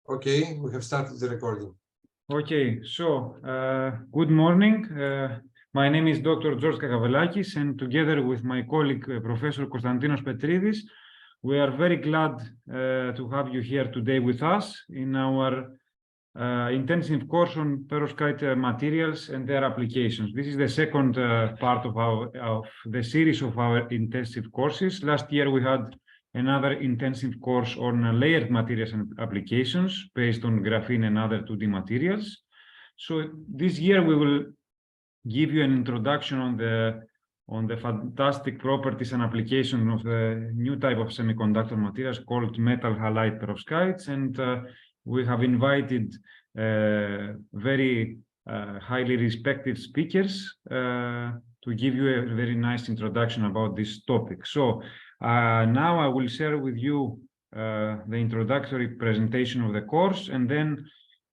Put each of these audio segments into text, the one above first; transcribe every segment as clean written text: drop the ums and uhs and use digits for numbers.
Okay, we have started the recording. Okay, so good morning. My name is Dr. George Kakavelakis, and together with my colleague, Professor Konstantinos Petridis, we are very glad to have you here today with us in our intensive course on perovskite materials and their applications. This is the second part of the series of our intensive courses. Last year we had another intensive course on layered materials and applications based on graphene and other 2D materials. So this year we will give you an introduction on the fantastic properties and application of the new type of semiconductor materials called metal halide perovskites, and we have invited very highly respected speakers to give you a very nice introduction about this topic. So now I will share with you the introductory presentation of the course, and then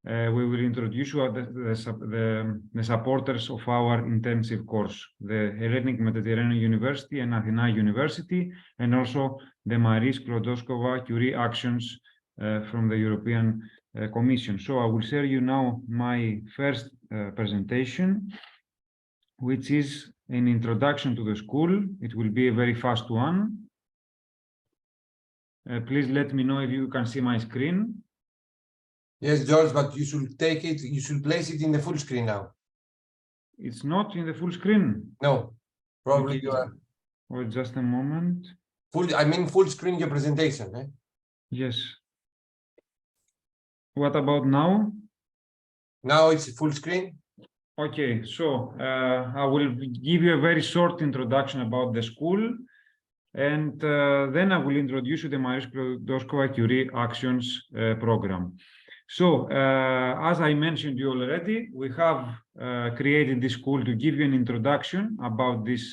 we will introduce you the supporters of our intensive course, the Hellenic Mediterranean University and Athena University, and also the Marie Sklodowska-Curie actions from the European Commission. So I will share you now my first presentation, which is an introduction to the school. It will be a very fast one. Please let me know if you can see my screen. Yes, George, but you should take it, you should place it in the full screen now. It's not in the full screen. No, probably Okay. you are. Wait just a moment. I mean full screen your presentation, eh? Yes. What about now? Now it's full screen. Okay, so I will give you a very short introduction about the school, and then I will introduce you the Marie Sklodowska-Curie Actions program. So, as I mentioned you already, we have created this school to give you an introduction about this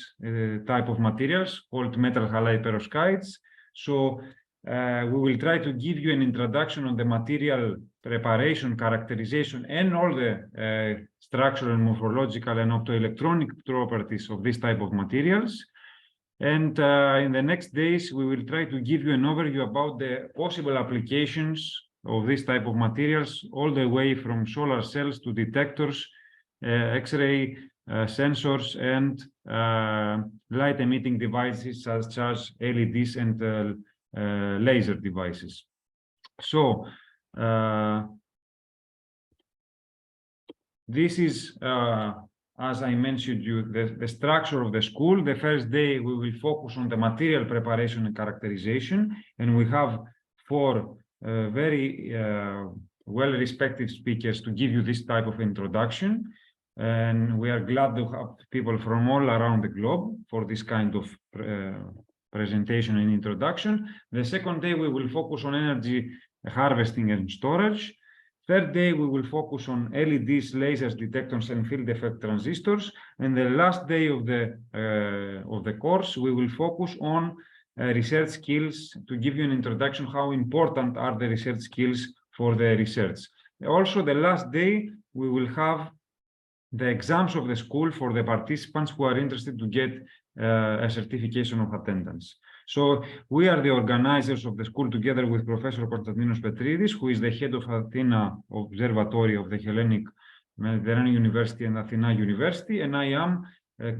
type of materials called metal halide perovskites. So, we will try to give you an introduction on the material preparation, characterization, and all the structural, morphological, and optoelectronic properties of this type of materials. And in the next days, we will try to give you an overview about the possible applications of this type of materials, all the way from solar cells to detectors, X-ray sensors, and light-emitting devices such as LEDs and laser devices. So this is, as I mentioned you, the structure of the school. The first day we will focus on the material preparation and characterization, and we have four very well-respected speakers to give you this type of introduction. And we are glad to have people from all around the globe for this kind of presentation and introduction. The second day we will focus on energy harvesting and storage. Third day we will focus on LEDs, lasers, detectors, and field effect transistors. And the last day of the course we will focus on research skills, to give you an introduction how important are the research skills for the research. Also, the last day we will have the exams of the school for the participants who are interested to get a certification of attendance. So we are the organizers of the school together with Professor Konstantinos Petridis, who is the head of Athena Observatory of the Hellenic Mediterranean University and Athena University, and I am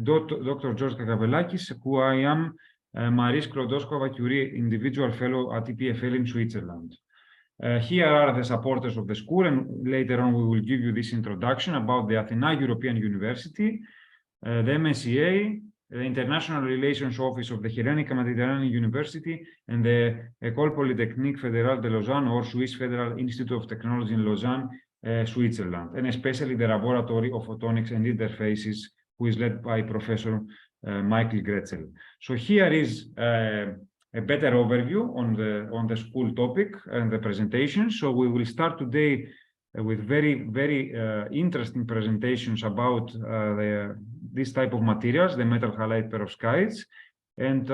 Dr. George Kakavelakis, who I am Marie Sklodowska-Curie Individual Fellow at EPFL in Switzerland. Here are the supporters of the school, and later on we will give you this introduction about the Athena European University, the MSCA, the International Relations Office of the Hellenic Mediterranean University, and the École Polytechnique Fédérale de Lausanne, or Swiss Federal Institute of Technology in Lausanne, Switzerland, and especially the Laboratory of Photonics and Interfaces, who is led by Professor Michael Gretzel. So here is a better overview on the school topic and the presentation. So we will start today with very interesting presentations about this type of materials, the metal halide perovskites, and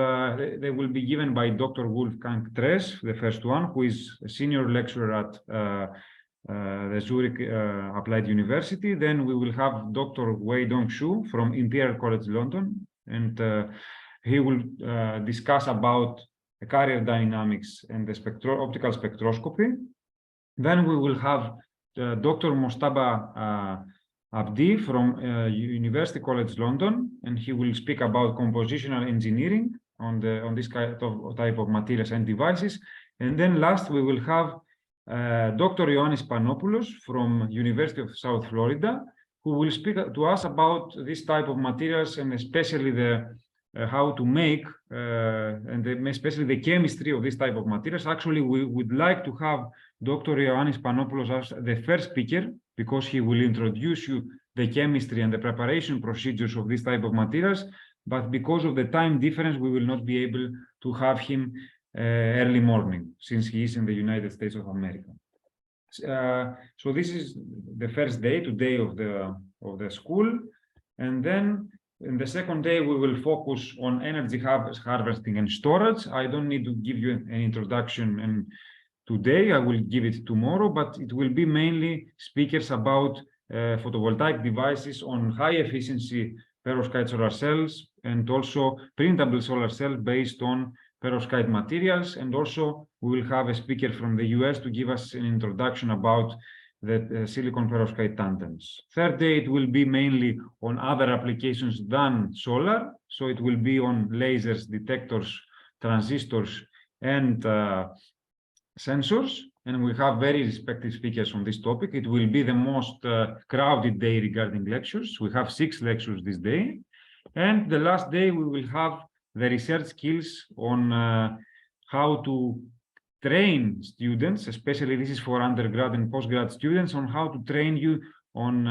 they will be given by Dr. Wolfgang Tress, the first one, who is a senior lecturer at the Zurich Applied University. Then we will have Dr. Wei Dong Shu from Imperial College London, and he will discuss about the carrier dynamics and the optical spectroscopy. Then we will have Dr. Mojtaba Abdi from University College London, and he will speak about compositional engineering on this type of materials and devices. And then last, we will have Dr. Ioannis Spanopoulos from University of South Florida, who will speak to us about this type of materials and especially the how to make and especially the chemistry of this type of materials. Actually, we would like to have Dr. Ioannis Spanopoulos as the first speaker, because he will introduce you the chemistry and the preparation procedures of this type of materials. But because of the time difference, we will not be able to have him early morning, since he is in the United States of America. So this is the first day, today of the school, and then in the second day we will focus on energy harvesting and storage. I don't need to give you an introduction and today, I will give it tomorrow, but it will be mainly speakers about photovoltaic devices on high efficiency perovskite solar cells and also printable solar cells based on perovskite materials. And also we will have a speaker from the US to give us an introduction about the silicon perovskite tandems. Third day, it will be mainly on other applications than solar. So it will be on lasers, detectors, transistors, and sensors, and we have very respected speakers on this topic. It will be the most crowded day regarding lectures. We have 6 lectures this day. And the last day, we will have the research skills on how to train students, especially this is for undergrad and postgrad students, on how to train you on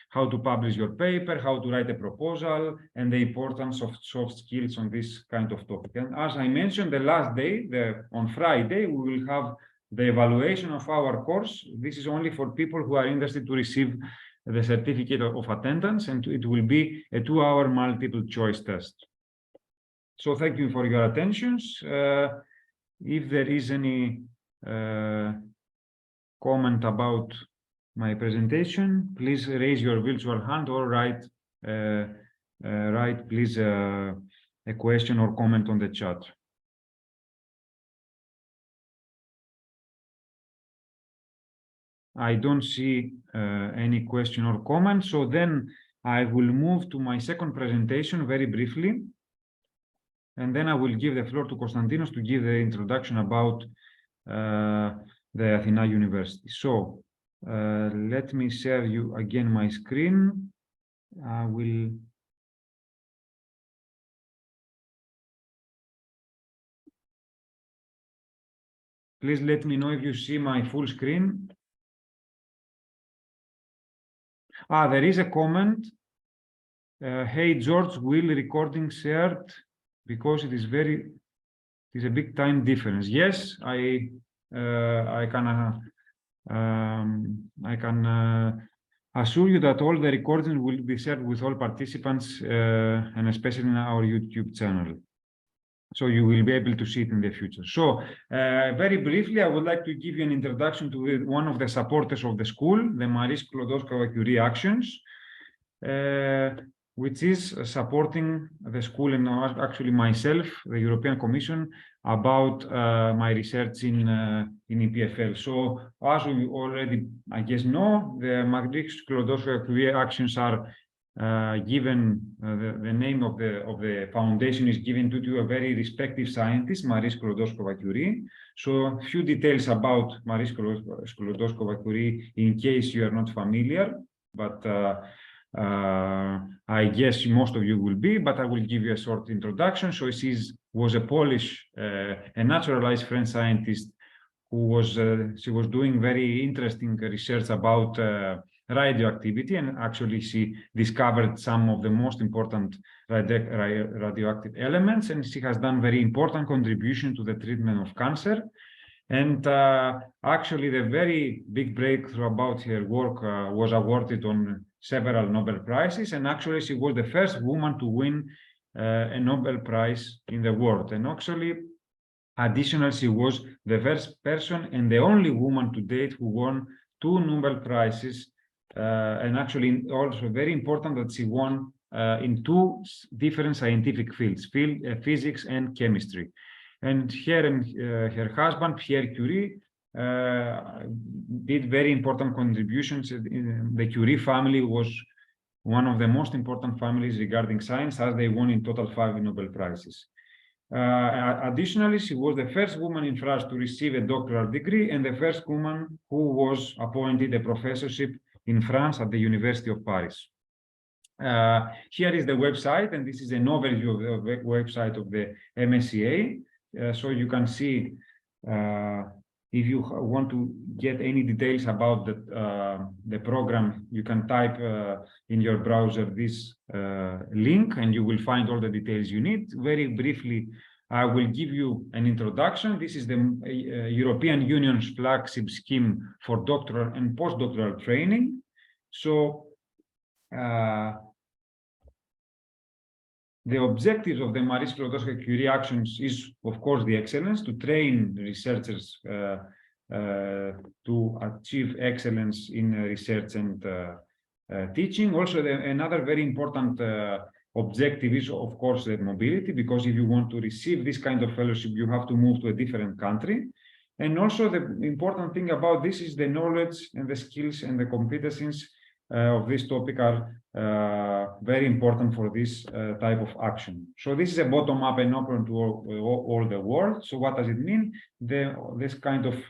how to publish your paper, how to write a proposal, and the importance of soft skills on this kind of topic. And as I mentioned, the last day, on Friday, we will have the evaluation of our course. This is only for people who are interested to receive the certificate of attendance, and it will be a 2-hour multiple choice test. So thank you for your attentions. If there is any comment about my presentation, please raise your virtual hand or write please a question or comment on the chat. I don't see any question or comment, so then I will move to my second presentation very briefly, and then I will give the floor to Konstantinos to give the introduction about the Athena University. So let me share you again my screen. I will please let me know if you see my full screen. There is a comment. Hey George, will recording shared because it is a big time difference. Yes, I can assure you that all the recordings will be shared with all participants and especially in our YouTube channel. So you will be able to see it in the future. So very briefly, I would like to give you an introduction to one of the supporters of the school, the Marie Sklodowska-Curie Actions, which is supporting the school and actually myself, the European Commission, about my research in EPFL. So as we already, I guess, know, the Marie Sklodowska-Curie Actions are given, the name of the foundation is given to a very respected scientist, Marie Sklodowska-Curie. So a few details about Marie Sklodowska-Curie in case you are not familiar, but I guess most of you will be, but I will give you a short introduction. So she was a Polish, a naturalized French scientist who she was doing very interesting research about radioactivity, and actually she discovered some of the most important radioactive elements, and she has done very important contribution to the treatment of cancer. And actually the very big breakthrough about her work was awarded on several Nobel Prizes, and actually she was the first woman to win a Nobel Prize in the world. And actually, additionally, she was the first person and the only woman to date who won 2 Nobel Prizes, and actually also very important that she won in 2 different scientific fields, physics and chemistry. And her husband, Pierre Curie, did very important contributions. The Curie family was one of the most important families regarding science, as they won in total 5 Nobel Prizes. Additionally, she was the first woman in France to receive a doctoral degree and the first woman who was appointed a professorship in France at the University of Paris. Here is the website, and this is an overview of the website of the MSCA. So you can see, if you want to get any details about the program, you can type in your browser this link, and you will find all the details you need. Very briefly, I will give you an introduction. This is the European Union's flagship scheme for doctoral and postdoctoral training. So the objectives of the Marie Sklodowska-Curie actions is, of course, the excellence, to train researchers to achieve excellence in research and teaching. Also, another very important objective is, of course, the mobility, because if you want to receive this kind of fellowship, you have to move to a different country. And also, the important thing about this is the knowledge and the skills and the competencies of this topic are very important for this type of action. So this is a bottom-up and open to all the world. So what does it mean? This kind of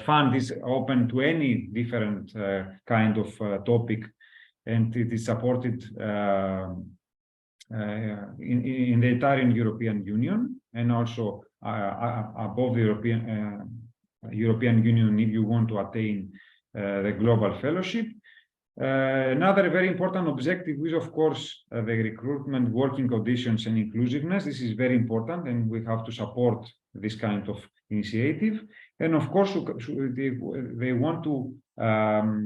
fund is open to any different kind of topic, and it is supported in the entire European Union, and also above the European Union if you want to attain the global fellowship. Another very important objective is, of course, the recruitment, working conditions, and inclusiveness. This is very important, and we have to support this kind of initiative. And of course, they want to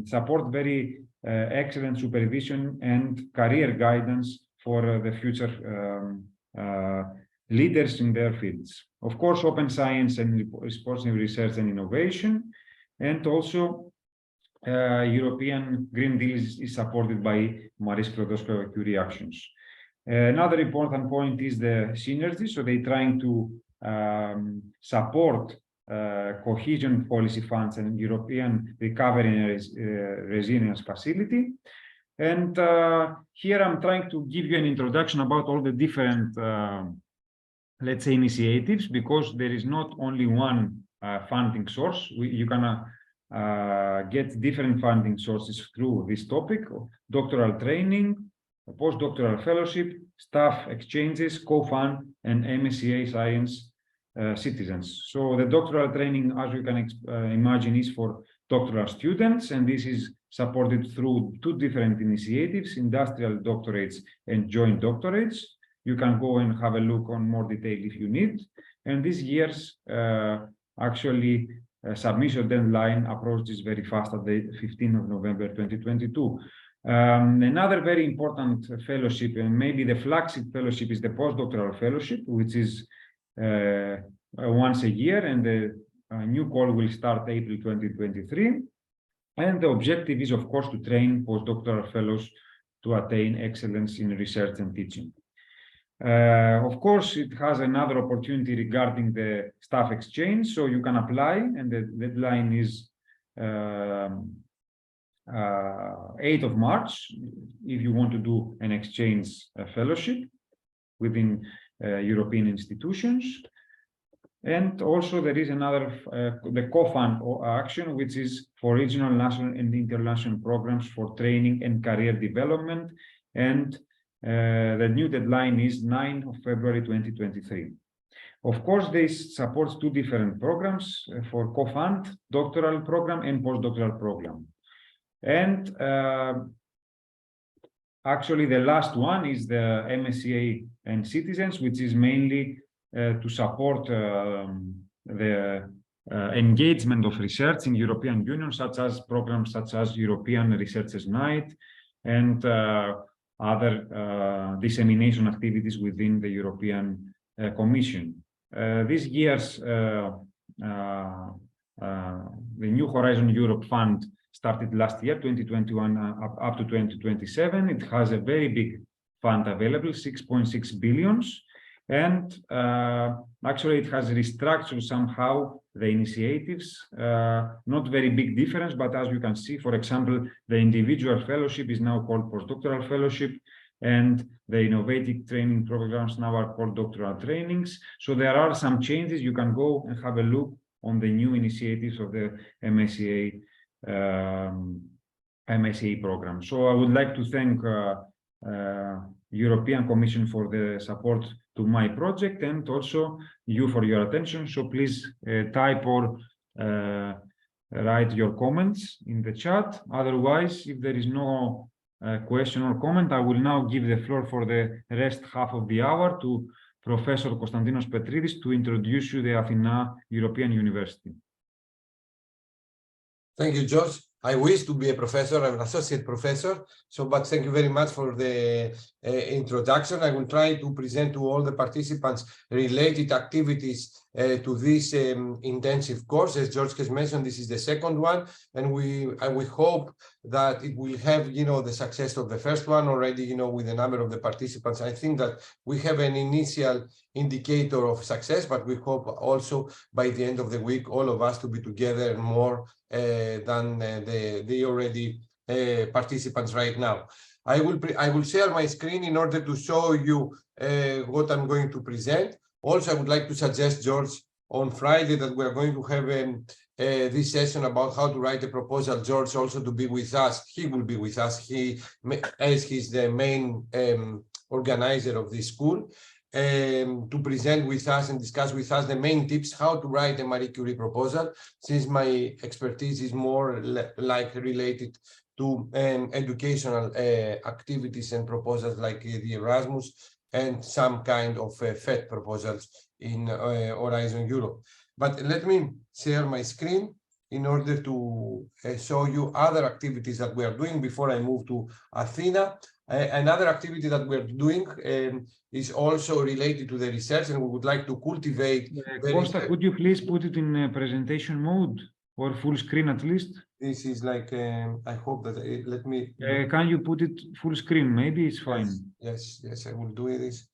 support very excellent supervision and career guidance for the future leaders in their fields. Of course, open science and responsive research and innovation, and also European Green Deal is supported by Marie Sklodowska-Curie actions. Another important point is the synergy. So they're trying to support cohesion policy funds and European Recovery and Resilience Facility. And here I'm trying to give you an introduction about all the different, let's say, initiatives, because there is not only one funding source. You can get different funding sources through this topic: doctoral training, postdoctoral fellowship, staff exchanges, co-fund, and MSCA science citizens. So the doctoral training, as you can imagine, is for doctoral students, and this is supported through 2 different initiatives: industrial doctorates and joint doctorates. You can go and have a look on more detail if you need. And this year's actually submission deadline approaches very fast at the 15th of November 2022. Another very important fellowship, and maybe the flagship fellowship, is the postdoctoral fellowship, which is once a year, and the new call will start April 2023. And the objective is, of course, to train postdoctoral fellows to attain excellence in research and teaching. Of course, it has another opportunity regarding the staff exchange, so you can apply, and the deadline is 8th of March if you want to do an exchange fellowship within European institutions. And also there is another, the co-fund action, which is for regional, national, and international programs for training and career development. And the new deadline is 9th of February 2023. Of course, this supports 2 different programs for co-fund: doctoral program and postdoctoral program. And actually, the last one is the MSCA and citizens, which is mainly to support the engagement of research in European Union, such as programs such as European Researchers' Night and other dissemination activities within the European Commission. This year's the New Horizon Europe Fund started last year, 2021 up to 2027. It has a very big fund available, 6.6 billion. And actually, it has restructured somehow the initiatives. Not very big difference, but as you can see, for example, the individual fellowship is now called postdoctoral fellowship, and the innovative training programs now are called doctoral trainings. So there are some changes. You can go and have a look on the new initiatives of the MSCA MSCA program. So I would like to thank European Commission for the support to my project, and also you for your attention. So please type or write your comments in the chat. Otherwise, if there is no question or comment, I will now give the floor for the rest half of the hour to Professor Konstantinos Petridis to introduce you the Athena European University. Thank you, George. I wish to be a professor. I'm an associate professor. But thank you very much for the introduction. I will try to present to all the participants related activities to this intensive course. As George has mentioned, this is the second one, and we hope that it will have, the success of the first one already, with the number of the participants. I think that we have an initial indicator of success, but we hope also by the end of the week, all of us to be together more than the already participants right now. I will share my screen in order to show you what I'm going to present. Also, I would like to suggest, George, on Friday that we are going to have this session about how to write a proposal. George also to be with us. He will be with us. As he's the main organizer of this school, to present with us and discuss with us the main tips how to write a Marie Curie proposal, since my expertise is more like related to educational activities and proposals like the Erasmus and some kind of FET proposals in Horizon Europe. But let me share my screen in order to show you other activities that we are doing before I move to Athena. Another activity that we're doing is also related to the research, and we would like to cultivate. Costa, could you please put it in presentation mode or full screen at least? This is like, I hope that let me. Can you put it full screen? Maybe it's fine. Yes, I will do this.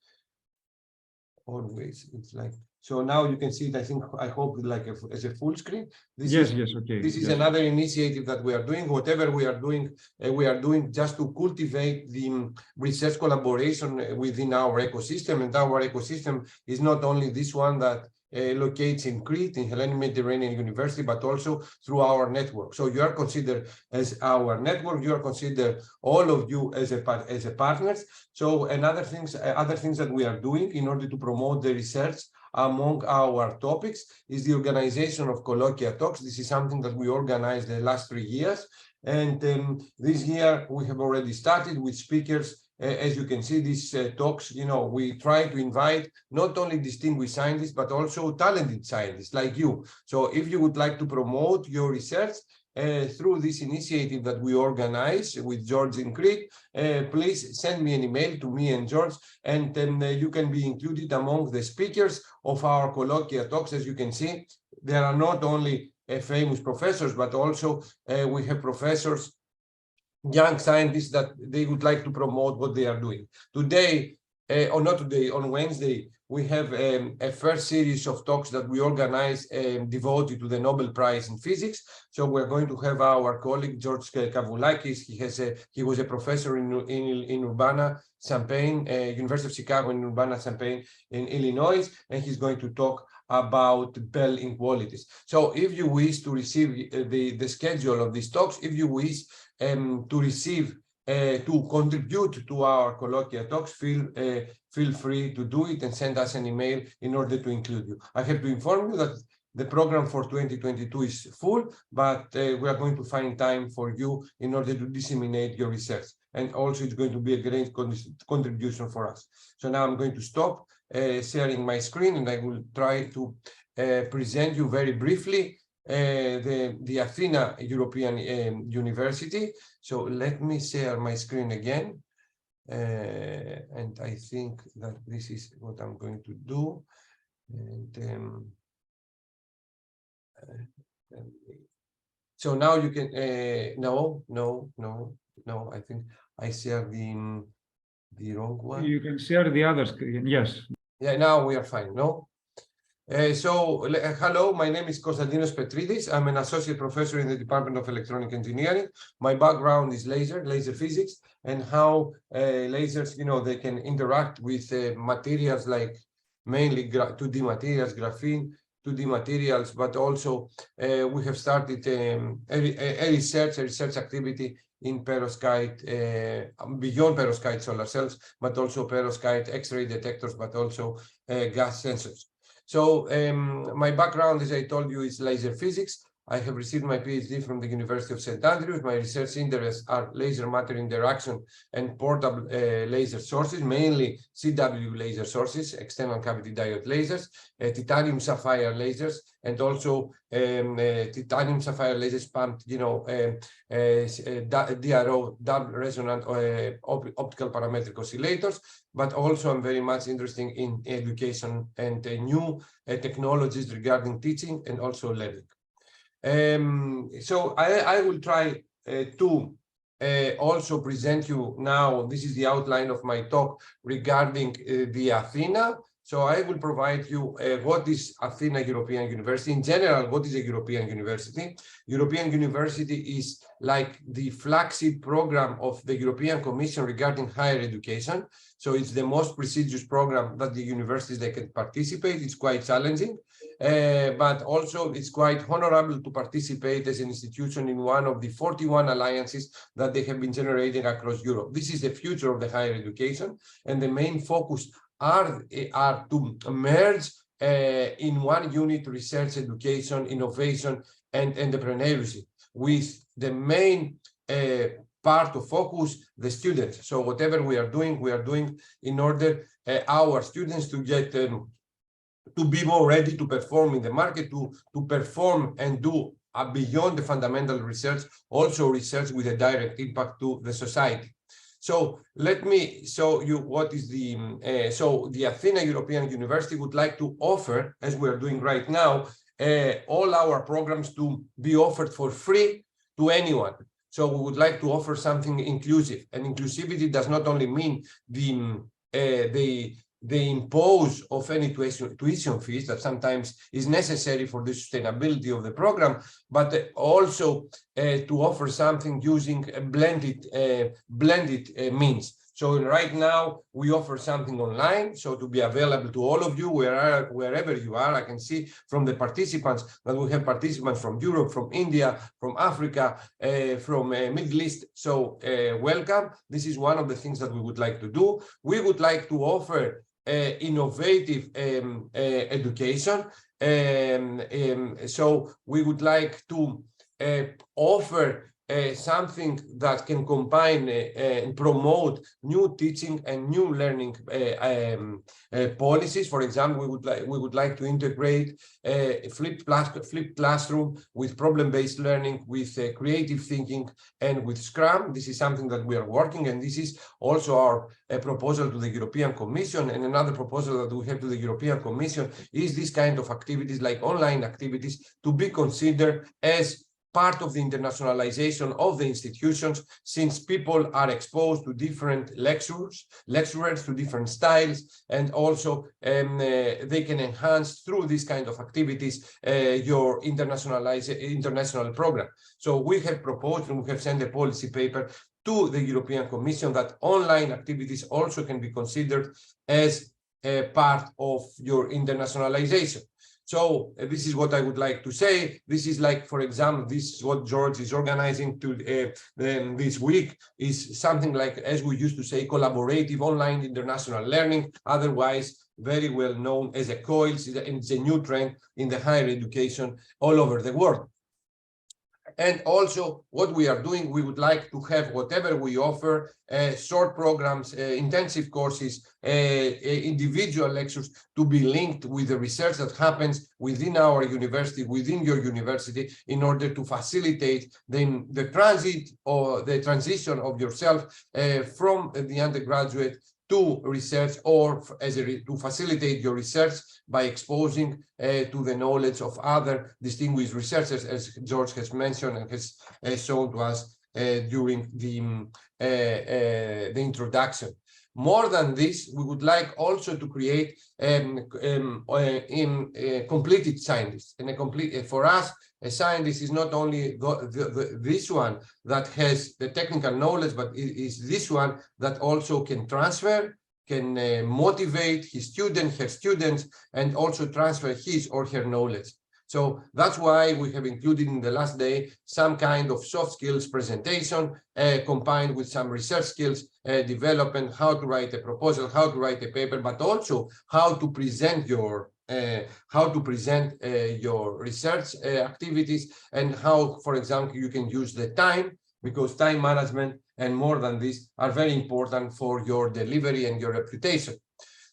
Always, it's like. So now you can see it, I hope like as a full screen. Yes, okay. This is another initiative that we are doing. Whatever we are doing just to cultivate the research collaboration within our ecosystem. And our ecosystem is not only this one that locates in Crete, in Hellenic Mediterranean University, but also through our network. So you are considered as our network. You are considered, all of you, as a partners. So other things that we are doing in order to promote the research among our topics is the organization of colloquia talks. This is something that we organized the last 3 years. And this year we have already started with speakers. As you can see, these talks, we try to invite not only distinguished scientists, but also talented scientists like you. So if you would like to promote your research through this initiative that we organize with George in Crete, please send me an email to me and George, and then you can be included among the speakers of our colloquia talks. As you can see, there are not only famous professors, but also we have professors, young scientists that they would like to promote what they are doing. Today, or not today, on Wednesday, we have a first series of talks that we organize devoted to the Nobel Prize in Physics. So we're going to have our colleague, George Kavoulakis. He was a professor in Urbana-Champaign, University of Chicago in Urbana-Champaign in Illinois, and he's going to talk about Bell inequalities. So if you wish to receive the schedule of these talks, if you wish to contribute to our colloquia talks, feel free to do it and send us an email in order to include you. I have to inform you that the program for 2022 is full, but we are going to find time for you in order to disseminate your research. And also it's going to be a great contribution for us. So now I'm going to stop sharing my screen, and I will try to present you very briefly the Athena European University. So let me share my screen again. And I think that this is what I'm going to do. And so now you can, no, I think I share the wrong one. You can share the other screen, yes. Yeah, now we are fine, no? Hello, my name is Konstantinos Petridis. I'm an associate professor in the Department of Electronic Engineering. My background is laser physics, and how lasers, they can interact with materials like mainly 2D materials, graphene, 2D materials, but also we have started a research activity in perovskite, beyond perovskite solar cells, but also perovskite X-ray detectors, but also gas sensors. So my background, as I told you, is laser physics. I have received my PhD from the University of St. Andrews. My research interests are laser matter interaction and portable laser sources, mainly CW laser sources, external cavity diode lasers, titanium sapphire lasers, and also titanium sapphire lasers pumped, DRO, double resonant optical parametric oscillators. But also I'm very much interested in education and new technologies regarding teaching and also learning. So I will try to also present you now. This is the outline of my talk regarding the Athena. So I will provide you what is Athena European University. In general, what is a European university? European University is like the flagship program of the European Commission regarding higher education. So it's the most prestigious program that the universities they can participate. It's quite challenging, but also it's quite honorable to participate as an institution in one of the 41 alliances that they have been generating across Europe. This is the future of the higher education, and the main focus are to merge in one unit research, education, innovation, and entrepreneurship, with the main part of focus, the students. So whatever we are doing in order our students to get to be more ready to perform in the market, to perform and do beyond the fundamental research, also research with a direct impact to the society. So let me show you what is the, so the Athena European University would like to offer, as we are doing right now, all our programs to be offered for free to anyone. So we would like to offer something inclusive, and inclusivity does not only mean the impose of any tuition fees that sometimes is necessary for the sustainability of the program, but also to offer something using a blended means. So right now we offer something online, so to be available to all of you wherever you are. I can see from the participants that we have participants from Europe, from India, from Africa, from Middle East. So welcome. This is one of the things that we would like to do. We would like to offer innovative education. So we would like to offer something that can combine and promote new teaching and new learning policies. For example, we would like to integrate flipped classroom with problem-based learning, with creative thinking, and with Scrum. This is something that we are working, and this is also our proposal to the European Commission. And another proposal that we have to the European Commission is this kind of activities, like online activities, to be considered as part of the internationalization of the institutions, since people are exposed to different lecturers, to different styles, and also they can enhance through these kind of activities your international program. So we have proposed, and we have sent a policy paper to the European Commission, that online activities also can be considered as a part of your internationalization. So this is what I would like to say. This is like, for example, this is what George is organizing this week, is something like, as we used to say, collaborative online international learning, otherwise very well known as a COILS. It's a new trend in the higher education all over the world. And also what we are doing, we would like to have whatever we offer, short programs, intensive courses, individual lectures, to be linked with the research that happens within our university, within your university, in order to facilitate the transit or the transition of yourself from the undergraduate to research, or to facilitate your research by exposing to the knowledge of other distinguished researchers, as George has mentioned and has shown to us during the introduction. More than this, we would like also to create completed scientists. And for us, a scientist is not only this one that has the technical knowledge, but it is this one that also can transfer, can motivate his students, her students, and also transfer his or her knowledge. So that's why we have included in the last day some kind of soft skills presentation combined with some research skills development, how to write a proposal, how to write a paper, but also how to present your research activities, and how, for example, you can use the time, because time management and more than this are very important for your delivery and your reputation.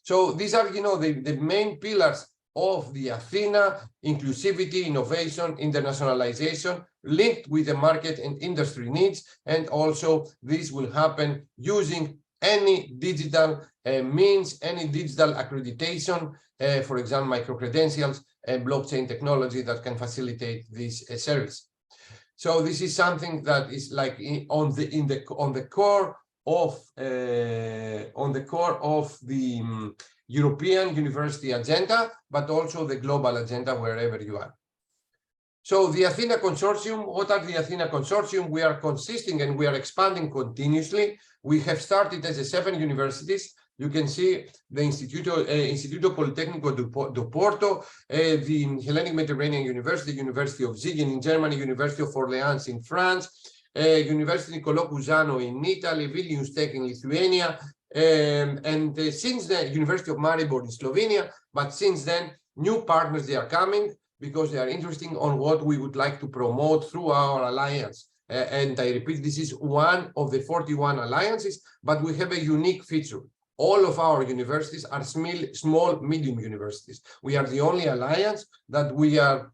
So these are, the main pillars of the Athena: inclusivity, innovation, internationalization, linked with the market and industry needs. And also this will happen using any digital means, any digital accreditation, for example, micro-credentials and blockchain technology that can facilitate this service. So this is something that is like on the core of the European university agenda, but also the global agenda wherever you are. So the Athena Consortium, what are the Athena Consortium? We are consisting and we are expanding continuously. We have started as 7 universities. You can see the Instituto Politecnico do Porto, the Hellenic Mediterranean University, University of Siegen in Germany, University of Orleans in France, University Niccolò Cusano in Italy, Vilnius Tech in Lithuania, and since then, University of Maribor in Slovenia. But since then, new partners, they are coming because they are interested on what we would like to promote through our alliance. And I repeat, this is one of the 41 alliances, but we have a unique feature. All of our universities are small, medium universities. We are the only alliance that we are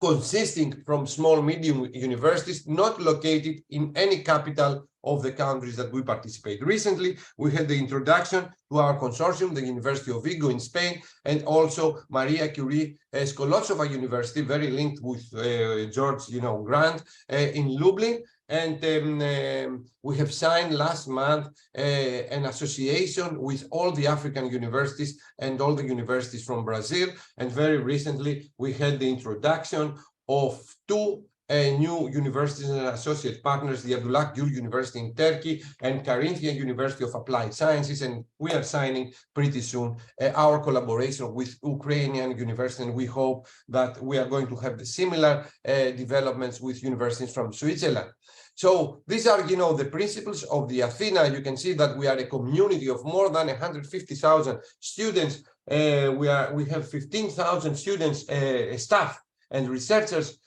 consisting from small, medium universities, not located in any capital of the countries that we participate. Recently, we had the introduction to our consortium, the University of Vigo in Spain, and also Maria Curie Skolotsova University, very linked with George Grant in Lublin. And we have signed last month an association with all the African universities and all the universities from Brazil. And very recently, we had the introduction of 2 new universities and associate partners, the Abdullah Gül University in Turkey and Carinthia University of Applied Sciences. And we are signing pretty soon our collaboration with Ukrainian university. And we hope that we are going to have the similar developments with universities from Switzerland. So these are, the principles of the Athena. You can see that we are a community of more than 150,000 students. We have 15,000 students, staff and researchers,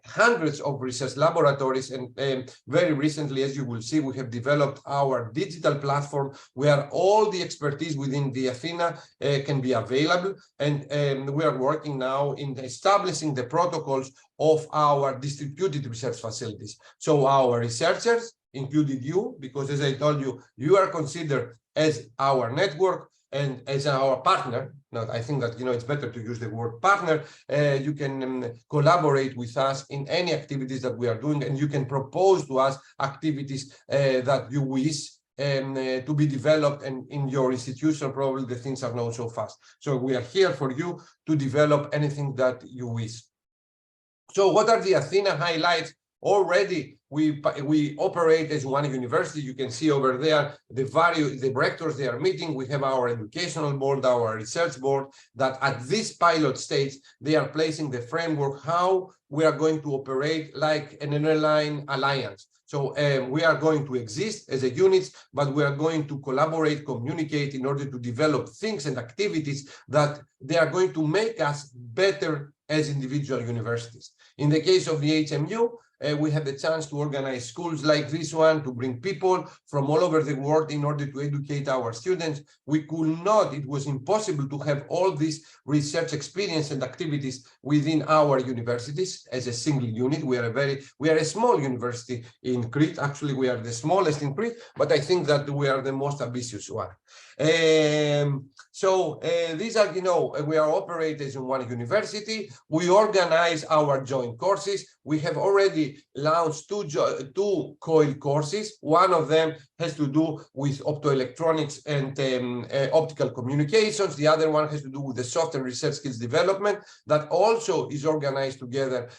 hundreds of research laboratories, and very recently, as you will see, we have developed our digital platform where all the expertise within the Athena can be available, and we are working now in establishing the protocols of our distributed research facilities. So our researchers, included you, because as I told you, you are considered as our network and as our partner. Now, I think that it's better to use the word partner. You can collaborate with us in any activities that we are doing, and you can propose to us activities that you wish to be developed, and in your institution probably the things are not so fast. So we are here for you to develop anything that you wish. So what are the Athena highlights? Already we operate as one university. You can see over there the rectors they are meeting. We have our educational board, our research board, that at this pilot stage they are placing the framework how we are going to operate like an airline alliance. So we are going to exist as a unit, but we are going to collaborate, communicate in order to develop things and activities that they are going to make us better as individual universities. In the case of the HMU, we had the chance to organize schools like this one, to bring people from all over the world in order to educate our students. We could not, it was impossible to have all this research experience and activities within our universities as a single unit. We are a small university in Crete. Actually, we are the smallest in Crete, but I think that we are the most ambitious one. So these are, we are operators in one university. We organize our joint courses. We have already already launched two COIL courses. One of them has to do with optoelectronics and optical communications. The other one has to do with the software research skills development that also is organized together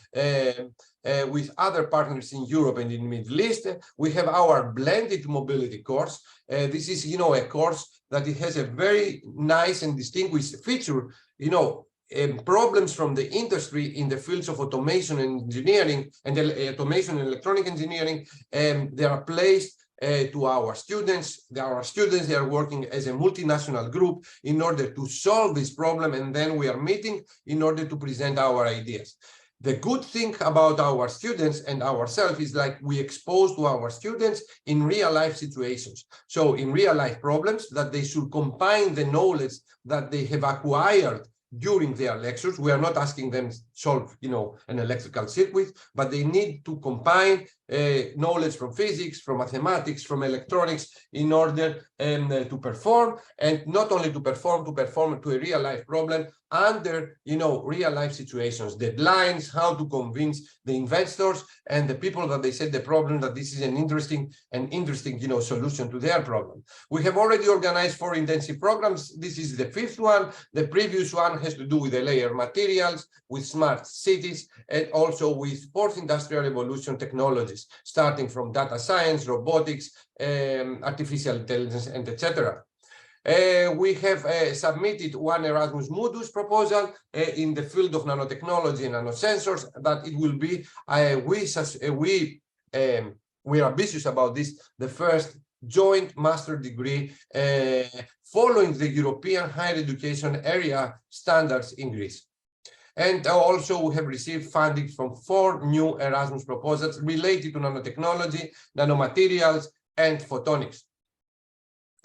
with other partners in Europe and in the Middle East. We have our blended mobility course. This is, a course that it has a very nice and distinguished feature, problems from the industry in the fields of automation and engineering and automation and electronic engineering, they are placed to our students. They are working as a multinational group in order to solve this problem, and then we are meeting in order to present our ideas. The good thing about our students and ourselves is like we expose to our students in real life situations. So in real life problems that they should combine the knowledge that they have acquired during their lectures. We are not asking them to solve, an electrical circuit, but they need to combine knowledge from physics, from mathematics, from electronics in order to perform, and not only to perform to a real life problem under, real life situations, deadlines, how to convince the investors and the people that they set the problem that this is an interesting, solution to their problem. We have already organized 4 intensive programs. This is the 5th one. The previous one has to do with the layer materials, with smart cities, and also with 4th industrial revolution technologies, starting from data science, robotics, artificial intelligence, and etc. We have submitted one Erasmus Mundus proposal in the field of nanotechnology and nanosensors, that it will be, we are ambitious about this, the first joint master degree following the European higher education area standards in Greece. And also we have received funding from 4 new Erasmus proposals related to nanotechnology, nanomaterials, and photonics.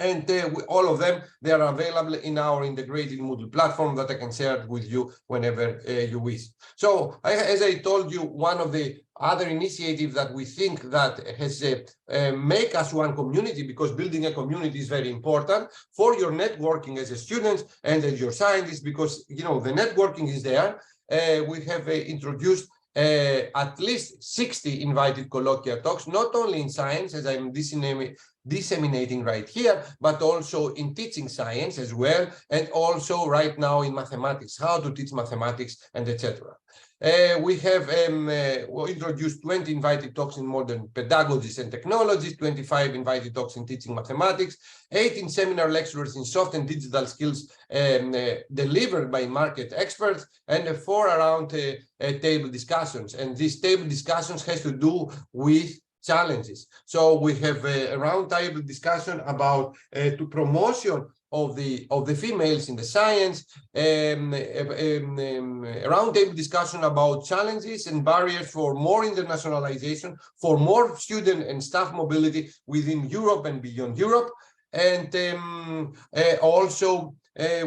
And all of them, they are available in our integrated Moodle platform that I can share with you whenever you wish. So as I told you, one of the other initiatives that we think that has make us one community, because building a community is very important for your networking as a student and as your scientist, because the networking is there. We have introduced at least 60 invited colloquial talks, not only in science, as I'm disseminating right here, but also in teaching science as well, and also right now in mathematics, how to teach mathematics, and etc. We have introduced 20 invited talks in modern pedagogies and technologies, 25 invited talks in teaching mathematics, 18 seminar lectures in soft and digital skills delivered by market experts, and 4 around table discussions. And these table discussions has to do with challenges. So we have a roundtable discussion about to promotion of the females in the science, a roundtable discussion about challenges and barriers for more internationalization, for more student and staff mobility within Europe and beyond Europe. And also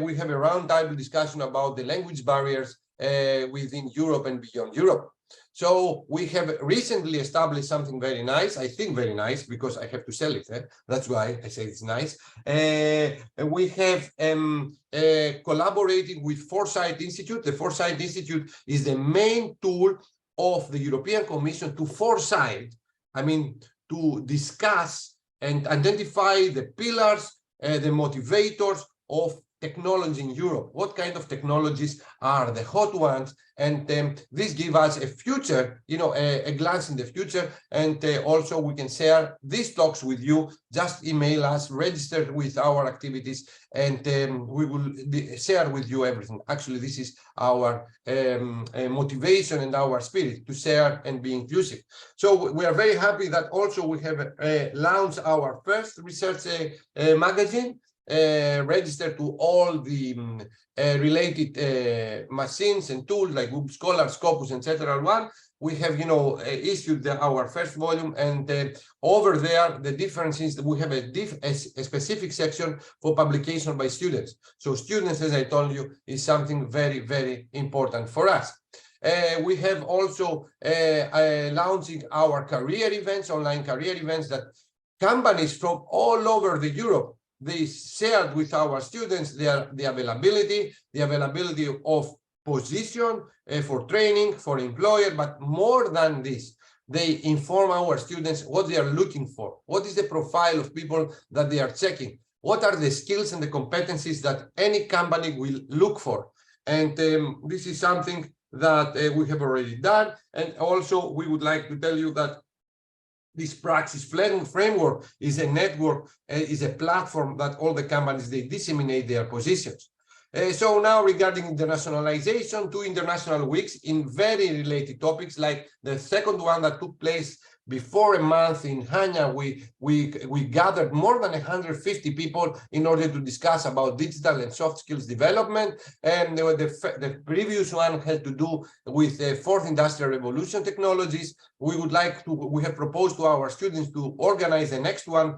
we have a roundtable discussion about the language barriers within Europe and beyond Europe. So we have recently established something very nice, I think very nice, because I have to sell it. That's why I say it's nice. We have collaborated with Foresight Institute. The Foresight Institute is the main tool of the European Commission to foresight, to discuss and identify the pillars, the motivators of technology in Europe. What kind of technologies are the hot ones? And this gives us a future, a glance in the future. And also we can share these talks with you. Just email us, register with our activities, and we will share with you everything. Actually, this is our motivation and our spirit to share and be inclusive. So we are very happy that also we have launched our first research magazine, registered to all the related machines and tools like Google Scholar, Scopus, etc. We have, issued our first volume, and over there, the difference is that we have a specific section for publication by students. So students, as I told you, is something very, very important for us. We have also launching our career events, online career events that companies from all over the Europe, they shared with our students the availability of position for training, for employer, but more than this, they inform our students what they are looking for. What is the profile of people that they are checking? What are the skills and the competencies that any company will look for? And this is something that we have already done. And also, we would like to tell you that this praxis framework is a network, is a platform that all the companies, they disseminate their positions. So now regarding internationalization, 2 international weeks in very related topics, like the second one that took place before a month in Hanya, we gathered more than 150 people in order to discuss about digital and soft skills development. And the previous one had to do with the fourth industrial revolution technologies. We have proposed to our students to organize the next one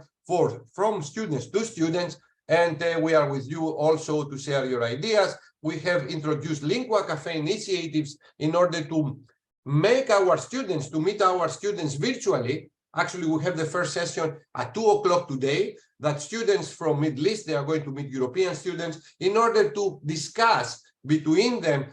from students to students. And we are with you also to share your ideas. We have introduced Lingua Cafe initiatives in order to make our students, to meet our students virtually. Actually, we have the first session at 2 o'clock today, that students from Middle East, they are going to meet European students in order to discuss between them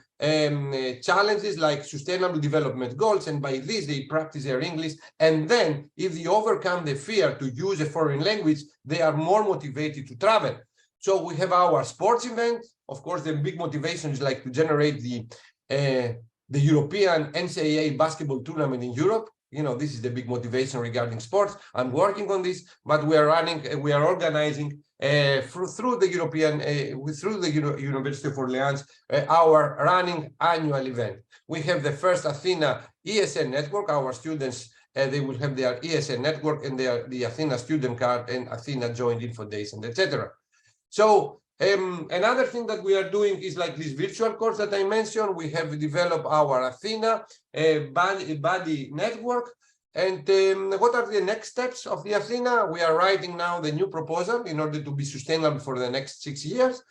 challenges like sustainable development goals, and by this they practice their English. And then if they overcome the fear to use a foreign language, they are more motivated to travel. So we have our sports event. Of course, the big motivation is like to generate the European MSCA basketball tournament in Europe. You know, this is the big motivation regarding sports. I'm working on this, but we are organizing through the University of Orleans, our running annual event. We have the first Athena ESN network. Our students, they will have their ESN network and the Athena student card and Athena joint info days and etc. So another thing that we are doing is like this virtual course that I mentioned. We have developed our Athena body network. And what are the next steps of the Athena? We are writing now the new proposal in order to be sustainable for the next 6 years.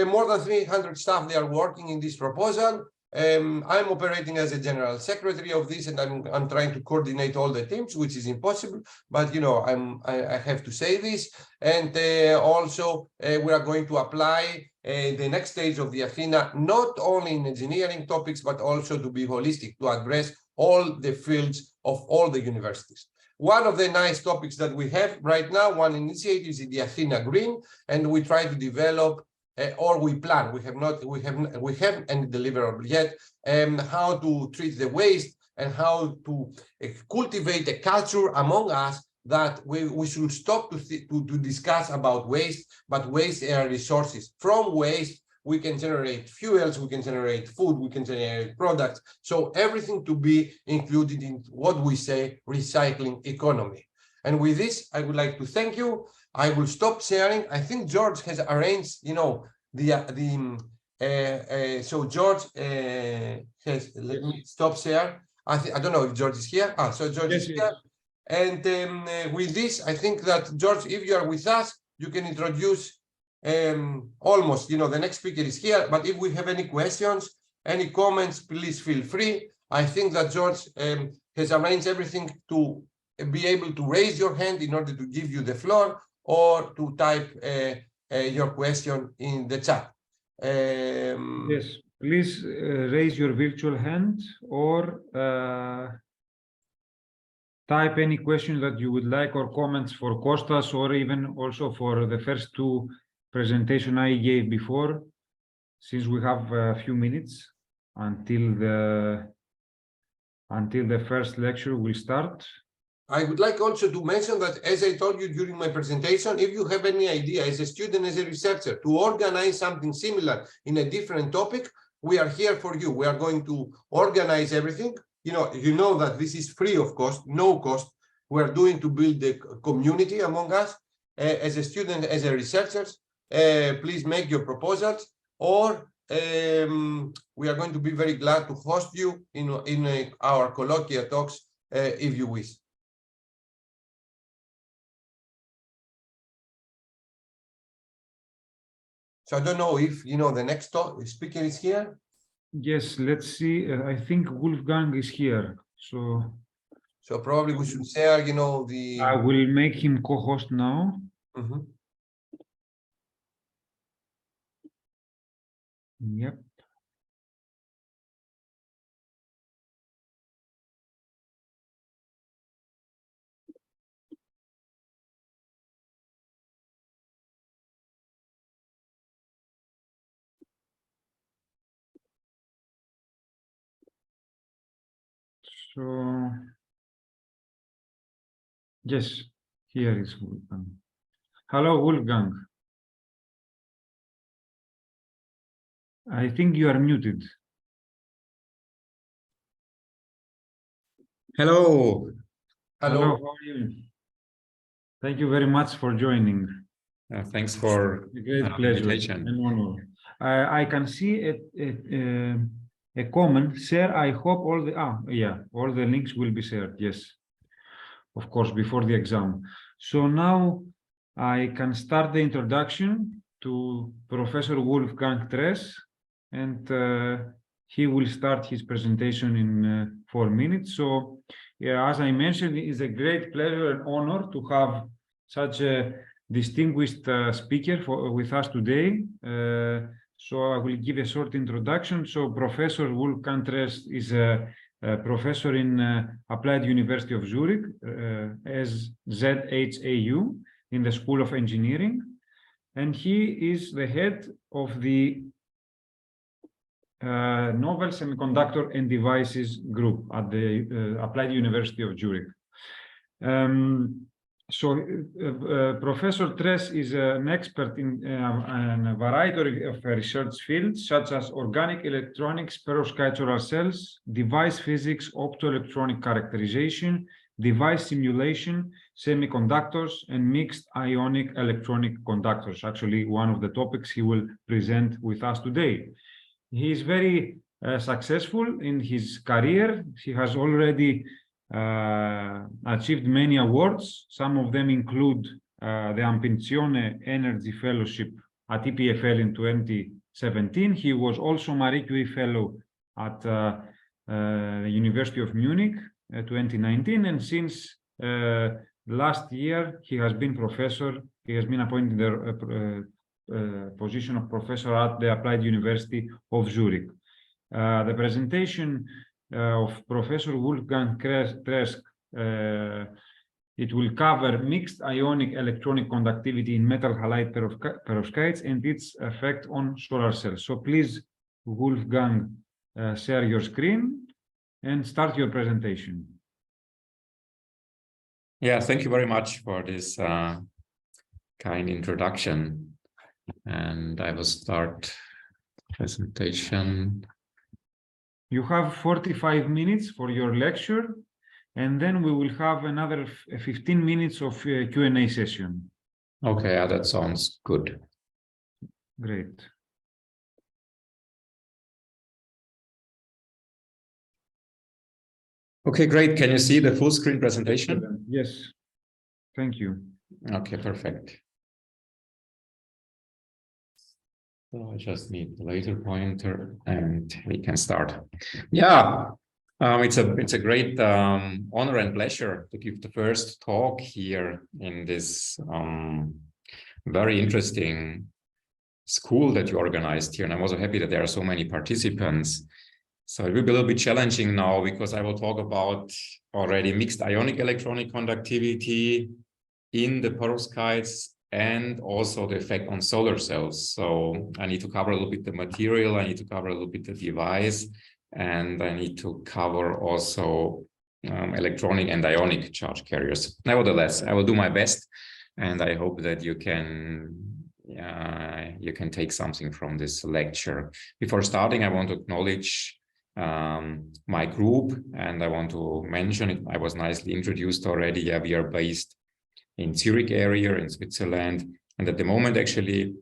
More than 300 staff, they are working in this proposal. I'm operating as a general secretary of this, and I'm trying to coordinate all the teams, which is impossible. But you know, I have to say this. And also, we are going to apply the next stage of the Athena, not only in engineering topics, but also to be holistic, to address all the fields of all the universities. One of the nice topics that we have right now, one initiative is the Athena Green, and we try to develop or we plan, we haven't any deliverable yet, how to treat the waste and how to cultivate a culture among us that we should stop to discuss about waste, but waste are resources. From waste, we can generate fuels, we can generate food, we can generate products. So everything to be included in what we say recycling economy. And with this, I would like to thank you. I will stop sharing. I think George has arranged, you know, so George has, let me stop share. I don't know if George is here. So George is here. And with this, I think that George, if you are with us, you can introduce almost, you know, the next speaker is here. But if we have any questions, any comments, please feel free. I think that George has arranged everything to be able to raise your hand in order to give you the floor, or to type your question in the chat. Yes, please raise your virtual hand, or type any question that you would like, or comments for Kostas, or even also for the first 2 presentations I gave before, since we have a few minutes until the first lecture will start. I would like also to mention that, as I told you during my presentation, if you have any idea as a student, as a researcher, to organize something similar in a different topic, we are here for you. We are going to organize everything. You know that this is free of cost, no cost. We are doing to build the community among us. As a student, as a researcher, please make your proposals, or we are going to be very glad to host you in our colloquial talks if you wish. So I don't know if, you know, the next speaker is here. Yes, let's see. I think Wolfgang is here. So probably we should share, you know, the... I will make him co-host now. Yep. So, yes, here is Wolfgang. Hello, Wolfgang. I think you are muted. Hello. Hello, how are you? Thank you very much for joining. Thanks for a great pleasure invitation. and honor. I can see a comment. Share. I hope all the links will be shared. Yes, of course, before the exam. So now I can start the introduction to Professor Wolfgang Tress, and he will start his presentation in 4 minutes. So, yeah, as I mentioned, it is a great pleasure and honor to have such a distinguished speaker with us today. So I will give a short introduction. So Professor Wolfgang Tress is a professor in Applied University of Zurich as ZHAW in the School of Engineering. And he is the head of the Novel Semiconductor and Devices Group at the Applied University of Zurich. Professor Tress is an expert in a variety of research fields, such as organic electronics, perovskite solar cells, device physics, optoelectronic characterization, device simulation, semiconductors, and mixed ionic electronic conductors. Actually, one of the topics he will present with us today. He is very successful in his career. He has already achieved many awards. Some of them include the Ambizione Energy Fellowship at EPFL in 2017. He was also Marie Curie Fellow at the University of Munich 2019, and since last year he has been professor. He has been appointed the position of professor at the Applied University of Zurich. The presentation of Professor Wolfgang Tress, it will cover mixed ionic electronic conductivity in metal halide perovskites and its effect on solar cells. So please, Wolfgang, share your screen and start your presentation. Yeah, thank you very much for this kind introduction. And I will start presentation. You have 45 minutes for your lecture, and then we will have another 15 minutes of Q&A session. Okay, yeah, that sounds good. Great. Okay, great. Can you see the full screen presentation? Yes. Thank you. Okay, perfect. So I just need the laser pointer and we can start. Yeah, it's a great honor and pleasure to give the first talk here in this very interesting school that you organized here. And I'm also happy that there are so many participants. So it will be a little bit challenging now because I will talk about already mixed ionic electronic conductivity in the perovskites and also the effect on solar cells. So I need to cover a little bit the material, I need to cover a little bit the device, and I need to cover also electronic and ionic charge carriers. Nevertheless, I will do my best, and I hope that you can take something from this lecture. Before starting, I want to acknowledge my group, and I want to mention it. I was nicely introduced already. Yeah, we are based in Zurich area in Switzerland, and at the moment actually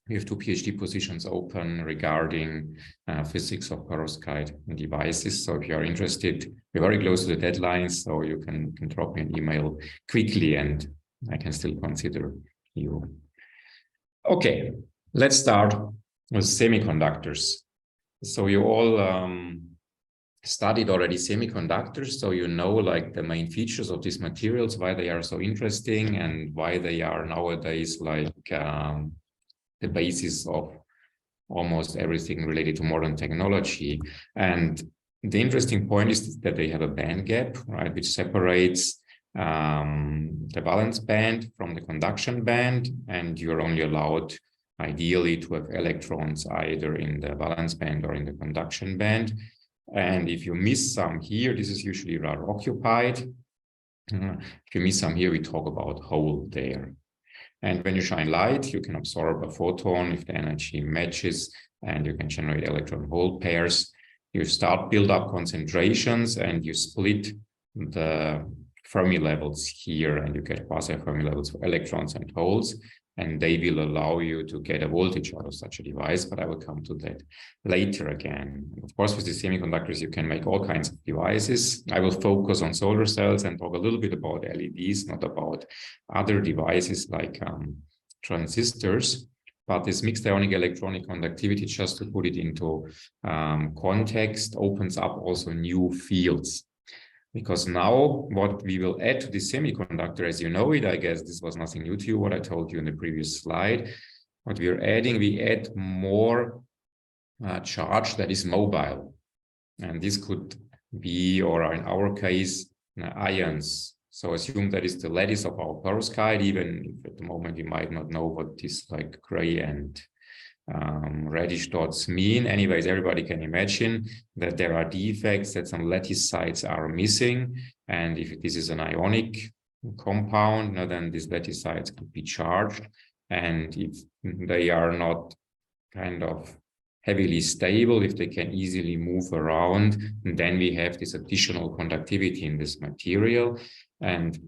we have 2 PhD positions open regarding physics of perovskite devices. So if you are interested, we're very close to the deadlines, so you can drop me an email quickly and I can still consider you. Okay, let's start with semiconductors. So you all studied already semiconductors, so you know like the main features of these materials, why they are so interesting and why they are nowadays like the basis of almost everything related to modern technology. And the interesting point is that they have a band gap, right, which separates the valence band from the conduction band, and you're only allowed ideally to have electrons either in the valence band or in the conduction band. And if you miss some here, this is usually rather occupied. If you miss some here, we talk about hole there. And when you shine light, you can absorb a photon if the energy matches, and you can generate electron-hole pairs. You start build up concentrations, and you split the Fermi levels here, and you get quasi-Fermi levels for electrons and holes, and they will allow you to get a voltage out of such a device, but I will come to that later again. Of course, with the semiconductors, you can make all kinds of devices. I will focus on solar cells and talk a little bit about LEDs, not about other devices like transistors. But this mixed ionic electronic conductivity, just to put it into context, opens up also new fields. Because now what we will add to the semiconductor, as you know it, I guess this was nothing new to you, what I told you in the previous slide. What we are adding, we add more charge that is mobile. And this could be, or in our case, ions. So assume that is the lattice of our perovskite, even if at the moment you might not know what this like gray and reddish dots mean. Anyways, everybody can imagine that there are defects, that some lattice sites are missing. And if this is an ionic compound, then these lattice sites could be charged. And if they are not kind of heavily stable, if they can easily move around, then we have this additional conductivity in this material. And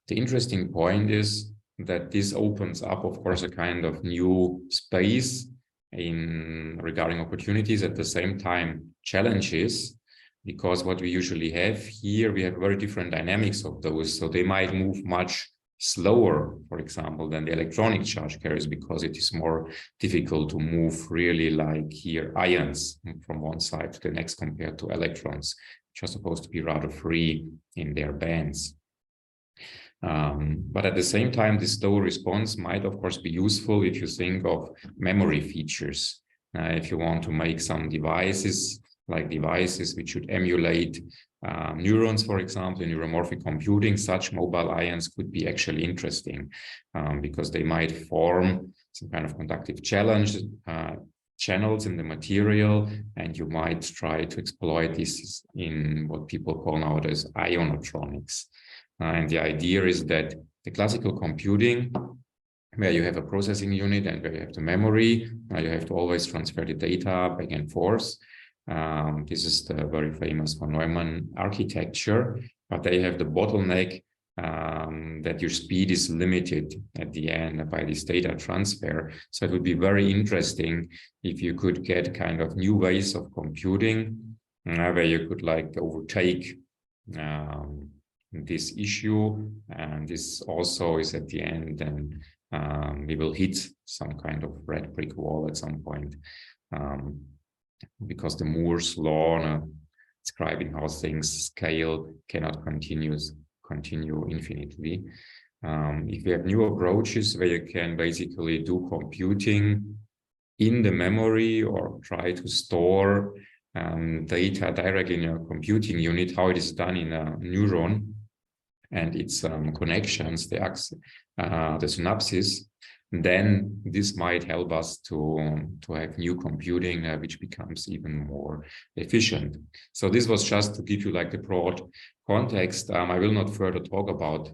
the interesting point is that this opens up, of course, a kind of new space in regarding opportunities, at the same time challenges, because what we usually have here, we have very different dynamics of those. So they might move much slower, for example, than the electronic charge carriers, because it is more difficult to move really like here ions from one side to the next compared to electrons, which are supposed to be rather free in their bands. But at the same time, this slow response might, of course, be useful if you think of memory features. If you want to make some devices, like devices which should emulate neurons, for example, in neuromorphic computing, such mobile ions could be actually interesting because they might form some kind of conductive channels in the material, and you might try to exploit this in what people call nowadays ionotronics. And the idea is that the classical computing, where you have a processing unit and where you have the memory, you have to always transfer the data back and forth. This is the very famous von Neumann architecture, but they have the bottleneck that your speed is limited at the end by this data transfer. So it would be very interesting if you could get kind of new ways of computing where you could like overtake this issue, and this also is at the end, and we will hit some kind of red brick wall at some point, because the Moore's law describing how things scale cannot continue infinitely. If you have new approaches where you can basically do computing in the memory or try to store data directly in a computing unit, how it is done in a neuron and its connections, the synapses, then this might help us to have new computing which becomes even more efficient. So this was just to give you like the broad context. I will not further talk about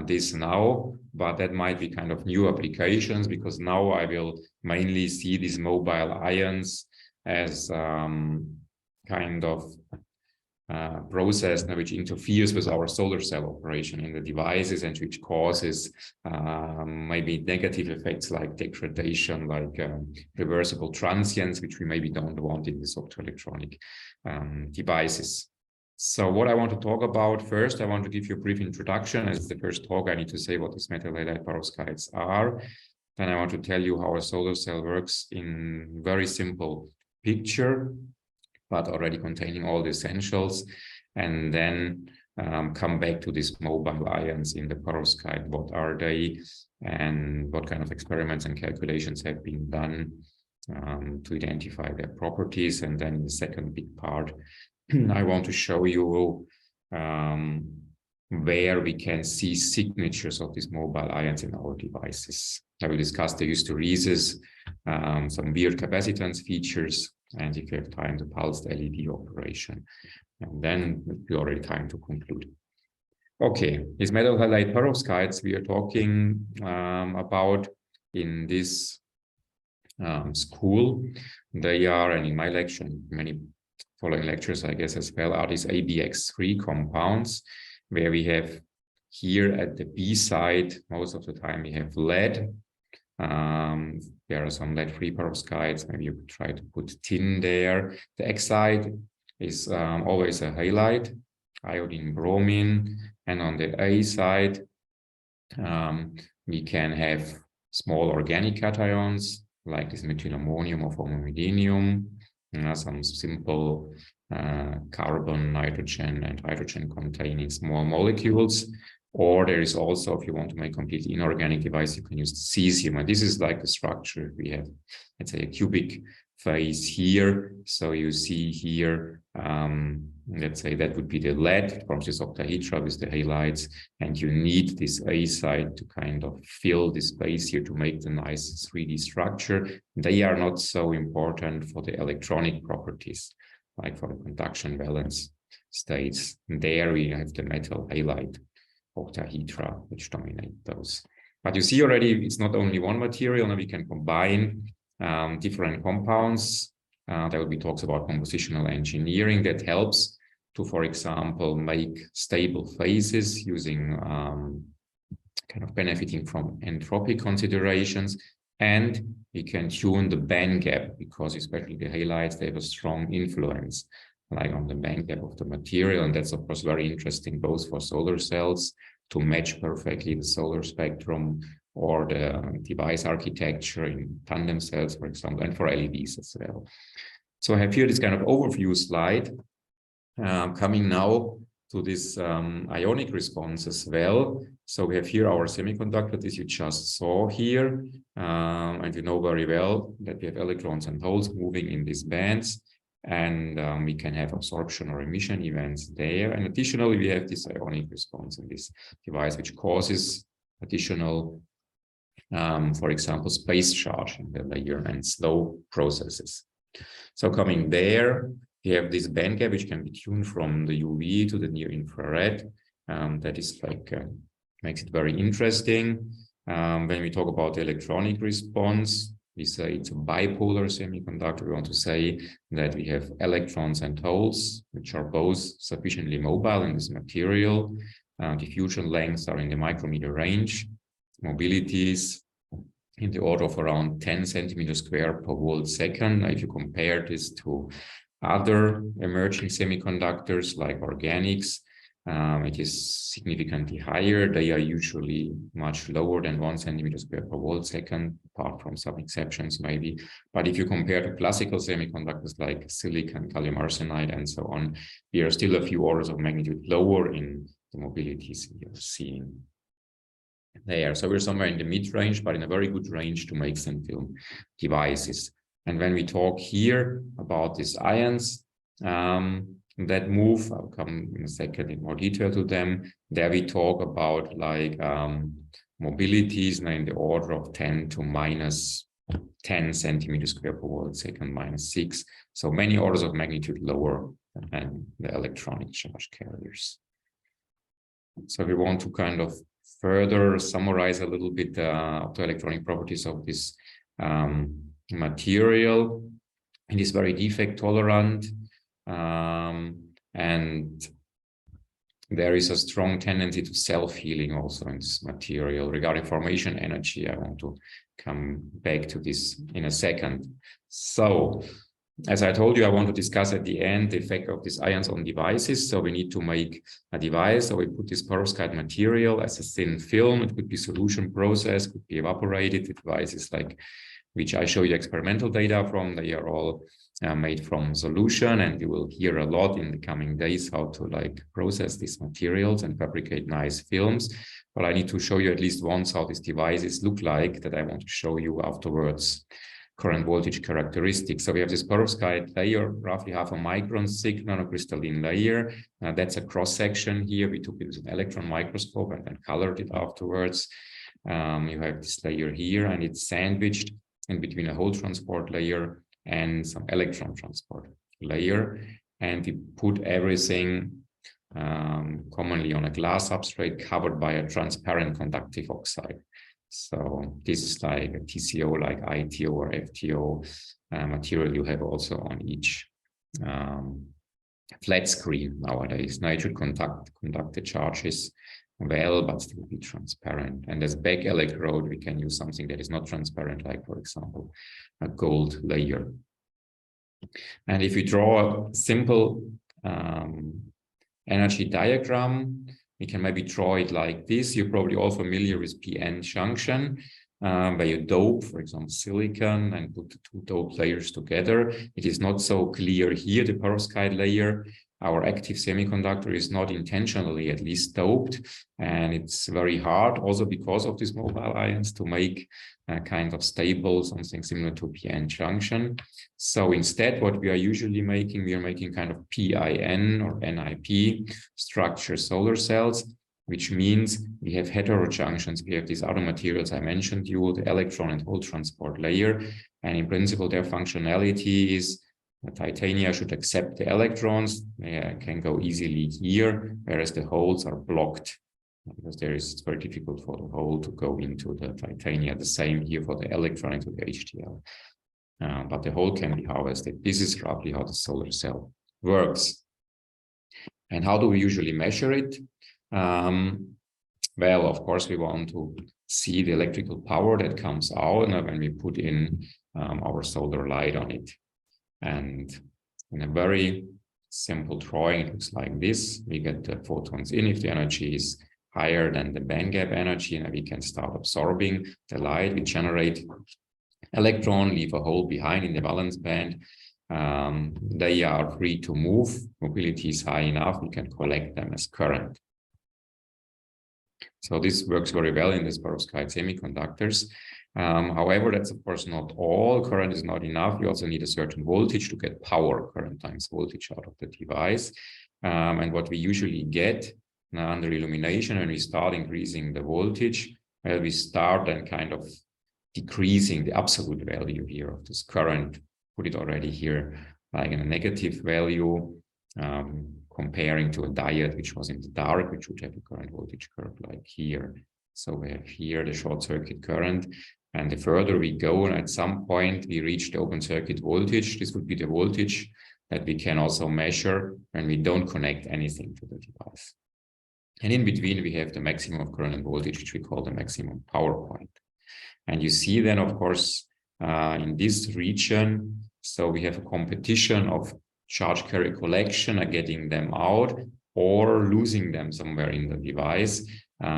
this now, but that might be kind of new applications, because now I will mainly see these mobile ions as kind of process which interferes with our solar cell operation in the devices, and which causes maybe negative effects like degradation, like reversible transients, which we maybe don't want in these optoelectronic devices. So what I want to talk about first, I want to give you a brief introduction. As the first talk, I need to say what these metal halide perovskites are. Then I want to tell you how a solar cell works in very simple picture, but already containing all the essentials, and then come back to these mobile ions in the perovskite. What are they, and what kind of experiments and calculations have been done to identify their properties? And then the second big part, I want to show you where we can see signatures of these mobile ions in our devices. I will discuss the hysteresis, some weird capacitance features, and if you have time, the pulsed LED operation. And then it will be already time to conclude. Okay, these metal halide perovskites we are talking about in this school. They are, and in my lecture, many following lectures, I guess, as well, are these ABX3 compounds, where we have here at the B side, most of the time we have lead. There are some lead-free perovskites. Maybe you could try to put tin there. The X side is always a halide, iodine, bromine, and on the A side, we can have small organic cations like this methylammonium or formamidinium, some simple carbon, nitrogen, and hydrogen containing small molecules. Or there is also, if you want to make a completely inorganic device, you can use cesium. And this is like the structure. We have, let's say, a cubic phase here. So you see here, let's say that would be the lead. It forms this octahedra with the halides. And you need this A side to kind of fill this space here to make the nice 3D structure. They are not so important for the electronic properties, like for the conduction valence states. There we have the metal halide octahedra, which dominate those. But you see already, it's not only one material, and we can combine different compounds. There will be talks about compositional engineering that helps to, for example, make stable phases using kind of benefiting from entropy considerations. And we can tune the band gap, because especially the halides, they have a strong influence like on the band gap of the material. And that's of course very interesting, both for solar cells to match perfectly the solar spectrum, or the device architecture in tandem cells, for example, and for LEDs as well. So I have here this kind of overview slide, coming now to this ionic response as well. So we have here our semiconductor, this you just saw here, and you know very well that we have electrons and holes moving in these bands. And we can have absorption or emission events there. And additionally, we have this ionic response in this device, which causes additional, for example, space charge in the layer and slow processes. So coming there, we have this band gap, which can be tuned from the UV to the near infrared. That is like, makes it very interesting. When we talk about the electronic response, we say it's a bipolar semiconductor. We want to say that we have electrons and holes, which are both sufficiently mobile in this material. Diffusion lengths are in the micrometer range. Mobilities in the order of around 10 centimeters square per volt second. If you compare this to other emerging semiconductors like organics, it is significantly higher. They are usually much lower than 1 centimeter square per volt second, apart from some exceptions maybe. But if you compare to classical semiconductors like silicon, gallium arsenide, and so on, we are still a few orders of magnitude lower in the mobilities you're seeing there. So we're somewhere in the mid-range, but in a very good range to make thin film devices. And when we talk here about these ions, that move, I'll come in a second in more detail to them. There we talk about like mobilities in the order of 10 to minus 10 centimeters square per volt second, minus 6. So many orders of magnitude lower than the electronic charge carriers. So we want to kind of further summarize a little bit the optoelectronic properties of this material. It is very defect tolerant. And there is a strong tendency to self-healing also in this material. Regarding formation energy, I want to come back to this in a second. So, as I told you, I want to discuss at the end the effect of these ions on devices. So we need to make a device. So we put this perovskite material as a thin film. It could be solution process, could be evaporated. The devices like which I show you experimental data from, they are all made from solution, and you will hear a lot in the coming days how to like process these materials and fabricate nice films. But I need to show you at least once how these devices look like that I want to show you afterwards. Current voltage characteristics. So we have this perovskite layer, roughly half a micron thick nanocrystalline layer. That's a cross section here. We took it with an electron microscope and then colored it afterwards. You have this layer here, and it's sandwiched in between a whole transport layer and some electron transport layer. And we put everything commonly on a glass substrate covered by a transparent conductive oxide. So this is like a TCO, like ITO or FTO material you have also on each flat screen nowadays. Now it should conduct the charges well, but still be transparent. And as back electrode, we can use something that is not transparent, like, for example, a gold layer. And if we draw a simple energy diagram, we can maybe draw it like this. You're probably all familiar with PN junction, where you dope, for example, silicon and put the two dope layers together. It is not so clear here, the perovskite layer. Our active semiconductor is not intentionally at least doped, and it's very hard also because of these mobile ions to make kind of stable, something similar to PN junction. So instead, what we are usually making, we are making kind of PIN or NIP structure solar cells, which means we have heterojunctions. We have these other materials I mentioned you, the electron and hole transport layer. And in principle, their functionality is the titania should accept the electrons, they can go easily here, whereas the holes are blocked because it's very difficult for the hole to go into the titania. The same here for the electron into the HTL. But the hole can be harvested. This is roughly how the solar cell works. And how do we usually measure it? Well, of course, we want to see the electrical power that comes out when we put in our solar light on it. And in a very simple drawing, it looks like this. We get the photons in. If the energy is higher than the band gap energy, and we can start absorbing the light, we generate electron, leave a hole behind in the valence band. They are free to move. Mobility is high enough, we can collect them as current. So this works very well in these perovskite semiconductors. However, that's of course not all. Current is not enough. You also need a certain voltage to get power, current times voltage, out of the device. And what we usually get under illumination, when we start increasing the voltage, well, we start then kind of decreasing the absolute value here of this current. Put it already here like in a negative value, comparing to a diode which was in the dark, which would have a current voltage curve like here. So we have here the short circuit current, and the further we go, and at some point we reach the open circuit voltage. This would be the voltage that we can also measure when we don't connect anything to the device. And in between we have the maximum of current and voltage, which we call the maximum power point. And you see then, of course, in this region, so we have a competition of charge carrier collection and getting them out or losing them somewhere in the device,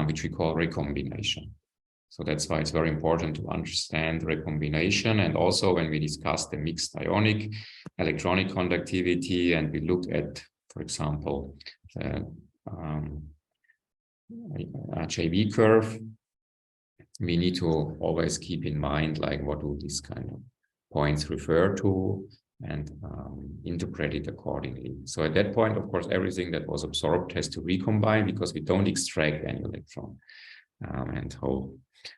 which we call recombination. So that's why it's very important to understand recombination. And also when we discuss the mixed ionic electronic conductivity and we look at, for example, the JV curve, we need to always keep in mind, like, what do these kind of points refer to, and interpret it accordingly. So at that point, of course, everything that was absorbed has to recombine because we don't extract any electron and hole.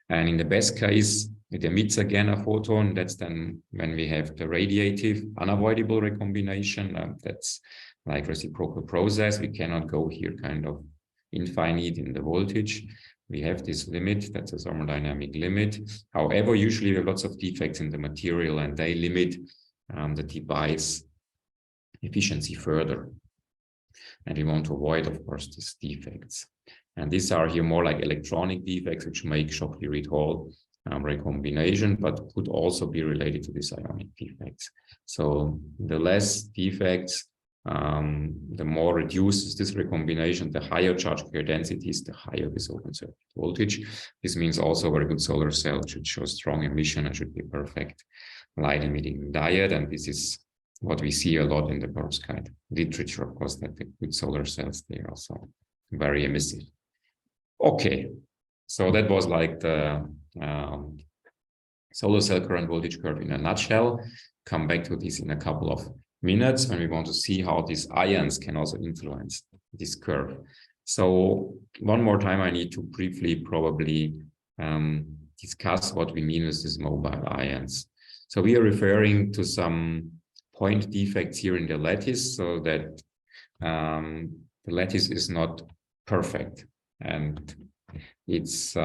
And in the best case, it emits again a photon. That's then when we have the radiative unavoidable recombination. That's like reciprocal process. We cannot go here kind of infinite in the voltage. We have this limit, that's a thermodynamic limit. However, usually we have lots of defects in the material and they limit the device efficiency further. And we want to avoid, of course, these defects. And these are here more like electronic defects, which make Shockley Reed Hall recombination, but could also be related to these ionic defects. So the less defects, the more reduces this recombination, the higher charge carrier densities, the higher this open circuit voltage. This means also a very good solar cell should show strong emission and should be perfect light emitting diode. And this is what we see a lot in the perovskite literature, of course, that the good solar cells, they are also very emissive. Okay, so that was like the solar cell current voltage curve in a nutshell. Come back to this in a couple of minutes when we want to see how these ions can also influence this curve. So one more time, I need to briefly probably discuss what we mean with these mobile ions. So we are referring to some point defects here in the lattice, so that the lattice is not perfect, and it's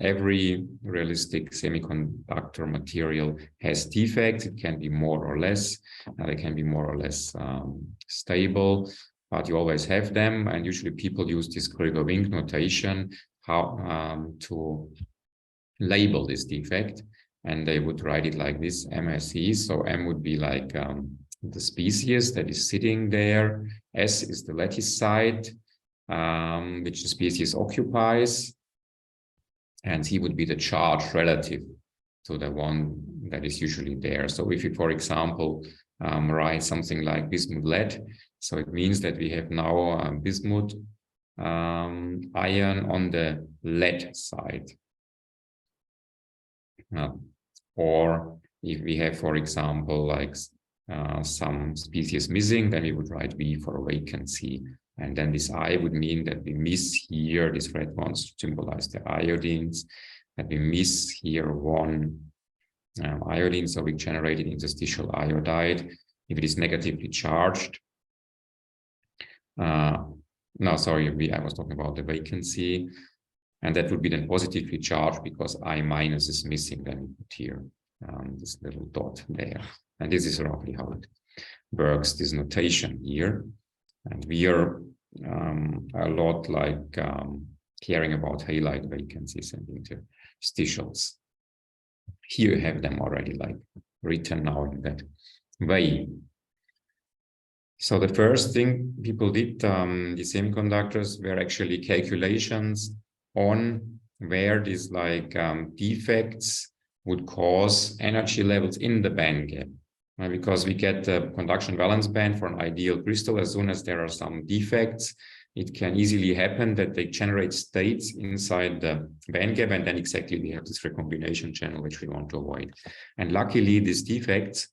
every realistic semiconductor material has defects. It can be more or less, they can be more or less stable, but you always have them. And usually people use this Krüger-Wink notation how to label this defect, and they would write it like this: MSE. So M would be like the species that is sitting there. S is the lattice site, which the species occupies, and C would be the charge relative to the one that is usually there. So if you, for example, write something like bismuth lead, so it means that we have now a bismuth ion on the lead side. Or if we have, for example, like some species missing, then we would write V for a vacancy. And then this I would mean that we miss here, these red ones symbolize the iodines, that we miss here one iodine, so we generated interstitial iodide. If it is negatively charged, no, sorry, I was talking about the vacancy, and that would be then positively charged because I minus is missing, then we put here this little dot there. And this is roughly how it works, this notation here. And we are a lot like caring about halide vacancies and interstitials. Here you have them already like written now in that way. So the first thing people did, the semiconductors, were actually calculations on where these like defects would cause energy levels in the band gap. Because we get the conduction valence band for an ideal crystal. As soon as there are some defects, it can easily happen that they generate states inside the band gap, and then exactly we have this recombination channel which we want to avoid. And luckily these defects,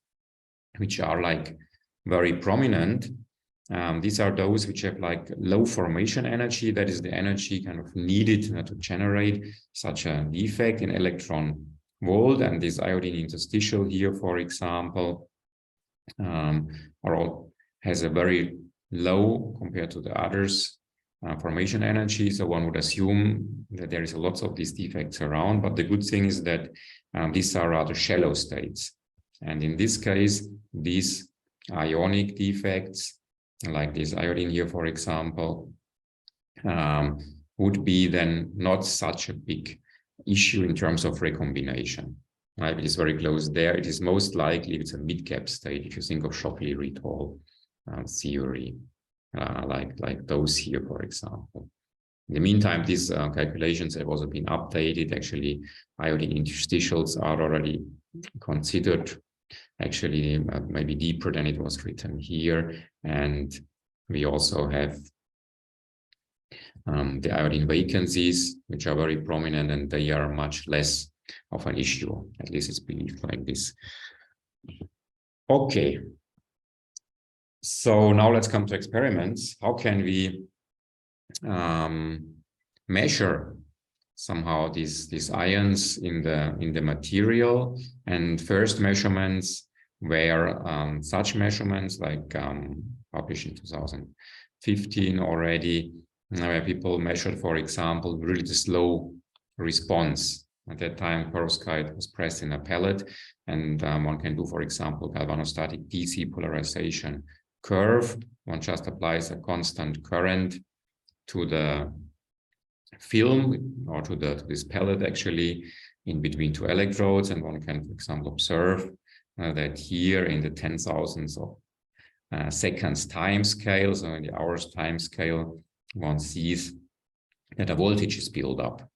which are like very prominent, these are those which have like low formation energy. That is the energy kind of needed to generate such a defect in electron volt. And this iodine interstitial here, for example, has a very low compared to the others formation energy. So one would assume that there is lots of these defects around, but the good thing is that these are rather shallow states. And in this case, these ionic defects, like this iodine here, for example, would be then not such a big issue in terms of recombination. Right? It is very close there. It is most likely it's a mid-gap state. If you think of Shockley-Ritol theory, like those here, for example. In the meantime, these calculations have also been updated. Actually, iodine interstitials are already considered actually maybe deeper than it was written here. And we also have the iodine vacancies, which are very prominent, and they are much less of an issue. At least it's believed like this. Okay. So now let's come to experiments. How can we measure somehow these ions in the material? And first measurements were such measurements like published in 2015 already, where people measured, for example, really the slow response. At that time, perovskite was pressed in a pellet, and one can do, for example, galvanostatic DC polarization curve. One just applies a constant current to the film or to this pellet actually in between two electrodes, and one can, for example, observe that here in the 10,000s of seconds time scale, so in the hours time scale, one sees that a voltage is built up.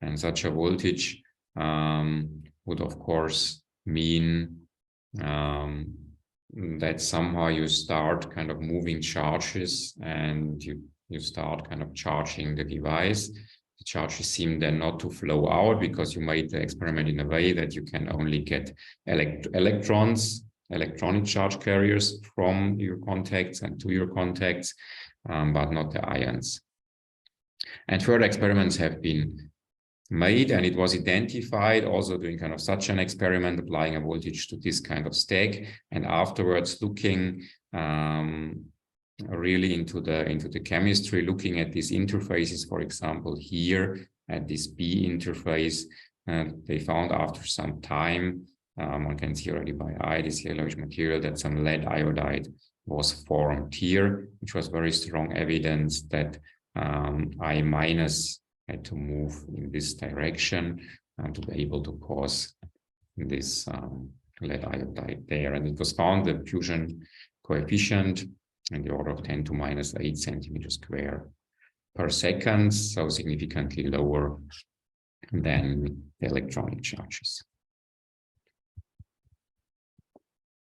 And such a voltage would, of course, mean that somehow you start kind of moving charges, and you start kind of charging the device. The charges seem then not to flow out because you made the experiment in a way that you can only get electrons, electronic charge carriers from your contacts and to your contacts, but not the ions. And further experiments have been made, and it was identified also doing kind of such an experiment, applying a voltage to this kind of stack, and afterwards looking really into the chemistry, looking at these interfaces, for example, here at this B interface, they found after some time, one can see already by eye, this yellowish material, that some lead iodide was formed here, which was very strong evidence that I minus had to move in this direction to be able to cause this lead iodide there. And it was found the fusion coefficient in the order of 10 to minus 8 centimeters square per second, so significantly lower than the electronic charges.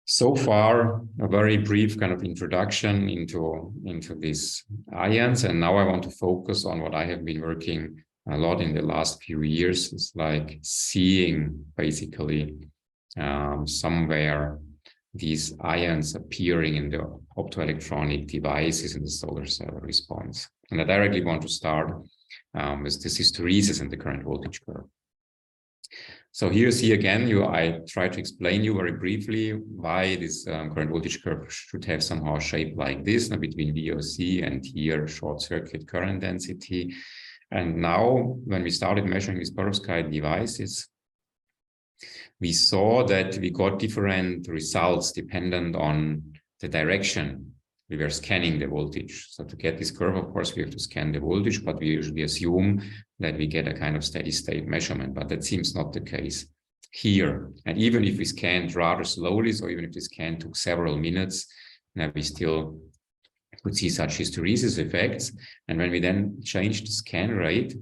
So far, a very brief kind of introduction into these ions, and now I want to focus on what I have been working a lot in the last few years. It's like seeing basically somewhere these ions appearing in the optoelectronic devices in the solar cell response. And I directly want to start with this hysteresis and the current voltage curve. So here you see again, I try to explain you very briefly why this current voltage curve should have somehow a shape like this, between VOC and here short circuit current density. And now when we started measuring these perovskite devices, we saw that we got different results dependent on the direction we were scanning the voltage. So to get this curve, of course, we have to scan the voltage, but we usually assume that we get a kind of steady state measurement, but that seems not the case here. And even if we scanned rather slowly, so even if the scan took several minutes, we still could see such hysteresis effects. And when we then changed the scan rate,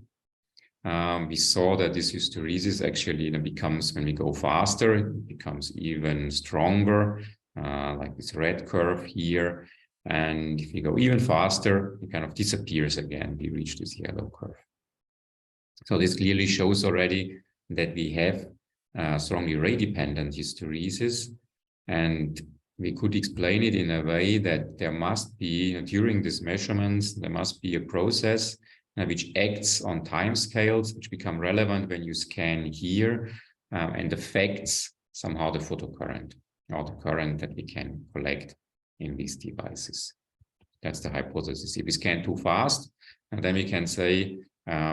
we saw that this hysteresis actually becomes, when we go faster, it becomes even stronger, like this red curve here. And if we go even faster, it kind of disappears again. We reach this yellow curve. So this clearly shows already that we have strongly ray-dependent hysteresis, and we could explain it in a way that there must be, during these measurements, there must be a process which acts on time scales, which become relevant when you scan here, and affects somehow the photocurrent, or the current that we can collect in these devices. That's the hypothesis. If we scan too fast, and then we can say,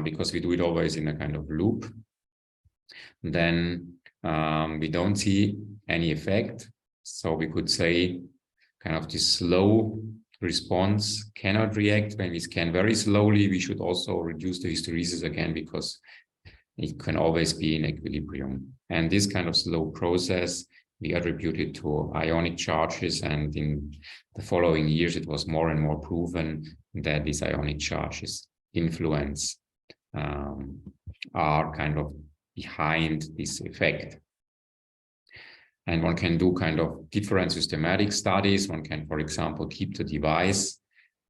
because we do it always in a kind of loop, then we don't see any effect. So we could say kind of this slow response cannot react. When we scan very slowly, we should also reduce the hysteresis again, because it can always be in equilibrium. And this kind of slow process we attributed to ionic charges, and in the following years it was more and more proven that these ionic charges influence are kind of behind this effect. And one can do kind of different systematic studies. One can, for example, keep the device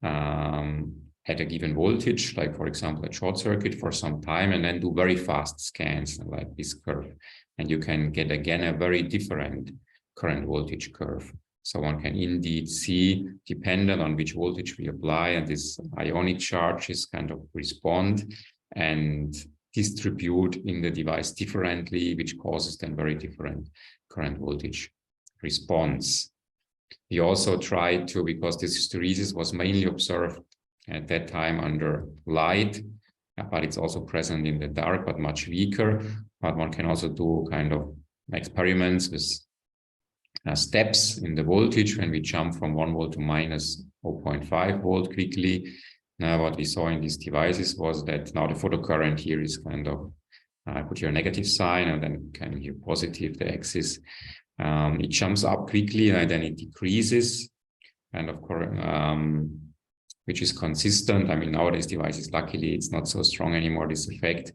at a given voltage, like for example a short circuit, for some time, and then do very fast scans like this curve. And you can get again a very different current voltage curve. So one can indeed see, dependent on which voltage we apply, and this ionic charges kind of respond and distribute in the device differently, which causes then very different current voltage response. We also tried to, because this hysteresis was mainly observed at that time under light, but it's also present in the dark, but much weaker. But one can also do kind of experiments with steps in the voltage when we jump from 1 volt to minus 0.5 volt quickly. Now what we saw in these devices was that now the photocurrent here is kind of, I put here a negative sign and then kind of here positive, the axis. It jumps up quickly and then it decreases, and of course, which is consistent. I mean, nowadays devices, luckily, it's not so strong anymore, this effect.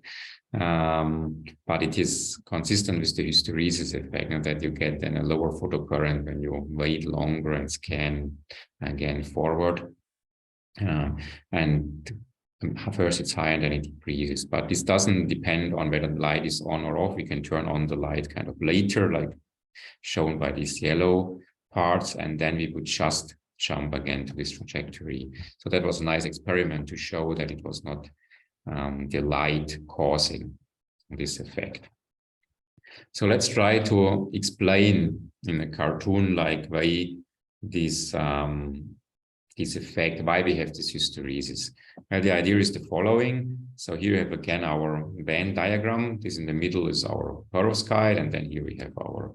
But it is consistent with the hysteresis effect, and that you get then a lower photocurrent when you wait longer and scan again forward. And first it's high and then it decreases, but this doesn't depend on whether the light is on or off. We can turn on the light kind of later, like shown by these yellow parts, and then we would just jump again to this trajectory. So that was a nice experiment to show that it was not the light causing this effect. So let's try to explain in a cartoon-like way this effect, why we have this hysteresis. Well, the idea is the following. So here we have again our band diagram. This in the middle is our perovskite, and then here we have our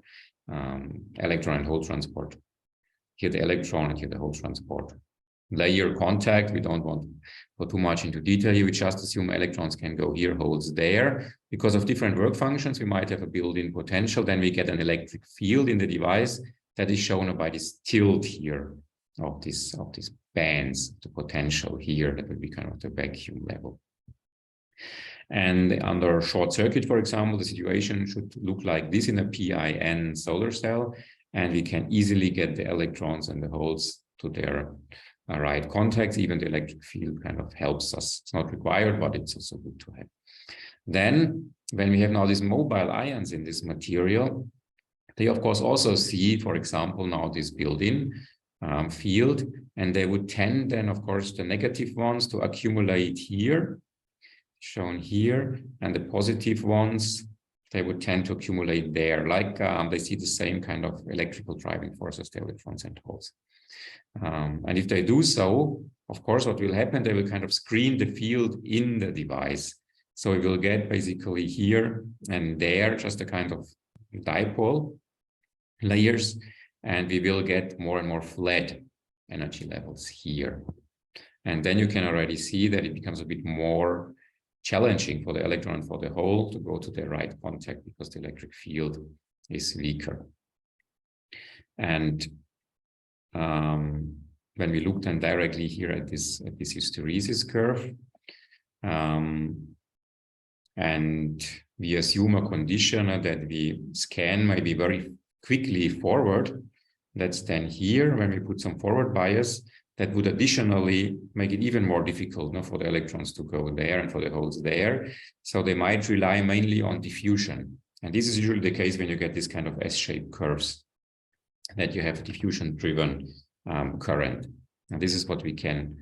electron and hole transport. Here the electron and here the hole transport. Layer contact, we don't want to go too much into detail here. We just assume electrons can go here, holes there. Because of different work functions, we might have a built-in potential. Then we get an electric field in the device that is shown by this tilt here of these bands, the potential here, that would be kind of the vacuum level. And under short circuit, for example, the situation should look like this in a PIN solar cell, and we can easily get the electrons and the holes to their right contacts. Even the electric field kind of helps us. It's not required, but it's also good to have. Then, when we have now these mobile ions in this material, they of course also see, for example, now this built-in field, and they would tend then, of course, the negative ones to accumulate here, shown here, and the positive ones, they would tend to accumulate there, like they see the same kind of electrical driving forces, the electrons and holes. And if they do so, of course, what will happen, they will kind of screen the field in the device. So we will get basically here and there just a kind of dipole layers, and we will get more and more flat energy levels here. And then you can already see that it becomes a bit more challenging for the electron and for the hole to go to the right contact because the electric field is weaker. And when we look then directly here at this hysteresis curve, and we assume a condition that we scan maybe very quickly forward, that's then here, when we put some forward bias, that would additionally make it even more difficult for the electrons to go there and for the holes there. So they might rely mainly on diffusion. And this is usually the case when you get this kind of S-shaped curves, that you have diffusion-driven current. And this is what we can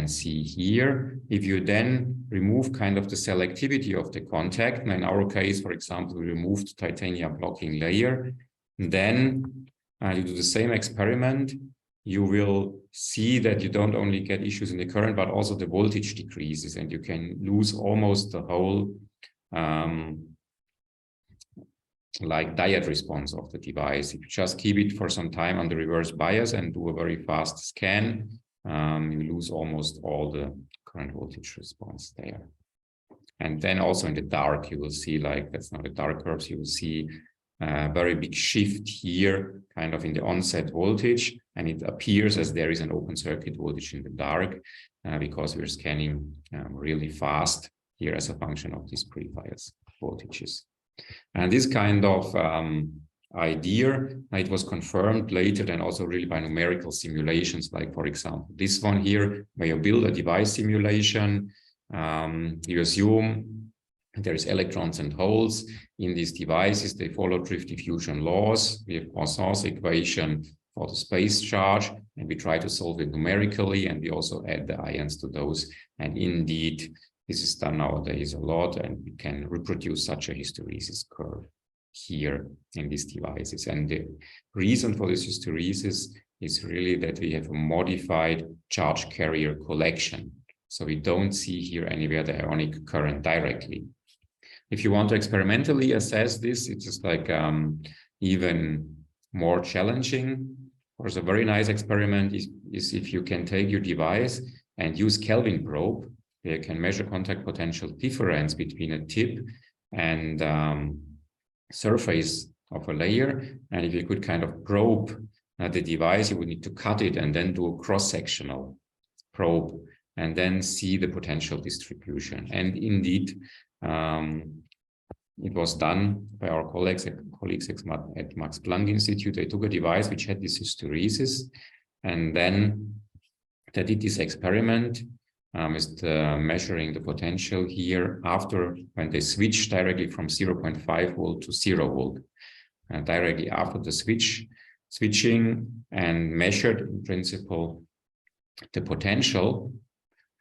see here. If you then remove kind of the selectivity of the contact, and in our case, for example, we removed the titanium blocking layer, then you do the same experiment, you will see that you don't only get issues in the current, but also the voltage decreases, and you can lose almost the whole like diode response of the device. If you just keep it for some time under reverse bias and do a very fast scan, you lose almost all the current voltage response there. And then also in the dark, you will see, like, that's not a dark curves, you will see a very big shift here, kind of in the onset voltage, and it appears as there is an open circuit voltage in the dark because we're scanning really fast here as a function of these pre-bias voltages. And this kind of idea, it was confirmed later and also really by numerical simulations, like for example this one here, where you build a device simulation, you assume there is electrons and holes in these devices, they follow drift diffusion laws, we have Poisson's equation for the space charge, and we try to solve it numerically, and we also add the ions to those, and indeed this is done nowadays a lot, and we can reproduce such a hysteresis curve here in these devices. And the reason for this hysteresis is really that we have a modified charge carrier collection. So we don't see here anywhere the ionic current directly. If you want to experimentally assess this, it's just like even more challenging. Of course, a very nice experiment is if you can take your device and use Kelvin probe. You can measure contact potential difference between a tip and surface of a layer. And if you could kind of probe the device, you would need to cut it and then do a cross-sectional probe and then see the potential distribution. And indeed, it was done by our colleagues at Max Planck Institute. They took a device which had this hysteresis, and then they did this experiment. Is measuring the potential here after when they switch directly from 0.5 volt to 0 volt, directly after the switching, and measured in principle the potential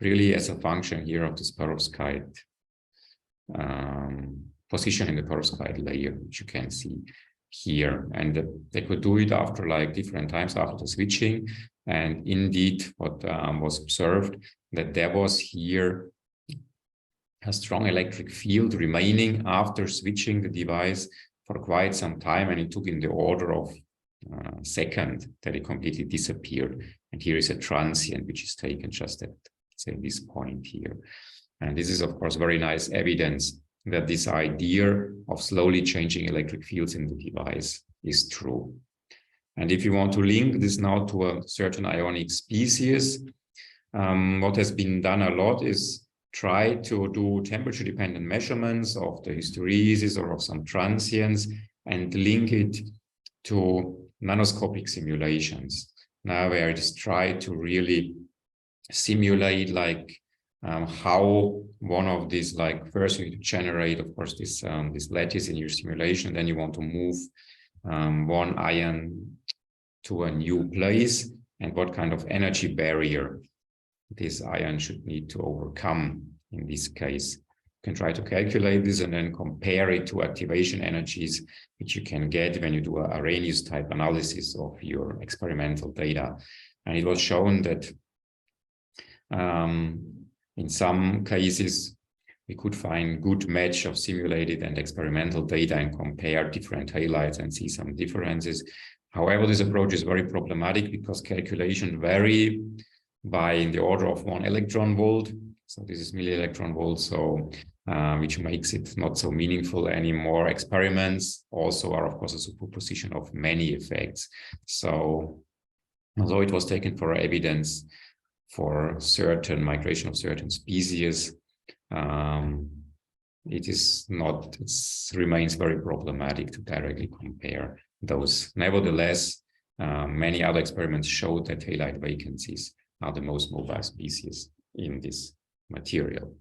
really as a function here of this perovskite position in the perovskite layer, which you can see here. And they could do it after like different times after the switching. And indeed, what was observed, that there was here a strong electric field remaining after switching the device for quite some time, and it took in the order of second that it completely disappeared. And here is a transient which is taken just at, say, this point here. And this is, of course, very nice evidence that this idea of slowly changing electric fields in the device is true. And if you want to link this now to a certain ionic species, what has been done a lot is try to do temperature-dependent measurements of the hysteresis or of some transients and link it to nanoscopic simulations. Now where it is tried to really simulate like how one of these, like first you generate, of course, this lattice in your simulation, then you want to move one ion to a new place, and what kind of energy barrier this ion should need to overcome in this case. You can try to calculate this and then compare it to activation energies, which you can get when you do a Arrhenius type analysis of your experimental data. And it was shown that in some cases, we could find good match of simulated and experimental data and compare different halides and see some differences. However, this approach is very problematic because calculations vary by in the order of 1 electron volt. So this is milli-electron volt, so which makes it not so meaningful anymore. Experiments also are, of course, a superposition of many effects. So although it was taken for evidence for certain migration of certain species, it remains very problematic to directly compare those. Nevertheless, many other experiments showed that halide vacancies are the most mobile species in this material.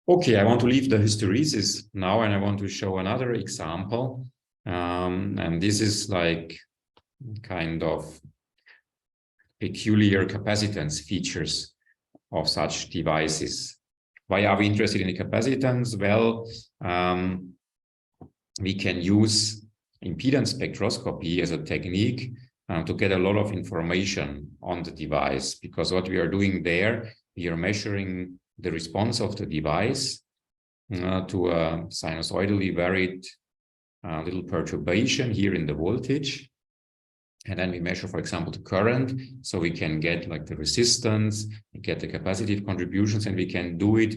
Okay, I want to leave the hysteresis now, and I want to show another example. And this is like kind of peculiar capacitance features of such devices. Why are we interested in the capacitance? Well, we can use impedance spectroscopy as a technique to get a lot of information on the device, because what we are doing there, we are measuring the response of the device to a sinusoidally varied little perturbation here in the voltage. And then we measure, for example, the current, so we can get like the resistance, we get the capacitive contributions, and we can do it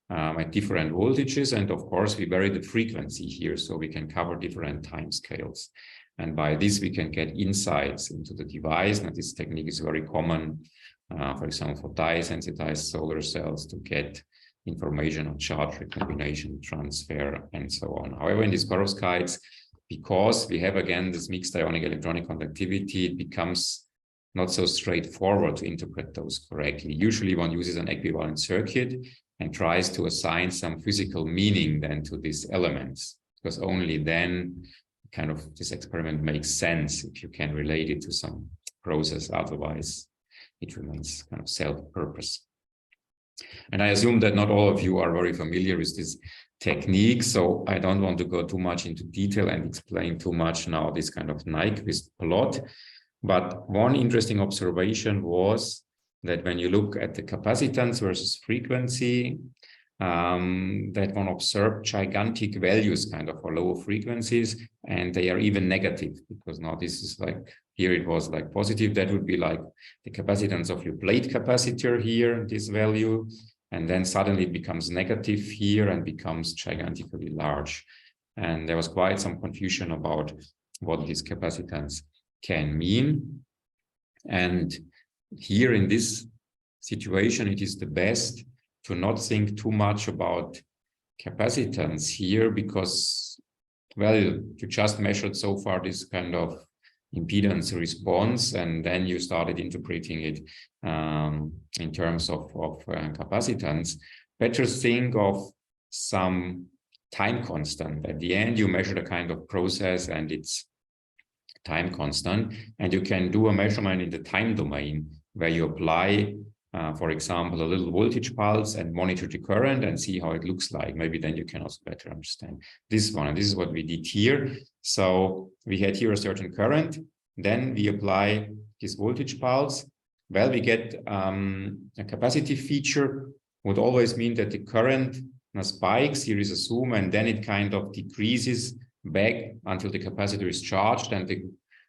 at different voltages. And of course, we vary the frequency here, so we can cover different time scales. And by this, we can get insights into the device. And this technique is very common, for example, for dye-sensitized solar cells to get information on charge recombination, transfer, and so on. However, in these perovskites, because we have, again, this mixed ionic electronic conductivity, it becomes not so straightforward to interpret those correctly. Usually one uses an equivalent circuit and tries to assign some physical meaning then to these elements, because only then kind of this experiment makes sense if you can relate it to some process. Otherwise, it remains kind of self-purpose. And I assume that not all of you are very familiar with this technique, so I don't want to go too much into detail and explain too much now this kind of Nyquist plot. But one interesting observation was that when you look at the capacitance versus frequency, that one observed gigantic values kind of for lower frequencies, and they are even negative, because now this is like, here it was like positive, that would be like the capacitance of your plate capacitor here, this value, and then suddenly it becomes negative here and becomes gigantically large. And there was quite some confusion about what this capacitance can mean. And here in this situation, it is the best to not think too much about capacitance here, because, well, you just measured so far this kind of impedance response, and then you started interpreting it in terms of capacitance. Better think of some time constant. At the end, you measure the kind of process and its time constant, and you can do a measurement in the time domain where you apply for example, a little voltage pulse and monitor the current and see how it looks like. Maybe then you can also better understand this one. And this is what we did here. So we had here a certain current. Then we apply this voltage pulse. Well, we get a capacitive feature, would always mean that the current spikes. Here is a zoom, and then it kind of decreases back until the capacitor is charged, and the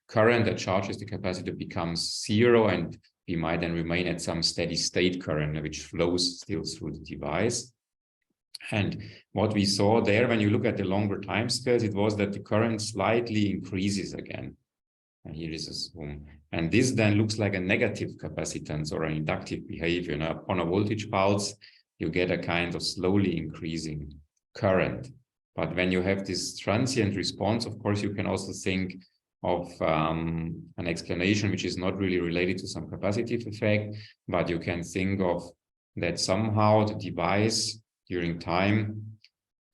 current that charges the capacitor becomes zero, and we might then remain at some steady state current which flows still through the device. And what we saw there, when you look at the longer time scales, it was that the current slightly increases again. And here is a zoom. And this then looks like a negative capacitance or an inductive behavior. Now, on a voltage pulse, you get a kind of slowly increasing current. But when you have this transient response, of course, you can also think of an explanation which is not really related to some capacitive effect, but you can think of that somehow the device during time,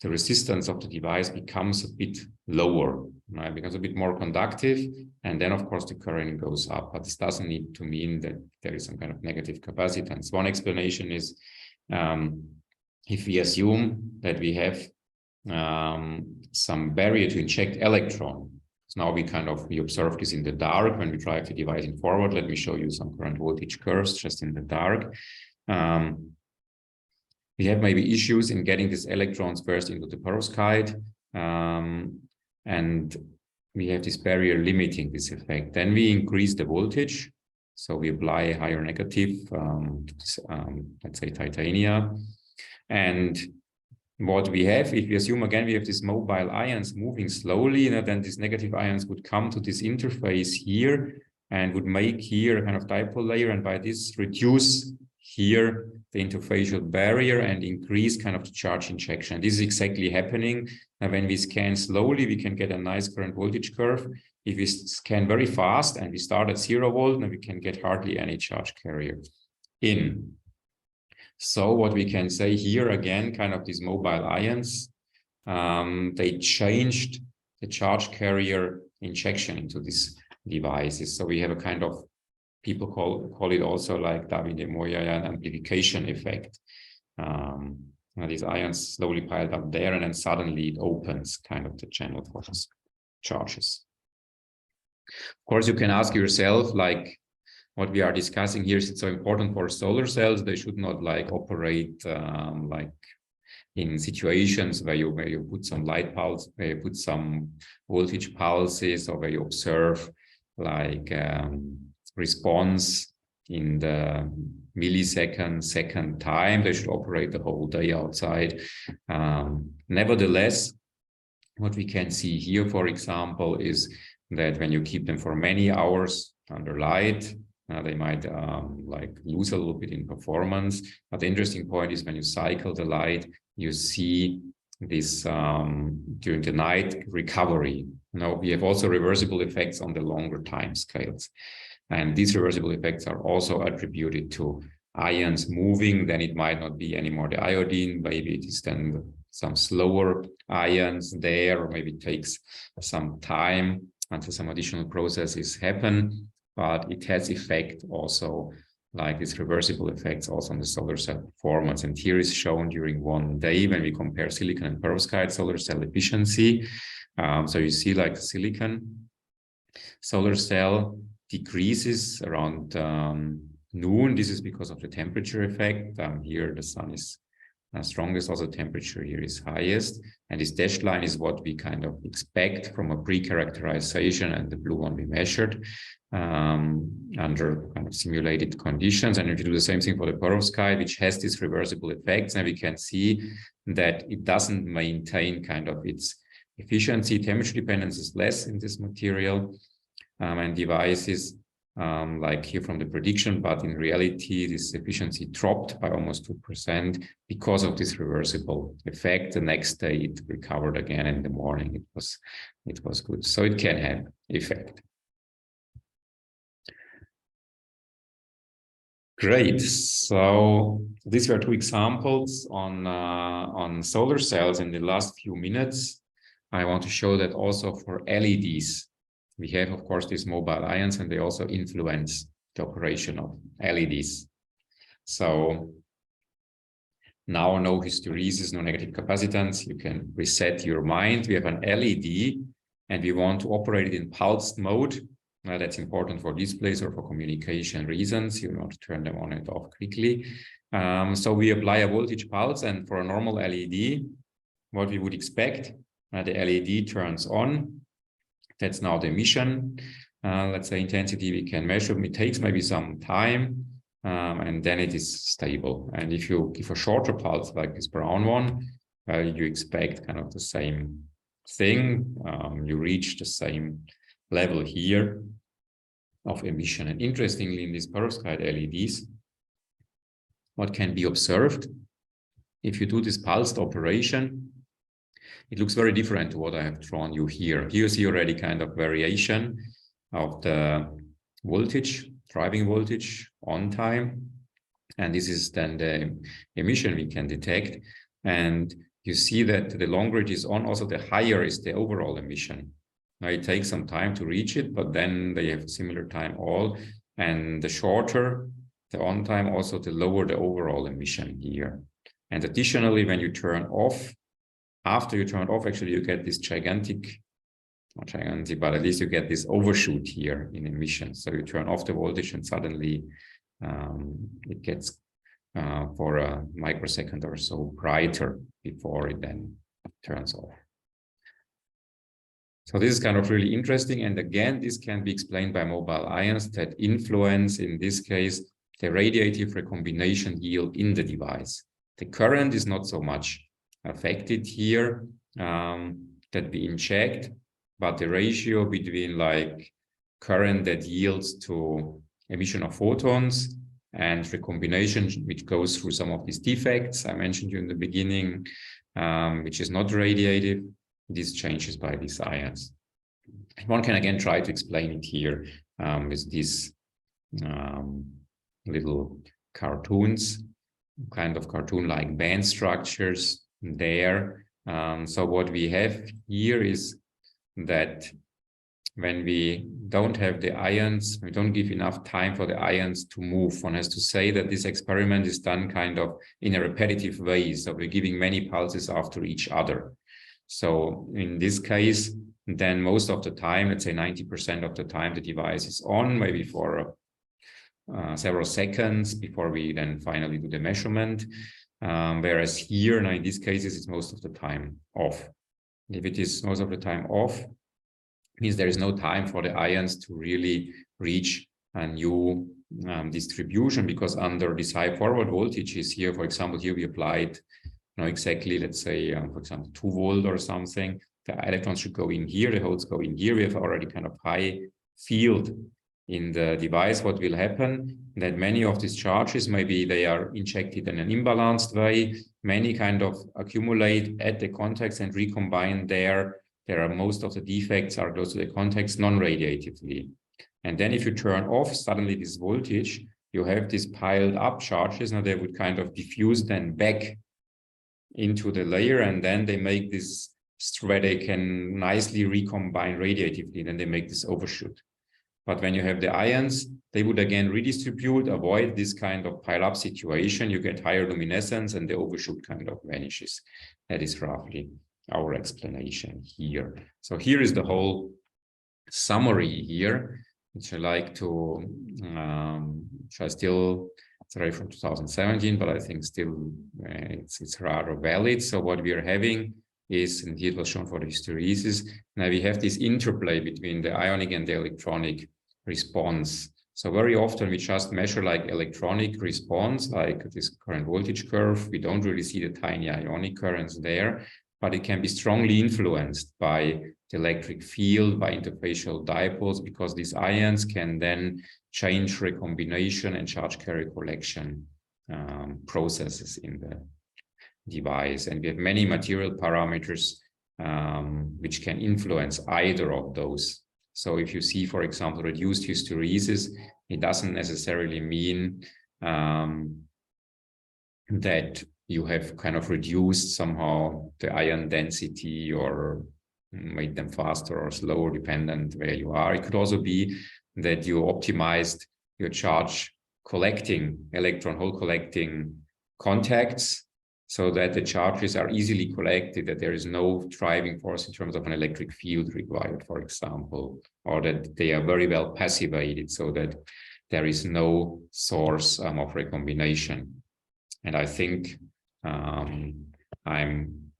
the resistance of the device becomes a bit lower, right? It becomes a bit more conductive, and then of course the current goes up, but this doesn't need to mean that there is some kind of negative capacitance. One explanation is if we assume that we have some barrier to inject electron. So now we observe this in the dark when we drive the device in forward. Let me show you some current voltage curves just in the dark. We have maybe issues in getting these electrons burst into the perovskite, and we have this barrier limiting this effect. Then we increase the voltage, so we apply a higher negative, let's say titania, and what we have, if we assume again we have these mobile ions moving slowly, then these negative ions would come to this interface here and would make here a kind of dipole layer, and by this reduce here the interfacial barrier and increase kind of the charge injection. This is exactly happening. And when we scan slowly, we can get a nice current voltage curve. If we scan very fast and we start at 0 volt, then we can get hardly any charge carrier in. So what we can say here again, kind of these mobile ions, they changed the charge carrier injection into these devices. So we have a kind of, people call it also like David and Moya amplification effect. These ions slowly piled up there, and then suddenly it opens kind of the channel for these charges. Of course, you can ask yourself, like, what we are discussing here, is it so important for solar cells? They should not like operate like in situations where you put some light pulse, where you put some voltage pulses, or where you observe like response in the second time. They should operate the whole day outside. Nevertheless, what we can see here, for example, is that when you keep them for many hours under light, they might like lose a little bit in performance. But the interesting point is when you cycle the light, you see this during the night recovery. Now we have also reversible effects on the longer time scales. And these reversible effects are also attributed to ions moving. Then it might not be anymore the iodine, maybe it is then some slower ions there, or maybe it takes some time until some additional processes happen. But it has effect also, like these reversible effects also on the solar cell performance. And here is shown during one day when we compare silicon and perovskite solar cell efficiency. So you see like the silicon solar cell decreases around noon. This is because of the temperature effect. Here the sun is strongest, also temperature here is highest. And this dashed line is what we kind of expect from a pre-characterization, and the blue one we measured under kind of simulated conditions. And if you do the same thing for the perovskite, which has these reversible effects, and we can see that it doesn't maintain kind of its efficiency. Temperature dependence is less in this material, and devices like here from the prediction, but in reality, this efficiency dropped by almost 2% because of this reversible effect. The next day it recovered again in the morning. It was good. So it can have effect. Great. So these were two examples on solar cells in the last few minutes. I want to show that also for LEDs. We have, of course, these mobile ions, and they also influence the operation of LEDs. So now no hysteresis, no negative capacitance. You can reset your mind. We have an LED and we want to operate it in pulsed mode. That's important for displays or for communication reasons. You want to turn them on and off quickly. So we apply a voltage pulse, and for a normal LED, what we would expect, the LED turns on. That's now the emission. Let's say intensity we can measure. It takes maybe some time, and then it is stable. And if you give a shorter pulse like this brown one, you expect kind of the same thing. You reach the same level here of emission. And interestingly, in these perovskite LEDs, what can be observed, if you do this pulsed operation, it looks very different to what I have drawn you here. Here you see already kind of variation of the voltage, driving voltage on time. And this is then the emission we can detect. And you see that the longer it is on, also the higher is the overall emission. Now it takes some time to reach it, but then they have similar time all. And the shorter the on time, also the lower the overall emission here. And additionally, when you turn off, after you turn off, actually you get this gigantic, not gigantic, but at least you get this overshoot here in emission. So you turn off the voltage and suddenly it gets for a microsecond or so brighter before it then turns off. So this is kind of really interesting. And again, this can be explained by mobile ions that influence, in this case, the radiative recombination yield in the device. The current is not so much affected here that we inject, but the ratio between like current that yields to emission of photons and recombination, which goes through some of these defects I mentioned you in the beginning, which is not radiative, this changes by these ions. One can again try to explain it here with these little cartoons, kind of cartoon-like band structures there. So what we have here is that when we don't have the ions, we don't give enough time for the ions to move. One has to say that this experiment is done kind of in a repetitive way. So we're giving many pulses after each other. So in this case, then most of the time, let's say 90% of the time, the device is on, maybe for several seconds before we then finally do the measurement. Whereas here, now in these cases, it's most of the time off. If it is most of the time off, means there is no time for the ions to really reach a new distribution, because under this high forward voltages here, for example, here we applied exactly, let's say, for example, 2 volt or something. The electrons should go in here, the holes go in here. We have already kind of high field in the device. What will happen, that many of these charges, maybe they are injected in an imbalanced way, many kind of accumulate at the contacts and recombine there. There are most of the defects are close to the contacts non-radiatively. And then if you turn off suddenly this voltage, you have these piled up charges. Now they would kind of diffuse then back into the layer, and then they make this where they can nicely recombine radiatively, then they make this overshoot. But when you have the ions, they would again redistribute, avoid this kind of pile-up situation. You get higher luminescence and the overshoot kind of vanishes. That is roughly our explanation here. So here is the whole summary here, which I like to, which I still, sorry, from 2017, but I think still it's rather valid. So what we are having is, and here it was shown for the hysteresis, now we have this interplay between the ionic and the electronic response. So very often we just measure like electronic response, like this current voltage curve. We don't really see the tiny ionic currents there, but it can be strongly influenced by the electric field, by interfacial dipoles, because these ions can then change recombination and charge carrier collection processes in the device. And we have many material parameters which can influence either of those. So if you see, for example, reduced hysteresis, it doesn't necessarily mean that you have kind of reduced somehow the ion density or made them faster or slower, dependent where you are. It could also be that you optimized your charge electron hole collecting contacts, so that the charges are easily collected, that there is no driving force in terms of an electric field required, for example, or that they are very well passivated, so that there is no source of recombination. And I think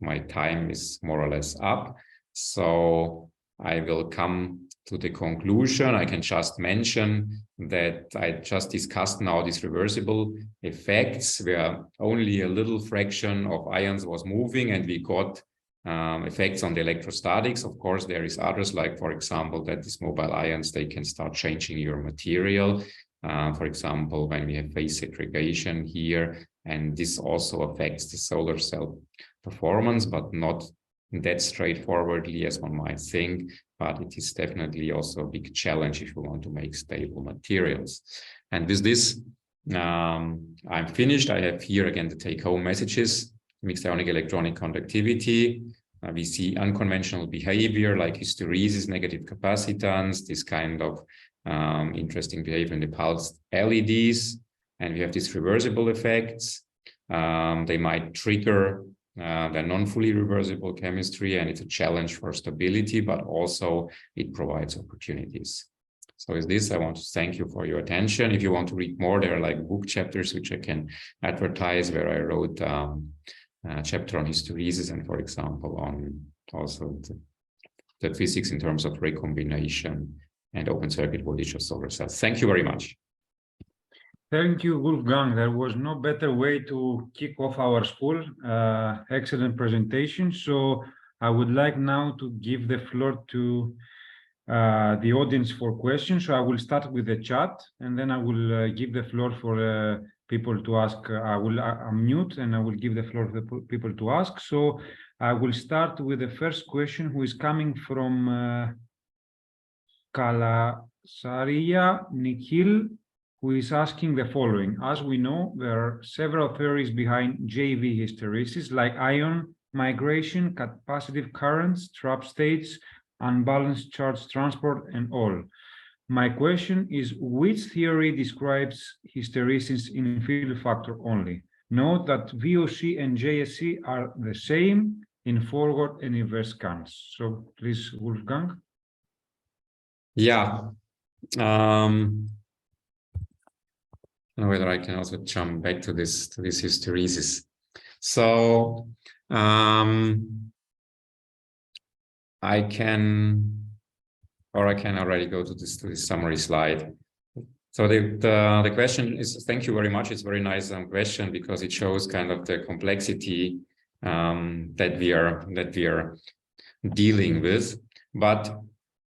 my time is more or less up, so I will come to the conclusion. I can just mention that I just discussed now these reversible effects where only a little fraction of ions was moving, and we got effects on the electrostatics. Of course, there is others, like, for example, that these mobile ions, they can start changing your material. For example, when we have phase segregation here, and this also affects the solar cell performance, but not that straightforwardly as one might think. But it is definitely also a big challenge if you want to make stable materials. And with this, I'm finished. I have here again the take-home messages: mixed ionic electronic conductivity. We see unconventional behavior like hysteresis, negative capacitance, this kind of interesting behavior in the pulsed LEDs. And we have these reversible effects. They might trigger the non-fully reversible chemistry, and it's a challenge for stability, but also it provides opportunities. So with this, I want to thank you for your attention. If you want to read more, there are like book chapters which I can advertise, where I wrote a chapter on hysteresis, and for example on also the physics in terms of recombination and open circuit voltage of solar cells. Thank you very much. Thank you, Wolfgang. There was no better way to kick off our school. Excellent presentation. So I would like now to give the floor to the audience for questions. So I will start with the chat, and then I will give the floor for people to ask. I will unmute, and I will give the floor for people to ask. So I will start with the first question, who is coming from Kalasaria Nikhil, who is asking the following: as we know, there are several theories behind JV hysteresis, like ion migration, capacitive currents, trap states, unbalanced charge transport, and all. My question is, which theory describes hysteresis in field factor only? Note that VOC and JSC are the same in forward and reverse scans. So please, Wolfgang. Yeah. I don't know whether I can also jump back to this hysteresis. So I can already go to this summary slide. So the question is, thank you very much. It's a very nice question, because it shows kind of the complexity that we are dealing with. But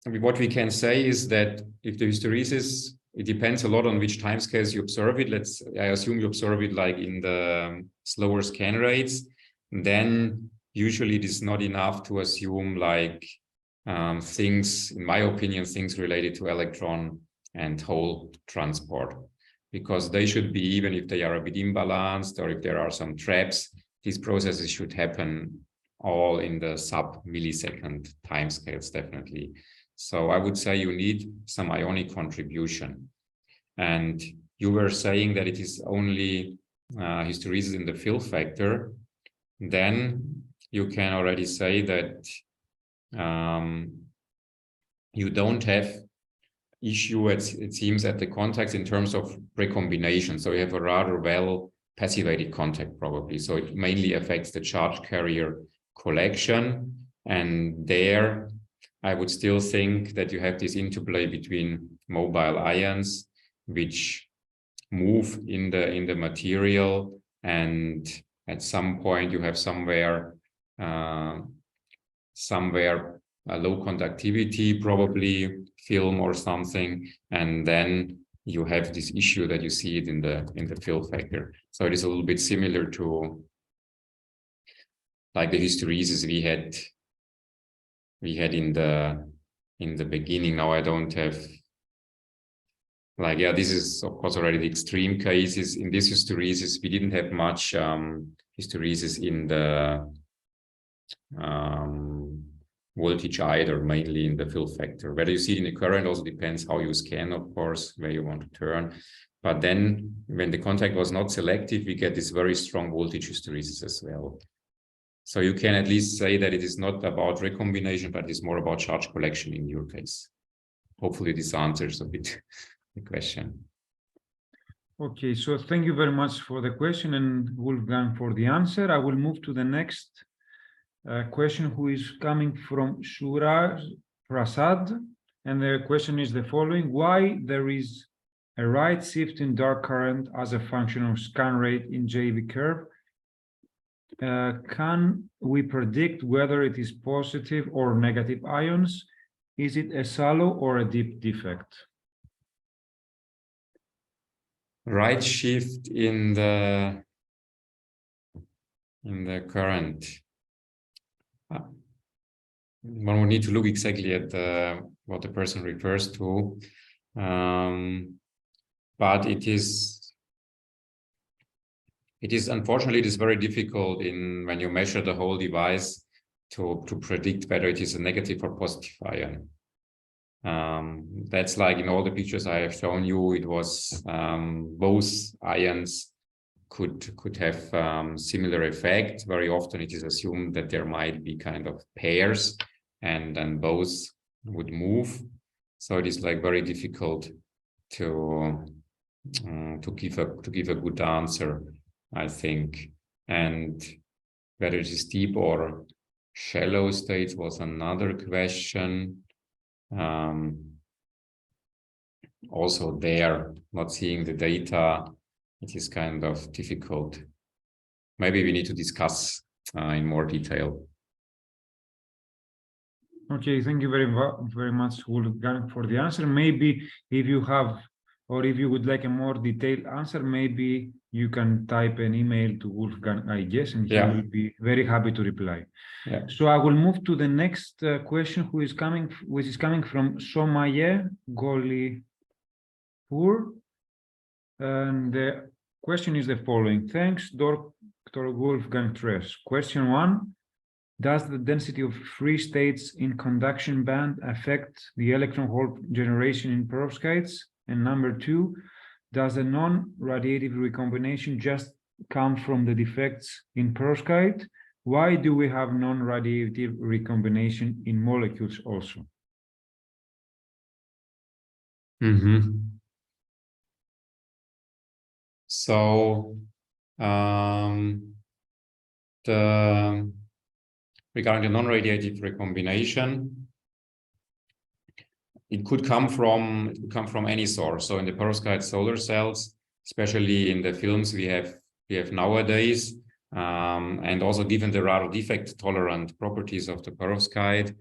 what we can say is that if the hysteresis, it depends a lot on which time scales you observe it. I assume you observe it like in the slower scan rates. Then usually it is not enough to assume like things, in my opinion, things related to electron and hole transport, because they should be, even if they are a bit imbalanced or if there are some traps, these processes should happen all in the sub-millisecond timescales, definitely. So I would say you need some ionic contribution. And you were saying that it is only hysteresis in the fill factor. Then you can already say that you don't have issue, it seems, at the contacts in terms of recombination. So you have a rather well passivated contact probably. So it mainly affects the charge carrier collection. And there I would still think that you have this interplay between mobile ions, which move in the material, and at some point you have somewhere a low conductivity, probably film or something, and then you have this issue that you see it in the fill factor. So it is a little bit similar to like the hysteresis we had in the beginning. Now I don't have, like, yeah, this is of course already the extreme cases. In this hysteresis, we didn't have much hysteresis in the voltage either, mainly in the fill factor. Whether you see it in the current also depends how you scan, of course, where you want to turn. But then when the contact was not selective, we get this very strong voltage hysteresis as well. So you can at least say that it is not about recombination, but it's more about charge collection in your case. Hopefully this answers a bit the question. Okay, so thank you very much for the question and Wolfgang for the answer. I will move to the next question, who is coming from Suraj Prasad. And the question is the following: why there is a right shift in dark current as a function of scan rate in JV curve? Can we predict whether it is positive or negative ions? Is it a shallow or a deep defect? Right shift in the current. One would need to look exactly at what the person refers to, but it is unfortunately it is very difficult when you measure the whole device to predict whether it is a negative or positive ion. That's like in all the pictures I have shown you, it was both ions could have similar effect. Very often it is assumed that there might be kind of pairs and then both would move. So it is like very difficult to give a good answer, I think. And whether it is deep or shallow states was another question. Also there, not seeing the data, it is kind of difficult. Maybe we need to discuss in more detail. Okay, thank you very much, Wolfgang, for the answer. Maybe if you have, or if you would like a more detailed answer, maybe you can type an email to Wolfgang, I guess, and he will be very happy to reply. Yeah. So I will move to the next question, which is coming from Somaye Golipur. And the question is the following: thanks, Dr. Wolfgang Tress. Question 1. Does the density of free states in conduction band affect the electron hole generation in perovskites? And number 2, does the non-radiative recombination just come from the defects in perovskite? Why do we have non-radiative recombination in molecules also? So regarding the non-radiative recombination, it could come from any source. So in the perovskite solar cells, especially in the films we have nowadays, and also given the rather defect tolerant properties of the perovskite,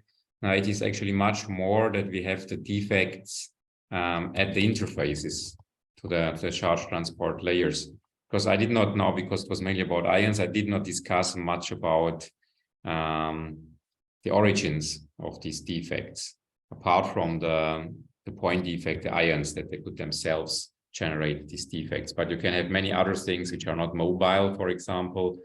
it is actually much more that we have the defects at the interfaces to the charge transport layers. Because I did not know, because it was mainly about ions, I did not discuss much about the origins of these defects, apart from the point defect, the ions that they could themselves generate these defects. But you can have many other things which are not mobile, for example.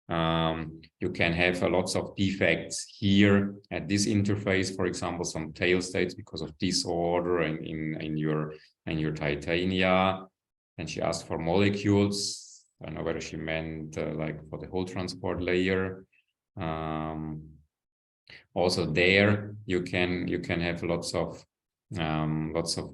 You can have lots of defects here at this interface, for example, some tail states because of disorder in your titania. And she asked for molecules. I don't know whether she meant like for the whole transport layer. Also there you can have lots of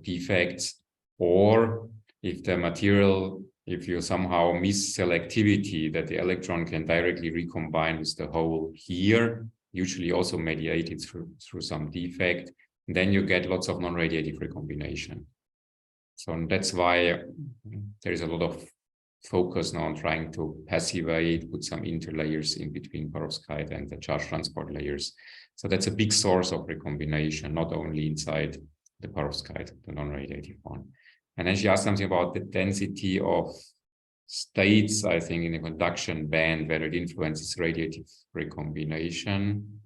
defects, or if the material, if you somehow miss selectivity, that the electron can directly recombine with the hole here, usually also mediated through some defect, then you get lots of non-radiative recombination. So that's why there is a lot of focus now on trying to passivate, put some interlayers in between perovskite and the charge transport layers. So that's a big source of recombination, not only inside the perovskite, the non-radiative one. And then she asked something about the density of states, I think, in the conduction band, whether it influences radiative recombination.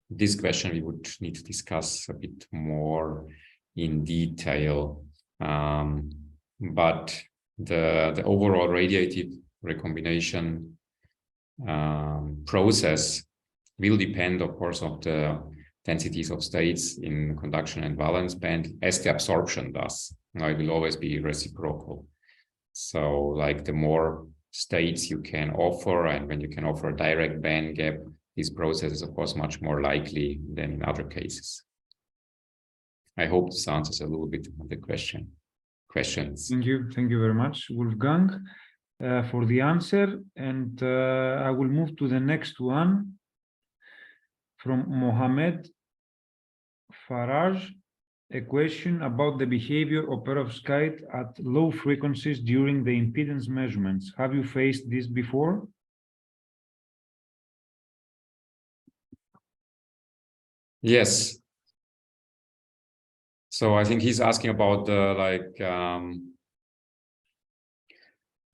This question we would need to discuss a bit more in detail. But the overall radiative recombination process will depend, of course, of the densities of states in conduction and valence band, as the absorption does. Now, it will always be reciprocal. So, like, the more states you can offer, and when you can offer a direct band gap, this process is, of course, much more likely than in other cases. I hope this answers a little bit of the questions. Thank you very much, Wolfgang, for the answer. And I will move to the next one from Mohammed Faraj. A question about the behavior of perovskite at low frequencies during the impedance measurements. Have you faced this before? Yes. So I think he's asking about the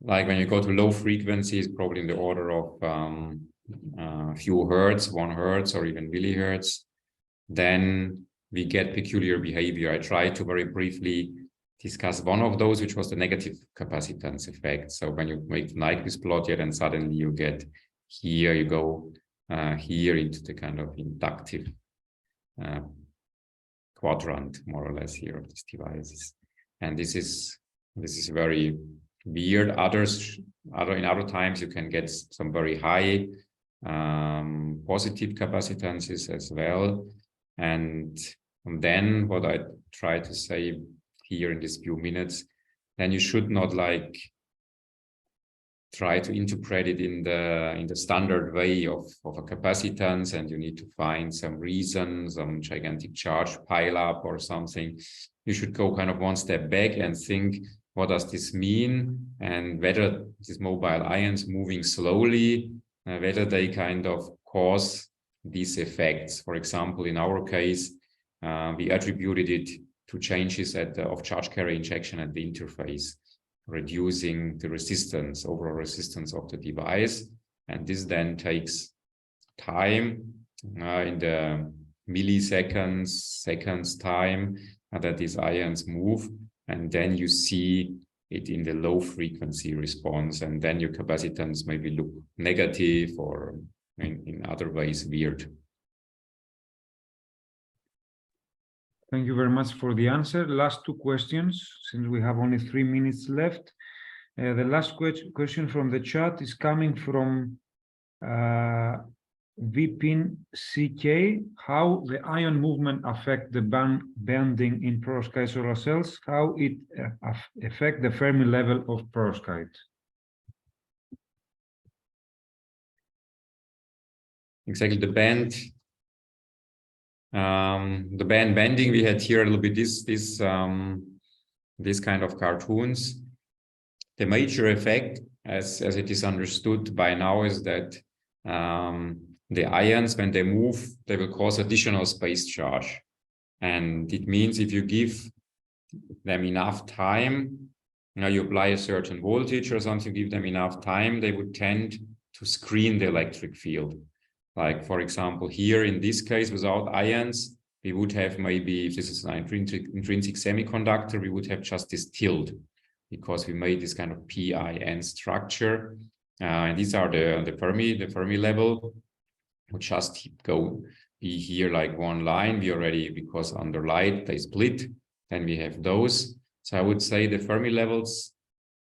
like when you go to low frequencies, probably in the order of a few hertz, 1 hertz, or even millihertz, then we get peculiar behavior. I tried to very briefly discuss one of those, which was the negative capacitance effect. So when you make the Nyquist plot here, then suddenly you get here, you go here into the kind of inductive quadrant, more or less, here of these devices. And this is very weird. In other times you can get some very high positive capacitances as well. And then what I try to say here in these few minutes, then you should not like try to interpret it in the standard way of a capacitance, and you need to find some reason, some gigantic charge pile up or something. You should go kind of one step back and think, what does this mean? And whether these mobile ions moving slowly, whether they kind of cause these effects. For example, in our case, we attributed it to changes of charge carrier injection at the interface, reducing the resistance, overall resistance of the device. And this then takes time in the milliseconds, seconds time that these ions move. And then you see it in the low frequency response. And then your capacitance maybe look negative or in other ways weird. Thank you very much for the answer. Last 2 questions, since we have only 3 minutes left. The last question from the chat is coming from Vipin CK. How the ion movement affect the bending in perovskite solar cells? How it affect the Fermi level of perovskite? Exactly, the band bending, we had here a little bit this kind of cartoons. The major effect, as it is understood by now, is that the ions, when they move, they will cause additional space charge. And it means if you give them enough time, you apply a certain voltage or something, give them enough time, they would tend to screen the electric field. Like, for example, here in this case, without ions, we would have maybe, if this is an intrinsic semiconductor, we would have just this tilt, because we made this kind of PIN structure. And these are the Fermi level, would just be here like one line. We already, because under light, they split, then we have those. So I would say the Fermi levels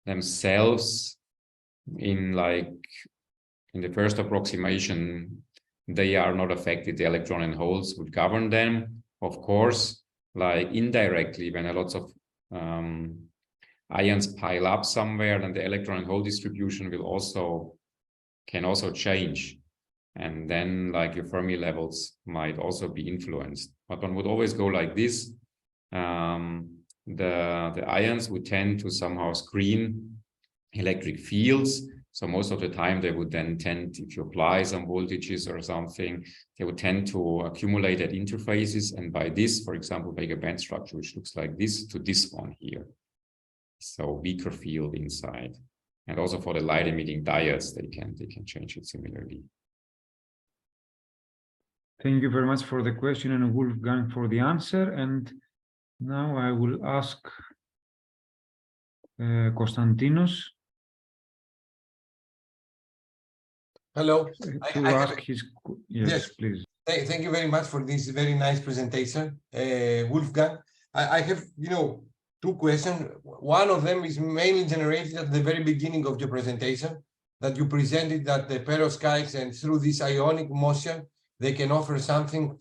themselves, in the first approximation, they are not affected. The electron and holes would govern them. Of course, like indirectly, when a lot of ions pile up somewhere, then the electron and hole distribution can also change. And then like your Fermi levels might also be influenced. But one would always go like this. The ions would tend to somehow screen electric fields. So most of the time they would then tend, if you apply some voltages or something, they would tend to accumulate at interfaces. And by this, for example, make a band structure, which looks like this to this one here. So weaker field inside. And also for the light emitting diodes, they can change it similarly. Thank you very much for the question, and Wolfgang for the answer. And now I will ask Konstantinos. Hello. To ask his, yes, please. Thank you very much for this very nice presentation, Wolfgang. I have, two questions. One of them is mainly generated at the very beginning of your presentation, that you presented that the perovskites, and through this ionic motion, they can offer something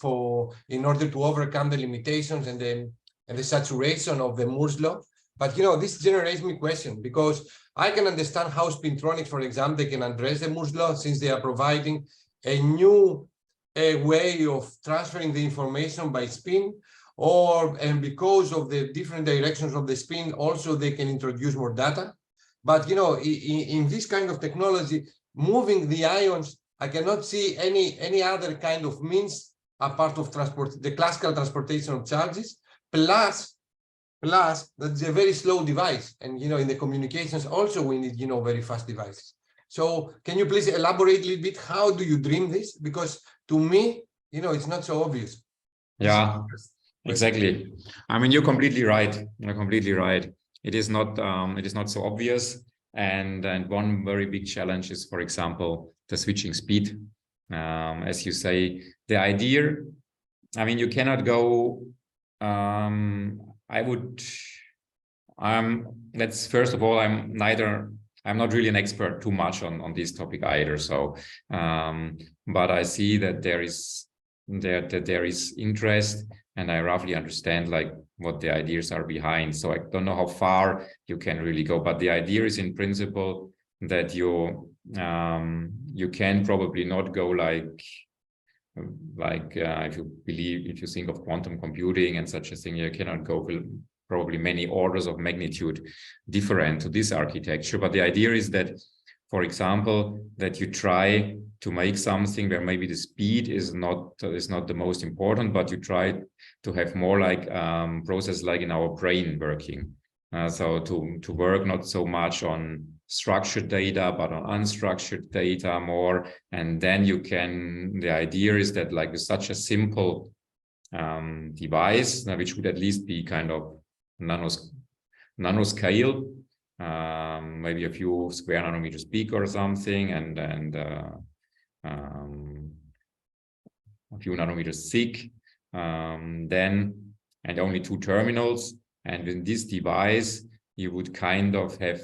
in order to overcome the limitations and the saturation of the Moore's law. But this generates me question, because I can understand how spintronics, for example, they can address the Moore's law, since they are providing a new way of transferring the information by spin, and because of the different directions of the spin, also they can introduce more data. But in this kind of technology, moving the ions, I cannot see any other kind of means apart of the classical transportation of charges, plus that's a very slow device, and in the communications also we need very fast devices. So can you please elaborate a little bit, how do you dream this? Because to me, it's not so obvious. Yeah, exactly. I mean, you're completely right. You're completely right. It is not so obvious. And one very big challenge is, for example, the switching speed. As you say, the idea, I mean, you cannot go, first of all, I'm not really an expert too much on this topic either. So, but I see that there is interest, and I roughly understand like what the ideas are behind. So I don't know how far you can really go, but the idea is in principle that you can probably not go if you think of quantum computing and such a thing, you cannot go probably many orders of magnitude different to this architecture. But the idea is that, for example, that you try to make something where maybe the speed is not the most important, but you try to have more like process like in our brain working. So to work not so much on structured data, but on unstructured data more. And then the idea is that like with such a simple device, which would at least be kind of nanoscale, maybe a few square nanometers big or something, and a few nanometers thick, and only 2 terminals. And with this device, you would kind of have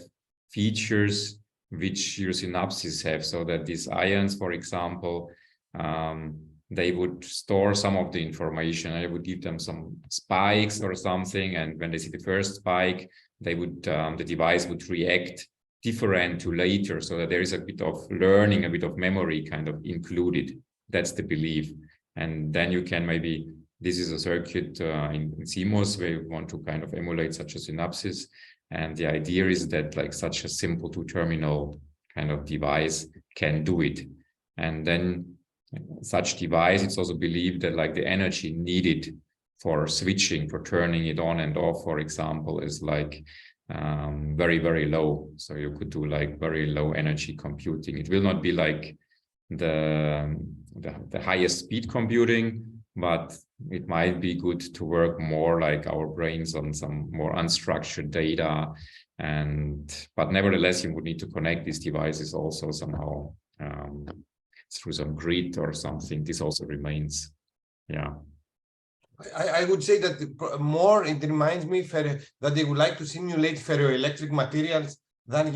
features which your synapses have, so that these ions, for example, they would store some of the information. I would give them some spikes or something, and when they see the first spike, they would the device would react different to later, so that there is a bit of learning, a bit of memory kind of included. That's the belief. And then you can this is a circuit in CMOS where you want to kind of emulate such a synapses. And the idea is that like such a simple 2-terminal kind of device can do it. And then such device, it's also believed that like the energy needed for switching, for turning it on and off, for example, is like very, very low. So you could do like very low energy computing. It will not be like the highest speed computing, but it might be good to work more like our brains on some more unstructured data. But nevertheless, you would need to connect these devices also somehow through some grid or something. This also remains, yeah. I would say that more it reminds me that they would like to simulate ferroelectric materials than,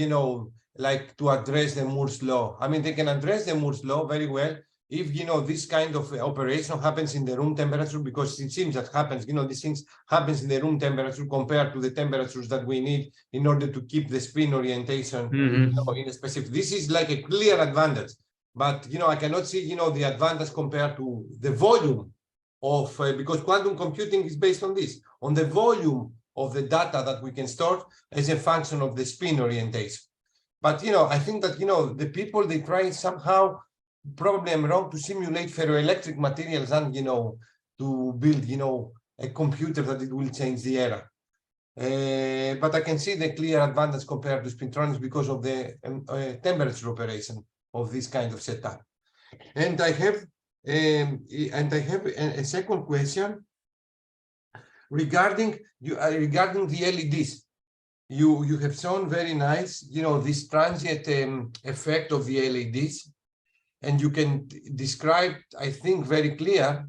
like to address the Moore's law. I mean, they can address the Moore's law very well if, this kind of operation happens in the room temperature, because it seems that happens, these things happens in the room temperature compared to the temperatures that we need in order to keep the spin orientation in a specific. This is like a clear advantage. But, I cannot see, the advantage compared to the volume of, because quantum computing is based on this, on the volume of the data that we can store as a function of the spin orientation. But, I think that, the people, they try somehow, probably I'm wrong, to simulate ferroelectric materials and, to build, a computer that it will change the era. But I can see the clear advantage compared to spintronics because of the temperature operation of this kind of setup. And I have a second question regarding the LEDs. You have shown very nice, this transient effect of the LEDs. and you can describe, I think, very clear,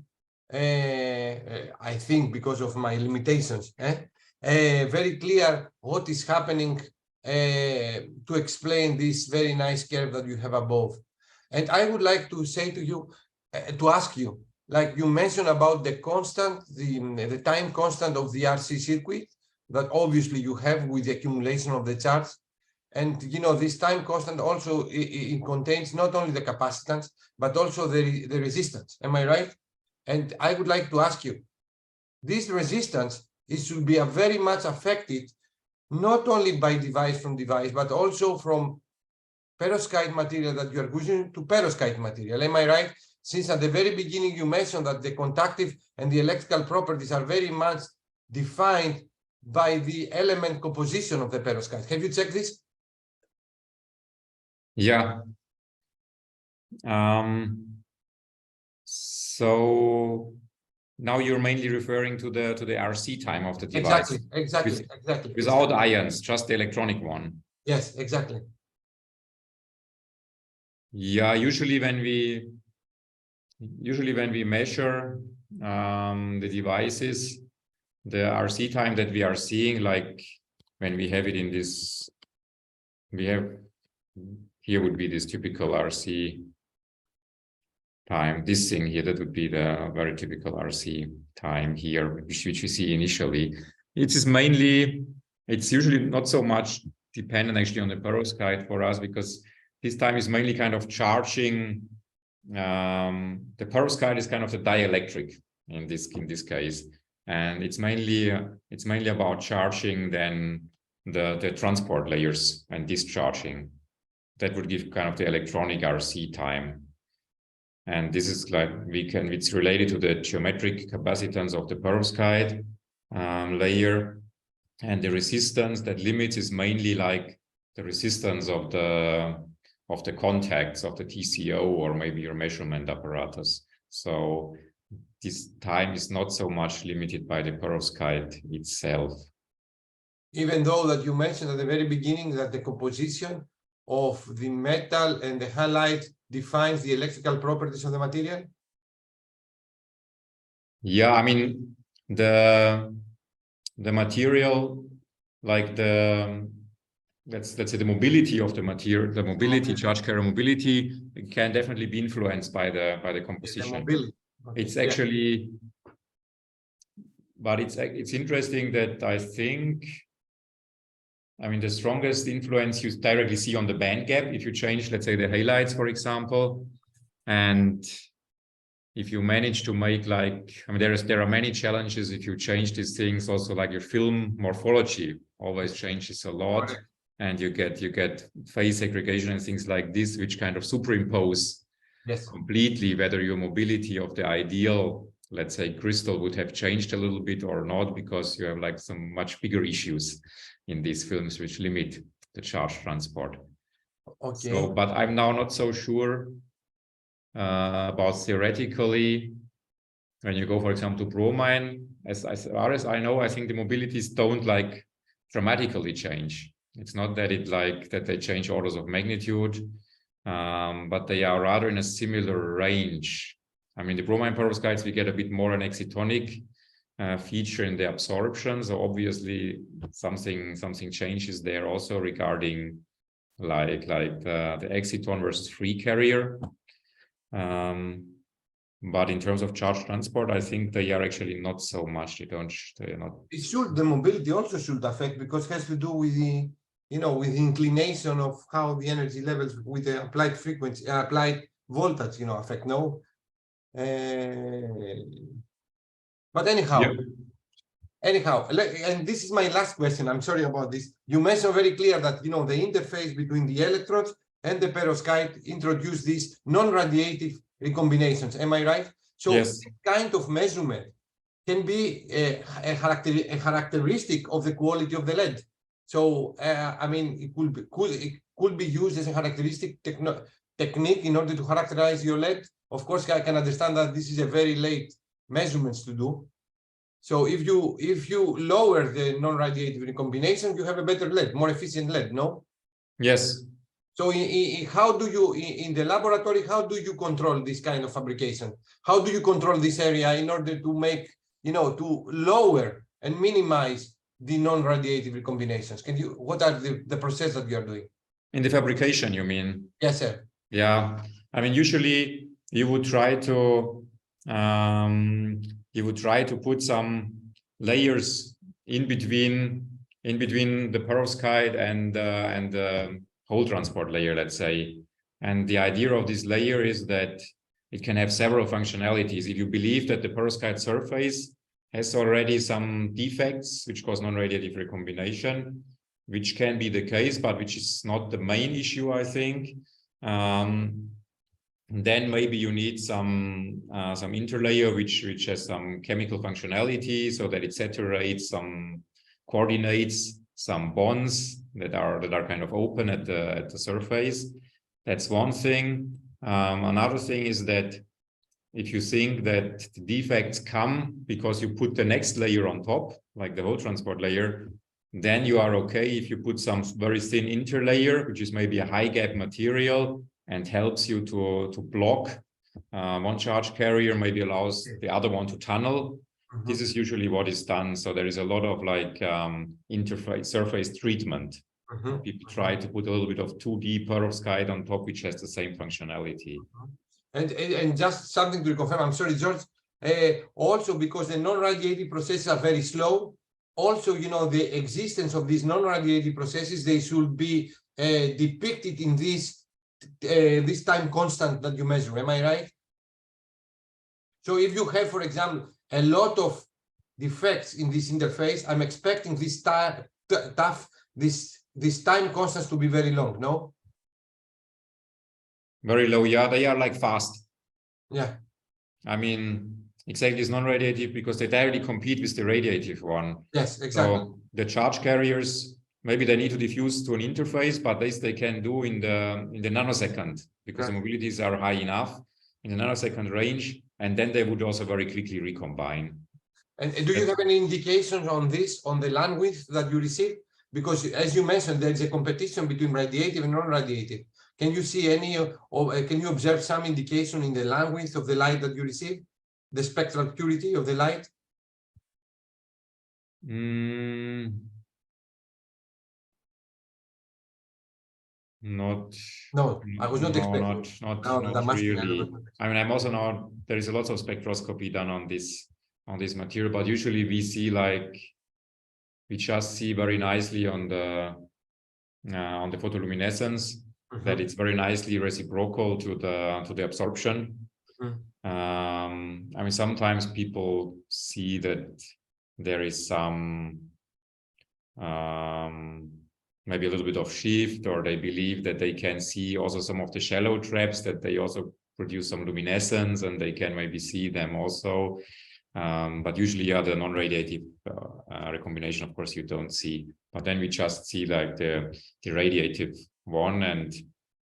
I think because of my limitations, very clear what is happening to explain this very nice curve that you have above. And I would like to say to you, to ask you, like you mentioned about the constant, the time constant of the RC circuit that obviously you have with the accumulation of the charge. And you know, this time constant also it contains not only the capacitance, but also the resistance. Am I right? And I would like to ask you, this resistance should be very much affected not only by device from device, but also from perovskite material that you are using to perovskite material. Am I right? Since at the very beginning you mentioned that the conductive and the electrical properties are very much defined by the element composition of the perovskite. Have you checked this? Yeah. So now you're mainly referring to the RC time of the device. Exactly. Without ions, just the electronic one. Yes, exactly. Yeah, usually when we measure the devices, the RC time that we are seeing, like when we have it in this, here would be this typical RC time. This thing here, that would be the very typical RC time here, which we see initially. It is mainly, it's usually not so much dependent actually on the perovskite for us, because this time is mainly kind of charging. The perovskite is kind of the dielectric in this case, and it's mainly about charging then the transport layers and discharging. That would give kind of the electronic RC time. And this is like it's related to the geometric capacitance of the perovskite layer, and the resistance that limits is mainly like the resistance of the contacts of the TCO or maybe your measurement apparatus. So this time is not so much limited by the perovskite itself. Even though that you mentioned at the very beginning that the composition of the metal and the halide defines the electrical properties of the material? Yeah, I mean, the material, like let's say the mobility of the material, the mobility, charge carrier mobility, can definitely be influenced by the composition. The mobility. Okay. It's actually, but it's interesting that I think, I mean, the strongest influence you directly see on the band gap if you change, let's say, the halides, for example, and if you manage to make like, I mean, there are many challenges if you change these things. Also, like your film morphology always changes a lot, and you get phase segregation and things like this, which kind of superimpose completely whether your mobility of the ideal, let's say, crystal would have changed a little bit or not, because you have like some much bigger issues in these films which limit the charge transport. Okay. So, but I'm now not so sure about theoretically, when you go, for example, to bromine, as far as I know, I think the mobilities don't like dramatically change. It's not that that they change orders of magnitude, but they are rather in a similar range. I mean, the bromine perovskites, we get a bit more an excitonic feature in the absorption. So obviously something changes there also regarding like the exciton versus free carrier. But in terms of charge transport, I think they are actually not so much. They are not. It should, the mobility also should affect, because it has to do with the, you know, with the inclination of how the energy levels with the applied frequency, applied voltage, you know, affect. No. But anyhow, and this is my last question. I'm sorry about this. You mentioned very clear that, you know, the interface between the electrodes and the perovskite introduce these non-radiative recombinations. Am I right? So yes. This kind of measurement can be a characteristic of the quality of the lead. So I mean, it could be used as a characteristic technique in order to characterize your lead. Of course, I can understand that this is a very late measurements to do. So if you lower the non-radiative recombination, you have a better lead, more efficient lead, no? Yes. So how do you, in the laboratory, how do you control this kind of fabrication? How do you control this area in order to make, to lower and minimize the non-radiative recombinations? What are the process that you are doing? In the fabrication, you mean? Yes, sir. Yeah, I mean, usually you would try to put some layers in between the perovskite and the whole transport layer, let's say. And the idea of this layer is that it can have several functionalities. If you believe that the perovskite surface has already some defects which cause non-radiative recombination, which can be the case, but which is not the main issue, I think. Then maybe you need some interlayer which has some chemical functionality, so that it saturates some coordinates, some bonds that are kind of open at the surface. That's one thing. Another thing is that if you think that the defects come because you put the next layer on top, like the whole transport layer, then you are okay if you put some very thin interlayer, which is maybe a high gap material and helps you to block one charge carrier, maybe allows the other one to tunnel. This is usually what is done. So there is a lot of like interface surface treatment. People try to put a little bit of 2D perovskite on top, which has the same functionality. And just something to confirm, I'm sorry, George, also because the non-radiative processes are very slow, also, the existence of these non-radiative processes, they should be depicted in this time constant that you measure. Am I right? So if you have, for example, a lot of defects in this interface, I'm expecting this this time constants to be very long, no? Very low, yeah, they are like fast. Yeah. I mean, exactly, it's non-radiative because they directly compete with the radiative one. Yes, exactly. So the charge carriers, maybe they need to diffuse to an interface, but this they can do in the nanosecond because the mobilities are high enough in the nanosecond range, and then they would also very quickly recombine. And do you have any indications on this, on the line width that you receive? Because as you mentioned, there is a competition between radiative and non-radiative. Can you see any, or can you observe some indication in the line width of the light that you receive? The spectral purity of the light? No, I was not expecting. Not really. I mean, I'm also not. There is a lot of spectroscopy done on this material, but usually we see we just see very nicely on the photoluminescence that it's very nicely reciprocal to the absorption. I mean, sometimes people see that there is some maybe a little bit of shift, or they believe that they can see also some of the shallow traps, that they also produce some luminescence and they can maybe see them also. But usually, yeah, the non-radiative recombination, of course, you don't see. But then we just see like the radiative one, and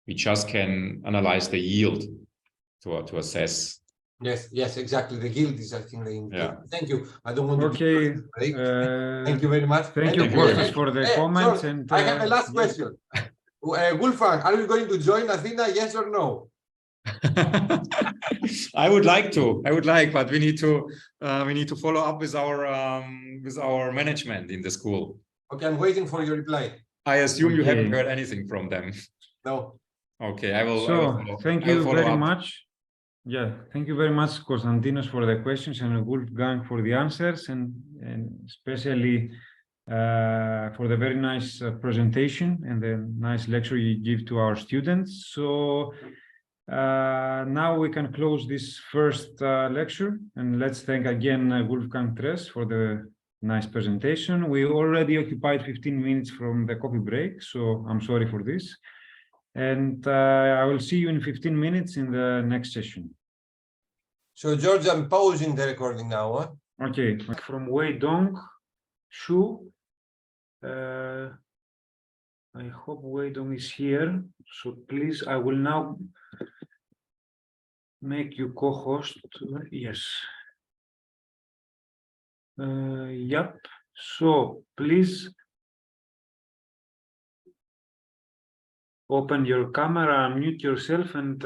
we just can analyze the yield to assess. Yes, exactly. The yield is, I think, the indicator. Yeah. Thank you. I don't want to. Okay. Thank you very much. Thank you, Kostas, for the comments. George, and I have a last question. Wolfgang, are you going to join Athena? Yes or no? I would like to. But we need to follow up with our management in the school. Okay, I'm waiting for your reply. I assume you haven't heard anything from them. No. Okay, I will. So thank you very much. Yeah, thank you very much, Konstantinos, for the questions, and Wolfgang for the answers, and especially for the very nice presentation and the nice lecture you give to our students. So now we can close this first lecture, and let's thank again Wolfgang Tress for the nice presentation. We already occupied 15 minutes from the coffee break, so I'm sorry for this. And I will see you in 15 minutes in the next session. So, George, I'm pausing the recording now. Huh? Okay, from Wei Dong Shu. I hope Wei Dong is here. So please, I will now make you co-host. Yes. Yep. So please open your camera, unmute yourself, and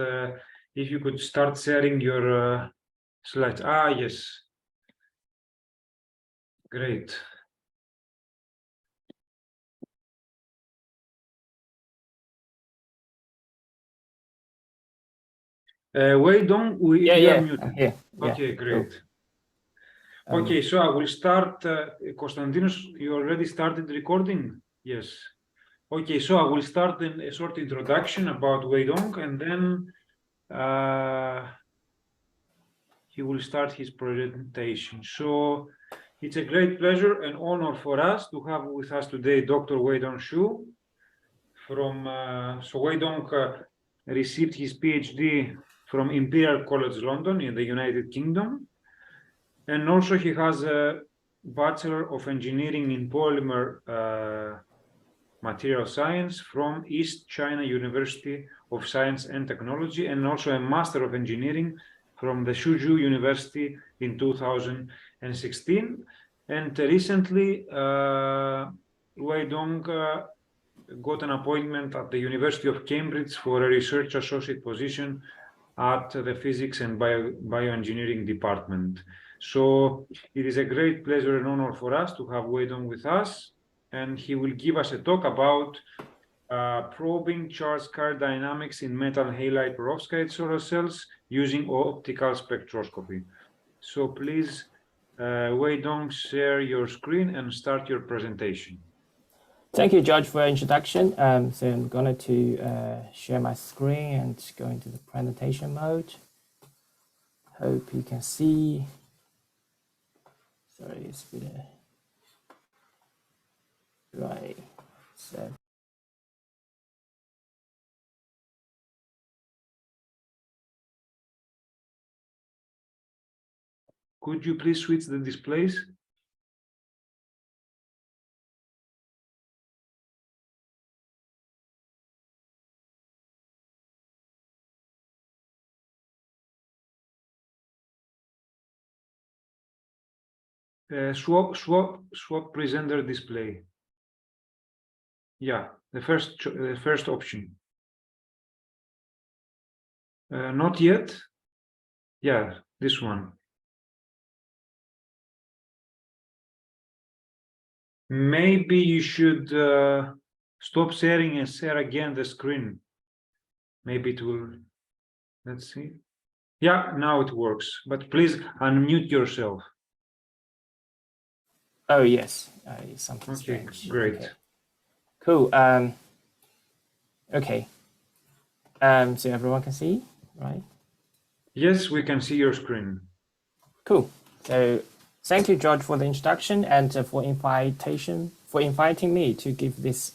if you could start sharing your slides. Ah, yes. Great. Wei Dong, you are muted. I'm here. Okay, great. Cool. Okay, so I will start. Konstantinos, you already started recording? Yes. Okay, so I will start in a short introduction about Wei Dong, and then he will start his presentation. So it's a great pleasure and honor for us to have with us today Dr. Wei Dong Shu from, so Wei Dong received his PhD from Imperial College London in the United Kingdom. And also he has a Bachelor of Engineering in Polymer Material Science from East China University of Science and Technology, and also a Master of Engineering from the Suzhou University in 2016. And recently, Wei Dong got an appointment at the University of Cambridge for a research associate position at the Physics and Bioengineering department. So it is a great pleasure and honor for us to have Wei Dong with us, and he will give us a talk about probing charge carrier dynamics in metal halide perovskite solar cells using optical spectroscopy. So please, Wei Dong, share your screen and start your presentation. Thank you, George, for your introduction. So I'm going to share my screen and go into the presentation mode. Hope you can see. Sorry, it's a bit right. So Could you please switch the displays? Swap presenter display. Yeah, the first option. Not yet. Yeah, this one. Maybe you should stop sharing and share again the screen. Maybe it will. Let's see. Yeah, now it works. But please unmute yourself. oh yes, something Okay, strange. great. Okay. Cool. Okay. So everyone can see, right? Yes, we can see your screen. Cool. So thank you, George, for the introduction and for inviting me to give this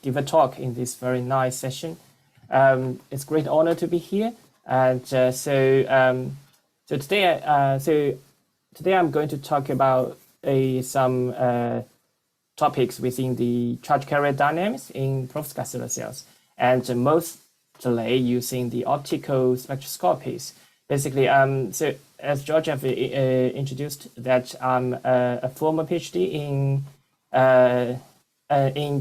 give a talk in this very nice session. It's a great honor to be here. And so today I'm going to talk about some topics within the charge carrier dynamics in perovskite solar cells, and mostly using the optical spectroscopies. Basically, so as George have introduced, that I'm a former PhD in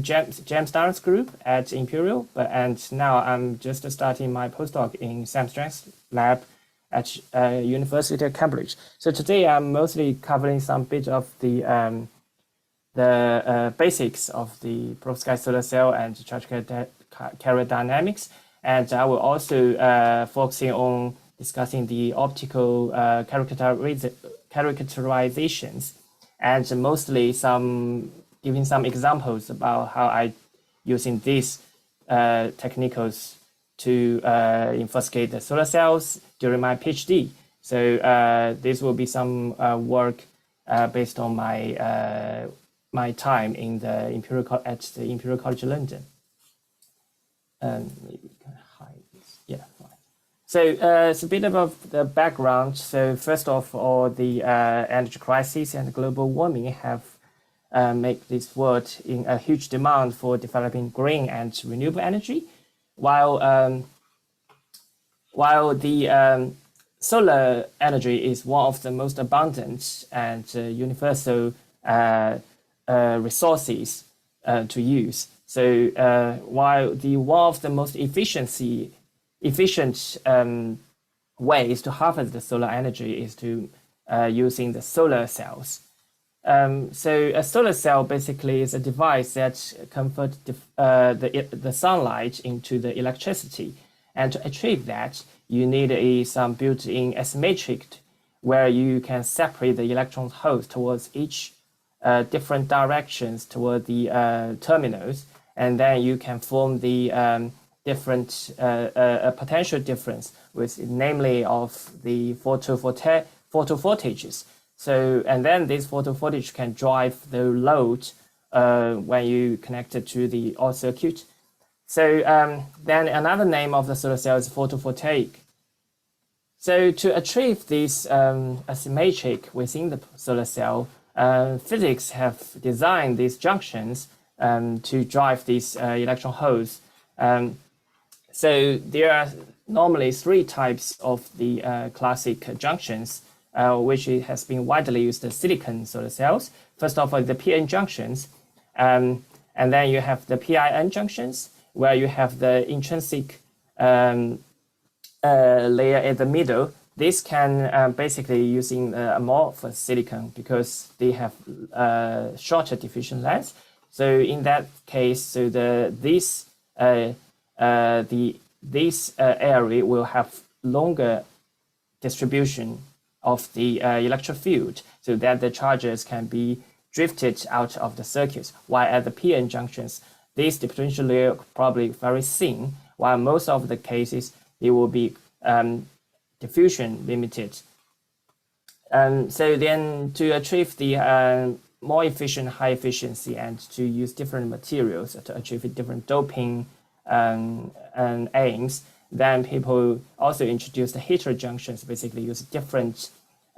James Darren's group at Imperial, and now I'm just starting my postdoc in Sam Strang's lab at University of Cambridge. So today I'm mostly covering some bit of the basics of the perovskite solar cell and charge carrier dynamics, and I will also focusing on discussing the optical characterizations, and mostly giving some examples about how I using these techniques to investigate the solar cells during my PhD. So this will be some work based on my time in the Imperial College London. Maybe we can hide this. Yeah, fine. So it's a bit about the background. So first of all, the energy crisis and global warming have made this world in a huge demand for developing green and renewable energy, while the solar energy is one of the most abundant and universal resources to use. So while one of the most efficient ways to harvest the solar energy is to using the solar cells. So a solar cell basically is a device that converts the sunlight into the electricity. And to achieve that, you need some built-in asymmetric where you can separate the electron holes towards each different directions toward the terminals. And then you can form the different potential difference with namely of the photovoltages. So, and then this photovoltage can drive the load when you connect it to the OR circuit. So then another name of the solar cell is photovoltaic. So to achieve this asymmetric within the solar cell, physics have designed these junctions to drive these electron holes. So there are normally three types of the classic junctions, which has been widely used as silicon solar cells. First of all, the PN junctions, and then you have the PIN junctions, where you have the intrinsic layer at the middle. This can basically using amorphous silicon because they have shorter diffusion length. So in that case, so this area will have longer distribution of the electric field, so that the charges can be drifted out of the circuits. While at the PN junctions, this potential layer probably very thin, while most of the cases it will be diffusion limited. So then to achieve the more efficient, high efficiency, and to use different materials to achieve different doping and aims, then people also introduced the heterojunctions, basically use different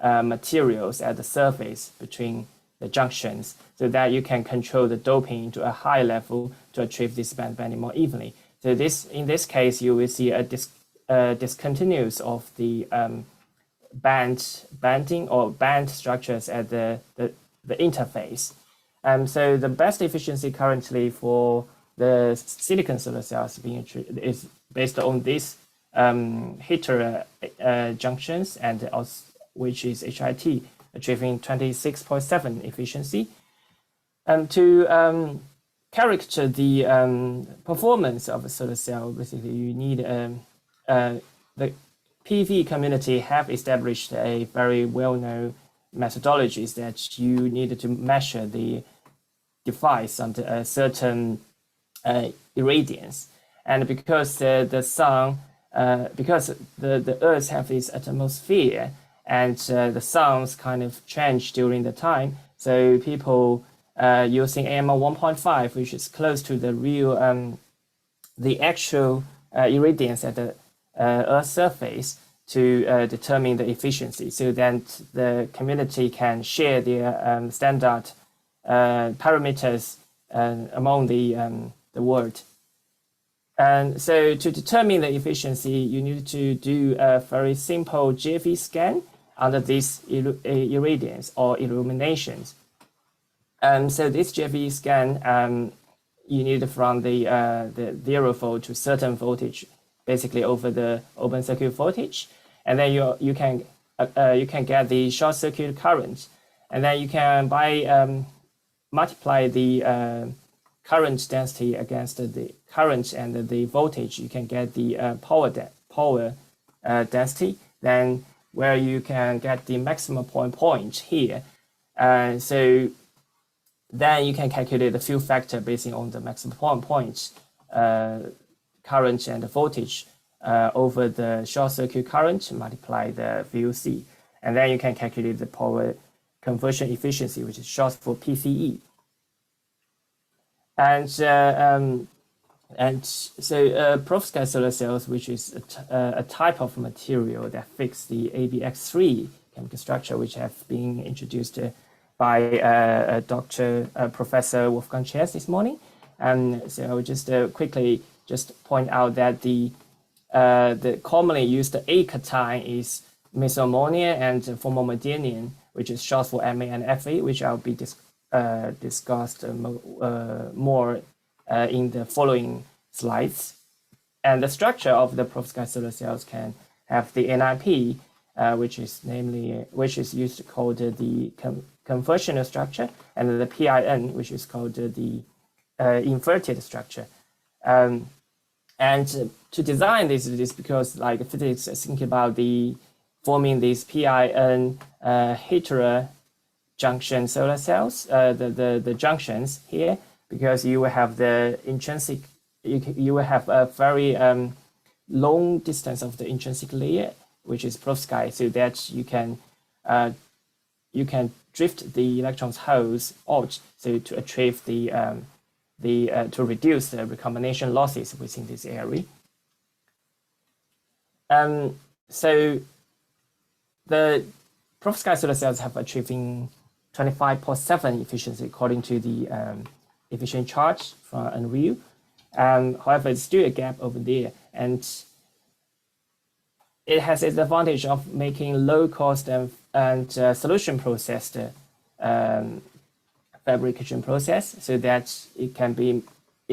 materials at the surface between the junctions so that you can control the doping to a high level to achieve this bending more evenly. So in this case, you will see a discontinuous of the banding or band structures at the interface. So the best efficiency currently for the silicon solar cells is based on these hetero junctions, and also, which is HIT, achieving 26.7 efficiency. To character the performance of a solar cell, basically you need the PV community have established a very well-known methodologies that you need to measure the device under a certain irradiance. And because the sun, because the Earth have this atmosphere, and the suns kind of change during the time, so people using AML 1.5, which is close to the real, the actual irradiance at the Earth's surface, to determine the efficiency, so that the community can share their standard parameters among the world. And so to determine the efficiency, you need to do a very simple GFE scan under these irradiance or illuminations. So this GFE scan, you need from the 0 volt to certain voltage, basically over the open circuit voltage, and then you can get the short circuit current, and then you can multiply the current density against the current and the voltage. You can get the power density, then where you can get the maximum point here. So then you can calculate the field factor based on the maximum point current and the voltage over the short circuit current, multiply the VOC. And then you can calculate the power conversion efficiency, which is short for PCE. And so perovskite solar cells, which is a type of material that fits the ABX3 chemical structure, which have been introduced by Professor Wolfgang Tress this morning. And so I will just quickly just point out that the commonly used A-cation is mesoammonium and formamidinium, which is short for Ma and Fa, which I'll be discussed more in the following slides. And the structure of the perovskite solar cells can have the NIP, which is used called the conventional structure, and the PIN, which is called the inverted structure. And to design this is because like physics is thinking about the forming these PIN heterojunction solar cells, the junctions here, because you will have the intrinsic, you will have a very long distance of the intrinsic layer, which is perovskite, so that you can drift the electrons holes out, so to achieve to reduce the recombination losses within this area. So the perovskite solar cells have achieving 25.7 efficiency according to the efficient chart from Unreal. However, it's still a gap over there, and it has its advantage of making low cost and solution processed fabrication process, so that it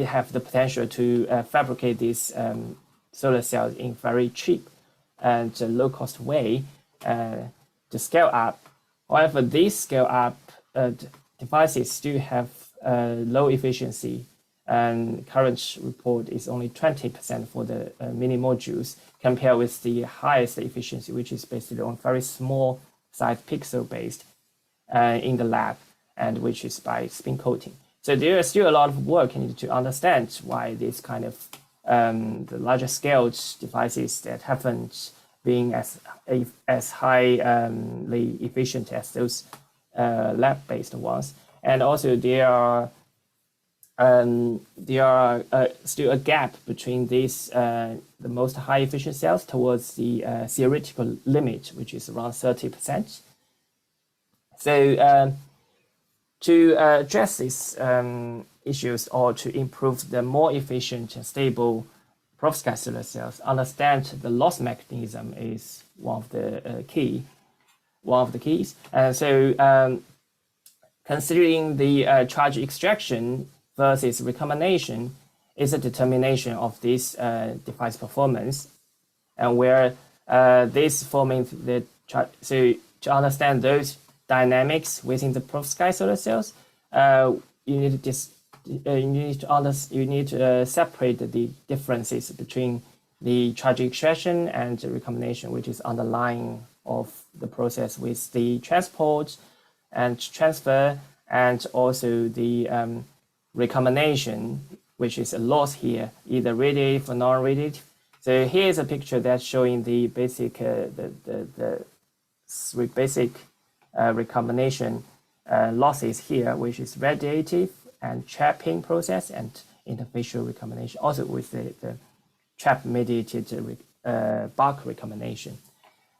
have the potential to fabricate these solar cells in very cheap and low cost way to scale up. However, these scale up devices still have low efficiency, and current report is only 20% for the mini modules, compared with the highest efficiency, which is basically on very small size pixel based in the lab, and which is by spin coating. So there is still a lot of work needed to understand why this kind of the larger scaled devices that haven't been as highly efficient as those lab-based ones. And also there are still a gap between these the most high efficient cells towards the theoretical limit, which is around 30%. So to address these issues, or to improve the more efficient and stable perovskite solar cells, understand the loss mechanism is one of the keys. So considering the charge extraction versus recombination is a determination of this device performance, and where this forming the charge. So to understand those dynamics within the perovskite solar cells, you need to separate the differences between the charge extraction and recombination, which is underlying of the process with the transport and transfer, and also the recombination, which is a loss here, either radiative or non-radiative. So here's a picture that's showing the basic basic recombination losses here, which is radiative and trapping process and interfacial recombination, also with the trap mediated bulk recombination.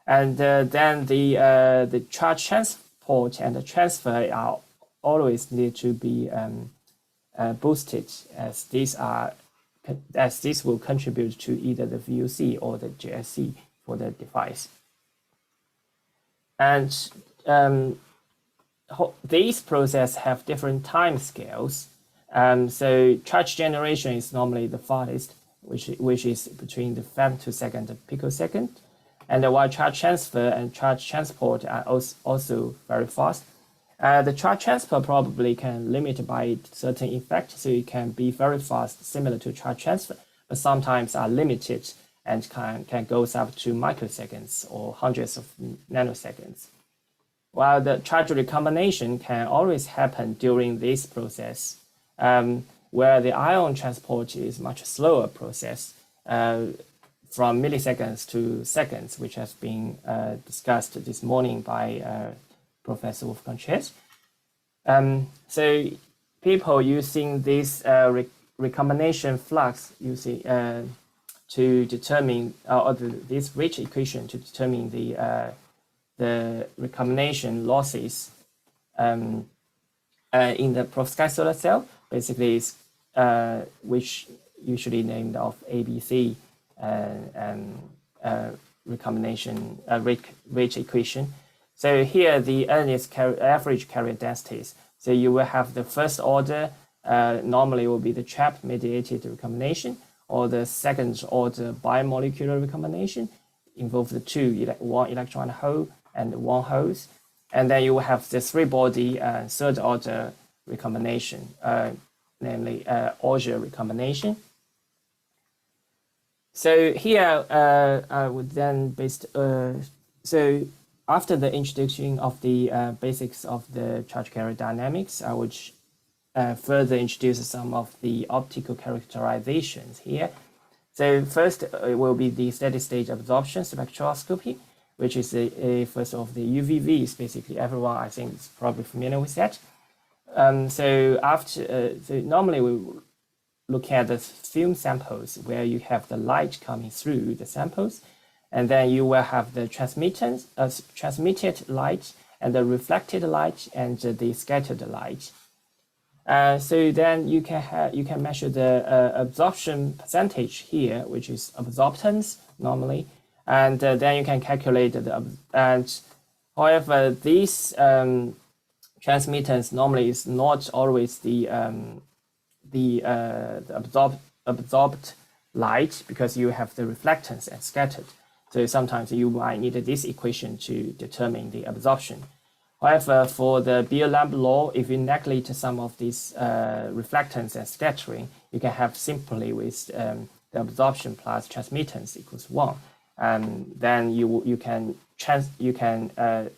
And then the charge transport and the transfer are always need to be boosted, as these will contribute to either the VOC or the JSC for the device. And these processes have different time scales. So charge generation is normally the fastest, which is between the femtosecond and picosecond. And while charge transfer and charge transport are also very fast. The charge transfer probably can limit by certain effect, so it can be very fast, similar to charge transfer, but sometimes are limited and can go up to microseconds or hundreds of nanoseconds. While the charge recombination can always happen during this process, where the ion transport is much slower process, from milliseconds to seconds, which has been discussed this morning by Professor Wolfgang Tress. So people using this recombination flux to determine this rich equation to determine the recombination losses in the perovskite solar cell, basically is which usually named of ABC recombination rich equation. So here the N is average carrier densities. So you will have the first order normally will be the trap-mediated recombination, or the second-order bimolecular recombination, involve the one electron hole and one holes. And then you will have the three-body third-order recombination, namely Auger recombination. So here I would then so after the introduction of the basics of the charge carrier dynamics, I would further introduce some of the optical characterizations here. So first it will be the steady state absorption spectroscopy, which is first of the UVVs. Basically, everyone I think is probably familiar with that. So normally we look at the film samples where you have the light coming through the samples, and then you will have the transmitted light and the reflected light and the scattered light. So then you can measure the absorption percentage here, which is absorptance normally, and then you can calculate however, these transmittance normally is not always the absorbed light, because you have the reflectance and scattered. So sometimes you might need this equation to determine the absorption. However, for the Beer-Lamb law, if you neglect some of these reflectance and scattering, you can have simply with the absorption plus transmittance equals 1. Then you can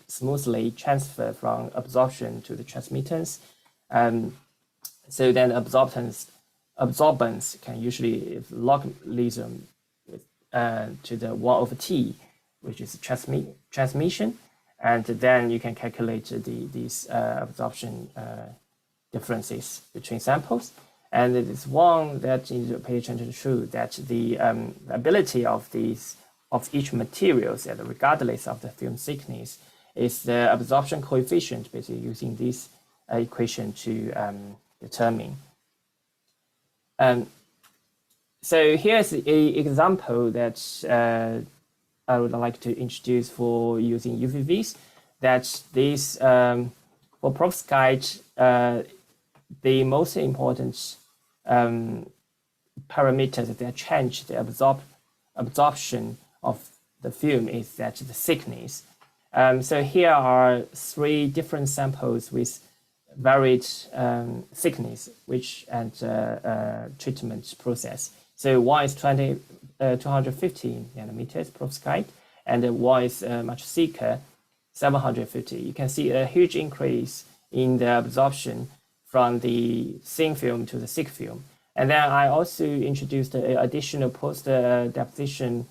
smoothly transfer from absorption to the transmittance. So then absorbance can usually logarithm to the 1/t, which is transmission. And then you can calculate these absorption differences between samples. And it is one that you need to pay attention to, that the ability of each materials, regardless of the film thickness, is the absorption coefficient, basically using this equation to determine. So here's an example that I would like to introduce for using UVVs. That this for perovskite, the most important parameters that change the absorption of the film is that the thickness. So here are 3 different samples with varied thickness, and treatment process. So one is 250 nanometers perovskite, and one is much thicker, 750. You can see a huge increase in the absorption from the thin film to the thick film. And then I also introduced an additional post-deposition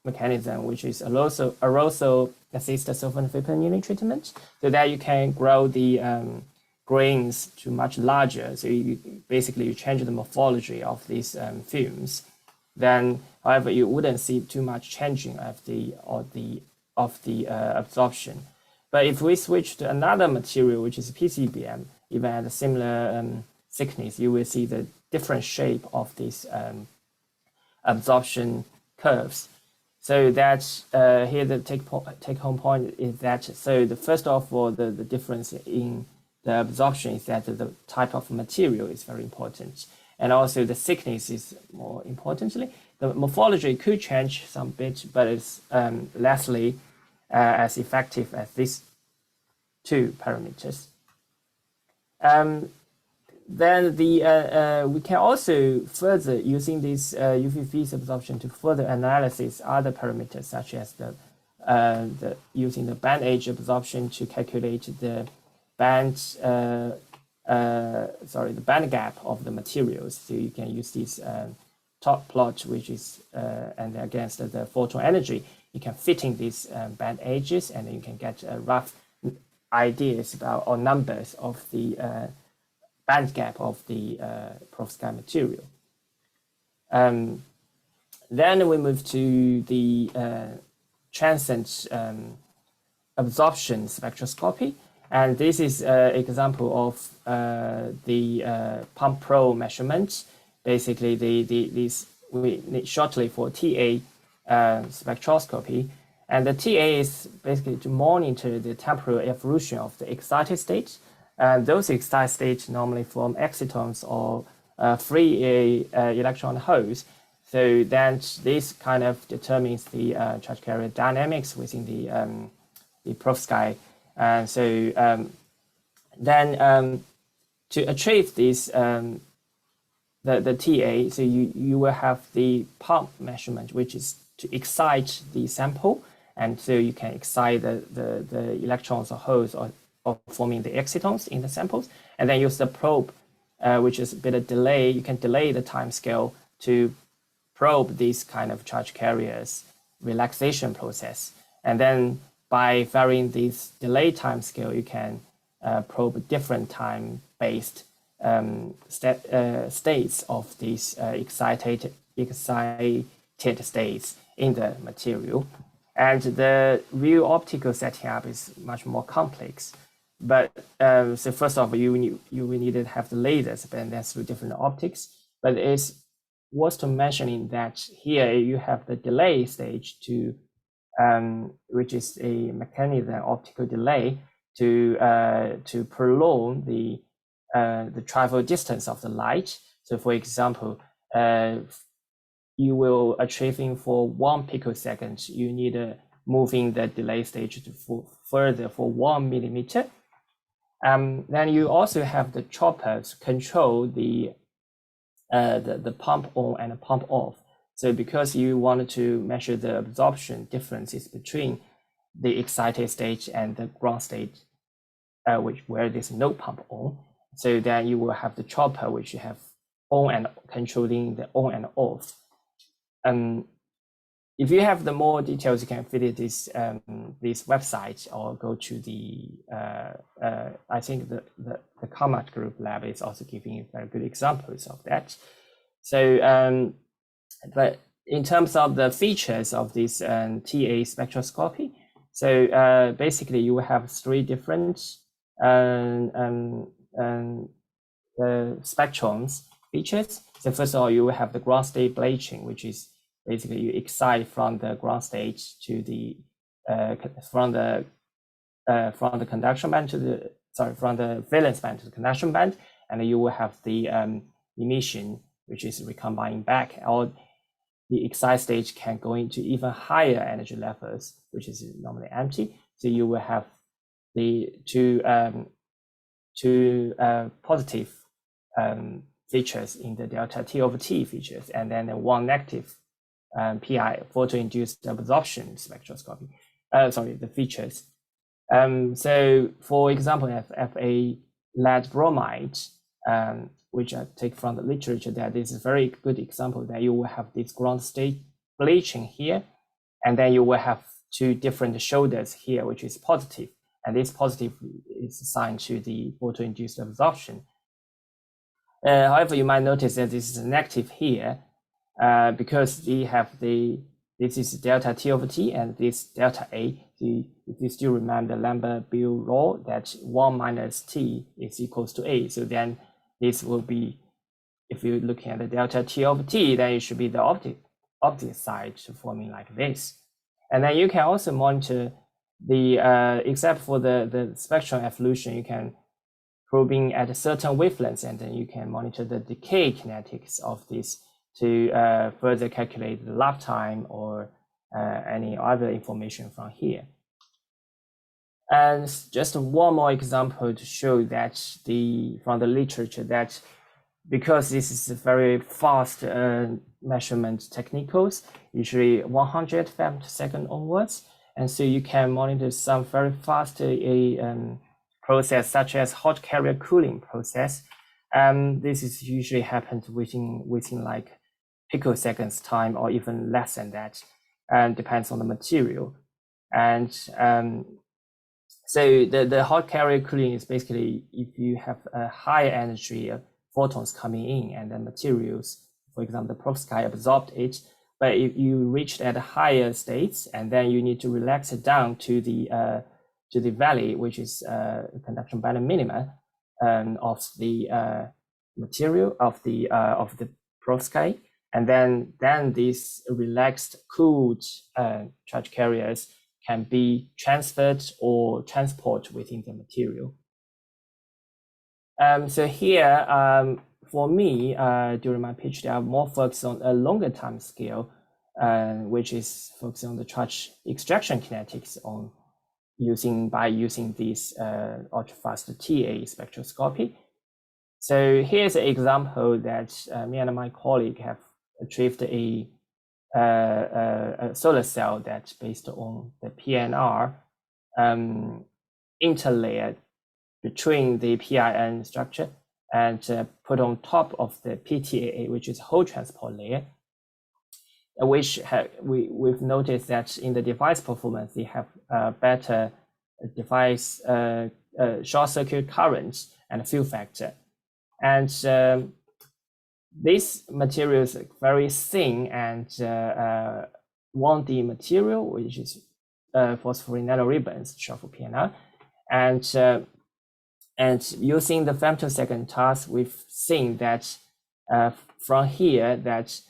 mechanism, which is aerosol-assisted solvent vapor annealing treatment, so that you can grow the grains to much larger. So you change the morphology of these films. Then, however, you wouldn't see too much changing of the absorption. But if we switch to another material, which is PCBM, even at a similar thickness, you will see the different shape of these absorption curves. So that here the take-home point is that, so first of all, the difference in the absorption is that the type of material is very important. And also the thickness is more importantly. The morphology could change some bit, but it's lessly as effective as these 2 parameters. Then we can also further using this UVV's absorption to further analysis other parameters, such as using the band age absorption to calculate the the band gap of the materials. So you can use this top plot, which is and against the photon energy, you can fit in these band ages, and you can get rough ideas about or numbers of the band gap of the perovskite material. Then we move to the transient absorption spectroscopy. And this is an example of the pump pro measurement. Basically, we need shortly for TA spectroscopy. And the TA is basically to monitor the temporal evolution of the excited state. And those excited states normally form excitons or free electron holes. So then this kind of determines the charge carrier dynamics within the perovskite. And so then to achieve this, the TA, so you will have the pump measurement, which is to excite the sample. And so you can excite the electrons or holes or forming the excitons in the samples. And then use the probe, which is a bit of delay. You can delay the time scale to probe these kind of charge carriers relaxation process. And then by varying this delay time scale, you can probe different time-based states of these excited states in the material. And the real optical setting up is much more complex. But so first of all, you will need to have the lasers, but that's through different optics. But it's worth to mentioning that here you have the delay stage to, which is a mechanism optical delay to prolong the travel distance of the light. So for example, you will achieving for 1 picosecond, you need moving the delay stage to further for 1 millimeter. Then you also have the choppers control the pump on and pump off. So because you wanted to measure the absorption differences between the excited state and the ground state, where there's no pump on, so then you will have the chopper which you have on and controlling the on and off. If you have the more details, you can visit this website or go to the I think the Comet Group lab is also giving very good examples of that. So but in terms of the features of this TA spectroscopy, so basically you will have 3 different spectrums features. So first of all, you will have the ground state bleaching, which is basically you excite from the ground state to the from the conduction band to the from the valence band to the conduction band, and you will have the emission, which is recombining back. Or the excite stage can go into even higher energy levels, which is normally empty. So you will have the two positive features in the delta T over T features, and then 1 negative PI, photo-induced absorption spectroscopy. The features. So for example, FA lead bromide, which I take from the literature, that is a very good example that you will have this ground state bleaching here, and then you will have 2 different shoulders here, which is positive, and this positive is assigned to the photo-induced absorption. However, you might notice that this is negative here, because we have this is delta T over T and this delta A. If you still remember the Lambert-Beal law, that 1 minus T is equals to A. So then this will be, if you're looking at the delta T over T, then it should be the opposite side forming like this. And then you can also monitor the, except for the spectrum evolution, you can probing at a certain wavelengths, and then you can monitor the decay kinetics of this to further calculate the lifetime or any other information from here. And just one more example to show that from the literature that because this is a very fast measurement technicals, usually 100 femtosecond onwards, and so you can monitor some very fast process such as hot carrier cooling process. This is usually happens within like picoseconds time or even less than that, and depends on the material. And so the hot carrier cooling is basically if you have a higher energy of photons coming in and the materials, for example, the perovskite absorbed it, but if you reached at higher states, and then you need to relax it down to the valley, which is conduction band minima of the material of the perovskite, and then these relaxed, cooled charge carriers can be transferred or transported within the material. So here, for me, during my PhD, I'm more focused on a longer time scale, which is focusing on the charge extraction kinetics by using this ultra-fast TA spectroscopy. So here's an example that me and my colleague have achieved a solar cell that's based on the PNR interlayer between the PIN structure and put on top of the PTAA, which is whole transport layer, which we've noticed that in the device performance, they have better device short circuit current and fill factor. And this material is very thin and 1D material, which is phosphorin nanoribbons, short for PNR. And using the femtosecond task, we've seen that from here that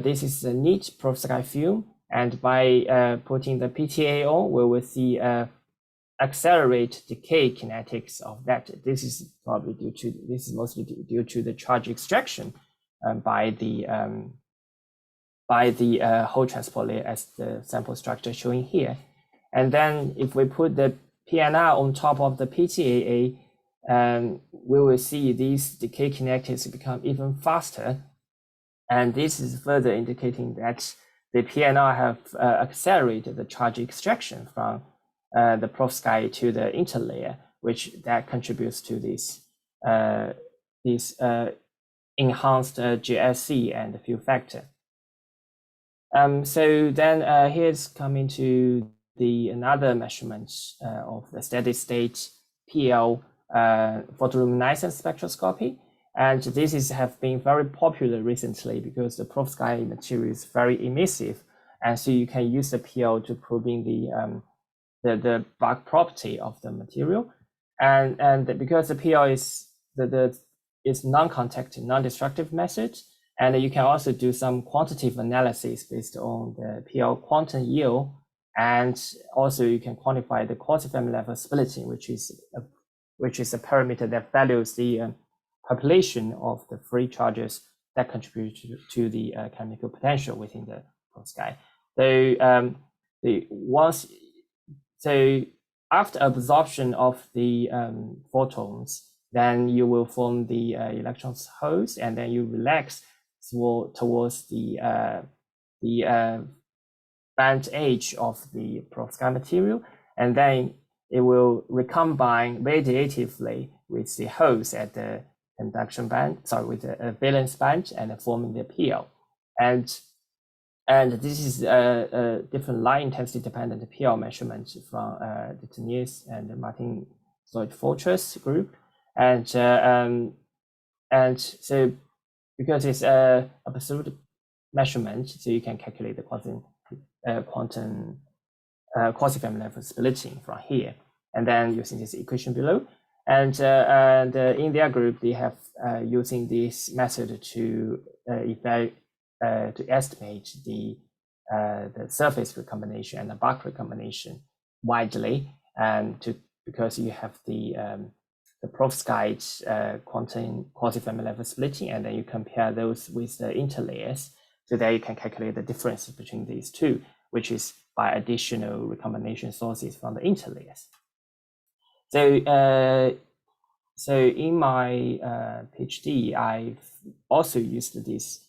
this is a neat perovskite film, and by putting the PTA on, we will see accelerate decay kinetics of that. This is mostly due to the charge extraction by the whole transport layer, as the sample structure showing here. And then if we put the PNR on top of the PTAA, we will see these decay kinetics become even faster. And this is further indicating that the PNR have accelerated the charge extraction from the perovskite to the interlayer, which that contributes to this enhanced GSC and fill factor. So then here's coming to another measurement of the steady state PL photoluminescence spectroscopy. And this have been very popular recently because the perovskite material is very emissive. And so you can use the PL to proving the bulk property of the material. And because the PL is non-contact, non-destructive method, and you can also do some quantitative analysis based on the PL quantum yield. And also you can quantify the quasi-Fermi level splitting, which is a parameter that values the population of the free charges that contribute to the chemical potential within the perovskite. So after absorption of the photons, then you will form the electrons host, and then you relax towards the band edge of the perovskite material, and then it will recombine radiatively with the host at the conduction band, with the valence band, and forming the PL. And this is a different light intensity dependent PL measurement from the Teniers and the Martin Fortress group. And so because it's a absolute measurement, so you can calculate the quantum quasi-Fermi level splitting from here, and then using this equation below. And in their group, they have using this method to estimate the surface recombination and the bulk recombination widely, because you have the perovskite quantum quasi-Fermi level splitting, and then you compare those with the interlayers, so that you can calculate the difference between these two, which is by additional recombination sources from the interlayers. So in my PhD, I've also used this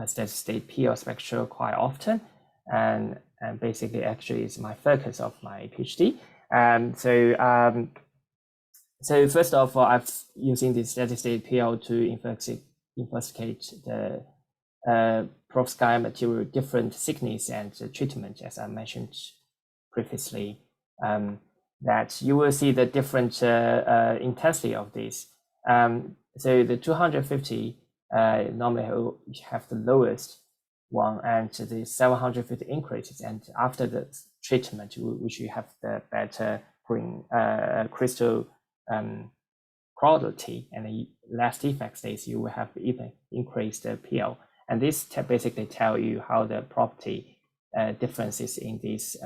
steady state PL spectral quite often, and basically actually it's my focus of my PhD. So first of all, I've using this steady state PL to investigate the perovskite material different thickness and treatment, as I mentioned previously. That you will see the different intensity of this. So the 250 normally have the lowest one, and the 750 increases, and after the treatment, which you have the better green crystal quality and the less defect states, you will have even increased the PL. And this basically tell you how the property differences in these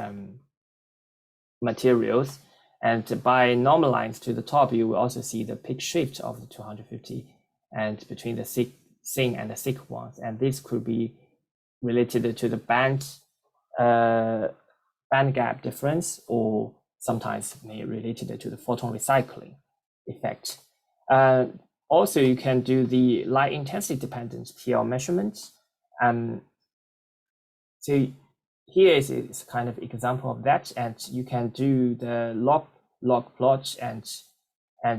materials. And by normalizing to the top, you will also see the peak shift of the 250 and between the thin and the thick ones. And this could be related to the band gap difference, or sometimes may related to the photon recycling effect. Also, you can do the light intensity dependent PL measurements. So here is kind of example of that, and you can do the log plot, and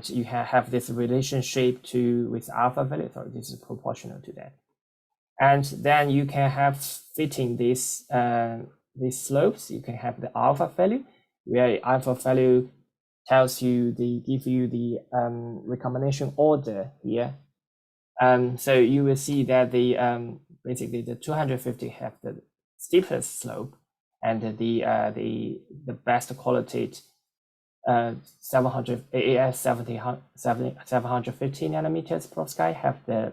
you have this relationship with alpha value. So this is proportional to that, and then you can have fitting these slopes. You can have the alpha value, where alpha value tells you give you the recombination order here. So you will see that the basically the 250 have the steepest slope, and the best quality 750 nanometers perovskite have the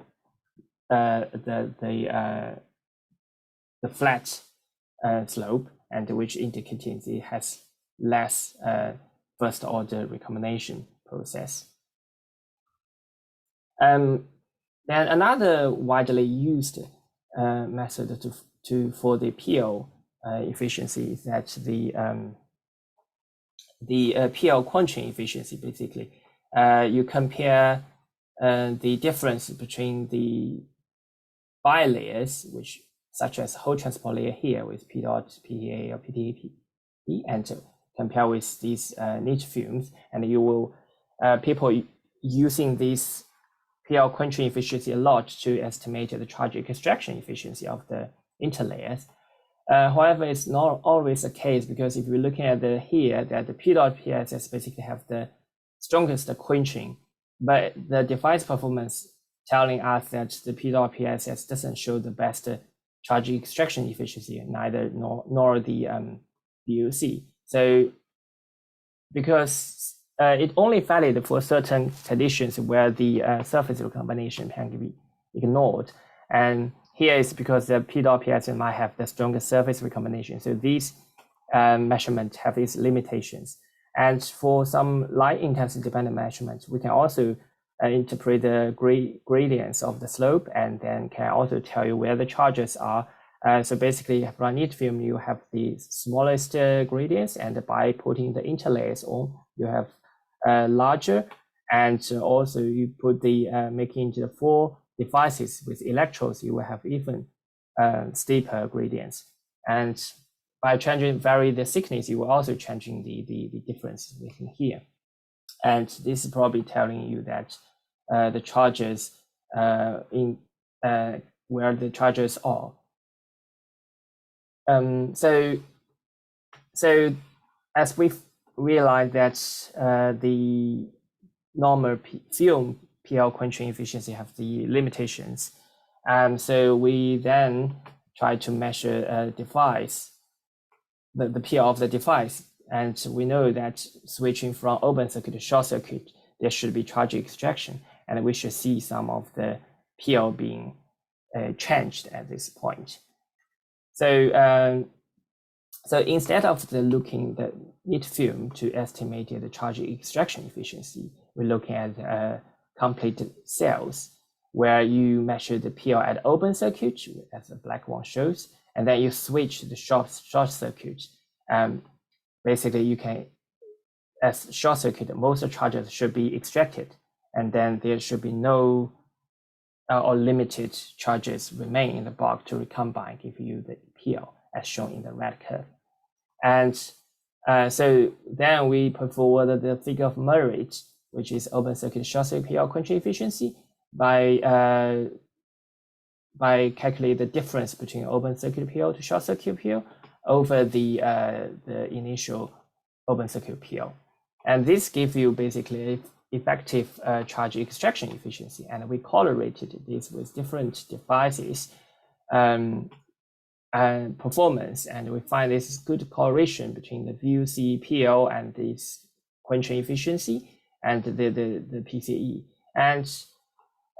flat slope, and which indicates it has less first order recombination process. Then another widely used method for the PL efficiency is that the PL quenching efficiency. Basically, you compare the difference between the bilayers, which such as whole transport layer here with P dot PA or PTAP, and compare with these niche films, and you will people using this PL quenching efficiency a lot to estimate the charge extraction efficiency of the interlayers. However, it's not always the case, because if you're looking at here, that the P dot PSS basically have the strongest quenching, but the device performance telling us that the P dot PSS doesn't show the best charge extraction efficiency, neither nor the BUC. So because it only valid for certain conditions where the surface recombination can be ignored, and here is because the P dot PSS might have the strongest surface recombination. So these measurements have its limitations. And for some light intensity dependent measurements, we can also interpret the gradients of the slope, and then can also tell you where the charges are. So basically, from neat film, you have the smallest gradients, and by putting the interlayers on, you have larger, and also you put the making into the 4 devices with electrodes, you will have even steeper gradients. And by vary the thickness, you will also changing the difference within here. And this is probably telling you that the charges where the charges are. So as we've realized that the normal film PL quenching efficiency have the limitations, so we then try to measure a device, the PL of the device, and we know that switching from open circuit to short circuit, there should be charge extraction, and we should see some of the PL being changed at this point. So so instead of looking the neat film to estimate the charge extraction efficiency, we're looking at complete cells, where you measure the PL at open circuit, as the black one shows, and then you switch to the short circuit. Basically, you can, as short circuit, most charges should be extracted, and then there should be no or limited charges remain in the box to recombine, give you the PL as shown in the red curve. And so then we put forward the figure of merit, which is open circuit short circuit PL quenching efficiency, by calculating the difference between open circuit PL to short circuit PL over the initial open circuit PL. And this gives you basically effective charge extraction efficiency. And we correlated this with different devices and performance, and we find this is good correlation between the VUC PL and this quenching efficiency and the PCE. And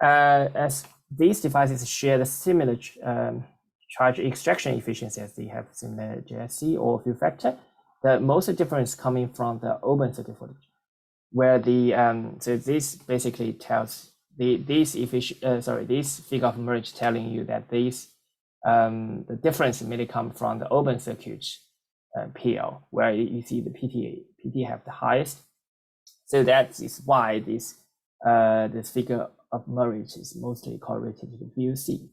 as these devices share the similar charge extraction efficiency, as they have similar JSC or fill factor, the most difference coming from the open circuit voltage, where the so this basically tells this figure of merge telling you that the difference may come from the open circuit PL, where you see the PT have the highest. So that is why this figure of merge is mostly correlated to VOC.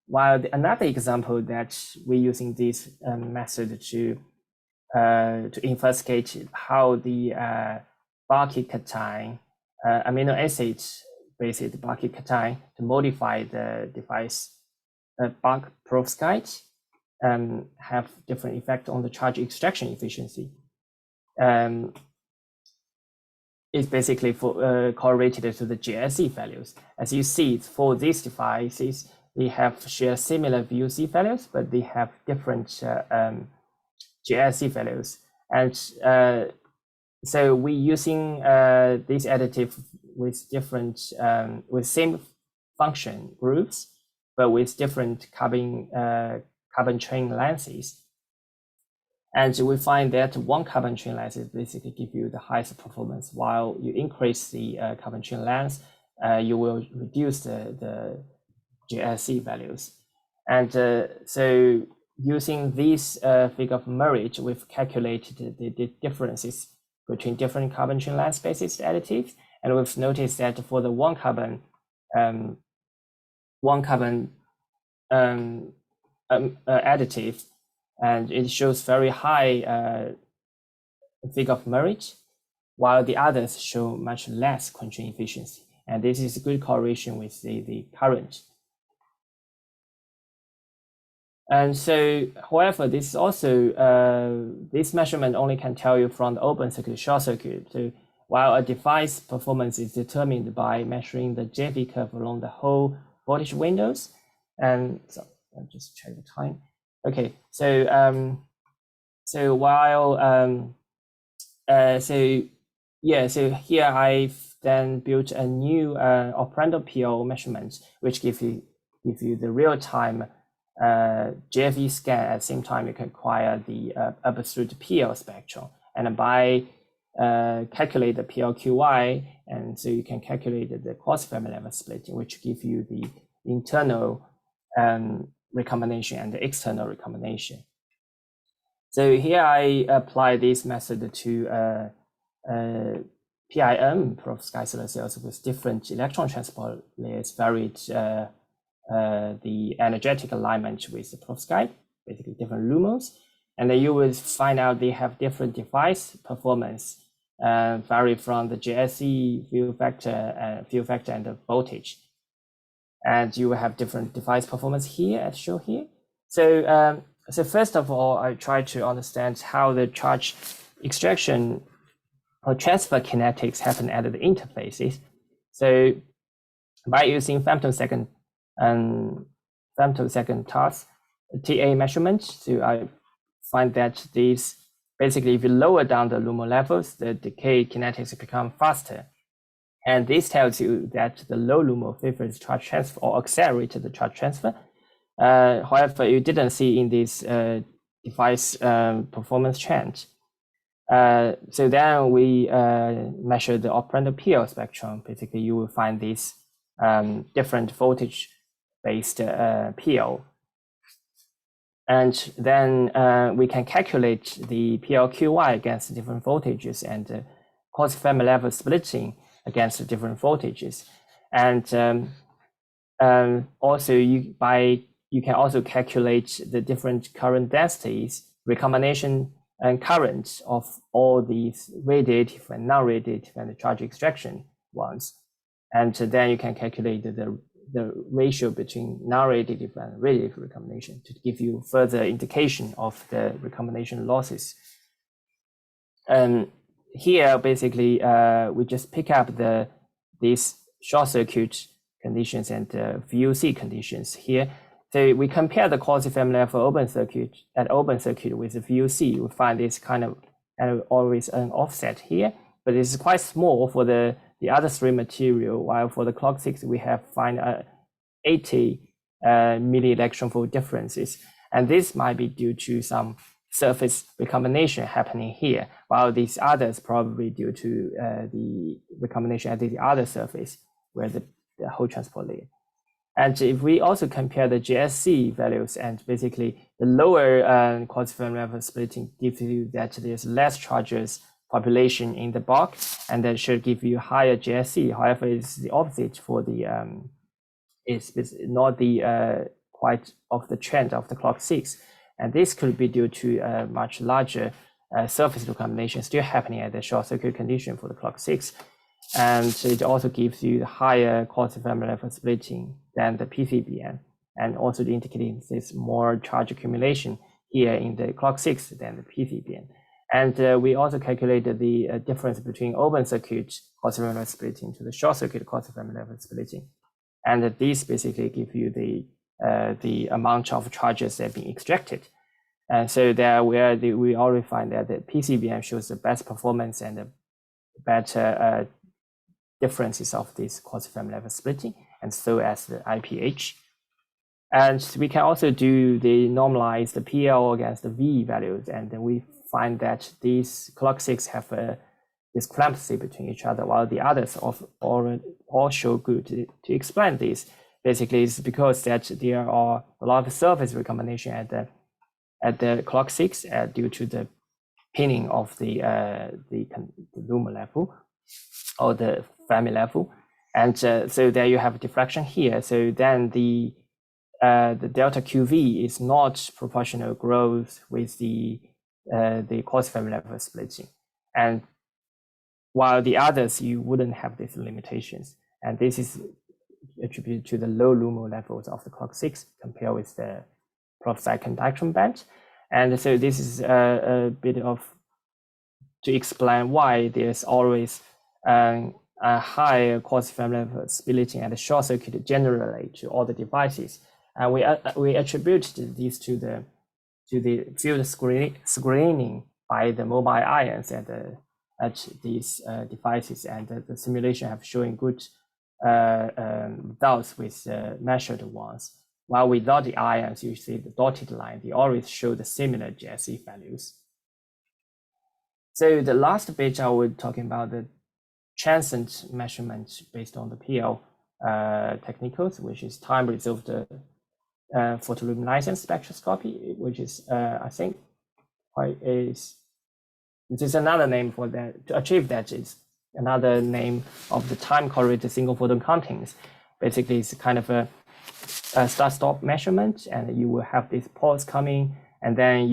While another example that we're using this method to investigate how the bulky cation amino acid based bulky cation to modify the device bulk perovskite have different effect on the charge extraction efficiency. Is basically correlated to the GSE values. As you see, for these devices, they have share similar VOC values, but they have different GSE values. And so we're using this additive with different, with same function groups, but with different carbon chain lengths. And we find that one carbon chain length basically give you the highest performance. While you increase the carbon chain length, you will reduce the GSE values. And so using this figure of marriage, we've calculated the differences between different carbon chain length basis additives. And we've noticed that for the one carbon additive, and it shows very high figure of marriage, while the others show much less quenching efficiency. And this is a good correlation with the current. And so, however, this is also, this measurement only can tell you from the open circuit, short circuit. So while a device performance is determined by measuring the JV curve along the whole voltage windows. And so I'll just check the time. Okay, so so while so here I've then built a new operando PO measurement, which give you the real time JV scan. At the same time, you can acquire the absolute PL spectrum, and by calculate the PLQY, and so you can calculate the cross-family level splitting, which give you the internal recombination and the external recombination. So here I apply this method to PIM perovskite solar cells with different electron transport layers, varied the energetic alignment with the perovskite, basically different lumens, and then you will find out they have different device performance, vary from the GSE field factor and the voltage. And you will have different device performance here, as shown here. So, so first of all, I try to understand how the charge extraction or transfer kinetics happen at the interfaces. So, by using femtosecond task TA measurement, so I find that these basically, if you lower down the lumen levels, the decay kinetics become faster. And this tells you that the low lumen favors charge transfer or accelerated the charge transfer. However, you didn't see in this device performance trend. So then we measure the operando PL spectrum. Basically, you will find this different voltage-based PL. And then we can calculate the PLQY against different voltages and cross-family level splitting against the different voltages. And also you can also calculate the different current densities, recombination and current of all these radiative and non-radiative and the charge extraction ones. And then you can calculate the ratio between non-radiative and radiative recombination to give you further indication of the recombination losses. Here, basically, we just pick up these short circuit conditions and VOC conditions here. So we compare the quasi-family for open circuit with the VOC. We find this kind of always an offset here, but it's quite small for the other three material, while for the clock 6 we have find 80 milli electron volt differences. And this might be due to some surface recombination happening here, while these others probably due to the recombination at the other surface where the whole transport layer. And if we also compare the GSC values, and basically the lower quasi-Fermi level splitting gives you that there's less charges population in the bulk, and that should give you higher GSC. However, it's the opposite for the it's not the quite of the trend of the clock 6, and this could be due to a much larger surface recombination still happening at the short circuit condition for the clock 6. And it also gives you higher quasi-Fermi level splitting than the PCBM, and also indicating this more charge accumulation here in the clock 6 than the PCBM. And we also calculated the difference between open circuit quasi-Fermi level splitting to the short circuit quasi-Fermi level splitting, and these basically give you the amount of charges that have been extracted. And so there we already find that the PCBM shows the best performance and the better differences of this quasi-Fermi level splitting, and so as the IPH. And we can also do the normalize the PL against the V values, and then we find that these clock 6 have a discrepancy between each other, while the others all show good. To explain this, basically it's because that there are a lot of surface recombination at the clock 6 due to the pinning of the lumen level or the Fermi level, and so there you have diffraction here. So then the delta QV is not proportional growth with the quasi-Fermi level splitting, and while the others you wouldn't have these limitations, and this is attributed to the low lumen levels of the clock 6 compared with the perovskite conduction band. And so this is a bit of to explain why there's always a higher quasi-Fermi level splitting at the short circuit generally to all the devices, and we attribute this to the field screening by the mobile ions at these devices, and the simulation have shown good results with measured ones. While without the ions, you see the dotted line, they always show the similar GSE values. So the last bit I will talking about the transient measurement based on the PL technicals, which is time-resolved photoluminescence spectroscopy, which is I think this is another name for that. To achieve that is another name of the time-correlated single photon countings. Basically, it's kind of a start-stop measurement, and you will have this pulse coming, and then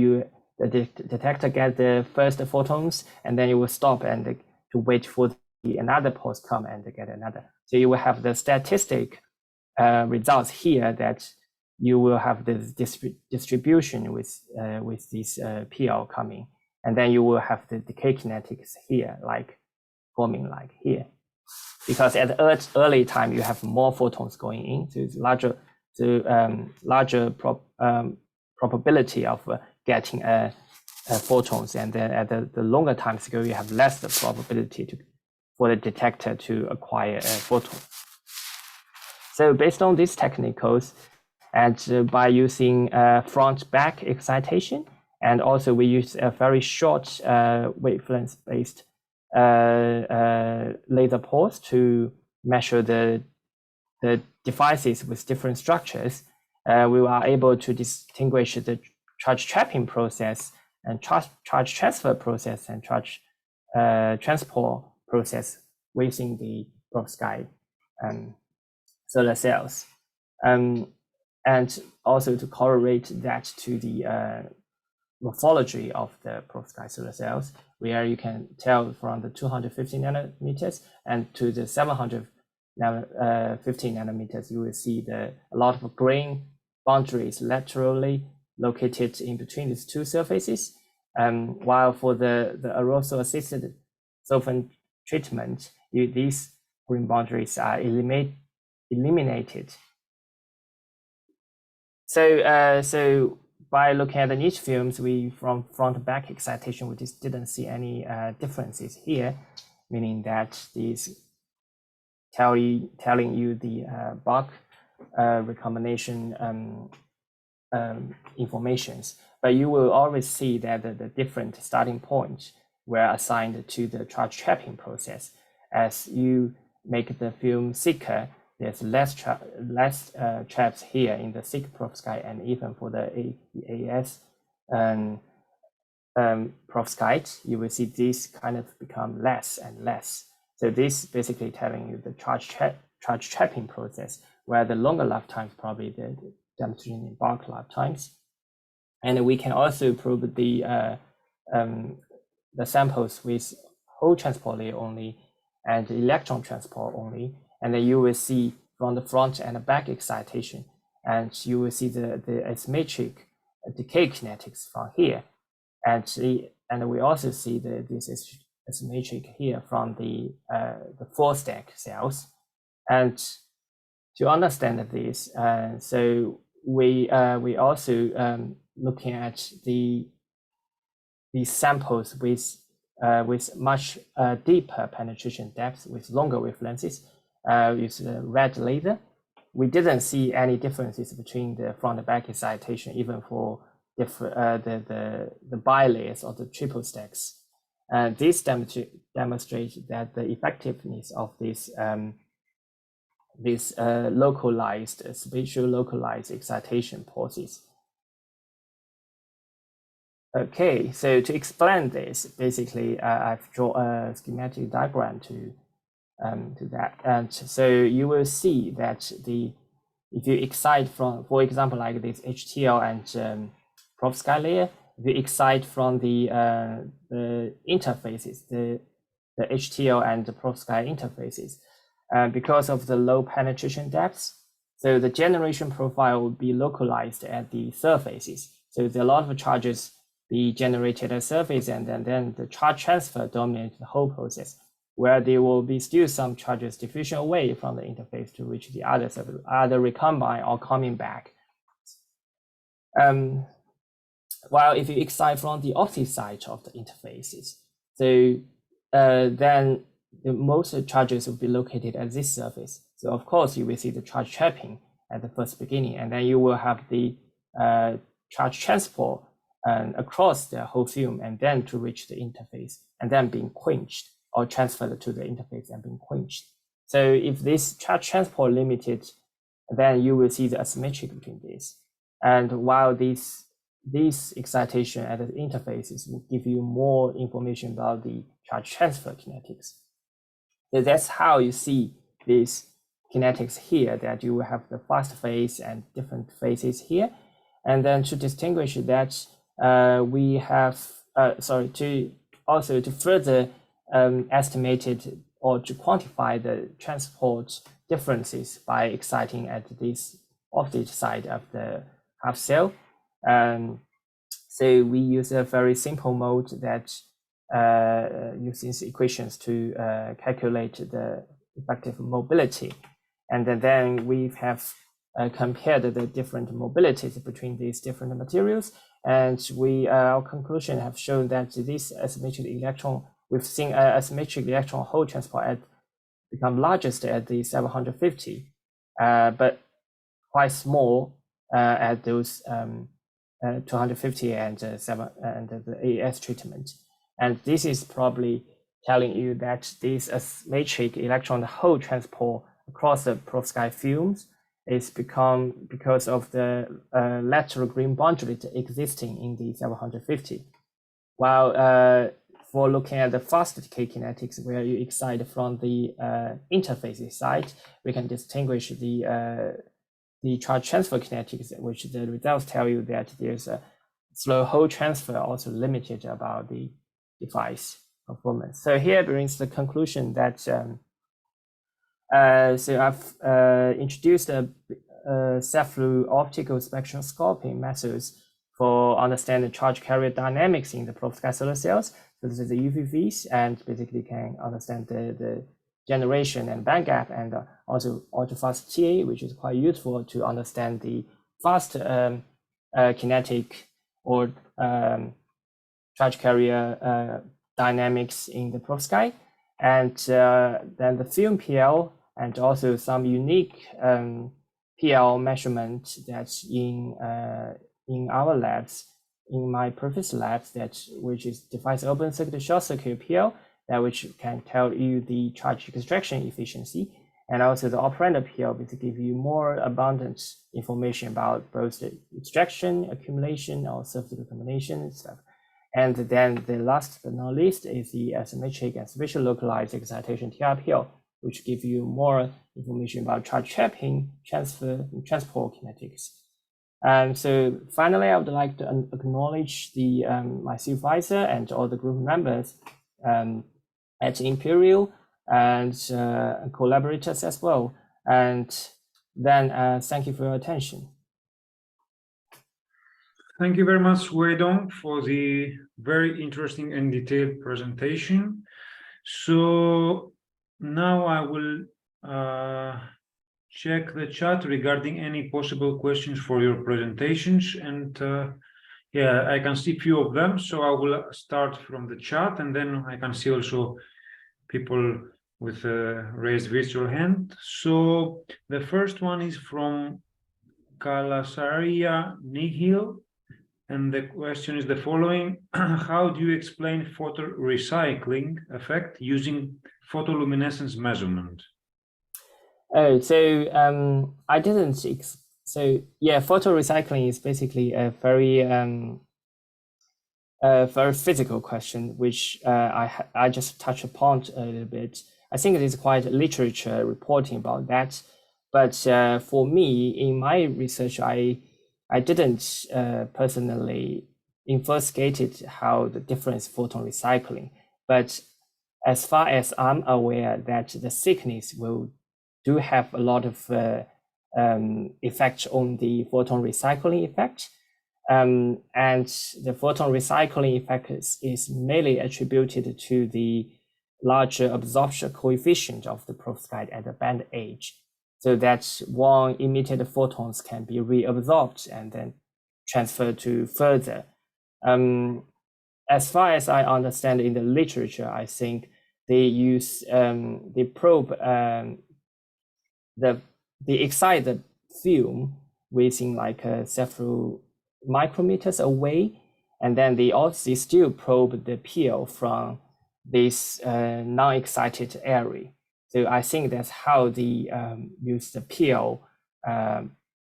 the detector get the first photons, and then you will stop and to wait for another pulse come and get another. So you will have the statistic results here that you will have the distribution with this PL coming, and then you will have the decay kinetics here, like forming like here, because at the early time you have more photons going in, so it's larger probability of getting photons, and then at the longer time scale you have less the probability for the detector to acquire a photon. So based on these technicals, and by using front-back excitation, and also we use a very short wavelength-based laser pulse to measure the devices with different structures, we were able to distinguish the charge trapping process and charge transfer process and charge transport process within the perovskite solar cells, and also to correlate that to the morphology of the perovskite solar cells, where you can tell from the 250 nanometers and to the 750 nanometers, you will see a lot of green boundaries laterally located in between these two surfaces. While for the aerosol assisted solvent treatment, these green boundaries are eliminated. So by looking at the niche films, we from front-back excitation, we just didn't see any differences here, meaning that these telling you the bulk recombination informations, but you will always see that the different starting points were assigned to the charge trapping process. As you make the film thicker, there's less traps here in the thick perovskite, and even for the AES perovskite, you will see this kind of become less and less. So this basically telling you the charge trapping process, where the longer lifetimes probably the demonstration in bulk lifetimes. And we can also probe the samples with whole transport layer only and electron transport only, and then you will see from the front and the back excitation, and you will see the asymmetric decay kinetics from here, and we also see this is asymmetric here from the 4-stack cells. And to understand this, so we also looking at the samples with much deeper penetration depth with longer wavelengths with the red laser. We didn't see any differences between the front and back excitation, even for the bilayers or the triple stacks. This demonstrates that the effectiveness of this localized, spatial localized excitation process. Okay, so to explain this, basically, I've drawn a schematic diagram to that, and so you will see that if you excite from, for example, like this HTL and perovskite layer, if you excite from the interfaces, the HTL and the perovskite interfaces, because of the low penetration depths, so the generation profile will be localized at the surfaces. So there are a lot of charges be generated at surface, and then the charge transfer dominates the whole process, where there will be still some charges diffusion away from the interface to reach the other surface, either recombine or coming back. While if you excite from the opposite side of the interfaces, so then the most charges will be located at this surface. So of course you will see the charge trapping at the first beginning, and then you will have the charge transport across the whole film, and then to reach the interface, and then being quenched or transferred to the interface and being quenched. So if this charge transport limited, then you will see the asymmetry between this. And while this excitation at the interfaces will give you more information about the charge transfer kinetics. So that's how you see these kinetics here, that you will have the fast phase and different phases here. And then to distinguish that, we have, to further estimated or to quantify the transport differences by exciting at this opposite side of the half cell. So we use a very simple mode that uses equations to calculate the effective mobility. And then we have compared the different mobilities between these different materials. And our conclusion have shown that this asymmetric electron, we've seen asymmetric electron hole transport become largest at the 750, but quite small at those 250 and the AES treatment. And this is probably telling you that this asymmetric electron hole transport across the perovskite films is become because of the lateral green boundary existing in the 750. While for looking at the fast decay kinetics, where you excite from the interfaces side, we can distinguish the charge transfer kinetics, which the results tell you that there's a slow hole transfer also limited about the device performance. So here brings the conclusion that so I've introduced a set through optical spectroscopy methods for understanding charge carrier dynamics in the perovskite solar cells. So this is the UVVs, and basically can understand the generation and band gap, and also ultra-fast TA, which is quite useful to understand the fast kinetic or charge carrier dynamics in the perovskite. And then the film PL, and also some unique PL measurement that's in our labs, in my previous labs, which is defines open circuit short circuit PL, that which can tell you the charge extraction efficiency, and also the operand PL to give you more abundant information about both the extraction, accumulation, or surface recombination and stuff. And then the last but not least is the asymmetric and spatial localized excitation TRPL, which give you more information about charge trapping, transfer, and transport kinetics. And so finally, I would like to acknowledge my supervisor and all the group members at Imperial and collaborators as well. And then thank you for your attention. Thank you very much, Wei Dong, for the very interesting and detailed presentation. So now I will check the chat regarding any possible questions for your presentations. And yeah, I can see a few of them. So I will start from the chat, and then I can see also people with a raised virtual hand. So the first one is from Kalasaria Nihil. And the question is the following: how do you explain photorecycling effect using photoluminescence measurement? Oh, so I didn't. So yeah, photorecycling is basically a very physical question, which I just touched upon a little bit. I think it is quite literature reporting about that, but for me, in my research, I didn't personally investigated how the difference photon recycling, but as far as I'm aware that the thickness do have a lot of effect on the photon recycling effect. And the photon recycling effect is mainly attributed to the larger absorption coefficient of the perovskite at the band edge. So that one emitted photons can be reabsorbed and then transferred to further. As far as I understand in the literature, I think they use they probe the excited film within like several micrometers away, and then they still probe the PL from this non-excited area. So I think that's how they use the PL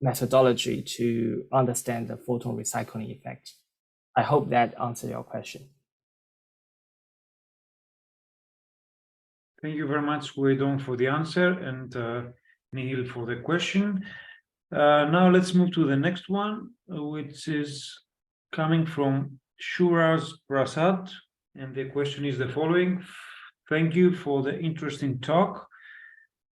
methodology to understand the photon recycling effect. I hope that answers your question. Thank you very much, Wei Dong, for the answer, and Nihil for the question. Now let's move to the next one, which is coming from Shuraz Prasad, and the question is the following: thank you for the interesting talk.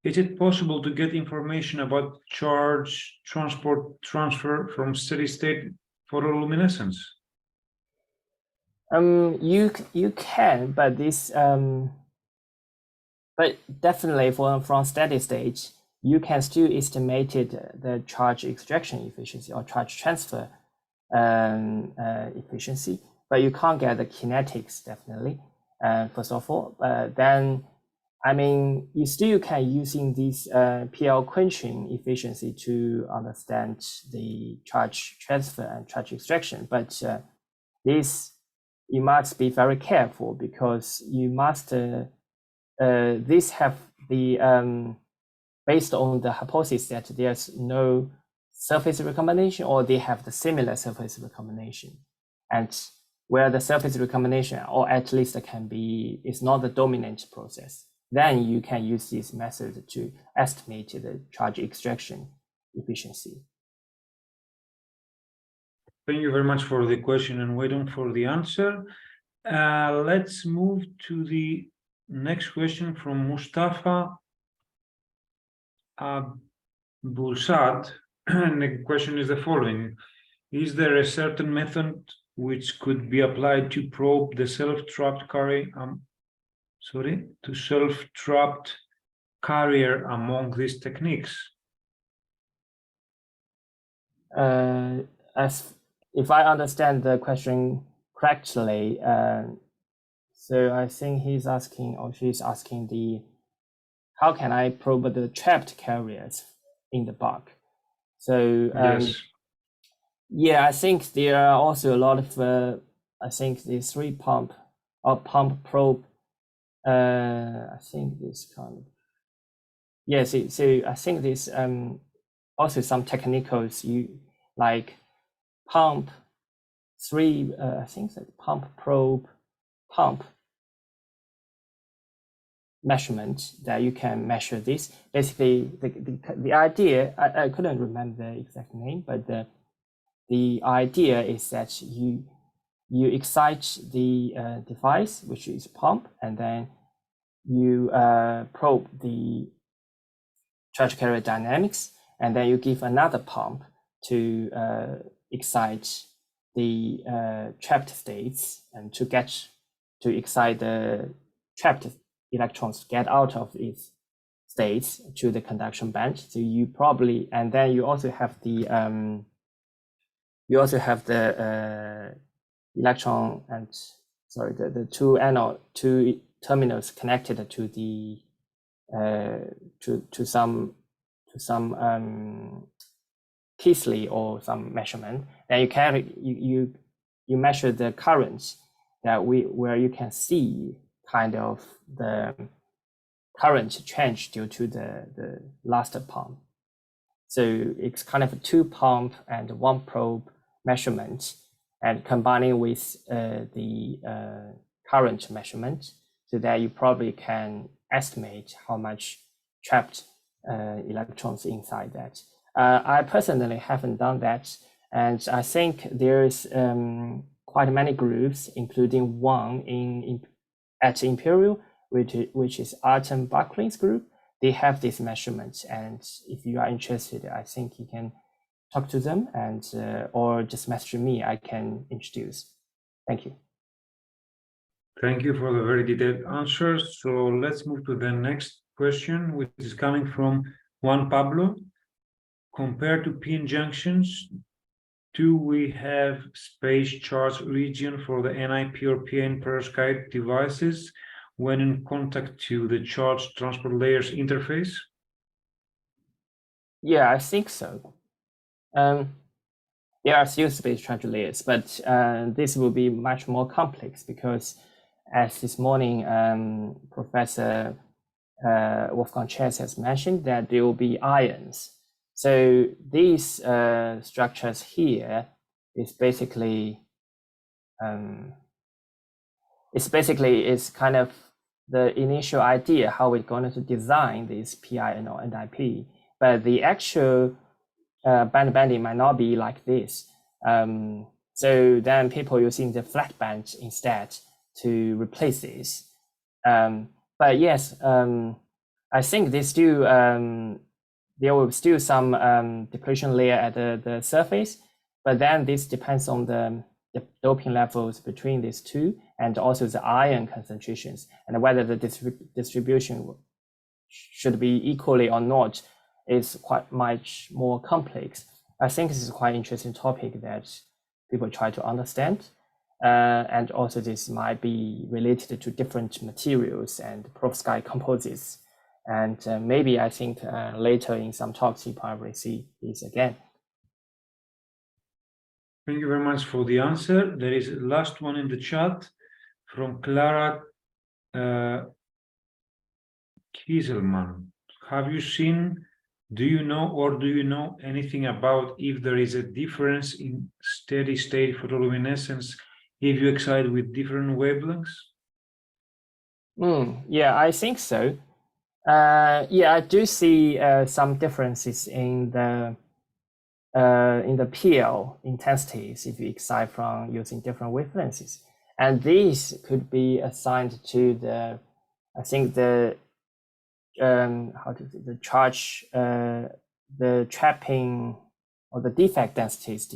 Is it possible to get information about charge transfer from steady-state photoluminescence? You can, but this but definitely from steady state, you can still estimate the charge extraction efficiency or charge transfer efficiency, but you can't get the kinetics definitely. First of all, then I mean you still can using this PL quenching efficiency to understand the charge transfer and charge extraction, but this you must be very careful because you must this have the based on the hypothesis that there's no surface recombination or they have the similar surface recombination, and where the surface recombination or at least is not the dominant process, then you can use this method to estimate the charge extraction efficiency. Thank you very much for the question and Wei Dong for the answer. Let's move to the next question from Mustafa Abulsad, and the question is the following: is there a certain method which could be applied to probe the self-trapped carrier among these techniques? As if I understand the question correctly, so I think he's asking or she's asking how can I probe the trapped carriers in the bark? So Yes. yeah, I think there are also a lot of I think the 3 pump or pump probe. I think this kind of so I think this also some technicals you like pump 3 I think that pump probe pump measurement that you can measure this. Basically, the idea, I couldn't remember the exact name, but the idea is that you excite the device, which is pump, and then you probe the charge carrier dynamics, and then you give another pump to excite the trapped states and to excite the trapped electrons to get out of its states to the conduction band. So you probably, and then you also have the electron and the two terminals connected to the to some Keithley or some measurement. Then you measure the currents that where you can see kind of the current change due to the last pump. So it's kind of a 2 pump and 1 probe measurement, and combining with the current measurement, so that you probably can estimate how much trapped electrons inside that. I personally haven't done that, and I think there's quite many groups, including one at Imperial, which is Artem Buckley's group. They have these measurements, and if you are interested, I think you can talk to them and or just message me. I can introduce. Thank you. Thank you for the very detailed answers. So let's move to the next question, which is coming from Juan Pablo. Compared to p-n junctions, do we have space charge region for the NIP or p-n perovskite devices when in contact to the charge transport layers interface? Yeah, I think so. There are still space charge layers, but this will be much more complex because, as this morning Professor Wolfgang Tress has mentioned, that there will be ions. So these structures here is basically it's kind of the initial idea how we're going to design this PIN or NIP, but the actual band bending might not be like this. So then people using the flat band instead to replace this. But yes, I think there's still there will still some depletion layer at the surface, but then this depends on the doping levels between these two, and also the ion concentrations, and whether the distribution should be equally or not is quite much more complex. I think this is quite interesting topic that people try to understand. And also this might be related to different materials and perovskite composites. And maybe I think later in some talks you probably see this again. Thank you very much for the answer. There is a last one in the chat from Clara Kieselman. Do you know anything about if there is a difference in steady state photoluminescence if you excite with different wavelengths? Yeah, I think so. Yeah, I do see some differences in the PL intensities if you excite from using different wavelengths, and these could be assigned to the, I think the the charge, the trapping or the defect densities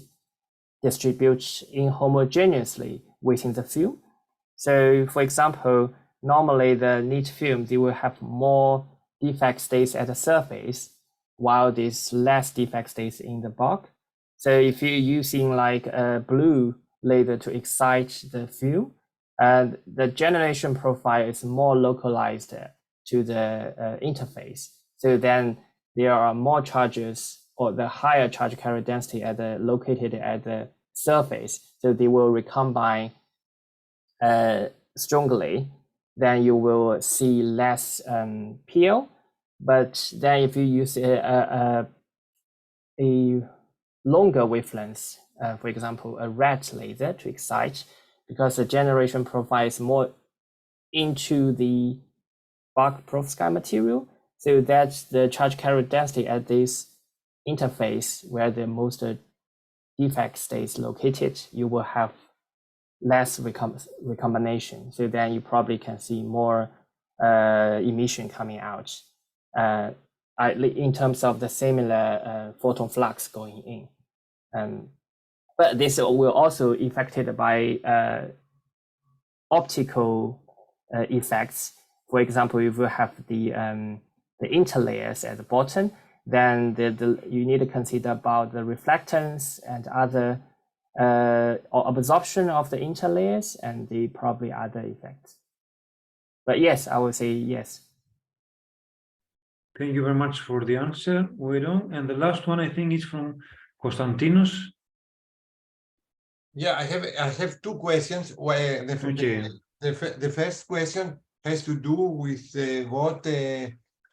distribute inhomogeneously within the film. So for example, normally the neat film, they will have more defect states at the surface, while there's less defect states in the bulk. So if you're using like a blue laser to excite the film, the generation profile is more localized to the interface. So then there are more charges or the higher charge carrier density located at the surface, so they will recombine strongly, then you will see less peel. But then if you use a longer wavelength, for example, a red laser to excite, because the generation provides more into the bulk perovskite material, so that the charge carrier density at this interface where the most defect stays located, you will have less recombination. So then you probably can see more emission coming out in terms of the similar photon flux going in. But this will also affected by optical effects. For example, if you have the interlayers at the bottom, then you need to consider about the reflectance and other or absorption of the interlayers and the probably other effects. But yes, I would say yes. Thank you very much for the answer, Weidong. And the last one, I think, is from Konstantinos. Yeah, I have two questions. Okay. The first question has to do with what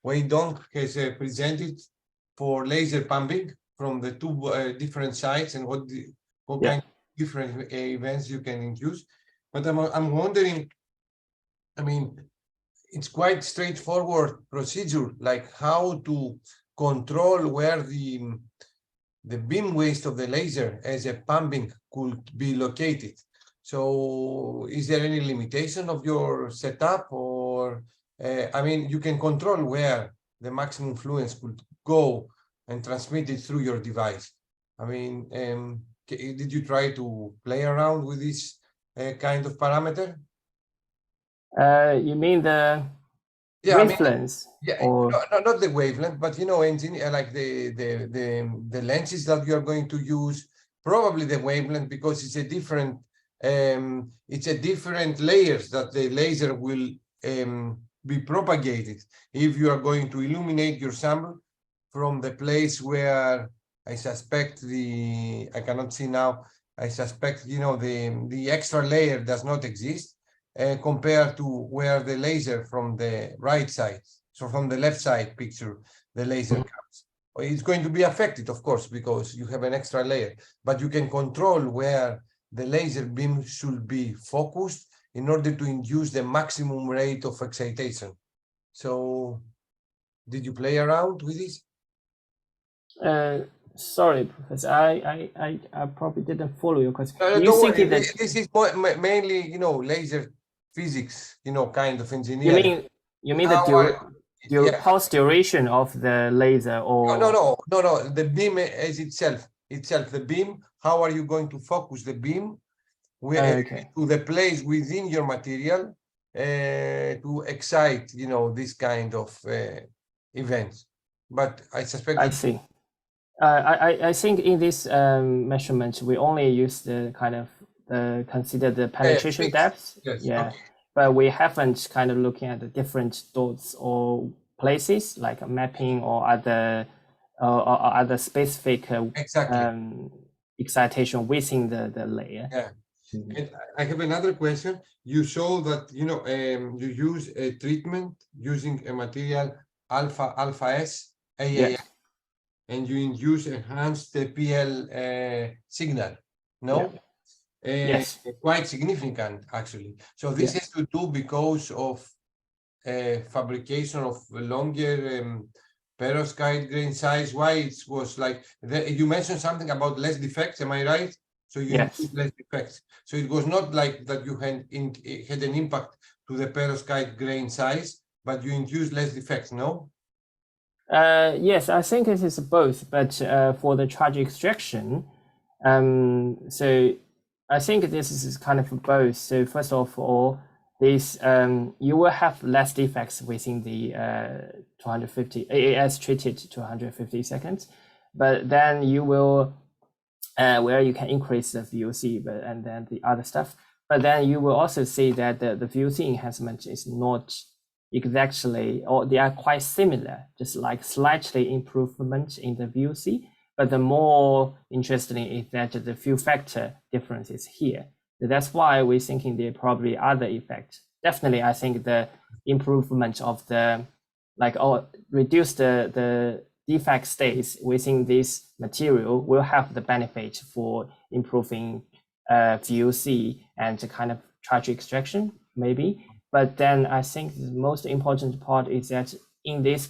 Wei Dong has presented for laser pumping from the two different sites and what kind of different events you can induce. But I'm wondering, I mean, it's quite straightforward procedure, like how to control where the beam waste of the laser as a pumping could be located. So is there any limitation of your setup, or I mean, you can control where the maximum fluence could go and transmit it through your device. I mean, did you try to play around with this kind of parameter? You mean the wavelengths? Or... no, not the wavelength, but engineer, like the lenses that you are going to use, probably the wavelength, because it's a different layers that the laser will be propagated if you are going to illuminate your sample from the place where I suspect I cannot see now, I suspect the extra layer does not exist, compared to where the laser from the right side, so from the left side picture, the laser comes. It's going to be affected, of course, because you have an extra layer, but you can control where the laser beam should be focused in order to induce the maximum rate of excitation. So did you play around with this? Sorry, Professor, I probably didn't follow your question. Don't worry. This is mainly, laser physics, kind of engineering. You mean the pulse duration of the laser, or no, the beam as itself, the beam. How are you going to focus the beam to the place within your material to excite, this kind of events? But I suspect. I see. I think in this measurement we only use the kind of consider the penetration depth. Yes. Yeah. Okay. But we haven't kind of looking at the different dots or places like a mapping or other specific excitation within the layer. Yeah. And I have another question. You show that you use a treatment using a material alpha S AAI, and you induce enhanced PL signal. No. Yes. Quite significant, actually. So this has to do because of fabrication of longer perovskite grain size. Why it was like you mentioned something about less defects, am I right? So you induced less defects. So it was not like that you had an impact to the perovskite grain size, but you induced less defects, no? Yes, I think it is both, but for the charge extraction, so I think this is kind of both. So first of all, this you will have less defects within the 250 AAS treated to 150 seconds, but then you will where you can increase the VOC, and then the other stuff. But then you will also see that the VOC enhancement is not exactly, or they are quite similar, just like slightly improvement in the VOC, But the more interesting is that the field factor difference is here. So that's why we're thinking there are probably other effects. Definitely, I think the improvement of the, reduce the defect states within this material will have the benefit for improving VOC and kind of charge extraction, maybe. But then I think the most important part is that in this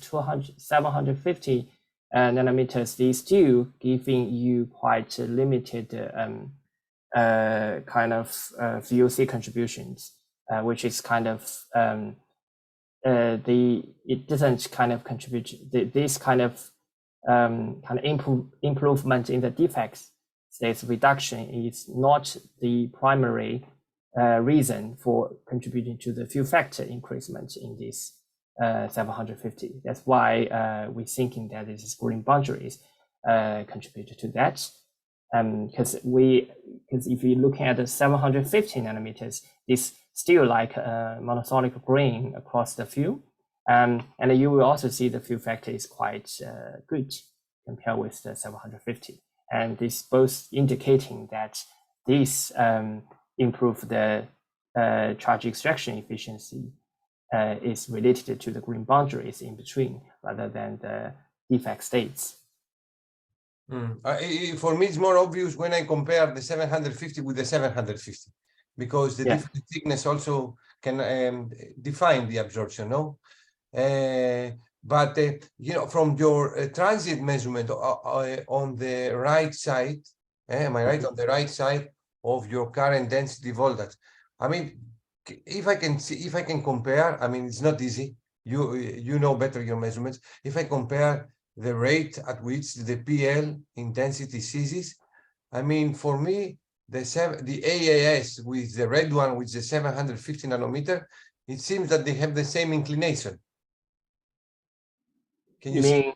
750 nanometers, they still giving you quite limited kind of VOC contributions, which is kind of it doesn't kind of contribute this kind of improvement in the defects states reduction is not the primary reason for contributing to the field factor increasement in this 750. That's why we're thinking that this green boundaries contribute to that. Because if you look at the 750 nanometers, it's still like a monosonic grain across the field. And you will also see the field factor is quite good compared with the 750. And this both indicating that this improve the charge extraction efficiency is related to the green boundaries in between rather than the defect states. For me, it's more obvious when I compare the 750 with the 750, because the different thickness also can define the absorption, no? But you know, from your transit measurement on the right side, am I right? On the right side of your current density voltage. I mean, if I can compare, I mean, it's not easy. You know better your measurements. If I compare the rate at which the PL intensity ceases, I mean, for me, the AAS with the red one, with the 750 nanometer, it seems that they have the same inclination. Can you see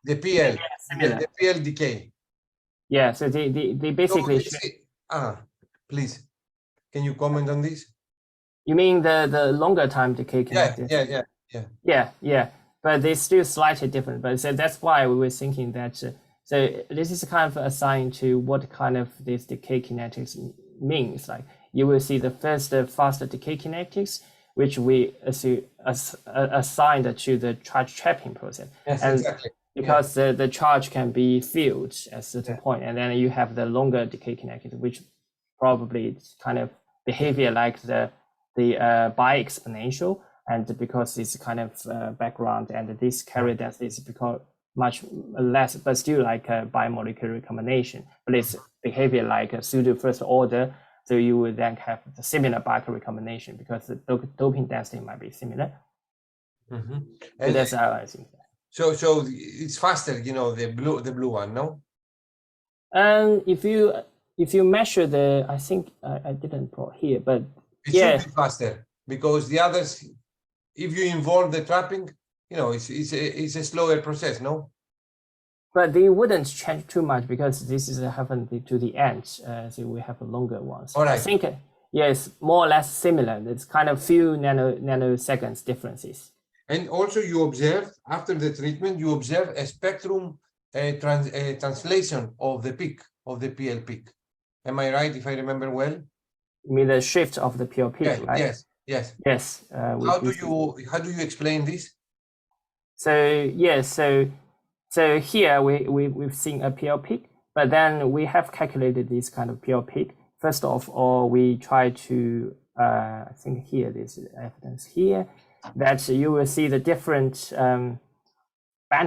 the PL, the PL decay? Yeah, so they basically. Please, can you comment on this? You mean the longer time decay kinetics? Yeah. But they're still slightly different. But so that's why we were thinking that. So this is kind of assigned to what kind of this decay kinetics means. Like you will see the first faster decay kinetics, which we assigned to the charge trapping process. Yes, and exactly. Because the charge can be filled at a certain point, and then you have the longer decay kinetics, which probably it's kind of behavior like the bi-exponential, and because it's kind of background, and this carrier density is because much less, but still like a bimolecular combination, but it's behavior like a pseudo first order. So you would then have the similar bicarb combination because the doping density might be similar. Mm-hmm. So that's how I think. So it's faster, you know, the blue one, no? And if you measure the, I think I didn't put here, but it should be faster because the others, if you involve the trapping, you know, it's a slower process, no? But they wouldn't change too much because this is happening to the end. So we have longer ones. All right. I think it's more or less similar. It's kind of few nanoseconds differences. And also you observe after the treatment, you observe a spectrum translation of the peak, of the PL peak. Am I right if I remember well? You mean the shift of the PL peak, right? Yes. How do you explain this? So here we've seen a PL peak, but then we have calculated this kind of PL peak. First of all, we try to I think here there's evidence here that you will see the different band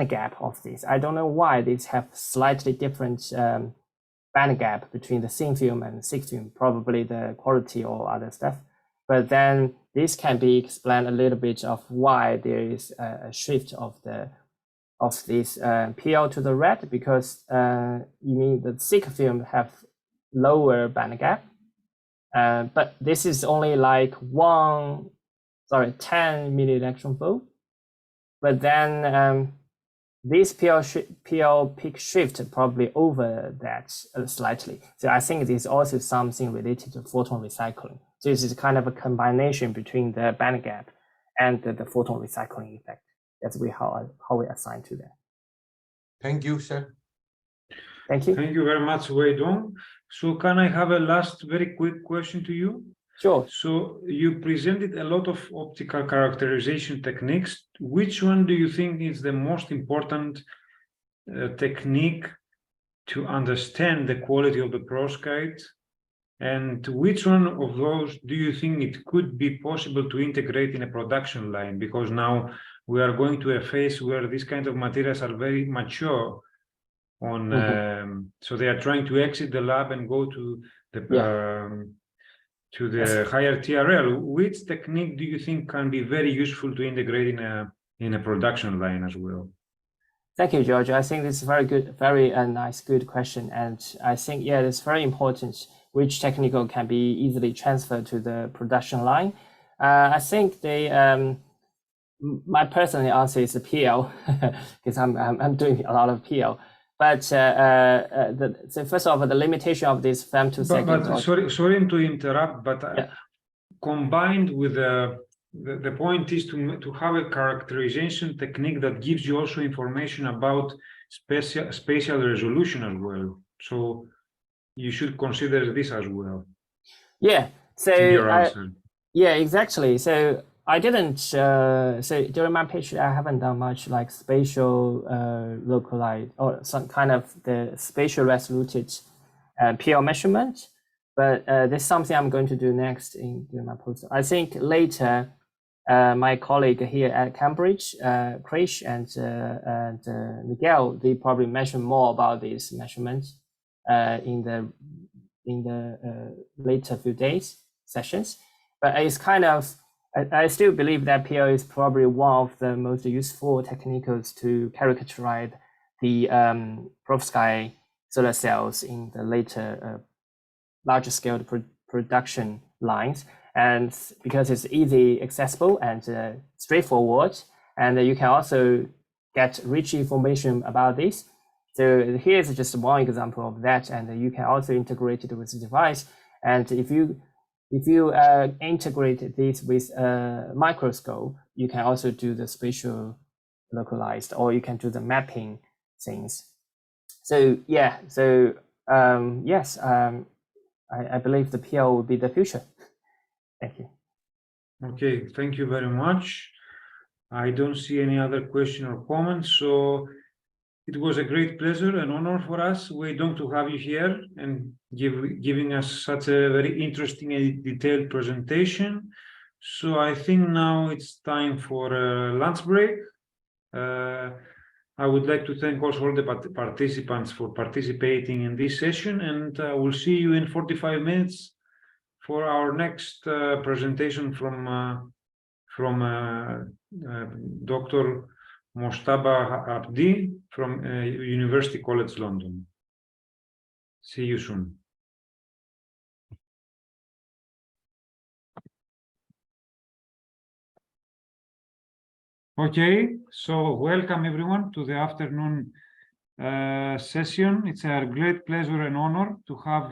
gap of this. I don't know why these have slightly different band gap between the thin film and the thick film, probably the quality or other stuff. But then this can be explained a little bit of why there is a shift of this PL to the red, because you mean the thick film have lower band gap, but this is only like 10 milli-electron volt. But then this PL peak shift probably over that slightly. So I think this is also something related to photon recycling. So this is kind of a combination between the band gap and the photon recycling effect. That's how we assign to that. Thank you, sir. Thank you. Thank you very much, Wei Dong. So can I have a last very quick question to you? Sure. So you presented a lot of optical characterization techniques. Which one do you think is the most important technique to understand the quality of the perovskite? And which one of those do you think it could be possible to integrate in a production line? Because now we are going to a phase where these kinds of materials are very mature on, so they are trying to exit the lab and go to the higher TRL. Which technique do you think can be very useful to integrate in a production line as well? Thank you, George. I think this is very good, very nice, good question. And I think, yeah, it's very important which technical can be easily transferred to the production line. I think my personal answer is the PL, because I'm doing a lot of PL. But so first of all, the limitation of this femto second. But sorry to interrupt, but combined with the point is to have a characterization technique that gives you also information about spatial resolution as well. So you should consider this as well. Yeah. So your answer. Yeah, exactly. So I didn't. So during my PhD, I haven't done much like spatial localized or some kind of the spatial resoluted PL measurement. But this is something I'm going to do next during my postdoc. I think later, my colleague here at Cambridge, Krish and Miguel, they probably mention more about these measurements in the later few days sessions. But it's kind of, I still believe that PL is probably one of the most useful techniques to characterize the perovskite solar cells in the later larger scale production lines. And because it's easy accessible and straightforward, and you can also get rich information about this. So here's just one example of that, and you can also integrate it with the device. And if you integrate this with a microscope, you can also do the spatial localized, or you can do the mapping things. So yeah, so yes, I believe the PL will be the future. Thank you. Okay, thank you very much. I don't see any other question or comments, so it was a great pleasure and honor for us, Wei Dong, to have you here and giving us such a very interesting and detailed presentation. So I think now it's time for a lunch break. I would like to thank also all the participants for participating in this session, and we'll see you in 45 minutes for our next presentation from Dr. Mojtaba Abdi from University College London. See you soon. Okay, so welcome everyone to the afternoon session. It's a great pleasure and honor to have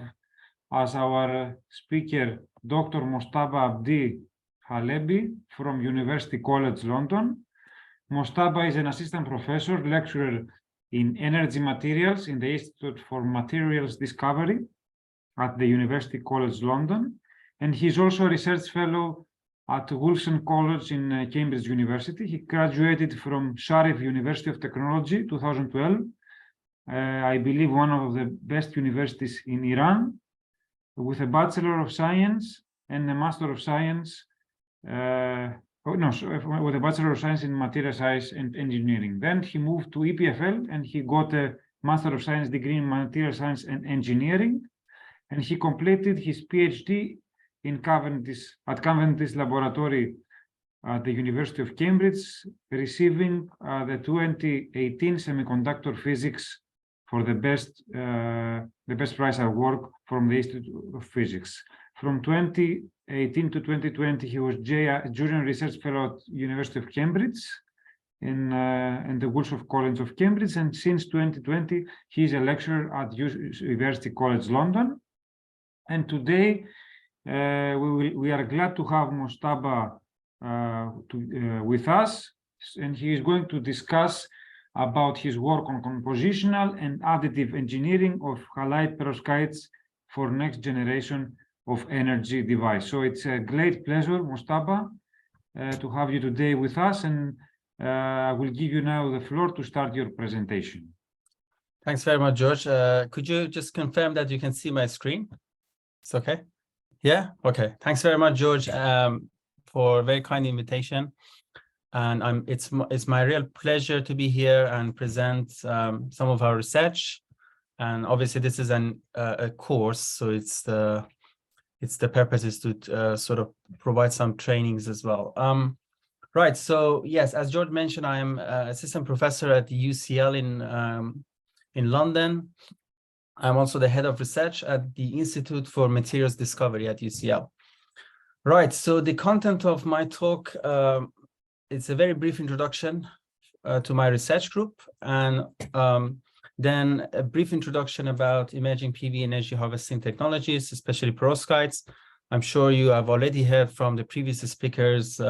as our speaker Dr. Mojtaba Abdi-Jalebi from University College London. Mojtaba is an assistant professor, lecturer in energy materials in the Institute for Materials Discovery at the University College London, and he's also a research fellow at Wolfgang College in Cambridge University. He graduated from Sharif University of Technology 2012, I believe one of the best universities in Iran, with a Bachelor of Science and a Master of Science, with a Bachelor of Science in Material Science and Engineering. Then he moved to EPFL and he got a Master of Science degree in Material Science and Engineering, and he completed his PhD in Cavendish Laboratory at the University of Cambridge, receiving the 2018 Semiconductor Physics for the best prize award from the Institute of Physics. From 2018 to 2020, he was Junior Research Fellow at University of Cambridge in the Wolfgang College of Cambridge, and since 2020, he is a lecturer at University College London. And today, we are glad to have Mojtaba with us, and he is going to discuss about his work on compositional and additive engineering of halide perovskites for next generation of energy device. So it's a great pleasure, Mojtaba, to have you today with us, and I will give you now the floor to start your presentation. Thanks very much, George. Could you just confirm that you can see my screen? It's okay? Yeah? Okay. Thanks very much, George, for a very kind invitation. And it's my real pleasure to be here and present some of our research. And obviously, this is a course, so it's the purpose is to sort of provide some trainings as well. Right. So yes, as George mentioned, I am assistant professor at the UCL in London. I'm also the head of research at the Institute for Materials Discovery at UCL. Right. So the content of my talk, it's a very brief introduction to my research group, and then a brief introduction about emerging PV energy harvesting technologies, especially perovskites. I'm sure you have already heard from the previous speakers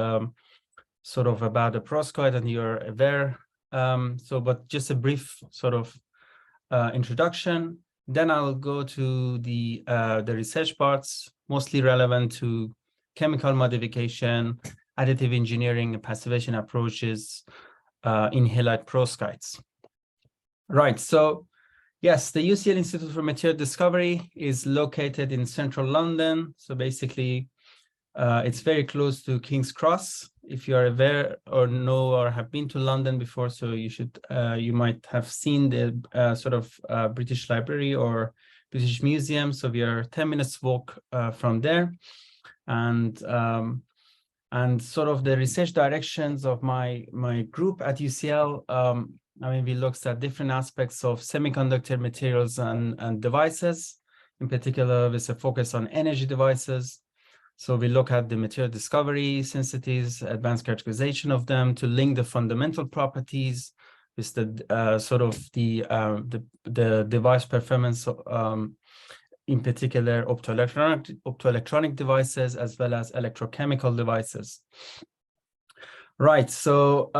sort of about the perovskite, and you're aware. But just a brief sort of introduction. Then I'll go to the research parts, mostly relevant to chemical modification, additive engineering, and passivation approaches in halide perovskites. Right. So yes, the UCL Institute for Material Discovery is located in central London. So basically, it's very close to King's Cross. If you are aware or know or have been to London before, so you might have seen the sort of British Library or British Museum. So we are 10 minutes walk from there, and sort of the research directions of my group at UCL. I mean, we looked at different aspects of semiconductor materials and devices, in particular with a focus on energy devices. So we look at the material discovery, sensitivities, advanced characterization of them to link the fundamental properties with the sort of the device performance, in particular optoelectronic devices as well as electrochemical devices. Right. So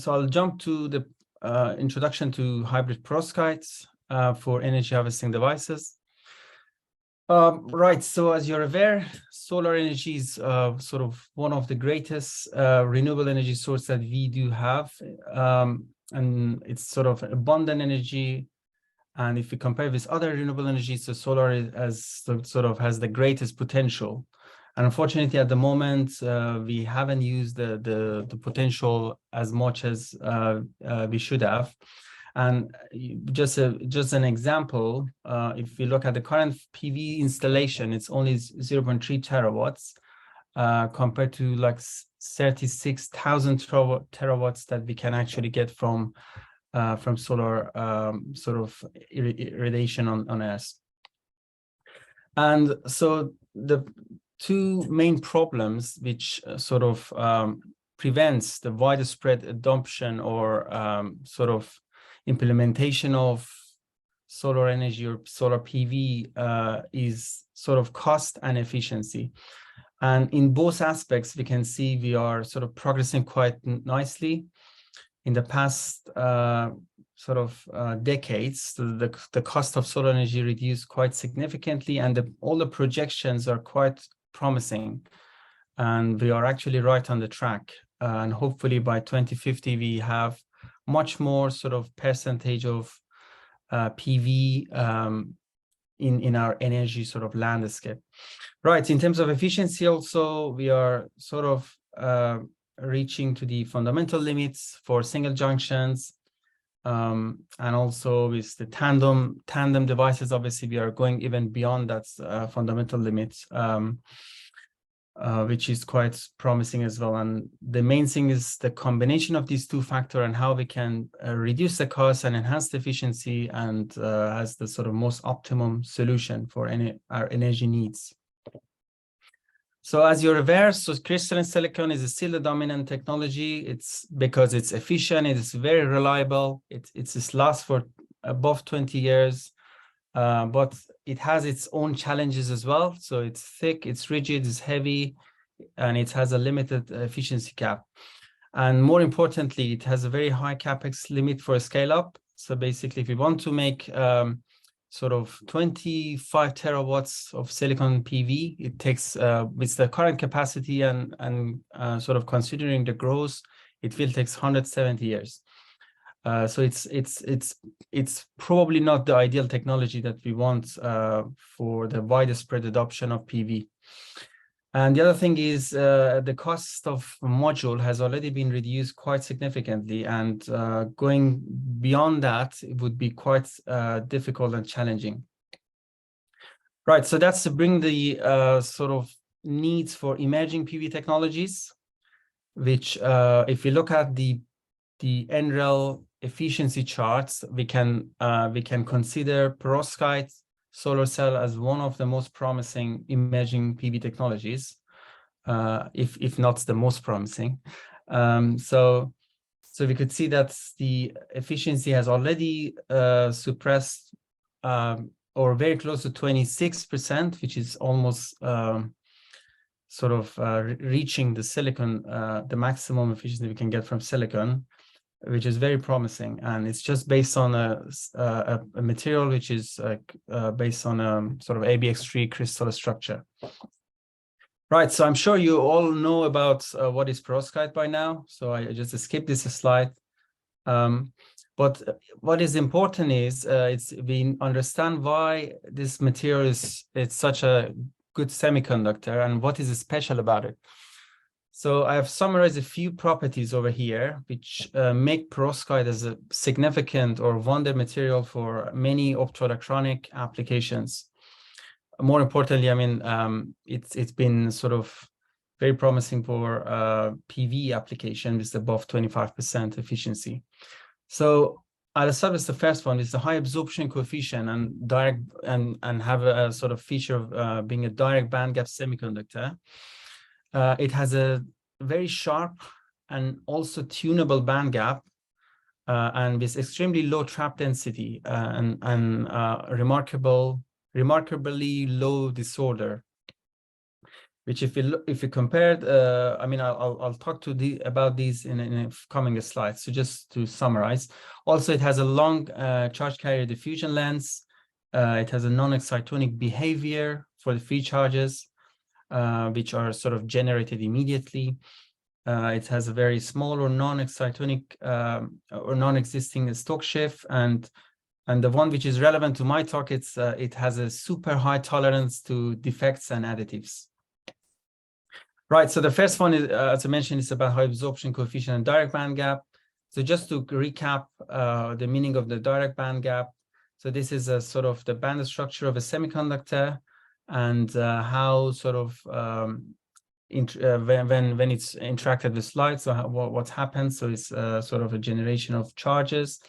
I'll jump to the introduction to hybrid perovskites for energy harvesting devices. Right, so as you're aware, solar energy is sort of one of the greatest renewable energy source that we do have, and it's sort of abundant energy. And if we compare with other renewable energies, so solar sort of has the greatest potential. And unfortunately, at the moment, we haven't used the potential as much as we should have. And just an example, if we look at the current PV installation, it's only 0.3 terawatts compared to like 36,000 terawatts that we can actually get from solar sort of irradiation on Earth. And so the two main problems which sort of prevents the widespread adoption or sort of implementation of solar energy or solar PV is sort of cost and efficiency. And in both aspects, we can see we are sort of progressing quite nicely. In the past sort of decades, the cost of solar energy reduced quite significantly, and all the projections are quite promising. And we are actually right on the track. And hopefully by 2050, we have much more sort of percentage of PV in our energy sort of landscape. Right, in terms of efficiency also, we are sort of reaching to the fundamental limits for single junctions, and also with the tandem devices, obviously we are going even beyond that fundamental limits, which is quite promising as well. And the main thing is the combination of these two factors and how we can reduce the cost and enhance the efficiency, and as the sort of most optimum solution for our energy needs. So as you're aware, so crystalline silicon is still the dominant technology. It's because it's efficient, it's very reliable, it lasts for above 20 years, but it has its own challenges as well. So it's thick, it's rigid, it's heavy, and it has a limited efficiency cap. And more importantly, it has a very high capex limit for a scale up. So basically, if you want to make sort of 25 terawatts of silicon PV, it takes with the current capacity and sort of considering the growth, it will take 170 years. So it's probably not the ideal technology that we want for the widespread adoption of PV. And the other thing is the cost of a module has already been reduced quite significantly, and going beyond that, it would be quite difficult and challenging. Right, so that's to bring the sort of needs for emerging PV technologies, which if we look at the NREL efficiency charts, we can consider perovskite solar cell as one of the most promising emerging PV technologies, if not the most promising. So we could see that the efficiency has already suppressed or very close to 26%, which is almost sort of reaching the silicon, the maximum efficiency we can get from silicon, which is very promising. And it's just based on a material which is based on a sort of ABX3 crystal structure. Right, so I'm sure you all know about what is perovskite by now, so I just skipped this slide. But what is important is we understand why this material it's such a good semiconductor and what is special about it. So I have summarized a few properties over here, which make perovskite as a significant or wonder material for many optoelectronic applications. More importantly, I mean, it's been sort of very promising for PV application with above 25% efficiency. So I'll start with the first one, is the high absorption coefficient and direct and have a sort of feature of being a direct bandgap semiconductor. It has a very sharp and also tunable bandgap, and with extremely low trap density and remarkably low disorder. Which, if we compared, I mean, I'll talk about these in a coming slides. So just to summarize, also it has a long charge carrier diffusion length. It has a non-excitonic behavior for the free charges, which are sort of generated immediately. It has a very small or non-excitonic or non-existing Stokes shift, and the one which is relevant to my talk, it has a super high tolerance to defects and additives. Right, so the first one is, as I mentioned, is about high absorption coefficient and direct bandgap. So just to recap the meaning of the direct bandgap. So this is a sort of the band structure of a semiconductor, and how sort of when it's interacted with light, so what happens. So it's sort of a generation of charges.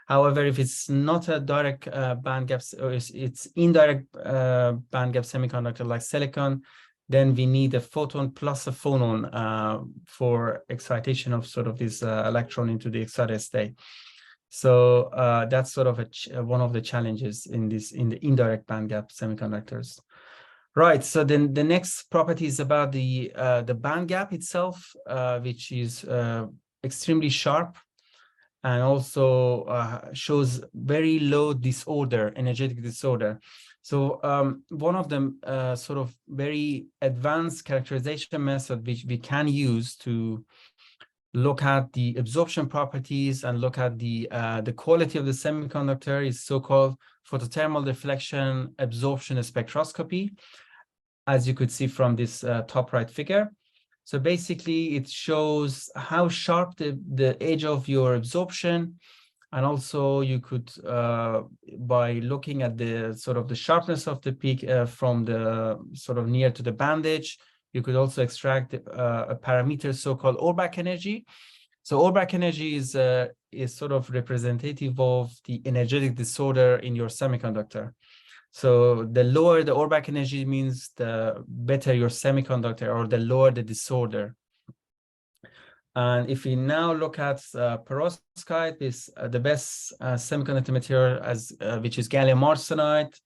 However, if it's not a direct bandgap, or it's indirect bandgap semiconductor like silicon, then we need a photon plus a phonon for excitation of sort of this electron into the excited state. So that's sort of one of the challenges in the indirect bandgap semiconductors. Right. So then the next property is about the bandgap itself, which is extremely sharp, and also shows very low disorder, energetic disorder. So one of them sort of very advanced characterization method which we can use to look at the absorption properties and look at the quality of the semiconductor is so-called photothermal deflection absorption spectroscopy, as you could see from this top right figure. So basically it shows how sharp the edge of your absorption. And also you could, by looking at the sort of the sharpness of the peak from the sort of near to the band edge, you could also extract a parameter so-called Orbach energy. So Orbach energy is sort of representative of the energetic disorder in your semiconductor. So the lower the Orbach energy means the better your semiconductor, or the lower the disorder. And if we now look at perovskite, is the best semiconductor material which is gallium arsenide,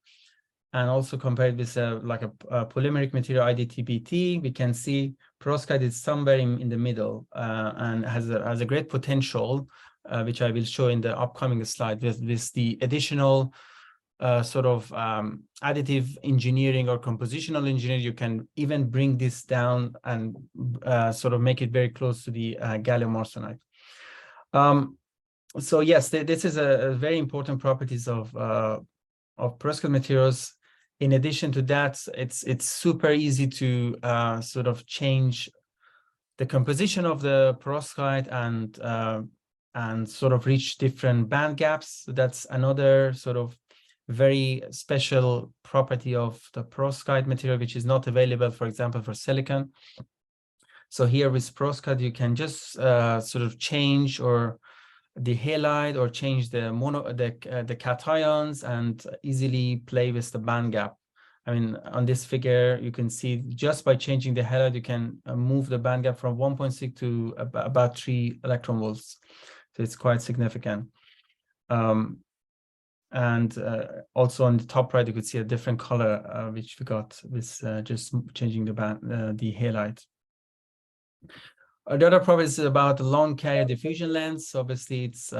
and also compared with like a polymeric material IDTBT, we can see perovskite is somewhere in the middle and has a great potential, which I will show in the upcoming slide with the additional sort of additive engineering or compositional engineering. You can even bring this down and sort of make it very close to the gallium arsenide. So yes, this is a very important properties of perovskite materials. In addition to that, it's super easy to sort of change the composition of the perovskite and sort of reach different band gaps. So that's another sort of very special property of the perovskite material, which is not available, for example, for silicon. So here with perovskite, you can just sort of change or the halide or change the cations and easily play with the band gap. I mean, on this figure, you can see just by changing the halide, you can move the band gap from 1.6 to about 3 electron volts. So it's quite significant. And also on the top right, you could see a different color, which we got with just changing the halide. The other problem is about the long carrier diffusion lengths. Obviously, it's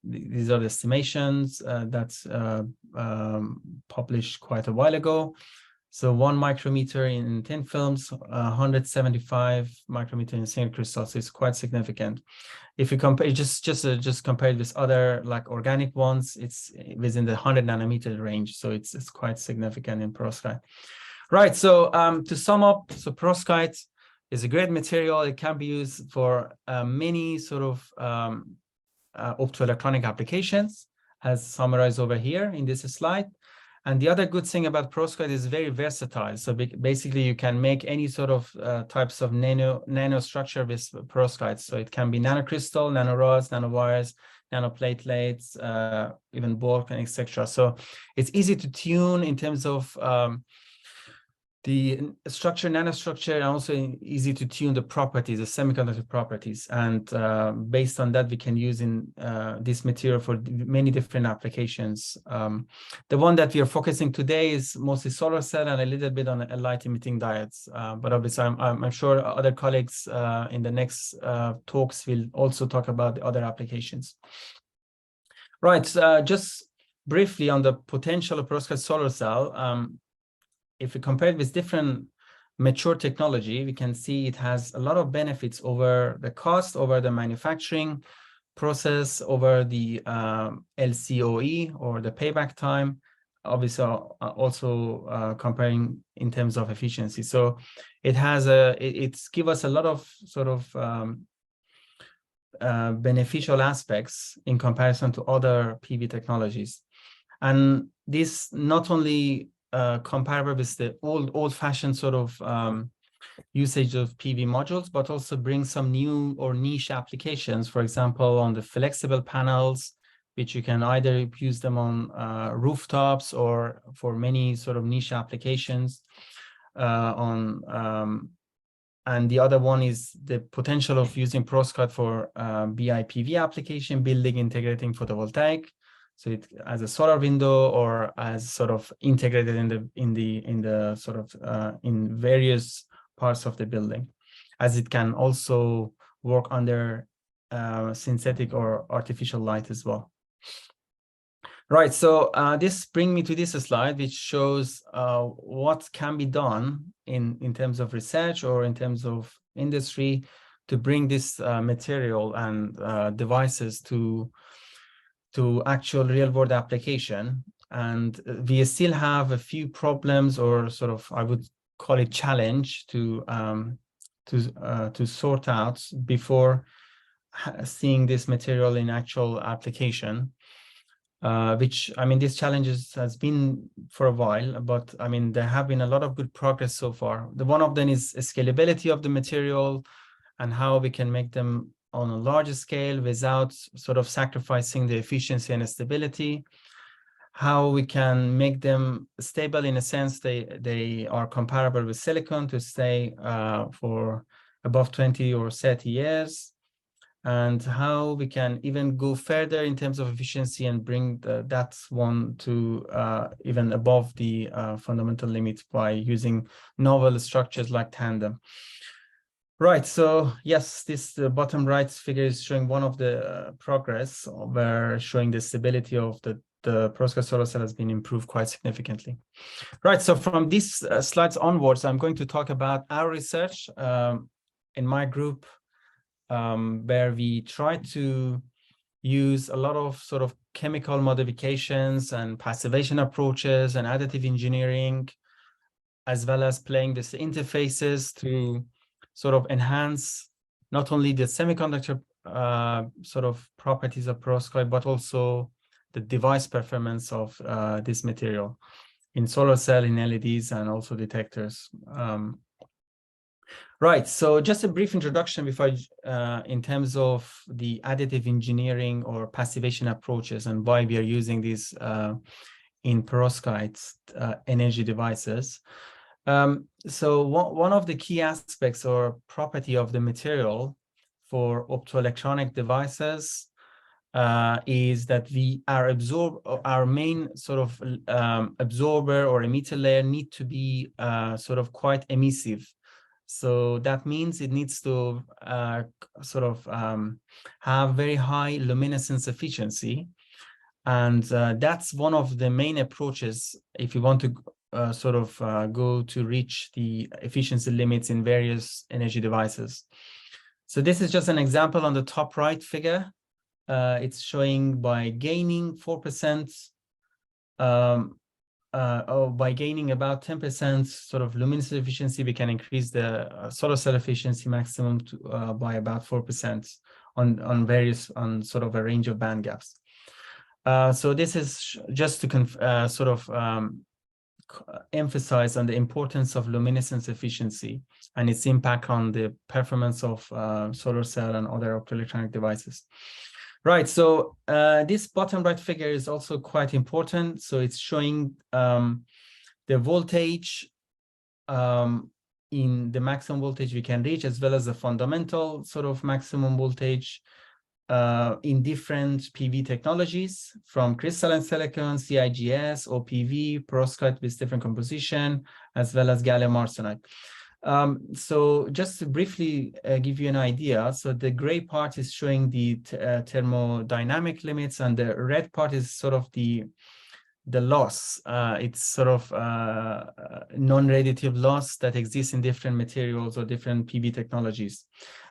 these are the estimations that's published quite a while ago. So 1 micrometer in thin films, 175 micrometer in single crystals is quite significant. If you compare, just compare it with other like organic ones, it's within the 100 nanometer range. So it's quite significant in perovskite. Right. So to sum up, so perovskite is a great material. It can be used for many sort of optoelectronic applications, as summarized over here in this slide. And the other good thing about perovskite is very versatile. So basically, you can make any sort of types of nanostructure with perovskite. So it can be nanocrystal, nanorods, nanowires, nanoplatelets, even bulk, and etc. So it's easy to tune in terms of the structure, nanostructure, and also easy to tune the properties, the semiconductor properties. And based on that, we can use in this material for many different applications. The one that we are focusing today is mostly solar cell and a little bit on light emitting diodes. But obviously, I'm sure other colleagues in the next talks will also talk about the other applications. Right, just briefly on the potential of perovskite solar cell. If we compare it with different mature technology, we can see it has a lot of benefits over the cost, over the manufacturing process, over the LCOE or the payback time, obviously also comparing in terms of efficiency. So it has it's give us a lot of sort of beneficial aspects in comparison to other PV technologies. And this not only comparable with the old-fashioned sort of usage of PV modules, but also bring some new or niche applications. For example, on the flexible panels, which you can either use them on rooftops or for many sort of niche applications. And the other one is the potential of using perovskite for BIPV application, building integrating photovoltaic. So it as a solar window or as sort of integrated in the sort of in various parts of the building, as it can also work under synthetic or artificial light as well. Right. So this brings me to this slide, which shows what can be done in terms of research or in terms of industry to bring this material and devices to actual real-world application. And we still have a few problems, or sort of, I would call it challenge to sort out before seeing this material in actual application. Which, I mean, these challenges has been for a while, but I mean, there have been a lot of good progress so far. The one of them is scalability of the material and how we can make them on a larger scale without sort of sacrificing the efficiency and stability, how we can make them stable in a sense they are comparable with silicon to stay for above 20 or 30 years, and how we can even go further in terms of efficiency and bring that one to even above the fundamental limit by using novel structures like tandem. Right, so yes, this bottom right figure is showing one of the progress where showing the stability of the perovskite solar cell has been improved quite significantly. Right, so from these slides onwards, I'm going to talk about our research in my group, where we try to use a lot of sort of chemical modifications and passivation approaches and additive engineering, as well as playing with the interfaces to sort of enhance not only the semiconductor sort of properties of perovskite, but also the device performance of this material in solar cell, in LEDs, and also detectors. Right, so just a brief introduction before in terms of the additive engineering or passivation approaches and why we are using these in perovskite energy devices. So one of the key aspects or property of the material for optoelectronic devices is that our main sort of absorber or emitter layer need to be sort of quite emissive. So that means it needs to sort of have very high luminescence efficiency. And that's one of the main approaches if you want to sort of go to reach the efficiency limits in various energy devices. So this is just an example on the top right figure. It's showing by gaining 4%, by gaining about 10% sort of luminescence efficiency, we can increase the solar cell efficiency maximum to, by about 4% on sort of a range of band gaps. So this is just to sort of emphasize on the importance of luminescence efficiency and its impact on the performance of solar cell and other optoelectronic devices. Right, so this bottom right figure is also quite important. So it's showing the voltage in the maximum voltage we can reach, as well as the fundamental sort of maximum voltage in different PV technologies, from crystalline silicon, CIGS, OPV, perovskite with different composition, as well as gallium arsenide. So just to briefly give you an idea, so the gray part is showing the thermodynamic limits, and the red part is sort of the loss. It's sort of non-radiative loss that exists in different materials or different PV technologies.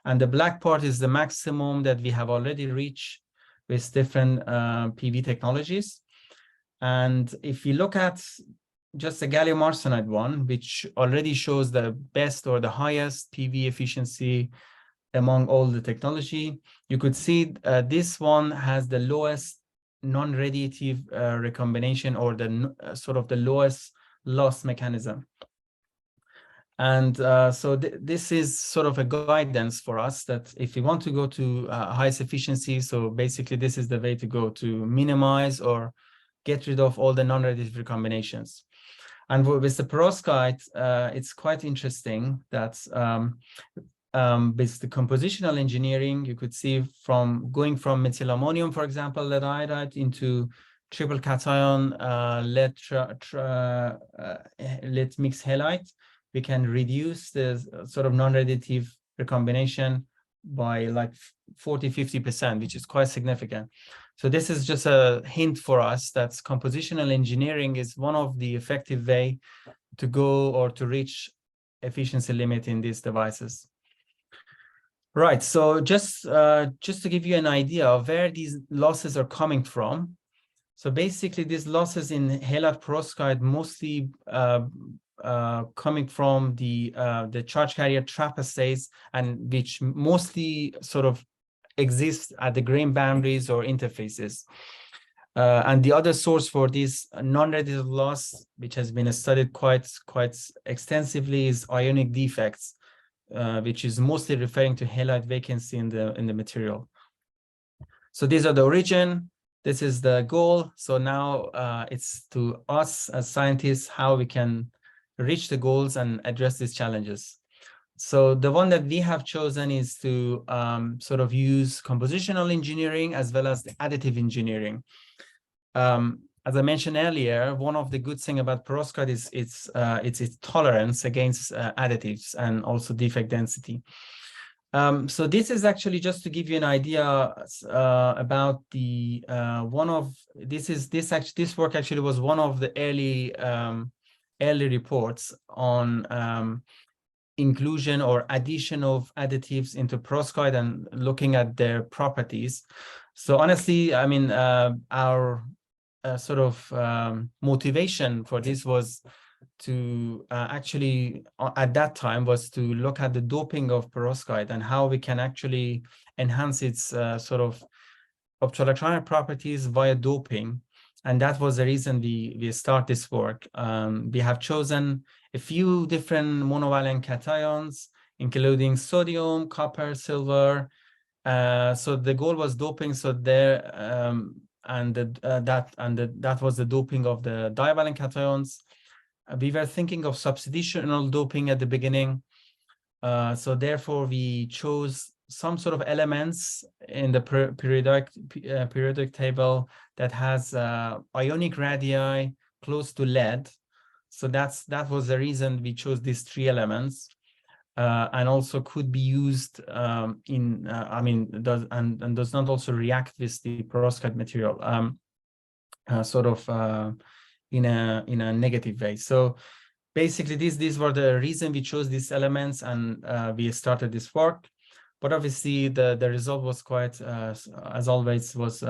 And the black part is the maximum that we have already reached with different PV technologies. And if you look at just the gallium arsenide one, which already shows the best or the highest PV efficiency among all the technology, you could see this one has the lowest non-radiative recombination, or the sort of the lowest loss mechanism. And so this is sort of a guidance for us that if we want to go to highest efficiency, so basically this is the way to go to minimize or get rid of all the non-radiative recombinations. And with the perovskite, it's quite interesting that with the compositional engineering, you could see from going from methylammonium, for example, lead iodide, into triple cation lead mixed halide, we can reduce the sort of non-radiative recombination by like 40–50%, which is quite significant. So this is just a hint for us that compositional engineering is one of the effective way to go or to reach efficiency limit in these devices. Right, so just to give you an idea of where these losses are coming from. So basically these losses in halide perovskite mostly coming from the charge carrier trapezoids, and which mostly sort of exist at the grain boundaries or interfaces. And the other source for this non-radiative loss, which has been studied quite extensively, is ionic defects, which is mostly referring to halide vacancy in the material. So these are the origin. This is the goal. So now it's to us as scientists how we can reach the goals and address these challenges. So the one that we have chosen is to sort of use compositional engineering as well as the additive engineering. as I mentioned earlier, one of the good things about perovskite is its tolerance against additives and also defect density. So this is actually just to give you an idea about the this work actually was one of the early reports on inclusion or addition of additives into perovskite and looking at their properties. So honestly, I mean, our sort of motivation for this was to actually at that time was to look at the doping of perovskite and how we can actually enhance its sort of optoelectronic properties via doping. And that was the reason we start this work. We have chosen a few different monovalent cations, including sodium, copper, silver. So the goal was doping. So there that was the doping of the divalent cations. We were thinking of substitutional doping at the beginning. So therefore, we chose some sort of elements in the periodic table that has ionic radii close to lead. So that was the reason we chose these three elements, and also could be used I mean, does not also react with the perovskite material, sort of in a negative way. So basically, these were the reason we chose these elements, and we started this work. But obviously, the result was quite, as always, was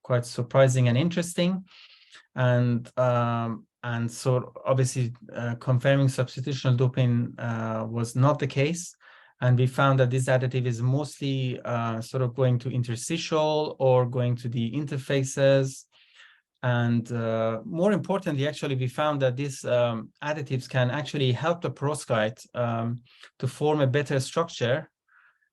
quite surprising and interesting. And so obviously, confirming substitutional doping was not the case. And we found that this additive is mostly sort of going to interstitial or going to the interfaces. And more importantly, actually, we found that these additives can actually help the perovskite to form a better structure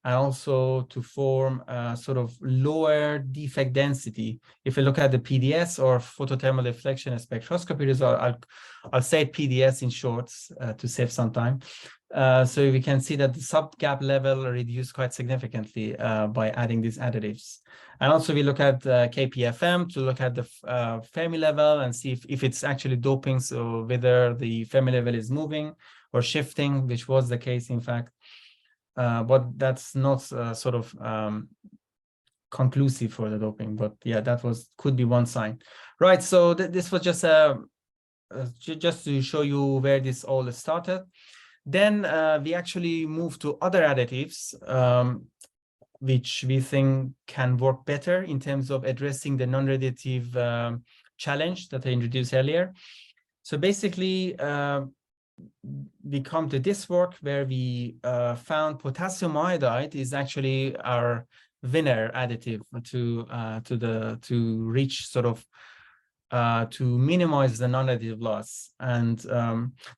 and also to form a sort of lower defect density. If you look at the PDS or photothermal deflection and spectroscopy result, I'll say PDS in short to save some time. So we can see that the sub-gap level reduced quite significantly by adding these additives. And also we look at KPFM to look at the Fermi level and see if it's actually doping, so whether the Fermi level is moving or shifting, which was the case, in fact. But that's not sort of conclusive for the doping. But yeah, that could be one sign. Right, so this was just to show you where this all started. Then we actually moved to other additives, which we think can work better in terms of addressing the non-radiative challenge that I introduced earlier. So basically, we come to this work where we found potassium iodide is actually our winner additive to reach sort of to minimize the non-additive loss. And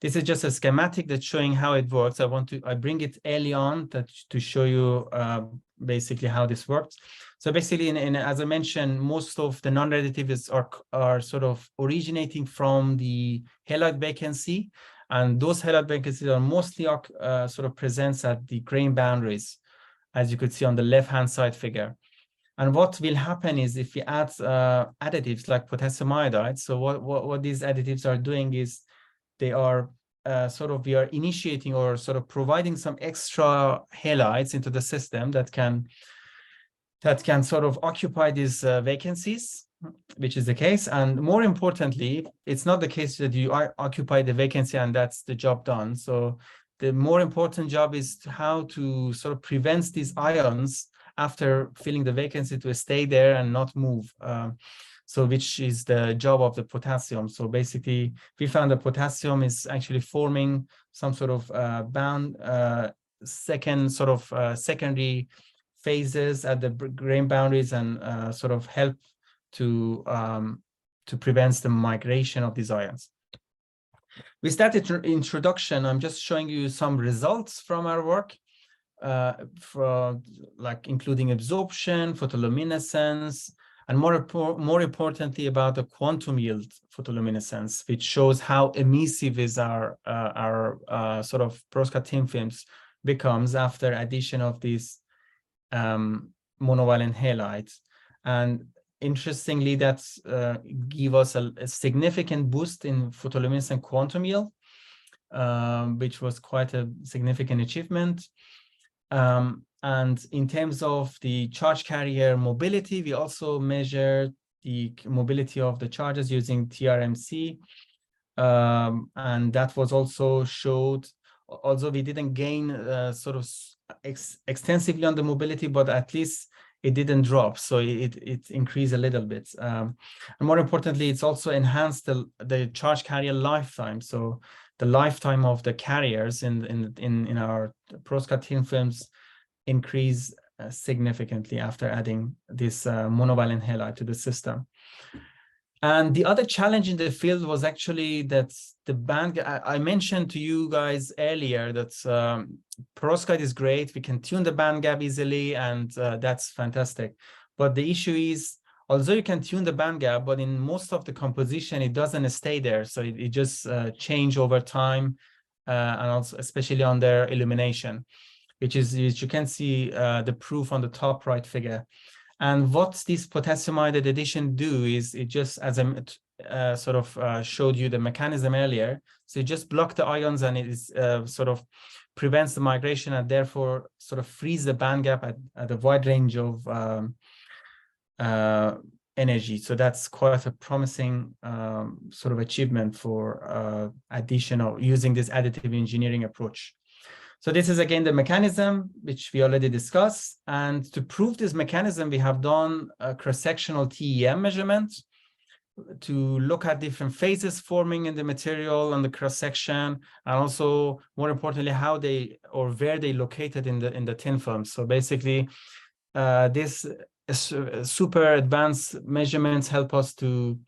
this is just a schematic that's showing how it works. I bring it early on to show you basically how this works. So basically, as I mentioned, most of the non-additives are sort of originating from the halide vacancy, and those halide vacancies are mostly sort of presents at the grain boundaries, as you could see on the left-hand side figure. And what will happen is if we add additives like potassium iodide, so what these additives are doing is they are we are initiating or sort of providing some extra halides into the system that can sort of occupy these vacancies, which is the case. And more importantly, it's not the case that you occupy the vacancy and that's the job done. So the more important job is how to sort of prevent these ions after filling the vacancy to stay there and not move. So which is the job of the potassium. So basically, we found that potassium is actually forming some sort of secondary phases at the grain boundaries and sort of help to prevent the migration of these ions. With that introduction, I'm just showing you some results from our work, including absorption, photoluminescence, and more importantly about the quantum yield photoluminescence, which shows how emissive is our sort of perovskite thin films becomes after addition of these monovalent halides. And interestingly, that's give us a significant boost in photoluminescent quantum yield, which was quite a significant achievement. And in terms of the charge carrier mobility, we also measured the mobility of the charges using TRMC. And that was also showed, although we didn't gain sort of extensively on the mobility, but at least it didn't drop, so it increased a little bit. And more importantly, it's also enhanced the charge carrier lifetime. So the lifetime of the carriers in our perovskite thin films increase significantly after adding this monovalent halide to the system. And the other challenge in the field was actually that the band, I mentioned to you guys earlier that perovskite is great. We can tune the band gap easily, and that's fantastic. But the issue is, although you can tune the band gap, but in most of the composition, it doesn't stay there. So it just change over time, and also especially on their illumination, which you can see the proof on the top right figure. And what this potassium-iodide addition do is it just, as I sort of showed you the mechanism earlier, so it just blocks the ions, and it is sort of prevents the migration, and therefore sort of frees the band gap at a wide range of energy. So that's quite a promising sort of achievement for additional using this additive engineering approach. So this is again the mechanism which we already discussed. And to prove this mechanism, we have done a cross-sectional TEM measurement to look at different phases forming in the material on the cross-section, and also more importantly, how they or where they located in the thin films. So basically, this super advanced measurements help us to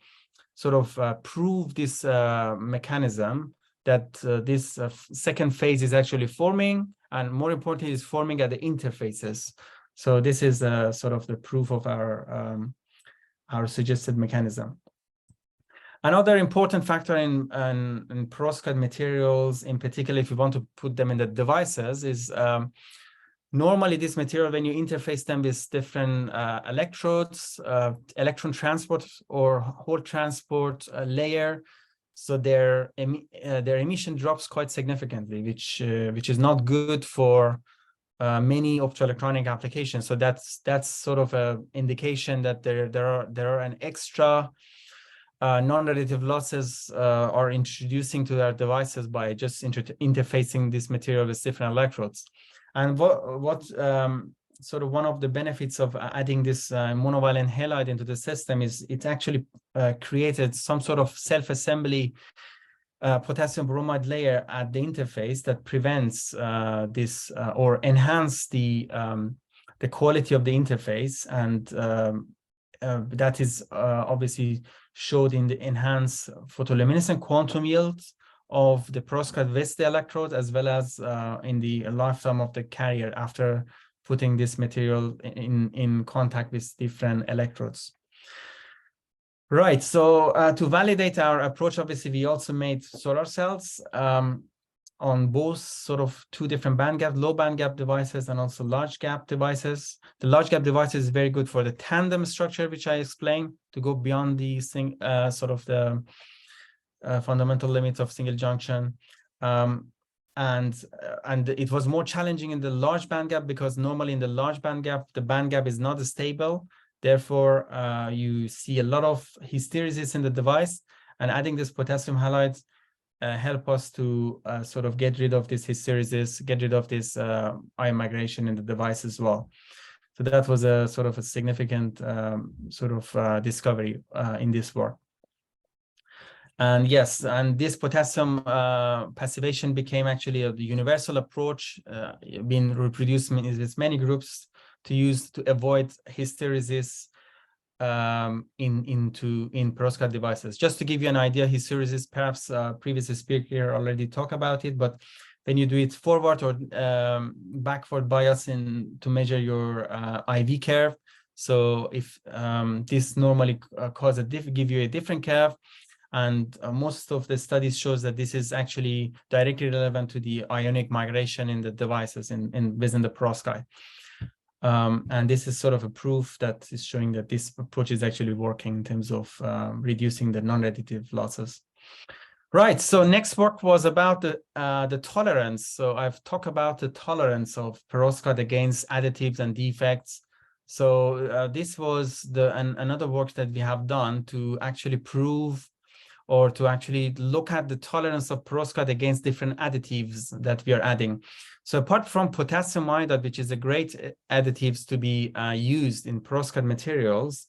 sort of prove this mechanism that this second phase is actually forming, and more importantly, is forming at the interfaces. So this is sort of the proof of our suggested mechanism. Another important factor in perovskite materials, in particular, if you want to put them in the devices, is normally this material, when you interface them with different electrodes, electron transport or hole transport layer, so their emission drops quite significantly, which is not good for many optoelectronic applications. So that's sort of an indication that there are an extra non-additive losses are introducing to their devices by just interfacing this material with different electrodes. And what sort of one of the benefits of adding this monovalent halide into the system is it actually created some sort of self-assembly potassium bromide layer at the interface that prevents this or enhance the quality of the interface, and that is obviously showed in the enhanced photoluminescent quantum yield of the perovskite with the electrode, as well as in the lifetime of the carrier after putting this material in contact with different electrodes. Right, so to validate our approach, obviously, we also made solar cells on both sort of two different band gap, low band gap devices, and also large gap devices. The large gap device is very good for the tandem structure, which I explained, to go beyond the sort of the fundamental limits of single junction. And it was more challenging in the large band gap, because normally in the large band gap, the band gap is not stable. Therefore, you see a lot of hysteresis in the device, and adding this potassium halide help us to sort of get rid of this hysteresis, get rid of this ion migration in the device as well. So that was a sort of a significant sort of discovery in this work. And yes, and this potassium passivation became actually a universal approach being reproduced with many groups to use to avoid hysteresis in perovskite devices. Just to give you an idea, hysteresis, perhaps previous speaker already talked about it, but when you do it forward or backward bias to measure your IV curve, so if this normally give you a different curve, and most of the studies shows that this is actually directly relevant to the ionic migration in the devices within the perovskite. And this is sort of a proof that is showing that this approach is actually working in terms of reducing the non-additive losses. Right, so next work was about the tolerance. So I've talked about the tolerance of perovskite against additives and defects. So this was another work that we have done to actually prove or to actually look at the tolerance of perovskite against different additives that we are adding. So apart from potassium iodide, which is a great additives to be used in perovskite materials,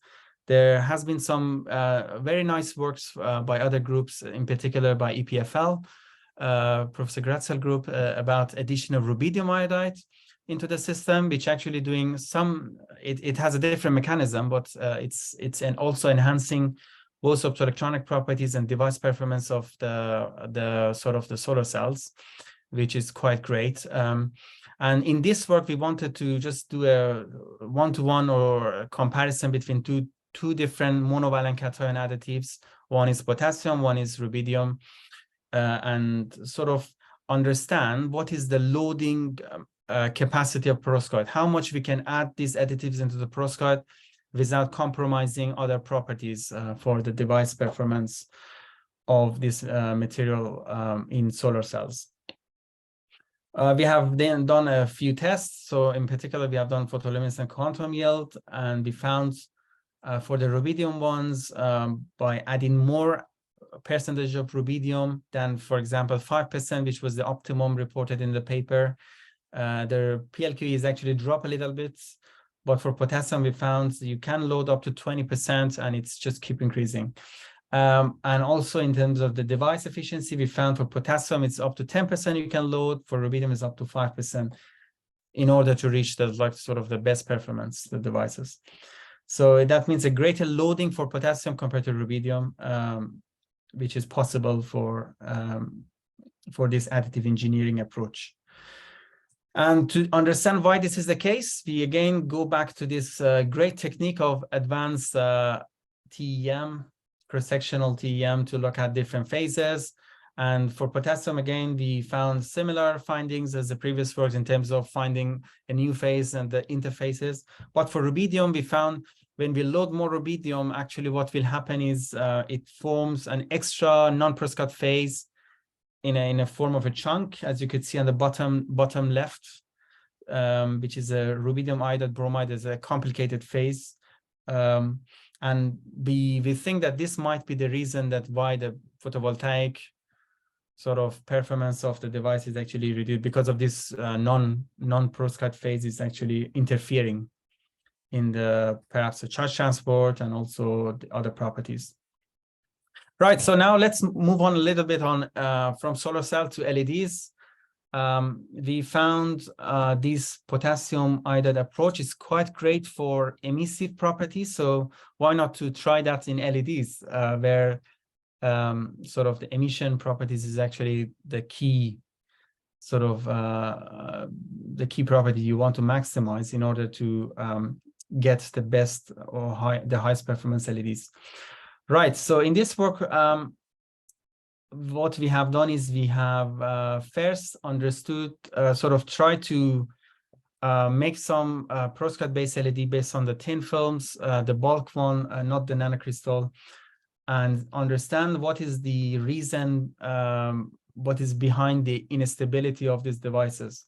there has been some very nice works by other groups, in particular by EPFL, Professor Gratzel group, about addition of rubidium iodide into the system, which actually doing some, it has a different mechanism, but it's also enhancing both optoelectronic properties and device performance of the solar cells, which is quite great. And in this work, we wanted to just do a one-to-one or a comparison between two different monovalent cation additives. One is potassium, one is rubidium, and sort of understand what is the loading capacity of perovskite, how much we can add these additives into the perovskite without compromising other properties for the device performance of this material in solar cells. We have then done a few tests. So in particular, we have done photoluminescent quantum yield, and we found for the rubidium ones, by adding more percentage of rubidium than, for example, 5%, which was the optimum reported in the paper, the PLQ is actually drop a little bit. But for potassium, we found you can load up to 20%, and it's just keep increasing. And also in terms of the device efficiency, we found for potassium, it's up to 10% you can load. For rubidium, is up to 5% in order to reach the sort of the best performance, the devices. So that means a greater loading for potassium compared to rubidium, which is possible for this additive engineering approach. And to understand why this is the case, we again go back to this great technique of advanced TEM, cross-sectional TEM, to look at different phases. And for potassium, again, we found similar findings as the previous works in terms of finding a new phase and the interfaces. But for rubidium, we found when we load more rubidium, actually what will happen is it forms an extra non-perovskite phase in a form of a chunk, as you could see on the bottom left, which is a rubidium iodide bromide is a complicated phase. And we think that this might be the reason that why the photovoltaic sort of performance of the device is actually reduced, because of this non-perovskite phase is actually interfering in perhaps the charge transport and also the other properties. Right, so now let's move on a little bit on from solar cell to LEDs. We found this potassium iodide approach is quite great for emissive properties. So why not to try that in LEDs, where sort of the emission properties is actually the key sort of the key property you want to maximize in order to get the best or the highest performance LEDs. Right, so in this work, what we have done is we have first understood, sort of try to make some perovskite-based LED based on the thin films, the bulk one, not the nanocrystal, and understand what is the reason, what is behind the instability of these devices.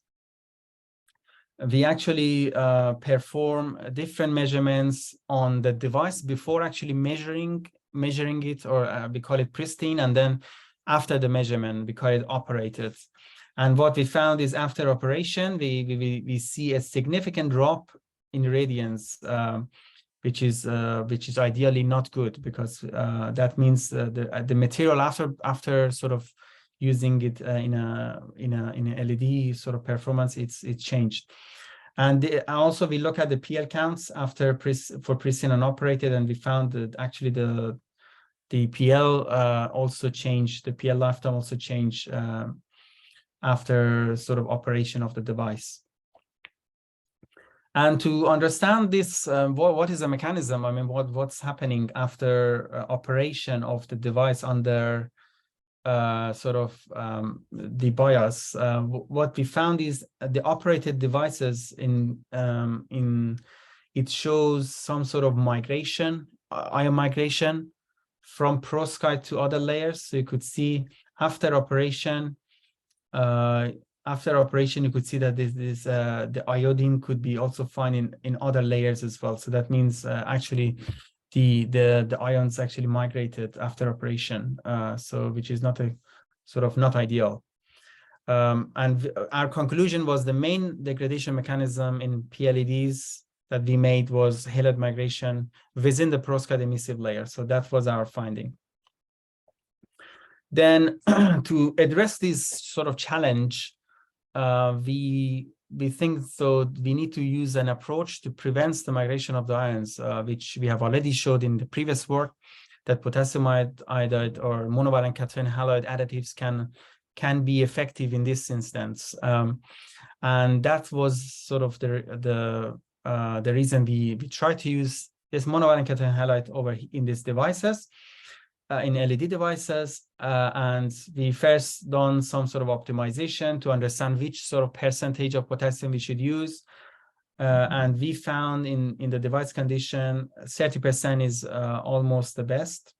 We actually perform different measurements on the device before actually measuring it, or we call it pristine, and then after the measurement we call it operated. And what we found is after operation we see a significant drop in radiance, which is ideally not good, because that means the material after sort of using it in a LED sort of performance, it's changed. And also we look at the PL counts after for pristine and operated, and we found that actually the PL also changed, the PL lifetime also changed after sort of operation of the device. And to understand this, what is the mechanism? I mean, what's happening after operation of the device under the bias. What we found is the operated devices in it shows some sort of migration, ion migration from perovskite to other layers. So you could see after operation, you could see that the iodine could be also found in other layers as well. So that means actually the ions actually migrated after operation, so which is not ideal. And our conclusion was the main degradation mechanism in PLEDs that we made was halide migration within the perovskite emissive layer. So that was our finding. Then to address this sort of challenge, we think so we need to use an approach to prevent the migration of the ions, which we have already showed in the previous work, that potassium iodide or monovalent cation halide additives can be effective in this instance. And that was sort of the reason we tried to use this monovalent cation halide over in these devices, in LED devices, and we first done some sort of optimization to understand which sort of percentage of potassium we should use. And we found in the device condition, 30% is almost the best.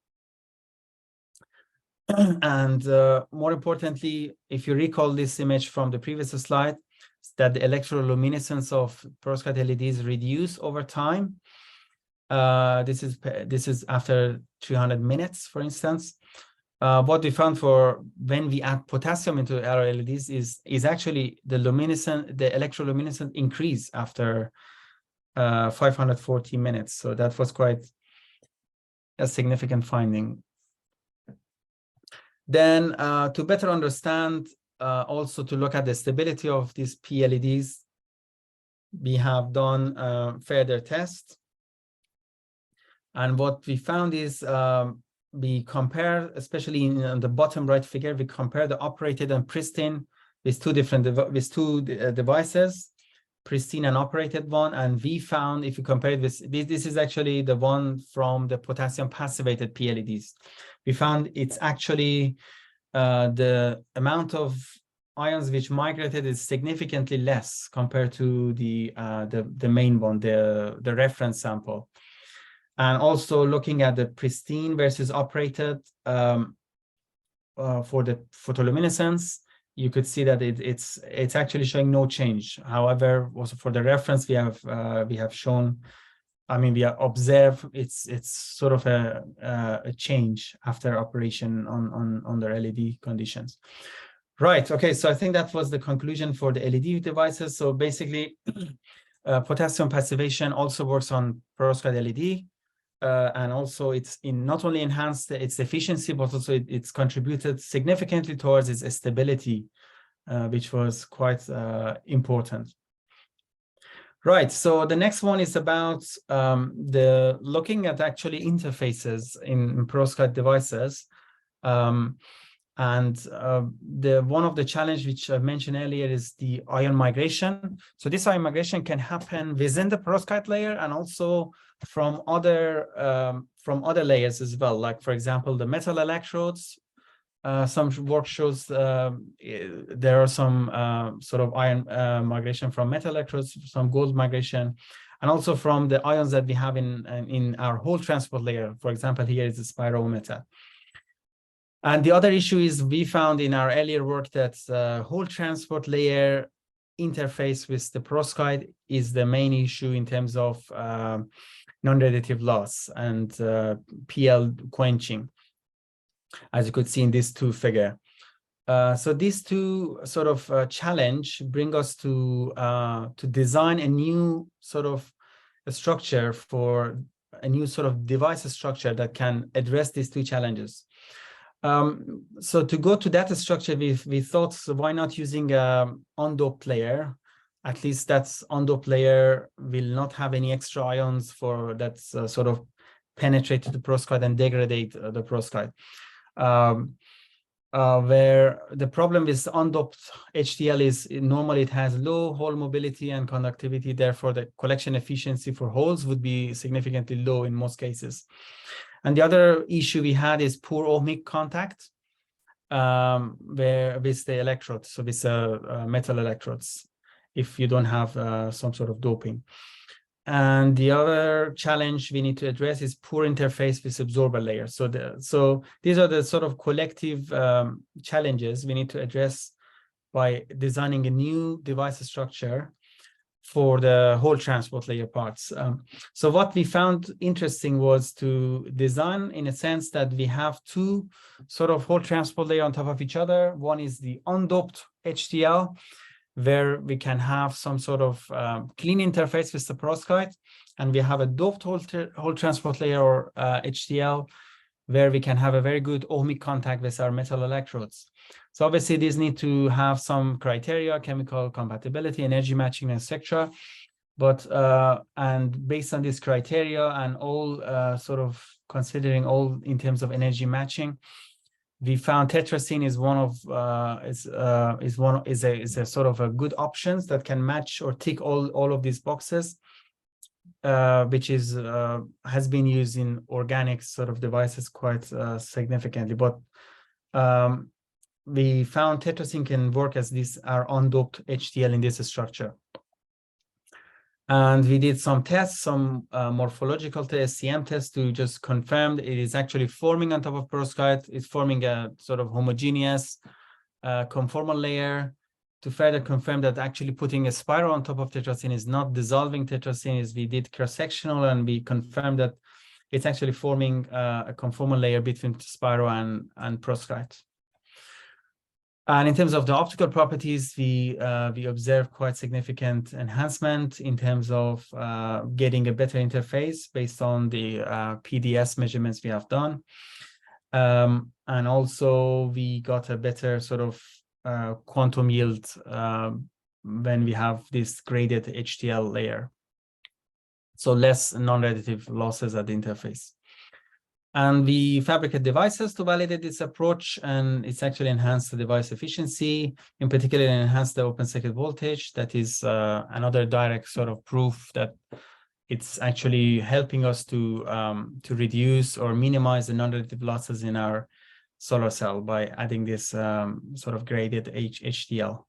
And more importantly, if you recall this image from the previous slide, that the electroluminescence of perovskite LEDs reduce over time. This is after 300 minutes, for instance. What we found for when we add potassium into our LEDs is actually the electroluminescence increase after 540 minutes. So that was quite a significant finding. Then to better understand, also to look at the stability of these PLEDs, we have done further tests. And what we found is we compare, especially in the bottom right figure, we compare the operated and pristine with two devices, pristine and operated one. And we found, if you compare it with, this is actually the one from the potassium passivated PLEDs. We found it's actually the amount of ions which migrated is significantly less compared to the main one, the reference sample. And also looking at the pristine versus operated for the photoluminescence, you could see that it's actually showing no change. However, also for the reference, we have shown, I mean, we observe it's sort of a change after operation on the LED conditions. Right. Okay. So I think that was the conclusion for the LED devices. So basically, potassium passivation also works on perovskite LED. And also it's not only enhanced its efficiency, but also it's contributed significantly towards its stability, which was quite important. Right, so the next one is about looking at actually interfaces in perovskite devices. And one of the challenges which I mentioned earlier is the ion migration. So this ion migration can happen within the perovskite layer and also from other layers as well. Like, for example, the metal electrodes. Some work shows there are some sort of ion migration from metal electrodes, some gold migration, and also from the ions that we have in our whole transport layer. For example, here is the spirometal. And the other issue is we found in our earlier work that whole transport layer interface with the perovskite is the main issue in terms of non-radiative loss and PL quenching, as you could see in these two figures. So these two sort of challenge bring us to design a new sort of structure for a new sort of device structure that can address these two challenges. So to go to that structure, we thought, so why not using an undoped layer? At least that's undoped layer will not have any extra ions for that sort of penetrate to the perovskite and degrade the perovskite. Where the problem with undoped HTL is normally it has low hole mobility and conductivity, therefore the collection efficiency for holes would be significantly low in most cases. And the other issue we had is poor ohmic contact. where with the electrodes, so with metal electrodes, if you don't have some sort of doping. And the other challenge we need to address is poor interface with absorber layer. So these are the sort of collective challenges we need to address by designing a new device structure for the whole transport layer parts. So what we found interesting was to design in a sense that we have two sort of whole transport layer on top of each other. One is the undoped HDL, where we can have some sort of clean interface with the perovskite, and we have a doped whole transport layer, or HDL, where we can have a very good ohmic contact with our metal electrodes. So obviously these need to have some criteria, chemical compatibility, energy matching, etc. But and based on this criteria and all sort of considering all in terms of energy matching, we found tetrazine is one of is a sort of a good options that can match or tick all of these boxes, which is has been used in organic sort of devices quite significantly. But we found tetrazine can work as this our undoped HDL in this structure. And we did some tests, some morphological tests, SCM tests, to just confirm that it is actually forming on top of perovskite. It's forming a sort of homogeneous conformal layer. To further confirm that actually putting a spiral on top of tetrazine is not dissolving tetrazine, is we did cross-sectional and we confirmed that it's actually forming a conformal layer between spiral and perovskite. And in terms of the optical properties, we observed quite significant enhancement in terms of getting a better interface based on the PDS measurements we have done. And also we got a better sort of quantum yield when we have this graded HDL layer. So less non-radiative losses at the interface. And we fabricate devices to validate this approach, and it's actually enhanced the device efficiency, in particular enhanced the open circuit voltage. That is another direct sort of proof that it's actually helping us to reduce or minimize the non-radiative losses in our solar cell by adding this sort of graded HDL.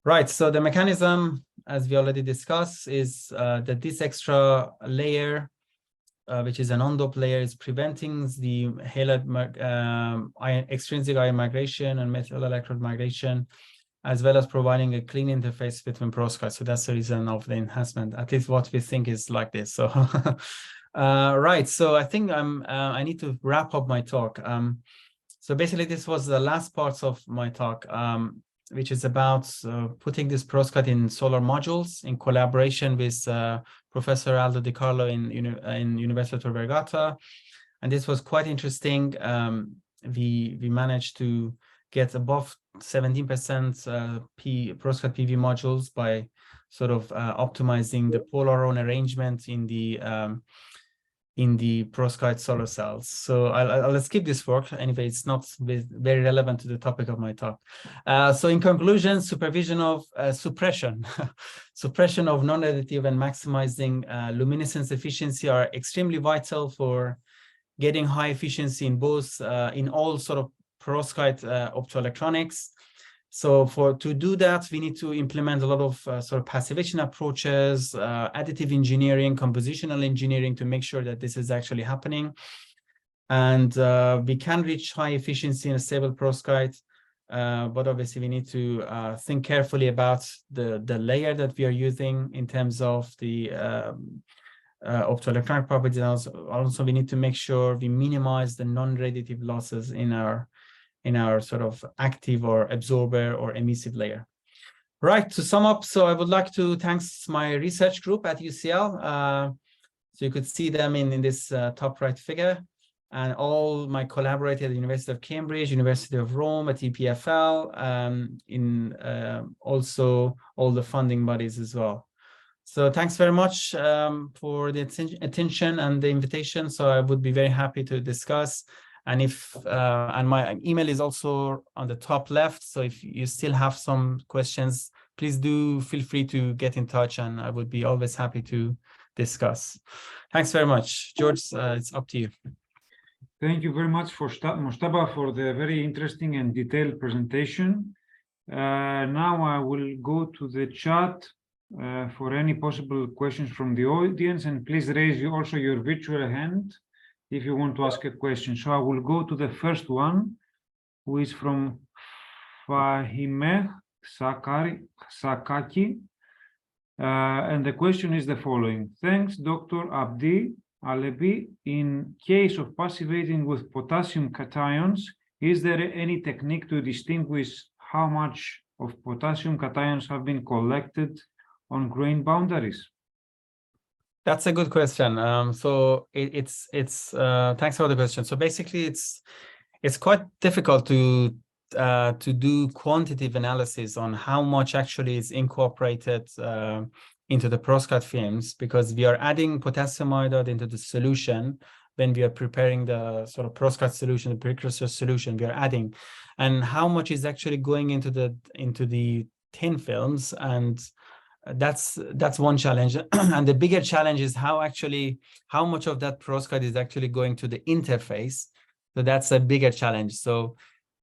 Right, so the mechanism, as we already discussed, is that this extra layer, which is an undoped layer, is preventing the halide extrinsic ion migration and metal electrode migration, as well as providing a clean interface between perovskites. So that's the reason of the enhancement, at least what we think is like this. So right, so I think I need to wrap up my talk. So basically this was the last parts of my talk, which is about putting this perovskite in solar modules in collaboration with Professor Aldo Di Carlo in University of Tor Vergata. And this was quite interesting. We managed to get above 17% perovskite PV modules by sort of optimizing the polar ion arrangement in the perovskite solar cells. So I'll skip this work. Anyway, it's not very relevant to the topic of my talk. So in conclusion, supervision of suppression of non-additive and maximizing luminescence efficiency are extremely vital for getting high efficiency in both, in all sort of perovskite optoelectronics. So to do that, we need to implement a lot of sort of passivation approaches, additive engineering, compositional engineering to make sure that this is actually happening. And we can reach high efficiency in a stable perovskite, but obviously we need to think carefully about the layer that we are using in terms of the optoelectronic properties. Also, we need to make sure we minimize the non-radiative losses in our sort of active or absorber or emissive layer. Right, to sum up, so I would like to thank my research group at UCL. So you could see them in this top right figure, and all my collaborators at the University of Cambridge, University of Rome, at EPFL, also all the funding bodies as well. So thanks very much for the attention and the invitation. So I would be very happy to discuss. And and my email is also on the top left. So if you still have some questions, please do feel free to get in touch, and I would be always happy to discuss. Thanks very much. George, it's up to you. Thank you very much for Mojtaba for the very interesting and detailed presentation. Now I will go to the chat for any possible questions from the audience, and please raise also your virtual hand if you want to ask a question. So I will go to the first one, who is from Fahimeh Sakaki. And the question is the following. Thanks, Dr. Abdi-Jalebi. In case of passivating with potassium cations, is there any technique to distinguish how much of potassium cations have been collected on grain boundaries? That's a good question. So thanks for the question. So basically, it's quite difficult to do quantitative analysis on how much actually is incorporated into the perovskite films, because we are adding potassium iodide into the solution when we are preparing the sort of perovskite solution, the precursor solution we are adding, and how much is actually going into the thin films, and that's one challenge. And the bigger challenge is how much of that perovskite is actually going to the interface. So that's a bigger challenge. So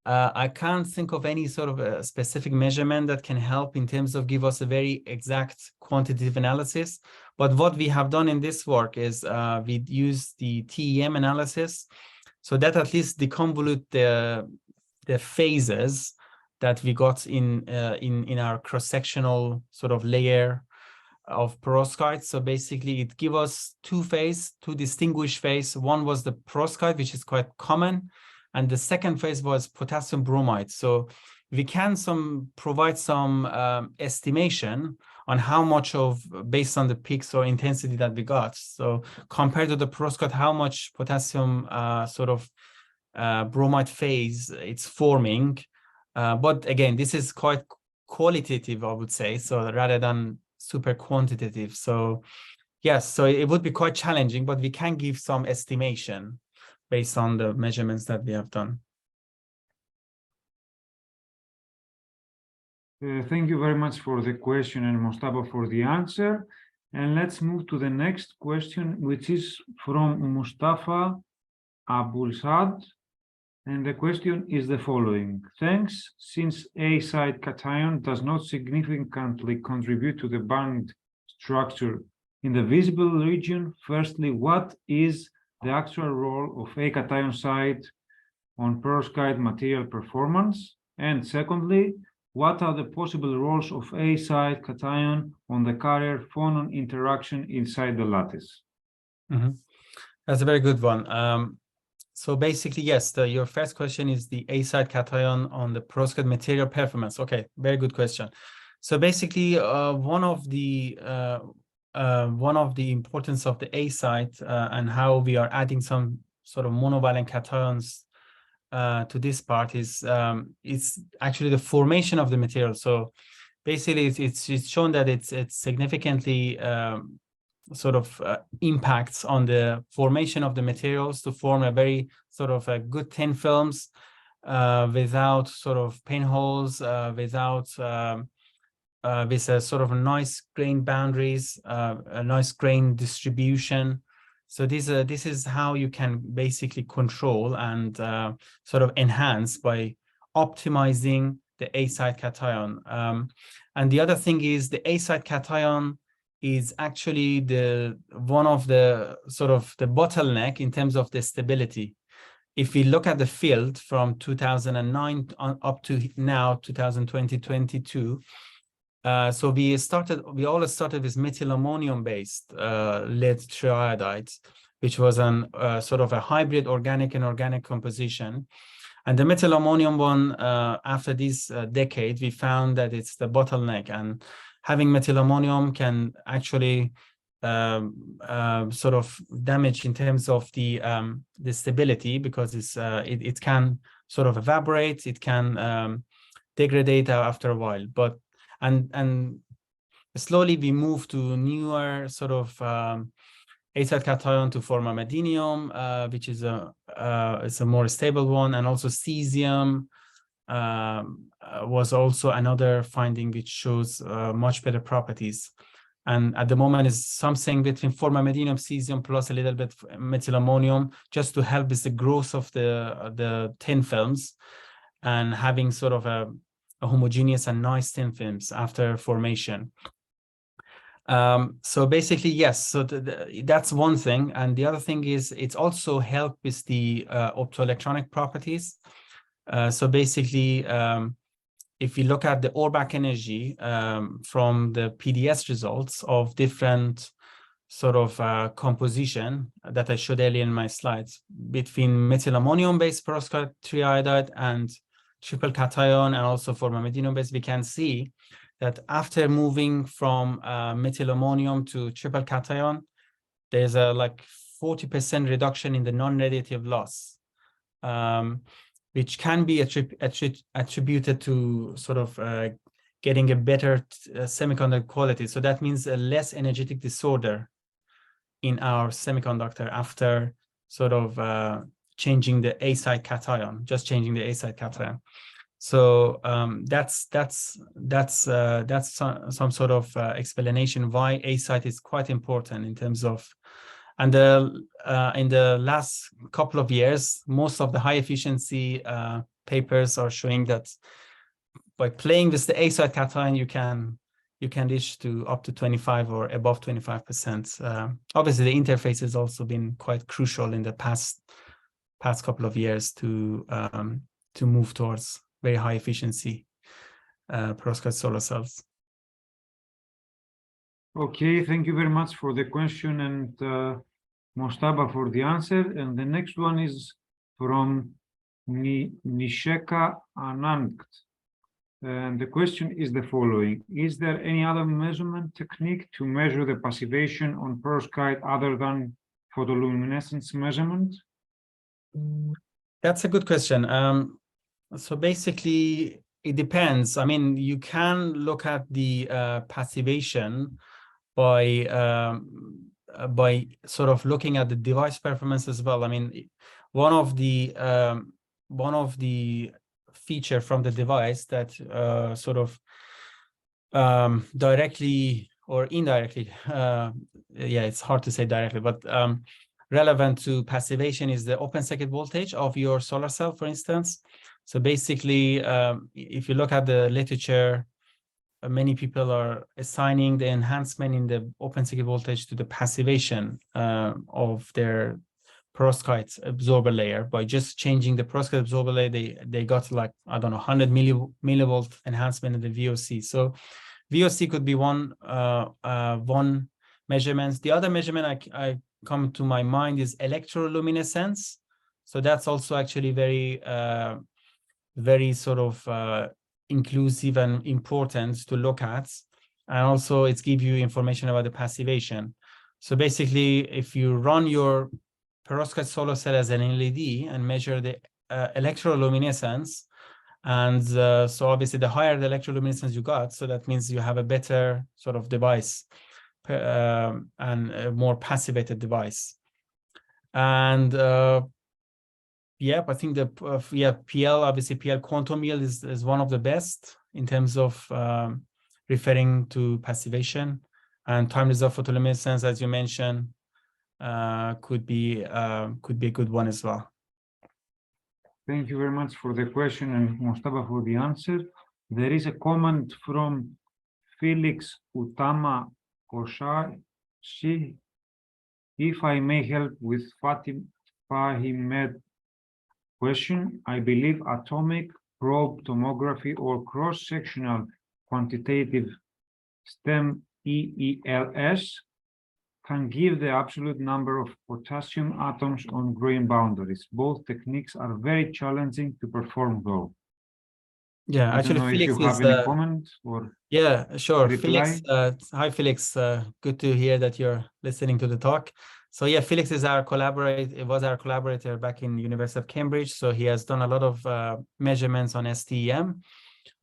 I can't think of any sort of a specific measurement that can help in terms of give us a very exact quantitative analysis. But what we have done in this work is we use the TEM analysis, so that at least deconvolute the phases that we got in our cross-sectional sort of layer of perovskite. So basically it gives us two distinguished phase. One was the perovskite, which is quite common, and the second phase was potassium bromide. So we can provide some estimation on how much based on the peaks or intensity that we got. So compared to the perovskite, how much potassium bromide phase it's forming. But again, this is quite qualitative, I would say, so rather than super quantitative. So yes, so it would be quite challenging, but we can give some estimation based on the measurements that we have done. Thank you very much for the question, and Mojtaba for the answer. And let's move to the next question, which is from Mustafa Abulsad. And the question is the following. Thanks, since A side cation does not significantly contribute to the band structure in the visible region, firstly, what is the actual role of A cation side on perovskite material performance? And secondly, what are the possible roles of A side cation on the carrier phonon interaction inside the lattice? Mm-hmm. That's a very good one. So basically, yes, your first question is the A side cation on the perovskite material performance. Okay, very good question. So basically, one of the importance of the A side and how we are adding some sort of monovalent cations to this part is it's actually the formation of the material. So basically, it's shown that it's significantly impacts on the formation of the materials to form a very sort of a good thin films without sort of pinholes, without with a sort of nice grain boundaries, a nice grain distribution. So this is how you can basically control and sort of enhance by optimizing the A side cation. And the other thing is the A side cation is actually one of the sort of the bottleneck in terms of the stability. If we look at the field from 2009 up to now, 2020-22, so we always started with methyl ammonium based lead triiodides, which was an sort of a hybrid organic and organic composition. And the methyl ammonium one, after this decade, we found that it's the bottleneck, and having methyl ammonium can actually sort of damage in terms of the stability, because it can sort of evaporate, it can degrade after a while. But and slowly we move to newer sort of A side cation to form a medinium, which is a more stable one, and also cesium was also another finding which shows much better properties. And at the moment is something between formamidinium cesium plus a little bit methylammonium, just to help with the growth of the thin films and having sort of a homogeneous and nice thin films after formation. So basically, yes, so that's one thing. And the other thing is it's also helped with the optoelectronic properties. So basically, if you look at the Orbach energy from the PDS results of different sort of composition that I showed earlier in my slides between methylammonium-based perovskite triiodide and triple cation and also formamidinium-based, we can see that after moving from methylammonium to triple cation, there's a like 40% reduction in the non-radiative loss. Which can be attributed to sort of getting a better semiconductor quality. So that means a less energetic disorder in our semiconductor after sort of changing the A side cation, just changing the A side cation. So that's some sort of explanation why A side is quite important in terms of. And in the last couple of years, most of the high efficiency papers are showing that by playing with the A side cation, you can reach to up to 25 or above 25%. Obviously, the interface has also been quite crucial in the past couple of years to move towards very high efficiency perovskite solar cells. Okay, thank you very much for the question and Mojtaba for the answer. And the next one is from Nisheka Anand. And the question is the following: is there any other measurement technique to measure the passivation on perovskite other than photoluminescence measurement? That's a good question. So basically, it depends. I mean, you can look at the passivation by sort of looking at the device performance as well. I mean, one of the feature from the device that sort of directly or indirectly, yeah, it's hard to say directly, but relevant to passivation is the open circuit voltage of your solar cell, for instance. So basically, if you look at the literature, many people are assigning the enhancement in the open circuit voltage to the passivation of their perovskite absorber layer. By just changing the perovskite absorber layer, they got like, I don't know, 100 millivolt enhancement in the VOC. So VOC could be one measurement. The other measurement I come to my mind is electroluminescence. So that's also actually very sort of inclusive and important to look at, and also it's give you information about the passivation. So basically, if you run your perovskite solar cell as an LED and measure the electroluminescence, and so obviously the higher the electroluminescence you got, so that means you have a better sort of device and a more passivated device. And yeah, I think the PL, obviously PL quantum yield is one of the best in terms of referring to passivation, and time resolved photoluminescence, as you mentioned, could be a good one as well. Thank you very much for the question and Mojtaba for the answer. There is a comment from Felix Utama Koshar. If I may help with Fahimed question, I believe atomic probe tomography or cross-sectional quantitative STEM EELS can give the absolute number of potassium atoms on grain boundaries. Both techniques are very challenging to perform though. Yeah, I actually, don't know Felix if you have any comment or yeah, sure. reply. Felix, hi Felix. Good to hear that you're listening to the talk. So yeah, Felix is our collaborator. It was our collaborator back in University of Cambridge. So he has done a lot of measurements on STEM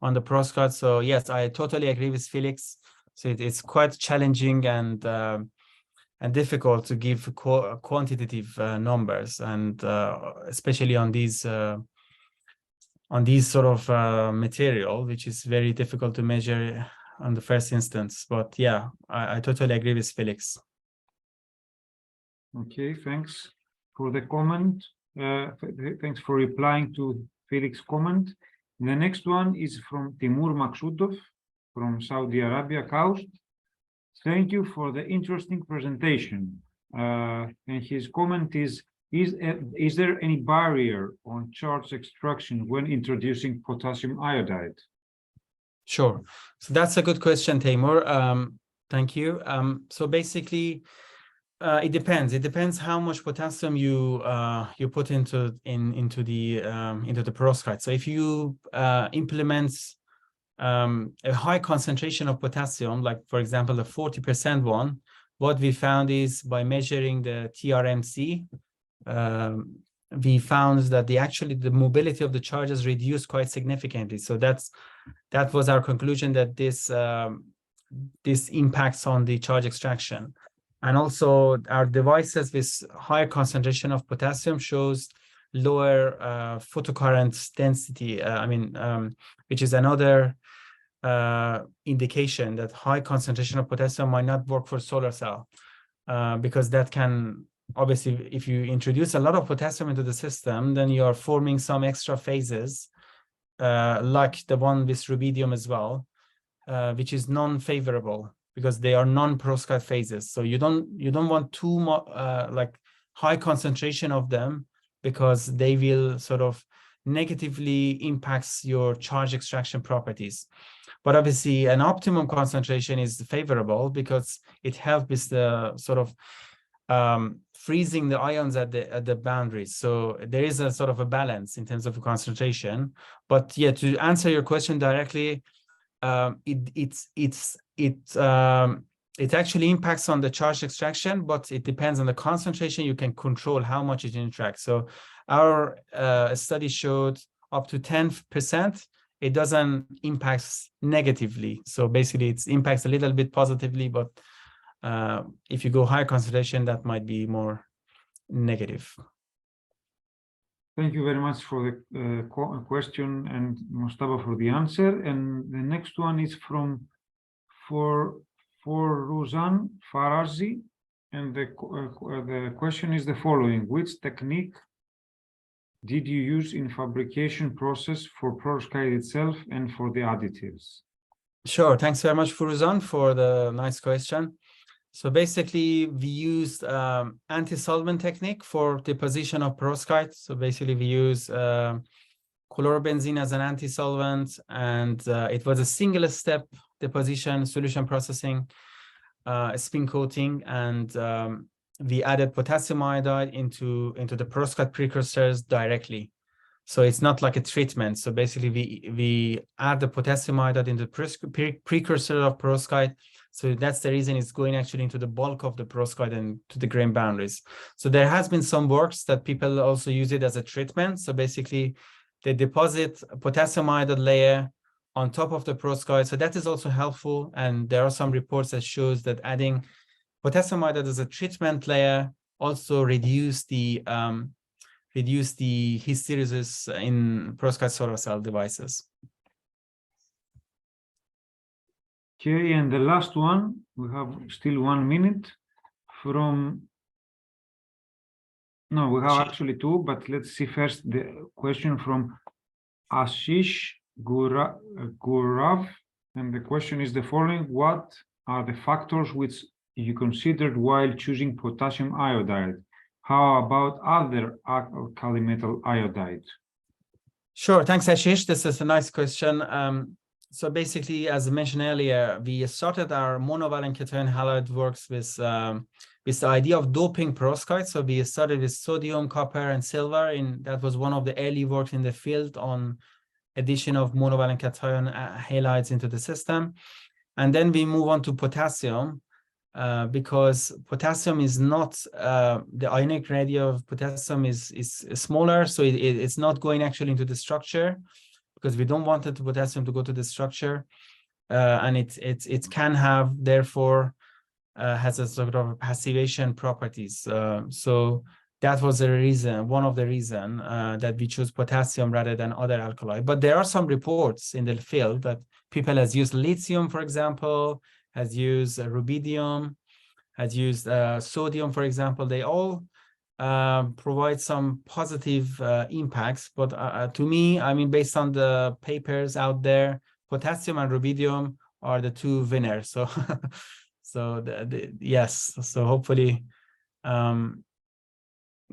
on the perovskite. So yes, I totally agree with Felix. So it's quite challenging and difficult to give quantitative numbers, and especially on these sort of material, which is very difficult to measure on the first instance. But yeah, I totally agree with Felix. Okay, thanks for the comment. Thanks for replying to Felix's comment. The next one is from Timur Maksutov from Saudi Arabia, KAUST. Thank you for the interesting presentation. And his comment is there any barrier on charge extraction when introducing potassium iodide? Sure. So that's a good question, Timur. Thank you. So basically, it depends. It depends how much potassium you put into the perovskite. So if you implement a high concentration of potassium, like for example the 40% one, what we found is by measuring the TRMC, we found that the mobility of the charges reduced quite significantly. So that was our conclusion, that this impacts on the charge extraction. And also our devices with higher concentration of potassium shows lower photocurrent density, which is another indication that high concentration of potassium might not work for solar cell, because that can, obviously, if you introduce a lot of potassium into the system, then you are forming some extra phases, like the one with rubidium as well, which is non-favorable because they are non-perovskite phases. So you don't want too much like high concentration of them, because they will sort of negatively impacts your charge extraction properties. But obviously an optimum concentration is favorable because it helps with the sort of freezing the ions at the boundaries. So there is a sort of a balance in terms of concentration. But yeah, to answer your question directly, it actually impacts on the charge extraction, but it depends on the concentration. You can control how much it interacts. So our study showed up to 10%. It doesn't impact negatively. So basically it impacts a little bit positively, but if you go higher concentration, that might be more negative. Thank you very much for the question, and Mojtaba for the answer. And the next one is for Ruzan Farazi, and the question is the following: which technique did you use in fabrication process for perovskite itself and for the additives? Sure. Thanks very much, Furuzan, for the nice question. So basically, we used anti-solvent technique for deposition of perovskite. So basically, we use chlorobenzene as an anti-solvent, and it was a single-step deposition, solution processing, spin coating, and we added potassium iodide into the perovskite precursors directly. So it's not like a treatment. So basically, we add the potassium iodide into the precursor of perovskite. So that's the reason it's going actually into the bulk of the perovskite and to the grain boundaries. So there has been some works that people also use it as a treatment. So basically, they deposit a potassium iodide layer on top of the perovskite. So that is also helpful. And there are some reports that shows that adding potassium iodide as a treatment layer also reduce the hysteresis in perovskite solar cell devices. Okay, and the last one, we have still 1 minute from, no, we have actually two, but let's see first the question from Ashish Gurav, and the question is the following: what are the factors which you considered while choosing potassium iodide? How about other alkali metal iodide? Sure, thanks, Ashish. This is a nice question. So basically, as I mentioned earlier, we started our monovalent cation halide works with the idea of doping perovskite. So we started with sodium, copper, and silver, and that was one of the early works in the field on addition of monovalent cation halides into the system. And then we move on to potassium, because potassium is not, the ionic radii of potassium is smaller, so it's not going actually into the structure, because we don't want the potassium to go to the structure, and it can have, therefore, has a sort of passivation properties. So that was the reason, one of the reason that we choose potassium rather than other alkali. But there are some reports in the field that people has used lithium, for example, has used rubidium, has used sodium, for example. They all provide some positive impacts. But to me, I mean, based on the papers out there, potassium and rubidium are the two winners. So, yes. So hopefully,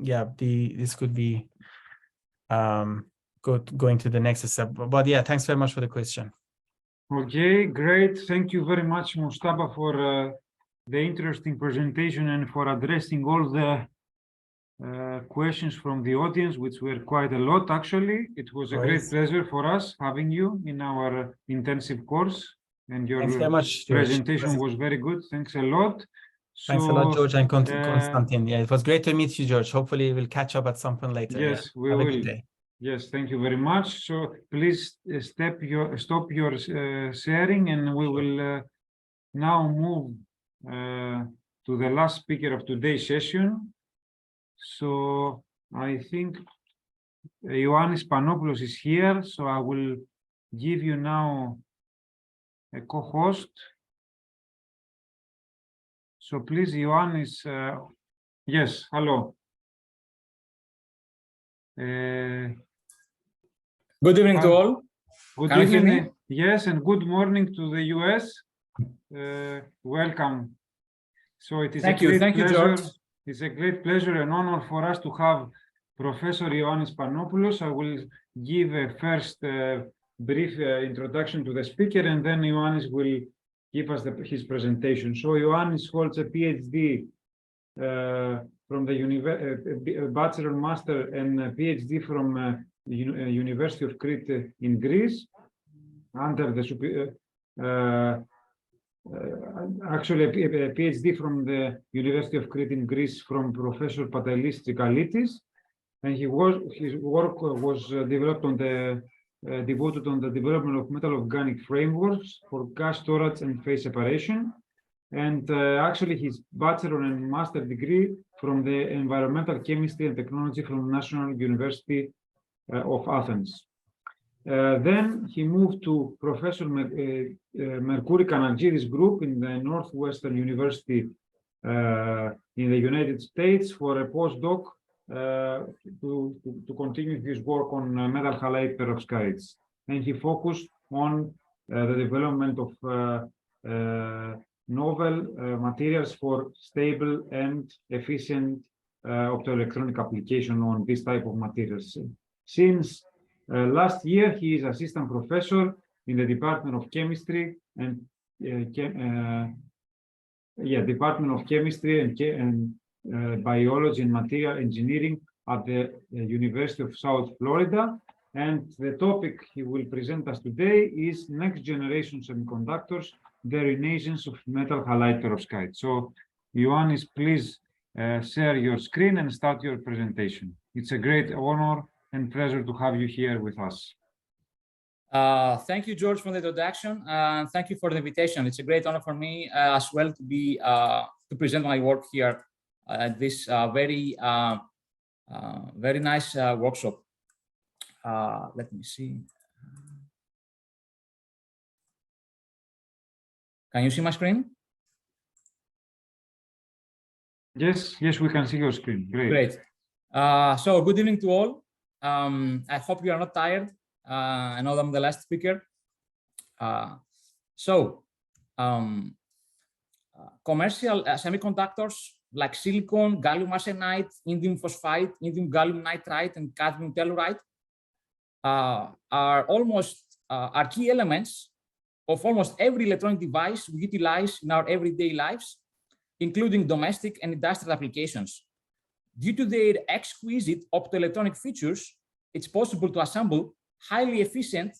yeah, this could be going to the next step. But yeah, thanks very much for the question. Okay, great. Thank you very much, Mojtaba, for the interesting presentation and for addressing all the questions from the audience, which were quite a lot, actually. It was a great pleasure for us having you in our intensive course, and your Thanks very much, George. presentation was very good. Thanks a lot. Thanks a lot, George and Konstantin. Yeah, it was great to meet you, George. Hopefully we'll catch up at some point later. Yes, yeah. we Have will. A good day. Yes, thank you very much. So please stop your sharing, and we will now move to the last speaker of today's session. So I think Ioannis Spanopoulos is here, so I will give you now a co-host. So please, Ioannis, yes, hello. Good evening to all. Good Can you hear evening. me? Yes, and good morning to the US. Welcome. So it is Thank a you. great Thank you, pleasure. George. It's a great pleasure and honor for us to have Professor Ioannis Spanopoulos. I will give a first brief introduction to the speaker, and then Ioannis will give us his presentation. So Ioannis holds a PhD from the Bachelor, Master, and PhD from University of Crete in Greece, under the actually a PhD from the University of Crete in Greece from Professor Patalis Tsikalitis, and his work was developed on devoted on the development of metal organic frameworks for gas storage and phase separation, and actually his bachelor and master degree from the environmental chemistry and technology from National University of Athens. Then he moved to Professor Mercouri Kanargidis group in the Northwestern University in the United States for a postdoc to continue his work on metal halide perovskites. And he focused on the development of novel materials for stable and efficient optoelectronic application on this type of materials. Since last year, he is assistant professor in the Department of Chemistry and Department of Chemistry and Biology and Material Engineering at the University of South Florida. And the topic he will present us today is next generation semiconductors, the renaissance of metal halide perovskite. So, Ioannis, please share your screen and start your presentation. It's a great honor and pleasure to have you here with us. Thank you, George, for the introduction, and thank you for the invitation. It's a great honor for me as well to be to present my work here at this very nice workshop. Let me see. Can you see my screen? Yes, we can see your screen. Great. So good evening to all. I hope you are not tired. I know I'm the last speaker. Commercial semiconductors like silicon, gallium arsenide, indium phosphide, indium gallium nitride, and cadmium telluride are key elements of almost every electronic device we utilize in our everyday lives, including domestic and industrial applications. Due to their exquisite optoelectronic features, it's possible to assemble highly efficient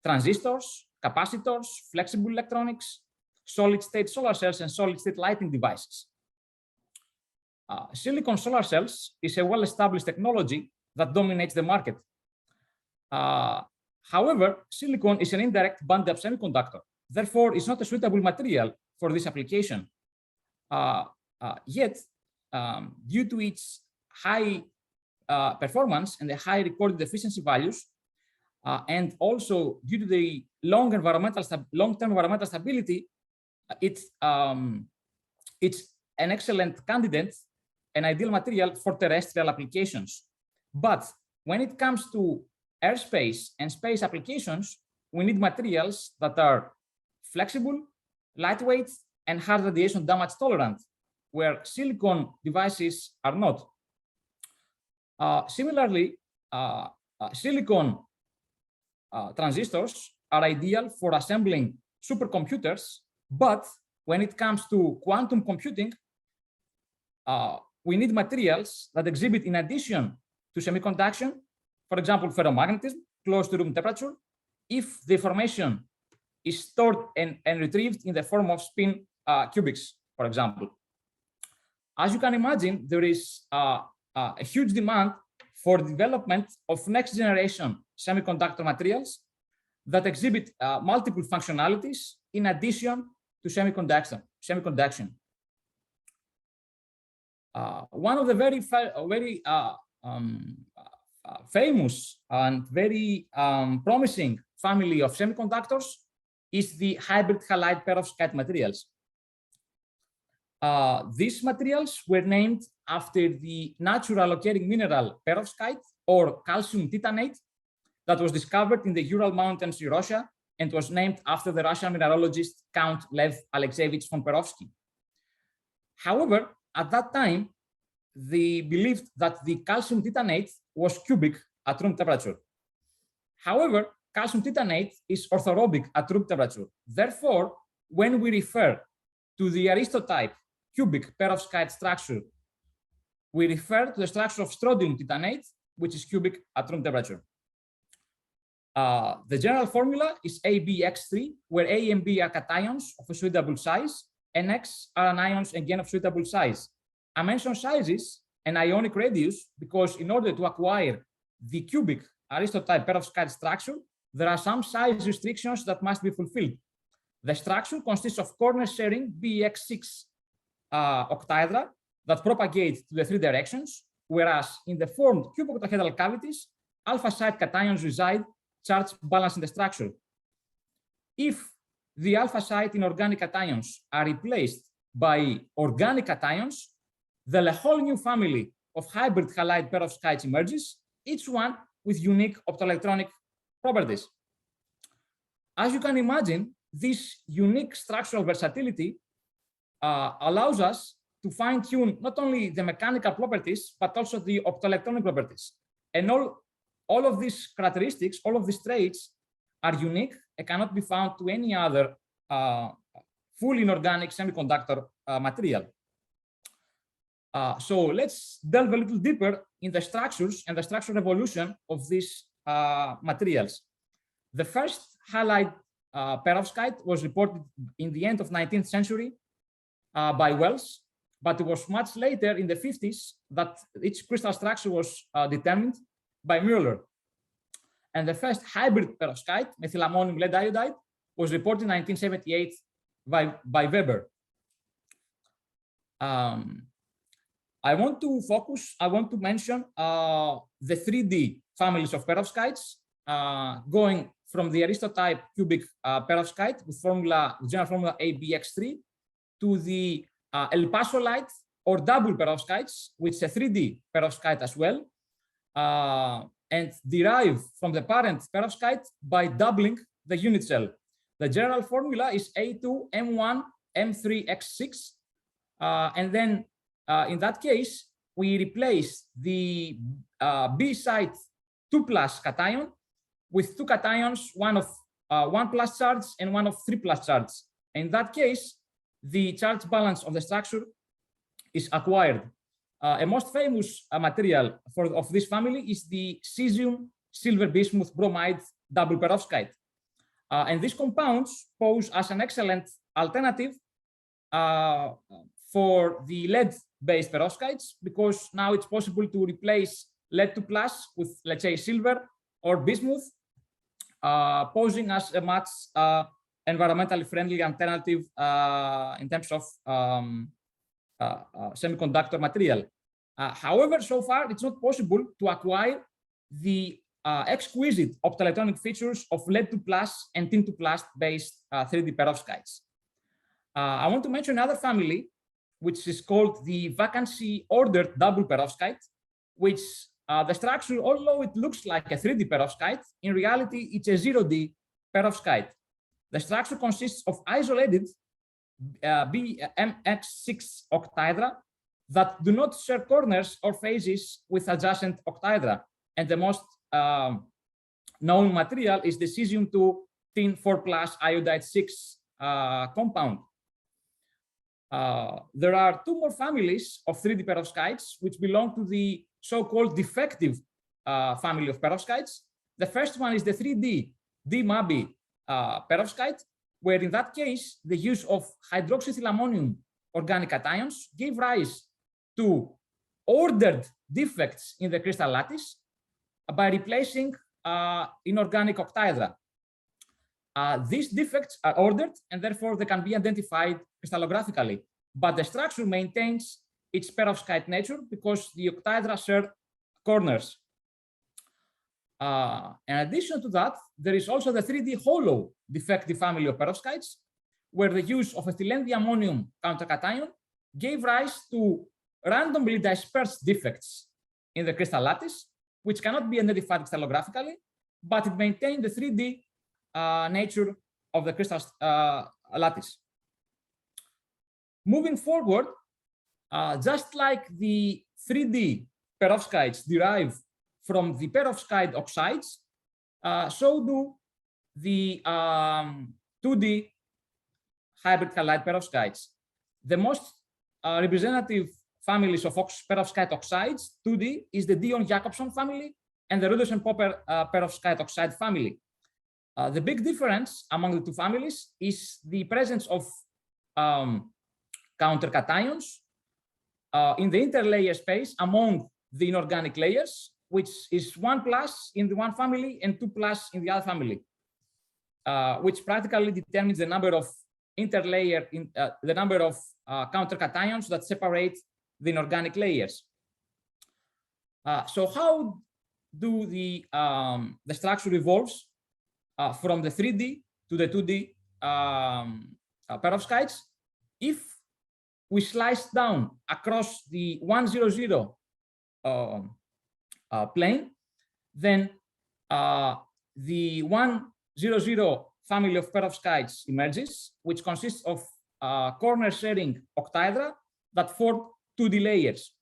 transistors, capacitors, flexible electronics, solid-state solar cells, and solid-state lighting devices. Silicon solar cells is a well-established technology that dominates the market. However, silicon is an indirect band-gap semiconductor. Therefore, it's not a suitable material for this application. Yet, due to its high performance and the high recorded efficiency values, and also due to the long-term environmental stability, it's an excellent candidate, an ideal material for terrestrial applications. But when it comes to airspace and space applications, we need materials that are flexible, lightweight, and hard radiation damage tolerant, where silicon devices are not. Similarly, silicon transistors are ideal for assembling supercomputers, but when it comes to quantum computing, we need materials that exhibit, in addition to semiconduction, for example, ferromagnetism close to room temperature, if the information is stored and retrieved in the form of spin cubics, for example. As you can imagine, there is a huge demand for development of next generation semiconductor materials that exhibit multiple functionalities in addition to semiconduction. One of the very famous and very promising family of semiconductors is the hybrid halide perovskite materials. These materials were named after the natural occurring mineral perovskite, or calcium titanate, that was discovered in the Ural Mountains in Russia and was named after the Russian mineralogist Count Lev Alexeyevich von Perovsky. However, at that time, they believed that the calcium titanate was cubic at room temperature. However, calcium titanate is orthorhombic at room temperature. Therefore, when we refer to the aristotype cubic perovskite structure, we refer to the structure of strontium titanate, which is cubic at room temperature. The general formula is ABX3, where A and B are cations of a suitable size, and X are anions again of suitable size. I mention sizes and ionic radius because in order to acquire the cubic aristotype perovskite structure, there are some size restrictions that must be fulfilled. The structure consists of corner-sharing BX6 octahedra that propagate to the three directions, whereas in the formed cuboctahedral cavities, alpha site cations reside charge balancing the structure. If the alpha site inorganic cations are replaced by organic cations, then a whole new family of hybrid halide perovskites emerges, each one with unique optoelectronic properties. As you can imagine, this unique structural versatility allows us to fine-tune not only the mechanical properties, but also the optoelectronic properties. And all of these characteristics, all of these traits are unique and cannot be found to any other full inorganic semiconductor material. So let's delve a little deeper in the structures and the structural evolution of these materials. The first halide perovskite was reported in the end of 19th century by Wells, but it was much later in the 50s that its crystal structure was determined by Mueller. And the first hybrid perovskite, methylammonium lead iodide, was reported in 1978 by Weber. I want to mention the 3D families of perovskites, going from the aristotype cubic perovskite with general formula ABX3 to the El Paso light or double perovskites, which is a 3D perovskite as well, and derive from the parent perovskite by doubling the unit cell. The general formula is A2M1M3X6, and then in that case, we replace the B site 2+ cation with two cations, one of 1+ charge and one of 3+ charge. In that case, the charge balance of the structure is acquired. A most famous material of this family is the cesium silver bismuth bromide double perovskite. And these compounds pose as an excellent alternative for the lead-based perovskites, because now it's possible to replace lead 2+ with, let's say, silver or bismuth, posing as a much environmentally friendly alternative in terms of semiconductor material. However, so far, it's not possible to acquire the exquisite optoelectronic features of lead-2+ and tin-2+ based 3D perovskites. I want to mention another family, which is called the vacancy-ordered double perovskite, which the structure, although it looks like a 3D perovskite, in reality, it's a 0D perovskite. The structure consists of isolated BMX6 octahedra that do not share corners or faces with adjacent octahedra. And the most known material is the cesium-2 tin 4+ iodide 6 compound. There are two more families of 3D perovskites which belong to the so-called defective family of perovskites. The first one is the 3D DMABI perovskite, where in that case, the use of hydroxyethylammonium organic cations gave rise to ordered defects in the crystal lattice by replacing inorganic octahedra. These defects are ordered and therefore they can be identified crystallographically, but the structure maintains its perovskite nature because the octahedra share corners. In addition to that, there is also the 3D hollow defective family of perovskites, where the use of ethylene-diammonium countercation gave rise to randomly dispersed defects in the crystal lattice, which cannot be identified crystallographically, but it maintained the 3D nature of the crystal lattice. Moving forward, just like the 3D perovskites derive from the perovskite oxides, so do the 2D hybrid halide perovskites. The most representative families of perovskite oxides, 2D, is the Dion-Jacobson family and the Rudess-Popper perovskite oxide family. The big difference among the two families is the presence of countercations in the interlayer space among the inorganic layers, which is 1+ in the one family and 2+ in the other family, which practically determines the number of interlayer the number of countercations that separate the inorganic layers. So how do the structure evolves from the 3D to the 2D perovskites? If we slice down across the 100 plane, then the 100 family of perovskites emerges, which consists of corner sharing octahedra that form 2D layers.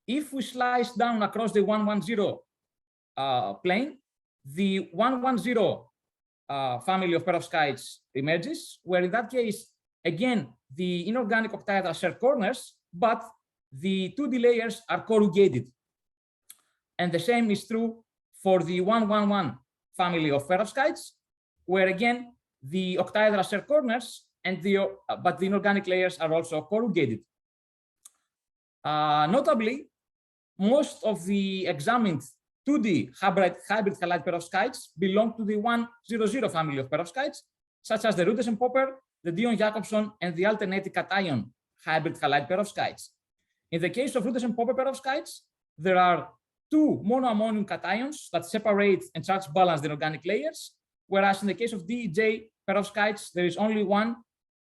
If we slice down across the 110 plane, the 110 family of perovskites emerges, where in that case, again, the inorganic octahedra share corners, but the 2D layers are corrugated. And the same is true for the 111 family of perovskites, where again, the octahedra share corners, and but the inorganic layers are also corrugated. Notably, most of the examined 2D hybrid halide perovskites belong to the 100 family of perovskites, such as the Rudess-Popper, the Dion-Jacobson, and the alternating cation hybrid halide perovskites. In the case of Rudess-Popper perovskites, there are two monoammonium cations that separate and charge balance the inorganic layers, whereas in the case of DEJ perovskites, there is only one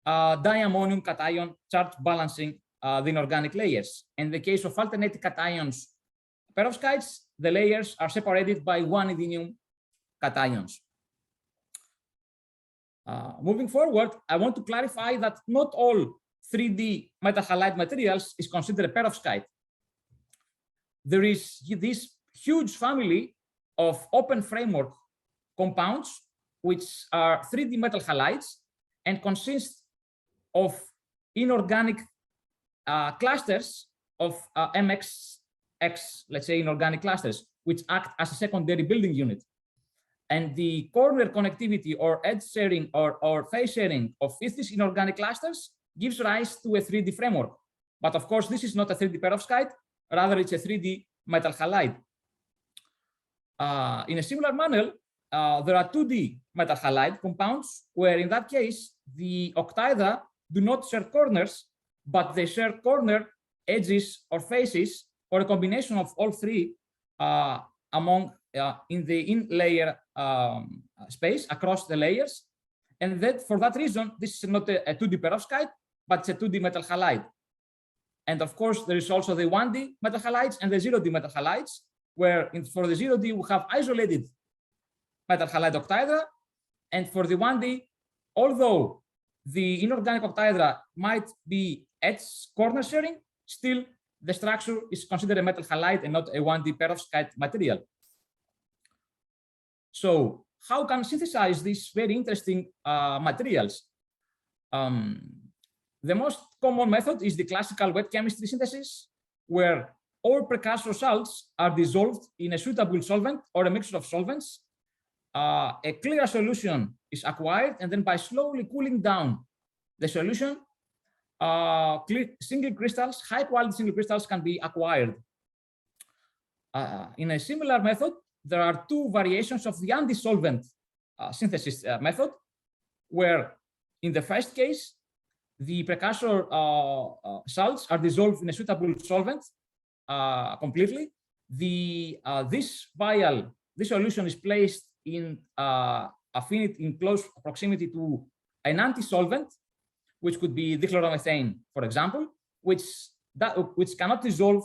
diammonium cation charge balancing the inorganic layers. In the case of alternating cations perovskites, the layers are separated by one edinium cations. Moving forward, I want to clarify that not all 3D metal halide materials is considered a perovskite. There is this huge family of open framework compounds, which are 3D metal halides and consist of inorganic clusters of MXX, let's say inorganic clusters, which act as a secondary building unit. And the corner connectivity or edge sharing or phase sharing of these inorganic clusters gives rise to a 3D framework. But of course, this is not a 3D perovskite, rather it's a 3D metal halide. In a similar manner, there are 2D metal halide compounds, where in that case, the octahedra do not share corners, but they share corner edges or faces, or a combination of all three in the in-layer space across the layers. And that for that reason, this is not a 2D perovskite, but it's a 2D metal halide. And of course, there is also the 1D metal halides and the 0D metal halides, where for the 0D, we have isolated metal halide octahedra. And for the 1D, although the inorganic octahedra might be edge corner sharing, still the structure is considered a metal halide and not a 1D perovskite material. So how can synthesize these very interesting materials? The most common method is the classical wet chemistry synthesis, where all precursor salts are dissolved in a suitable solvent or a mixture of solvents. A clear solution is acquired, and then by slowly cooling down the solution, single crystals, high quality single crystals can be acquired. In a similar method, there are two variations of the anti-solvent synthesis method, where in the first case, the precursor salts are dissolved in a suitable solvent completely. This solution is placed in affinity in close proximity to an anti-solvent, which could be dichloromethane, for example, which cannot dissolve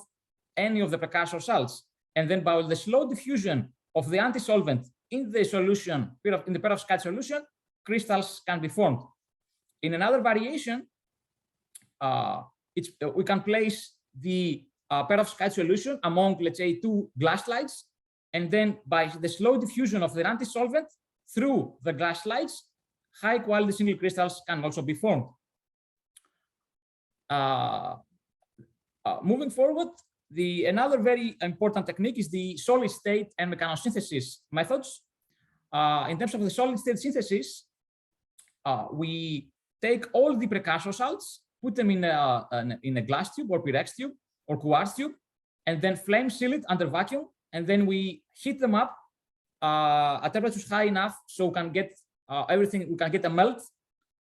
any of the precursor salts. And then by the slow diffusion of the anti-solvent in the solution, in the perovskite solution, crystals can be formed. In another variation, we can place the perovskite solution among, let's say, two glass slides, and then by the slow diffusion of the anti-solvent through the glass slides, high quality single crystals can also be formed. Moving forward, another very important technique is the solid state and mechanosynthesis methods. In terms of the solid state synthesis, we take all the precursor salts, put them in a glass tube or Pyrex tube or quartz tube, and then flame seal it under vacuum. And then we heat them up at temperatures high enough so we can get we can get a melt.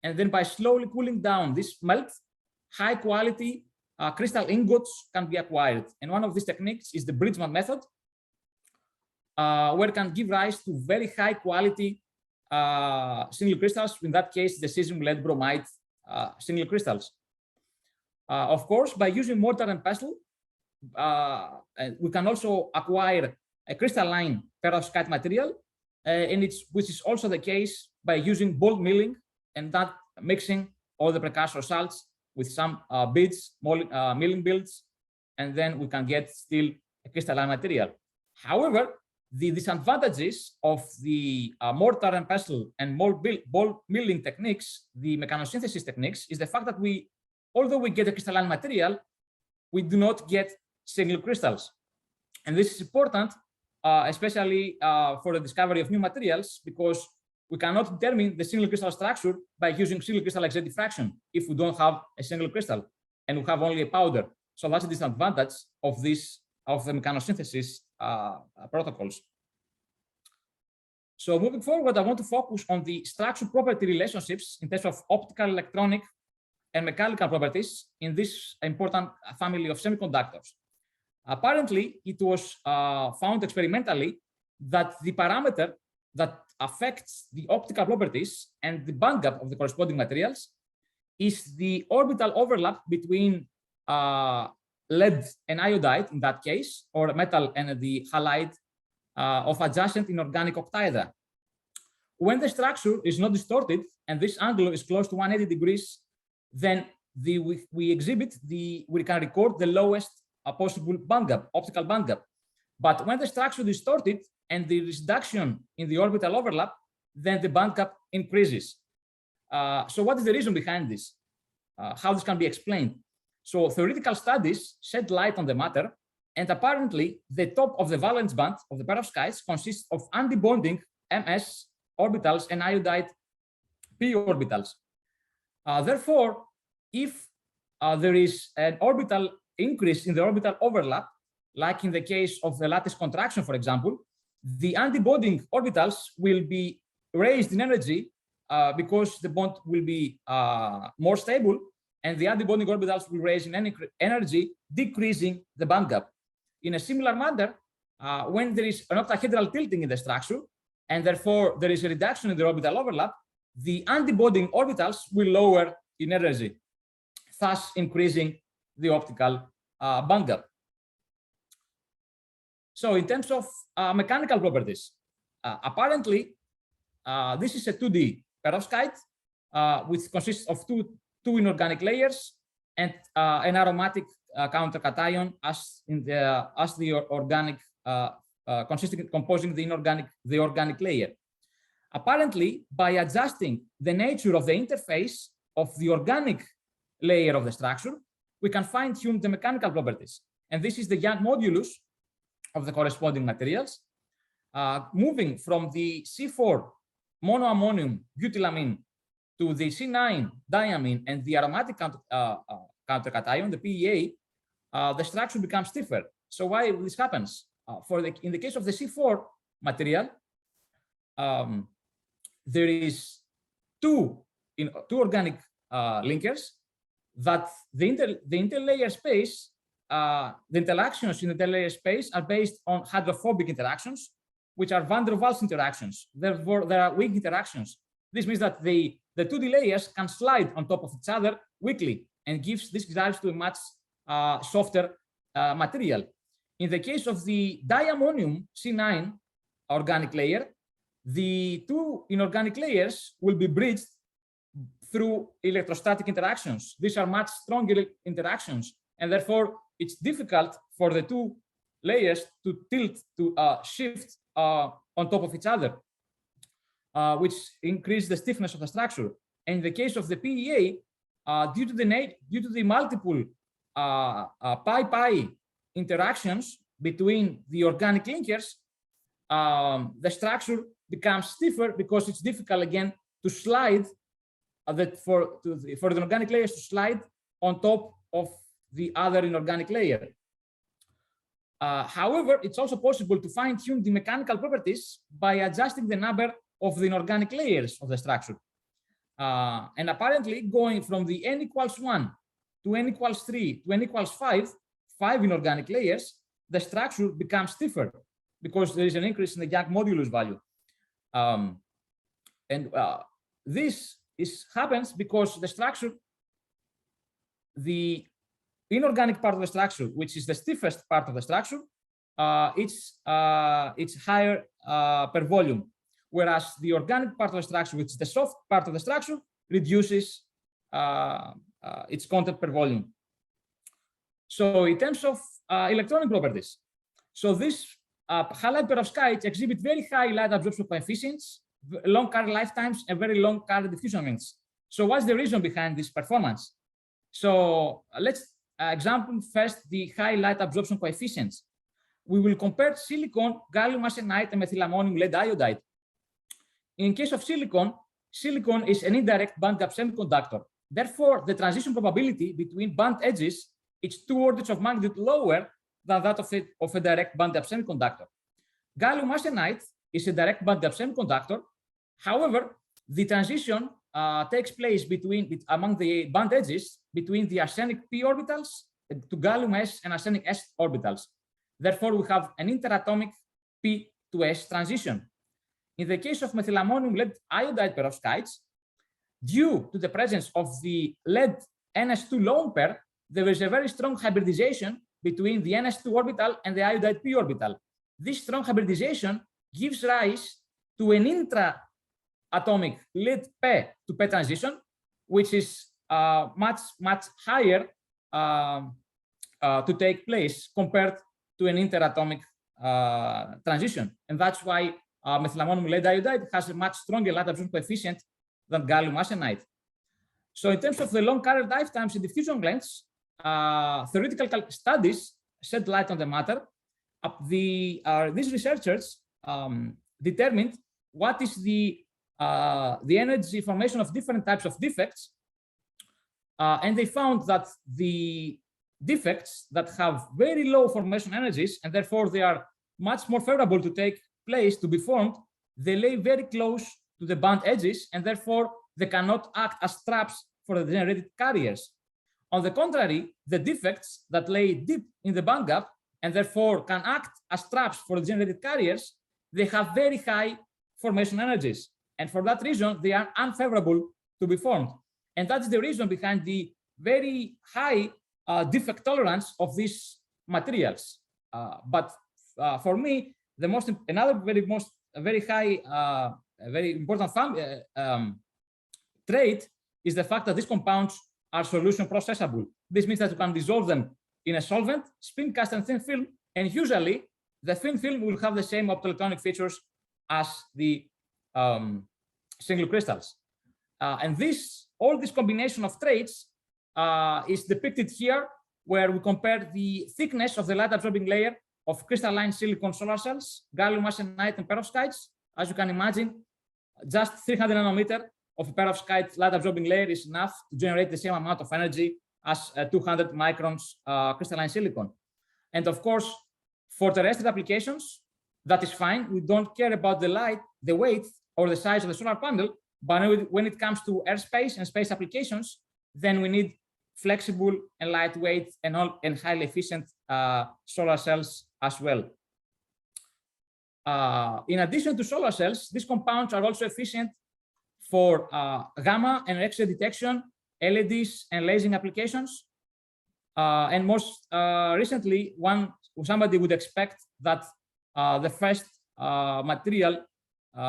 And then by slowly cooling down this melt, high quality crystal ingots can be acquired. And one of these techniques is the Bridgman method, where it can give rise to very high quality single crystals. In that case, the cesium-lead bromide single crystals. Of course, by using mortar and pestle, we can also acquire a crystalline perovskite material, which is also the case by using bulk milling and not mixing all the precursor salts with some beads, milling builds, and then we can get still a crystalline material. However, the disadvantages of the mortar and pestle and bulk milling techniques, the mechanosynthesis techniques, is the fact that although we get a crystalline material, we do not get single crystals. And this is important, especially for the discovery of new materials, because we cannot determine the single crystal structure by using single crystal X-ray diffraction if we don't have a single crystal and we have only a powder. So that's a disadvantage of the mechanosynthesis protocols. So moving forward, I want to focus on the structure property relationships in terms of optical, electronic, and mechanical properties in this important family of semiconductors. Apparently, it was found experimentally that the parameter that affects the optical properties and the band gap of the corresponding materials is the orbital overlap between lead and iodide, in that case, or metal and the halide of adjacent inorganic octahedra. When the structure is not distorted and this angle is close to 180 degrees, then we can record the lowest possible band gap, optical band gap. But when the structure is distorted and there is reduction in the orbital overlap, then the band gap increases. So what is the reason behind this? How this can be explained? So theoretical studies shed light on the matter, and apparently the top of the valence band of the perovskites consists of antibonding MS orbitals and iodide p orbitals. Therefore, if there is an orbital increase in the orbital overlap, like in the case of the lattice contraction, for example, the antibonding orbitals will be raised in energy because the bond will be more stable, and the antibonding orbitals will raise in energy, decreasing the band gap. In a similar manner, when there is an octahedral tilting in the structure, and therefore there is a reduction in the orbital overlap, the antibonding orbitals will lower in energy, thus increasing the optical band gap. So in terms of mechanical properties, apparently, this is a 2D perovskite, which consists of two inorganic layers and an aromatic countercation as the organic composing the organic layer. Apparently, by adjusting the nature of the interface of the organic layer of the structure, we can fine-tune the mechanical properties. And this is the Young modulus of the corresponding materials, moving from the C4 monoammonium butylamine to the C9 diamine and the aromatic countercation, the PEA, the structure becomes stiffer. So why this happens? In the case of the C4 material, there is two organic linkers that the interlayer space, the interactions in the interlayer space are based on hydrophobic interactions, which are van der Waals interactions. Therefore, there are weak interactions. This means that the 2D layers can slide on top of each other weakly, and this drives to a much softer material. In the case of the diammonium C9 organic layer, the two inorganic layers will be bridged through electrostatic interactions. These are much stronger interactions, and therefore it's difficult for the two layers to tilt, to shift on top of each other, which increase the stiffness of the structure. And in the case of the PEA, due to the multiple pi-pi interactions between the organic linkers, the structure becomes stiffer because it's difficult again to slide for the organic layers to slide on top of the other inorganic layer. However, it's also possible to fine-tune the mechanical properties by adjusting the number of the inorganic layers of the structure. And apparently, going from the n equals 1 to n equals 3 to n equals 5 inorganic layers, the structure becomes stiffer because there is an increase in the Young modulus value. This happens because the structure, the inorganic part of the structure, which is the stiffest part of the structure, it's higher per volume, whereas the organic part of the structure, which is the soft part of the structure, reduces its content per volume. So in terms of electronic properties, so this halide perovskites exhibit very high light absorption coefficients, long current lifetimes, and very long current diffusion lengths. So what's the reason behind this performance? So let's examine first the high light absorption coefficients. We will compare silicon, gallium arsenide, and methylammonium lead iodide. In case of silicon, silicon is an indirect bandgap semiconductor. Therefore, the transition probability between band edges is 2 orders of magnitude lower than that of a direct bandgap semiconductor. Gallium arsenide is a direct bandgap semiconductor. However, the transition takes place among the band edges between the arsenic p orbitals to gallium s and arsenic s orbitals. Therefore, we have an interatomic p to s transition. In the case of methylammonium lead iodide perovskites, due to the presence of the lead ns2 lone pair, there is a very strong hybridization between the ns2 orbital and the iodide p orbital. This strong hybridization gives rise to an intra-atomic lead p to p transition, which is much higher to take place compared to an interatomic transition. And that's why methylammonium lead iodide has a much stronger light absorption coefficient than gallium arsenide. So in terms of the long current lifetimes and diffusion lengths, theoretical studies shed light on the matter. These researchers determined what is the energy formation of different types of defects, and they found that the defects that have very low formation energies, and therefore they are much more favorable to take place to be formed, they lay very close to the band edges, and therefore they cannot act as traps for the generated carriers. On the contrary, the defects that lay deep in the bandgap and therefore can act as traps for the generated carriers, they have very high formation energies. And for that reason, they are unfavorable to be formed. And that's the reason behind the very high defect tolerance of these materials. But for me, another very high, very important trait is the fact that these compounds are solution processable. This means that you can dissolve them in a solvent, spin cast and thin film, and usually the thin film will have the same optoelectronic features as the single crystals. And all this combination of traits is depicted here, where we compare the thickness of the light absorbing layer of crystalline silicon solar cells, gallium arsenide and perovskites. As you can imagine, just 300 nanometer of a perovskite light absorbing layer is enough to generate the same amount of energy as 200 microns crystalline silicon. And of course, for terrestrial applications, that is fine. We don't care about the light, the weight, or the size of the solar panel. But when it comes to airspace and space applications, then we need flexible and lightweight and highly efficient solar cells as well. In addition to solar cells, these compounds are also efficient for gamma and X-ray detection, LEDs and lasing applications. And most recently, somebody would expect that the first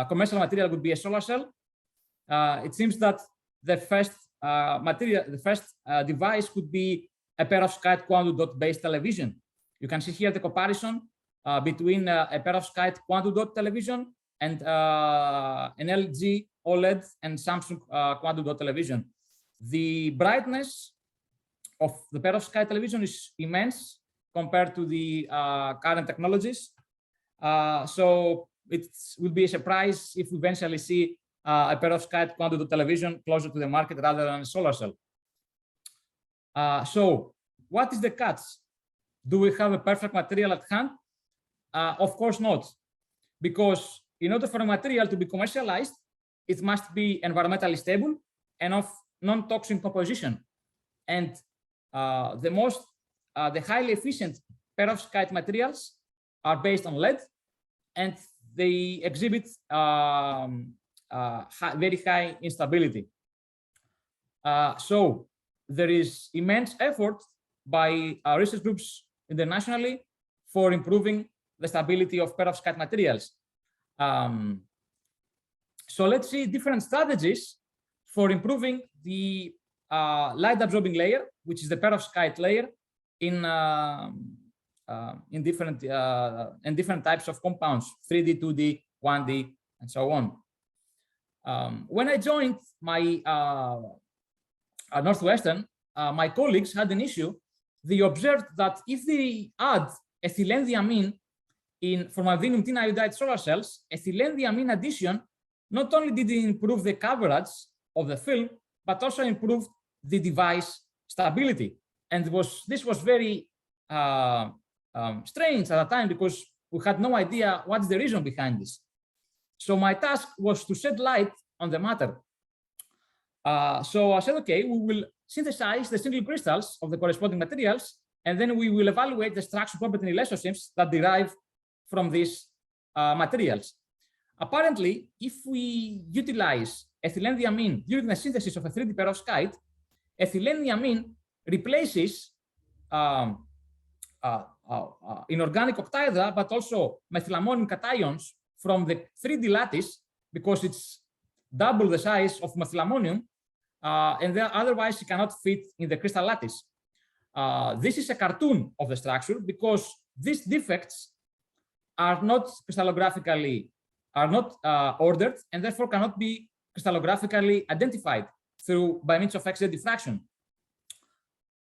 commercial material would be a solar cell. It seems that the first device could be a perovskite quantum dot based television. You can see here the comparison between a perovskite quantum dot television and an LG OLED and Samsung quantum dot television. The brightness of the perovskite television is immense compared to the current technologies. So it will be a surprise if we eventually see a perovskite quantum dot television closer to the market rather than a solar cell. So what is the catch? Do we have a perfect material at hand? Of course not, because in order for a material to be commercialized, it must be environmentally stable and of non-toxic composition. And the highly efficient perovskite materials are based on lead, and they exhibit very high instability. So there is immense effort by research groups internationally for improving the stability of perovskite materials. So let's see different strategies for improving the light absorbing layer, which is the perovskite layer, in different types of compounds, 3D, 2D, 1D, and so on. When I joined my Northwestern, my colleagues had an issue. They observed that if they add ethylene in formaldehyde tin iodide solar cells, ethylene addition not only did it improve the coverage of the film, but also improved the device stability. And this was very strange at the time, because we had no idea what's the reason behind this. So my task was to shed light on the matter. So I said, okay, we will synthesize the single crystals of the corresponding materials, and then we will evaluate the structure property relationships that derive from these materials. Apparently, if we utilize ethylene during the synthesis of a 3D perovskite, ethylene replaces inorganic octahedra, but also methylammonium cations from the 3D lattice, because it's double the size of methylammonium, and otherwise it cannot fit in the crystal lattice. This is a cartoon of the structure, because these defects are not crystallographically ordered, and therefore cannot be crystallographically identified by means of X-ray diffraction.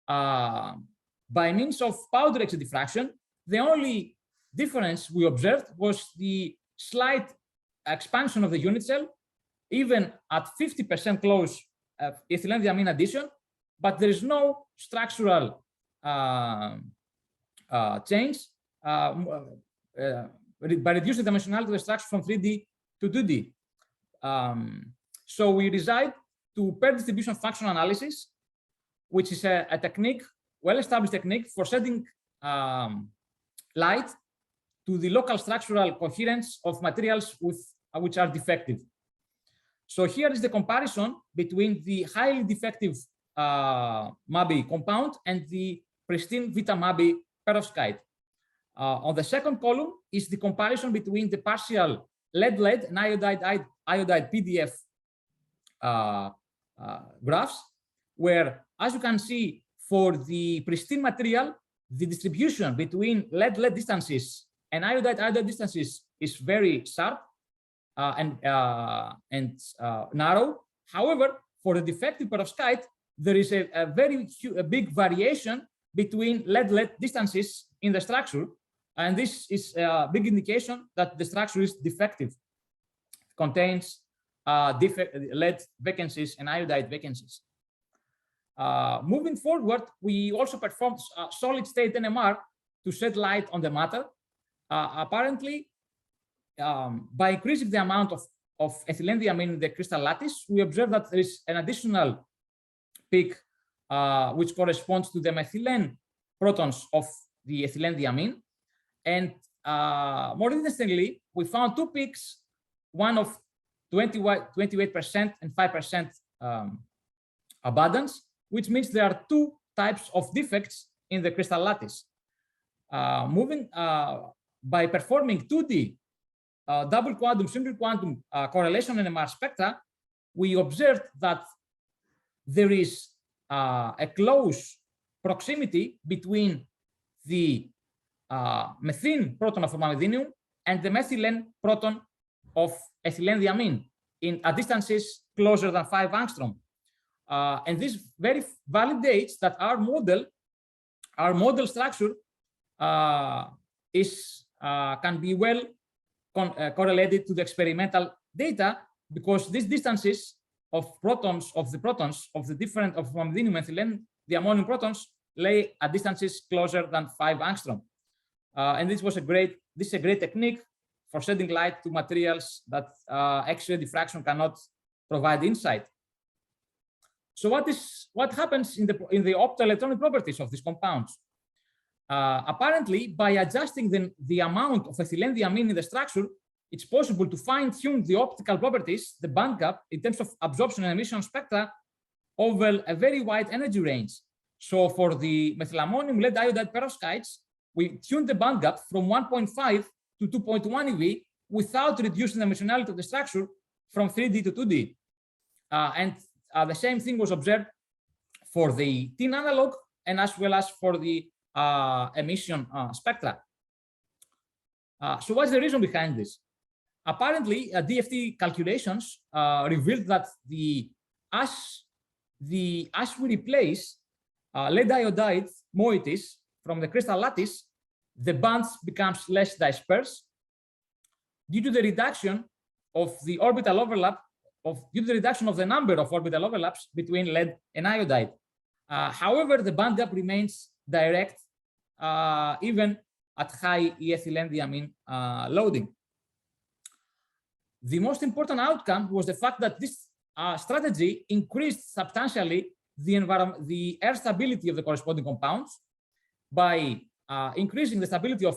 By means of powder X-ray diffraction, the only difference we observed was the slight expansion of the unit cell, even at 50% close ethylene addition, but there is no structural change by reducing the dimensionality of the structure from 3D to 2D. So we reside to pair distribution function analysis, which is a technique, well-established technique for shedding light to the local structural coherence of materials which are defective. So here is the comparison between the highly defective MABI compound and the pristine Vita MABI perovskite. On the second column is the comparison between the partial lead-lead and iodide PDF graphs, where, as you can see, for the pristine material, the distribution between lead-lead distances and iodide distances is very sharp and narrow. However, for the defective perovskite, there is a very big variation between lead-lead distances in the structure, and this is a big indication that the structure is defective. It contains lead vacancies and iodide vacancies. Moving forward, we also performed solid-state NMR to shed light on the matter. Apparently, by increasing the amount of ethylene in the crystal lattice, we observed that there is an additional peak which corresponds to the methylene protons of the ethylene. And more interestingly, we found two peaks, one of 28% and 5% abundance, which means there are two types of defects in the crystal lattice. By performing 2D double quantum, single quantum correlation NMR spectra, we observed that there is a close proximity between the methane proton of famidinium and the methylene proton of ethylene at distances closer than 5 angstrom. And this very validates that our model structure can be well correlated to the experimental data, because these distances of the famidinium and ethylene, the ammonium protons, lay at distances closer than 5 angstrom. And this is a great technique for shedding light to materials that X-ray diffraction cannot provide insight. So what happens in the optoelectronic properties of these compounds? Apparently, by adjusting the amount of ethylene in the structure, it's possible to fine-tune the optical properties, the band gap, in terms of absorption and emission spectra over a very wide energy range. So for the methylammonium lead iodide perovskites, we tuned the band gap from 1.5 to 2.1 eV without reducing the emissionality of the structure from 3D to 2D. And the same thing was observed for the tin analog and as well as for the emission spectra. So what's the reason behind this? Apparently, DFT calculations revealed that as we replace lead iodide moieties from the crystal lattice, the bands becomes less dispersed due to the reduction of the orbital overlap due to the reduction of the number of orbital overlaps between lead and iodide. However, the band gap remains direct even at high ethylene loading. The most important outcome was the fact that this strategy increased substantially the air stability of the corresponding compounds by increasing the stability of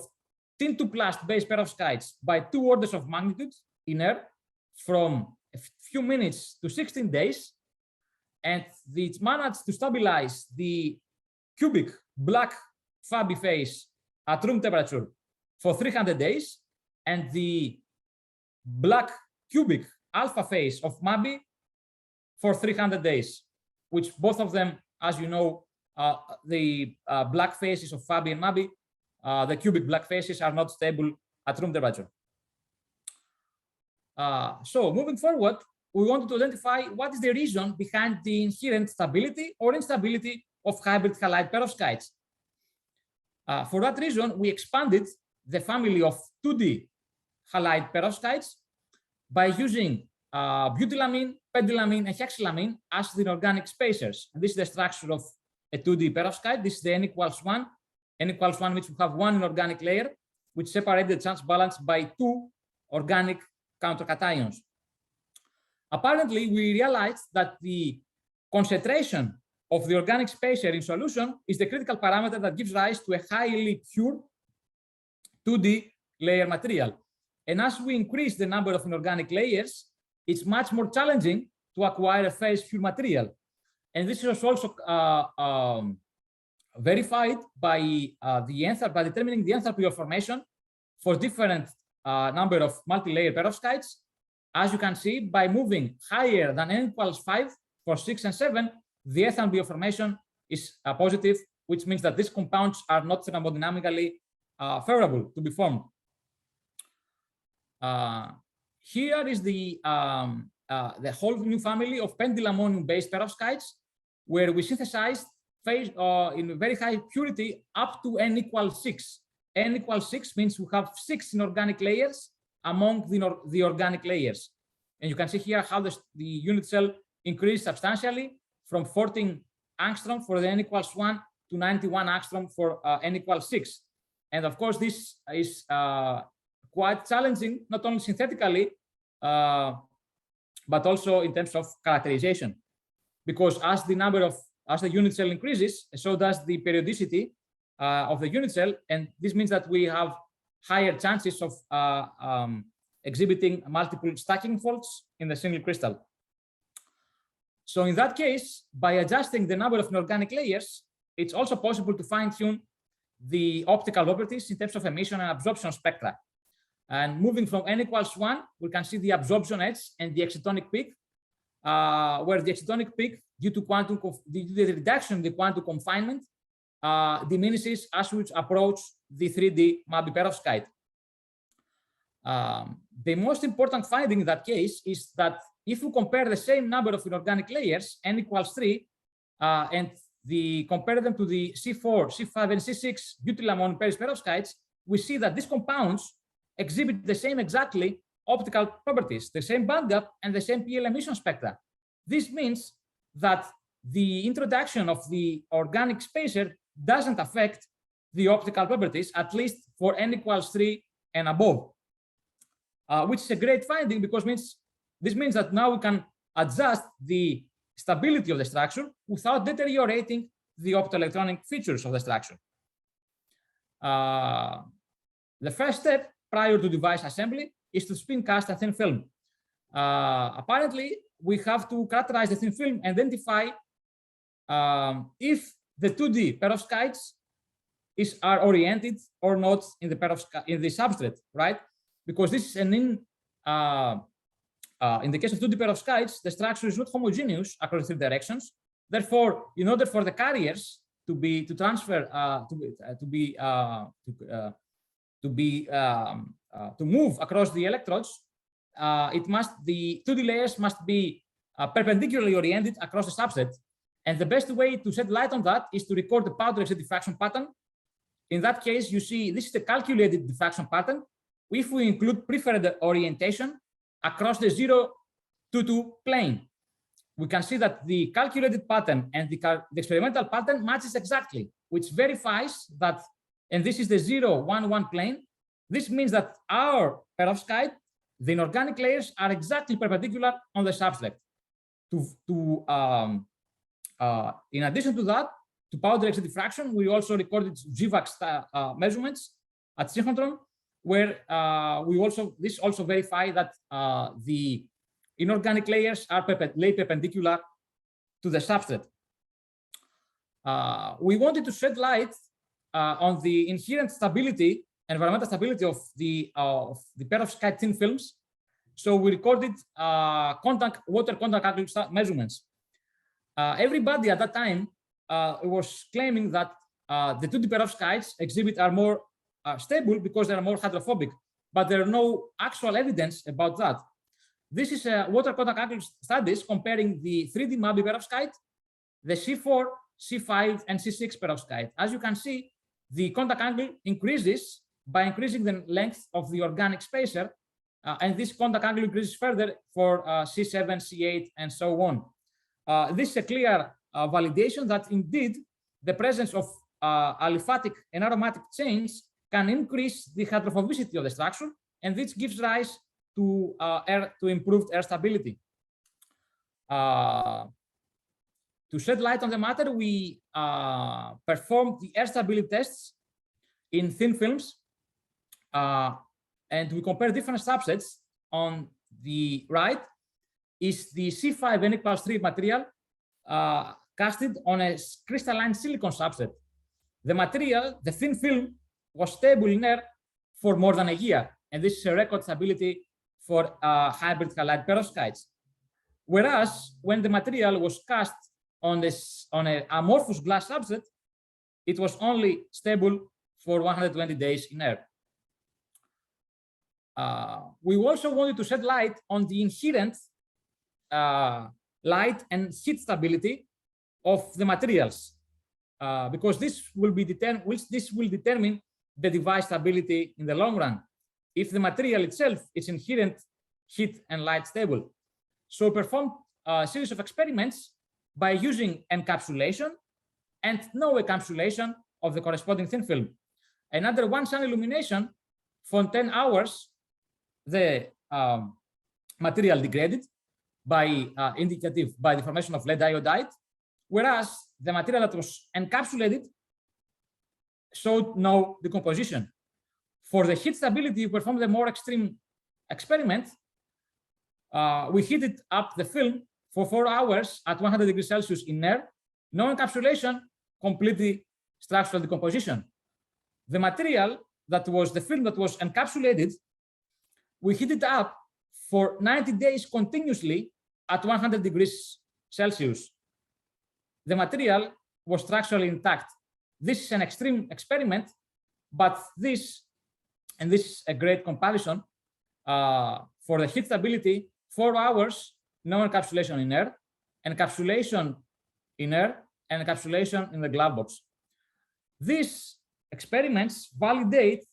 tin 2+ based perovskites by 2 orders of magnitude in air from a few minutes to 16 days. And it managed to stabilize the cubic black Fabi phase at room temperature for 300 days, and the black cubic alpha phase of MABI for 300 days, which both of them, as you know, the black phases of Fabi and MABI, the cubic black phases are not stable at room temperature. So moving forward, we wanted to identify what is the reason behind the inherent stability or instability of hybrid halide perovskites. For that reason, we expanded the family of 2D halide perovskites by using butylamine, pendylamine, and hexylamine as the inorganic spacers. And this is the structure of a 2D perovskite. This is the n=1, n=1, which we have one inorganic layer, which separates the charge balance by 2 organic countercations. Apparently, we realized that the concentration of the organic spacer in solution is the critical parameter that gives rise to a highly pure 2D layer material. And as we increase the number of inorganic layers, it's much more challenging to acquire a phase pure material. And this is also verified by by determining the enthalpy of formation for different number of multi-layer perovskites. As you can see, by moving higher than n equals 5 for 6 and 7, the enthalpy of formation is positive, which means that these compounds are not thermodynamically favorable to be formed. Here is the whole new family of pendylammonium-based perovskites, where we synthesized phase in very high purity up to n equals 6. N equals 6 means we have 6 inorganic layers among the organic layers. And you can see here how the unit cell increased substantially from 14 angstrom for the n equals 1 to 91 angstrom for n equals 6. And of course, this is quite challenging, not only synthetically, but also in terms of characterization. Because as the unit cell increases, so does the periodicity of the unit cell, and this means that we have higher chances of exhibiting multiple stacking faults in the single crystal. So in that case, by adjusting the number of inorganic layers, it's also possible to fine-tune the optical properties in terms of emission and absorption spectra. And moving from n equals 1, we can see the absorption edge and the excitonic peak, where the excitonic peak, due to the reduction in the quantum confinement, diminishes as we approach the 3D MABI perovskite. The most important finding in that case is that if we compare the same number of inorganic layers, n equals 3, and compare them to the C4, C5, and C6 butylammonium perovskites, we see that these compounds exhibit the same exactly optical properties, the same band gap and the same PL emission spectra. This means that the introduction of the organic spacer doesn't affect the optical properties, at least for n equals 3 and above, which is a great finding because this means that now we can adjust the stability of the structure without deteriorating the optoelectronic features of the structure. The first step prior to device assembly is to spin cast a thin film. Apparently, we have to characterize the thin film, identify if the 2D perovskites are oriented or not in the substrate, right? Because this is in the case of 2D perovskites, the structure is not homogeneous across 3 directions. Therefore, in order for the carriers to move across the electrodes, the 2D layers must be perpendicularly oriented across the substrate. And the best way to shed light on that is to record the powder exit diffraction pattern. In that case, you see this is the calculated diffraction pattern. If we include preferred orientation across the 0 to 2 plane, we can see that the calculated pattern and the experimental pattern matches exactly, which verifies that, and this is the 0, 1, 1 plane. This means that our perovskite, the inorganic layers, are exactly perpendicular on the substrate. In addition to that, to powder exit diffraction, we also recorded ZHAW measurements at synchrotron, where this also verify that the inorganic layers are lay perpendicular to the substrate. We wanted to shed light on the inherent stability, environmental stability of the perovskite thin films. So we recorded water contact angle measurements. Everybody at that time was claiming that the 2D perovskites are more stable because they are more hydrophobic, but there are no actual evidence about that. This is water contact angle studies comparing the 3D MABI perovskite, the C4, C5, and C6 perovskite. As you can see, the contact angle increases by increasing the length of the organic spacer, and this contact angle increases further for C7, C8, and so on. This is a clear validation that indeed the presence of aliphatic and aromatic chains can increase the hydrophobicity of the structure, and this gives rise to improved air stability. To shed light on the matter, we performed the air stability tests in thin films, and we compare different subsets. On the right is the C5 N=3 material casted on a crystalline silicon substrate. The material, the thin film, was stable in air for more than a year, and this is a record stability for hybrid halide perovskites. Whereas when the material was cast on an amorphous glass substrate, it was only stable for 120 days in air. We also wanted to shed light on the inherent light and heat stability of the materials, because this will determine the device stability in the long run. If the material itself is inherent heat and light stable. So perform a series of experiments by using encapsulation and no encapsulation of the corresponding thin film. Another one sun illumination for 10 hours, the material degraded by the formation of lead iodide, whereas the material that was encapsulated showed no decomposition. For the heat stability, we performed a more extreme experiment. We heated up the film for 4 hours at 100 degrees Celsius in air, no encapsulation, completely structural decomposition. The material that was the film that was encapsulated, we heated up for 90 days continuously at 100 degrees Celsius. The material was structurally intact. This is an extreme experiment, but this is a great comparison for the heat stability, 4 hours, no encapsulation in air, encapsulation in air, and encapsulation in the glove box. These experiments validated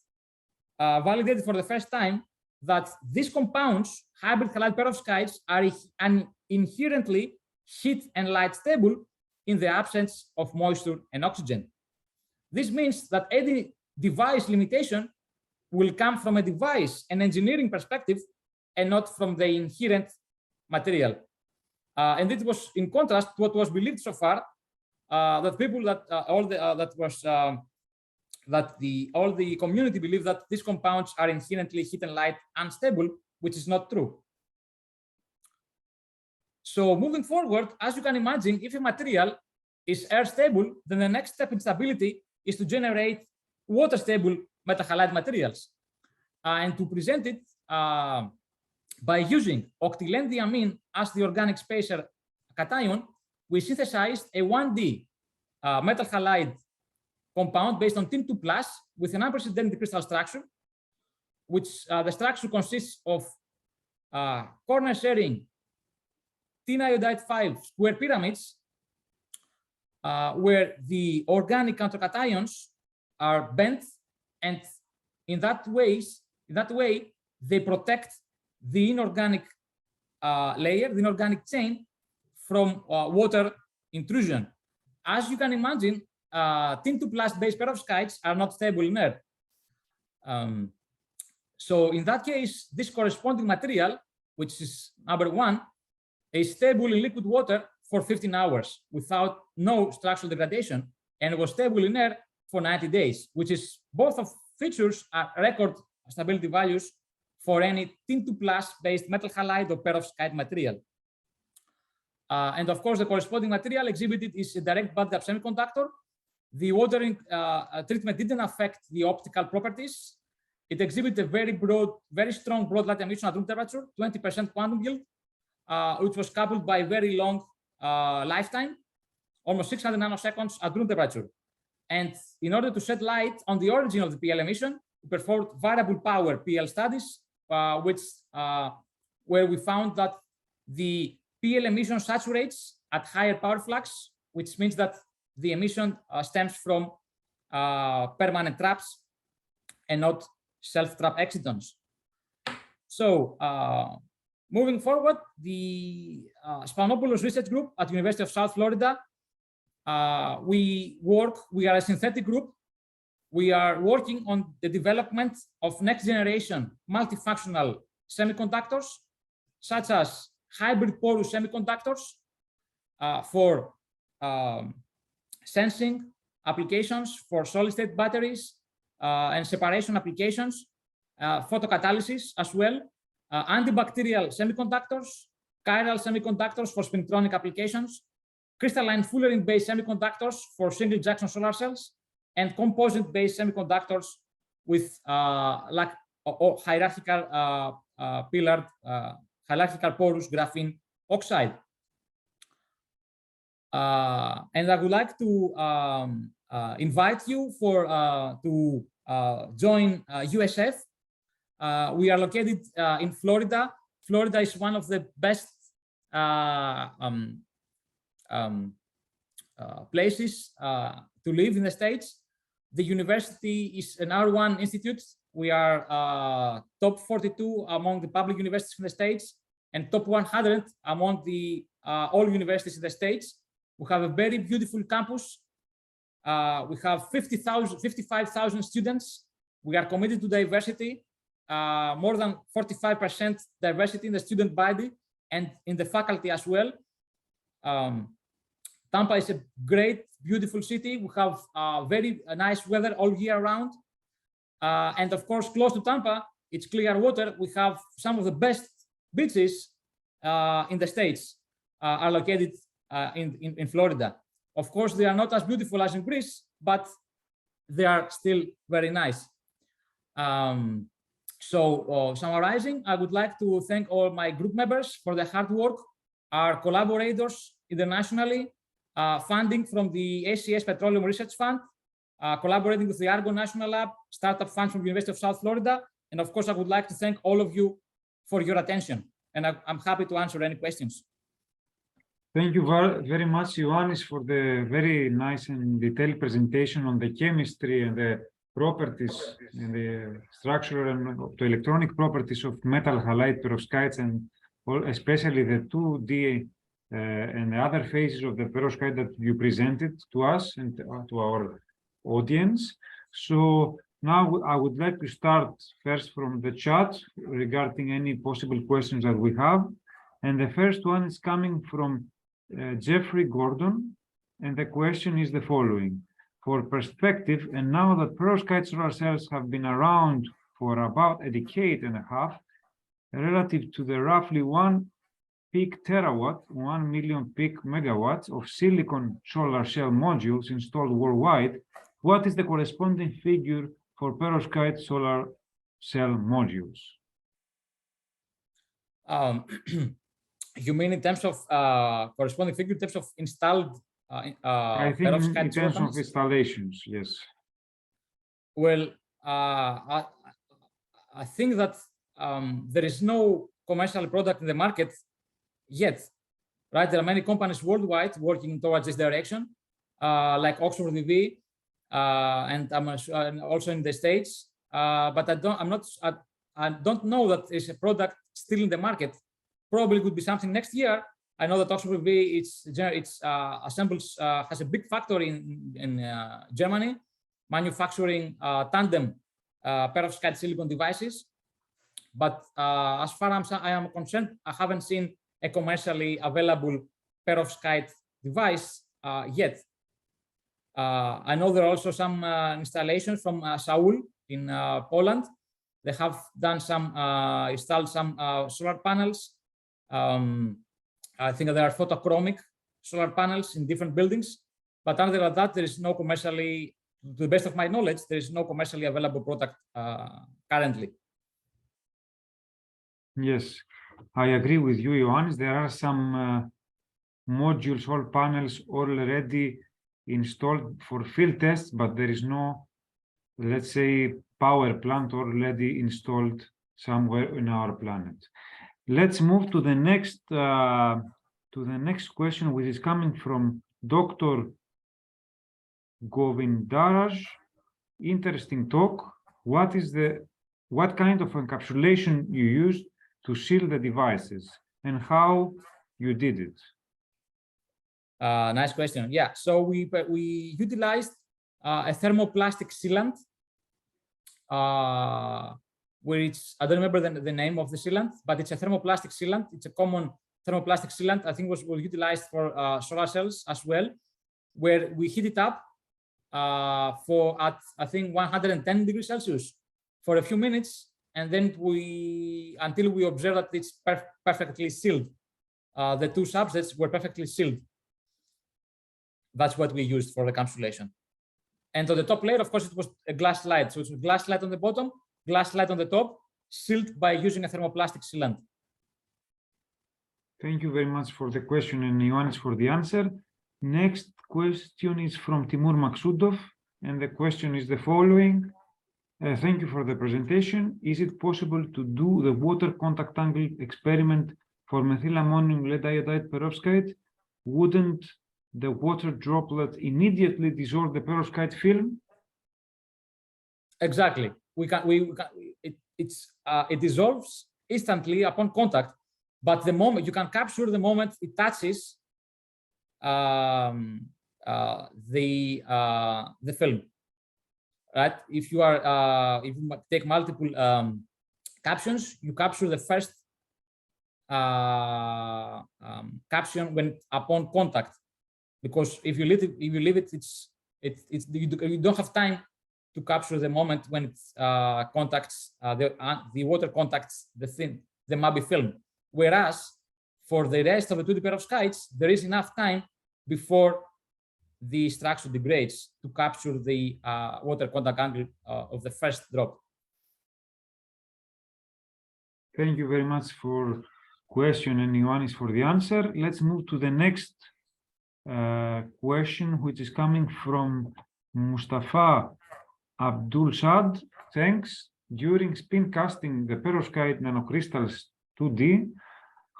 for the first time that these compounds, hybrid halide perovskites, are inherently heat and light stable in the absence of moisture and oxygen. This means that any device limitation will come from a device and engineering perspective and not from the inherent material. And it was in contrast to what was believed so far, that people that all the community believe that these compounds are inherently heat and light unstable, which is not true. So moving forward, as you can imagine, if a material is air stable, then the next step in stability is to generate water stable metal halide materials. And to present it by using octylenthiamine as the organic spacer cation, we synthesized a 1D metal halide compound based on tin 2+ with an unprecedented crystal structure, which the structure consists of corner sharing tin iodide 5 square pyramids, where the organic countercations are bent, and in that way they protect the inorganic layer, the inorganic chain, from water intrusion. As you can imagine, tin 2+ based perovskites are not stable in air. So in that case, this corresponding material, which is number 1, is stable in liquid water for 15 hours without no structural degradation, and was stable in air for 90 days, which is both of features are record stability values for any tin 2+ based metal halide or perovskite material. And of course, the corresponding material exhibited is a direct bandgap semiconductor. The watering treatment didn't affect the optical properties. It exhibits a very strong broad light emission at room temperature, 20% quantum yield, which was coupled by very long lifetime, almost 600 nanoseconds at room temperature. And in order to shed light on the origin of the PL emission, we performed variable power PL studies, where we found that the PL emission saturates at higher power flux, which means that the emission stems from permanent traps and not self-trap excitons. So moving forward, the Spanopoulos research group at University of South Florida, we are a synthetic group. We are working on the development of next generation multifunctional semiconductors, such as hybrid porous semiconductors for sensing applications for solid-state batteries and separation applications, photocatalysis as well, antibacterial semiconductors, chiral semiconductors for spintronic applications, crystalline fullerene-based semiconductors for single-junction solar cells, and composite-based semiconductors with hierarchical pillared, hierarchical porous graphene oxide. And I would like to invite you to join USF. We are located in Florida. Florida is one of the best places to live in the States. The university is an R1 institute. We are top 42 among the public universities in the States and top 100 among the all universities in the States. We have a very beautiful campus. We have 55,000 students. We are committed to diversity, more than 45% diversity in the student body and in the faculty as well. Tampa is a great, beautiful city. We have very nice weather all year round. And of course, close to Tampa, it's clear water. We have some of the best beaches in the States are located in Florida. Of course, they are not as beautiful as in Greece, but they are still very nice. Summarizing, I would like to thank all my group members for their hard work, our collaborators internationally, funding from the ACS Petroleum Research Fund, collaborating with the Argo National Lab, startup funds from the University of South Florida. And of course, I would like to thank all of you for your attention. And I'm happy to answer any questions. Thank you very much, Ioannis, for the very nice and detailed presentation on the chemistry and the properties and the structural and optoelectronic properties of metal halide perovskites, and especially the 2D and the other phases of the perovskite that you presented to us and to our audience. So now I would like to start first from the chat regarding any possible questions that we have. And the first one is coming from Jeffrey Gordon, and the question is the following. For perspective, and now that perovskite solar cells have been around for about a decade and a half, relative to the roughly 1 peak terawatt, 1 million peak megawatts of silicon solar cell modules installed worldwide, what is the corresponding figure for perovskite solar cell modules? You mean in terms of corresponding figure in terms of installed I think in terms of installations, yes. Well, I think that there is no commercial product in the market yet, right? There are many companies worldwide working towards this direction, like Oxford EV, and also in the States. But I don't know that there's a product still in the market. Probably could be something next year. I know that Oxford EV assembles has a big factory in Germany, manufacturing tandem perovskite silicon devices. But as far as I am concerned, I haven't seen a commercially available perovskite device yet. I know there are also some installations from ZHAW in Poland. They have done installed some solar panels. I think there are photochromic solar panels in different buildings, but other than that, there is no commercially, to the best of my knowledge, there is no commercially available product currently. Yes, I agree with you, Ioannis. There are some modules or panels already installed for field tests, but there is no, let's say, power plant already installed somewhere in our planet. Let's move to the next question, which is coming from Dr. Govindaraj. Interesting talk. What kind of encapsulation you used to seal the devices and how you did it? Nice question. Yeah, so we utilized a thermoplastic sealant, which I don't remember the name of the sealant, but it's a thermoplastic sealant. It's a common thermoplastic sealant. I think was utilized for solar cells as well. where we heat it up for at I think 110 degrees Celsius for a few minutes, and then until we observe that it's perfectly sealed. The two substrates were perfectly sealed. That's what we used for the encapsulation. And on the top layer, of course, it was a glass slide. So it's a glass slide on the bottom, glass slide on the top, sealed by using a thermoplastic sealant. Thank you very much for the question and Ioannis for the answer. Next question is from Timur Maksudov, and the question is the following. Thank you for the presentation. Is it possible to do the water contact angle experiment for methylammonium lead iodide perovskite? Wouldn't the water droplet immediately dissolve the perovskite film? Exactly. It dissolves instantly upon contact, but the moment you can capture the moment it touches the film. Right? If you take multiple captions, you capture the first caption when upon contact, because if you leave it, you don't have time to capture the moment when it contacts the water contacts the MABI film. Whereas for the rest of the 2D perovskites, there is enough time before the structure degrades to capture the water contact angle of the first drop. Thank you very much for question and Ioannis for the answer. Let's move to the next question, which is coming from Mojtaba Abdi-Jalebi. Thanks. During spin casting the perovskite nanocrystals 2D,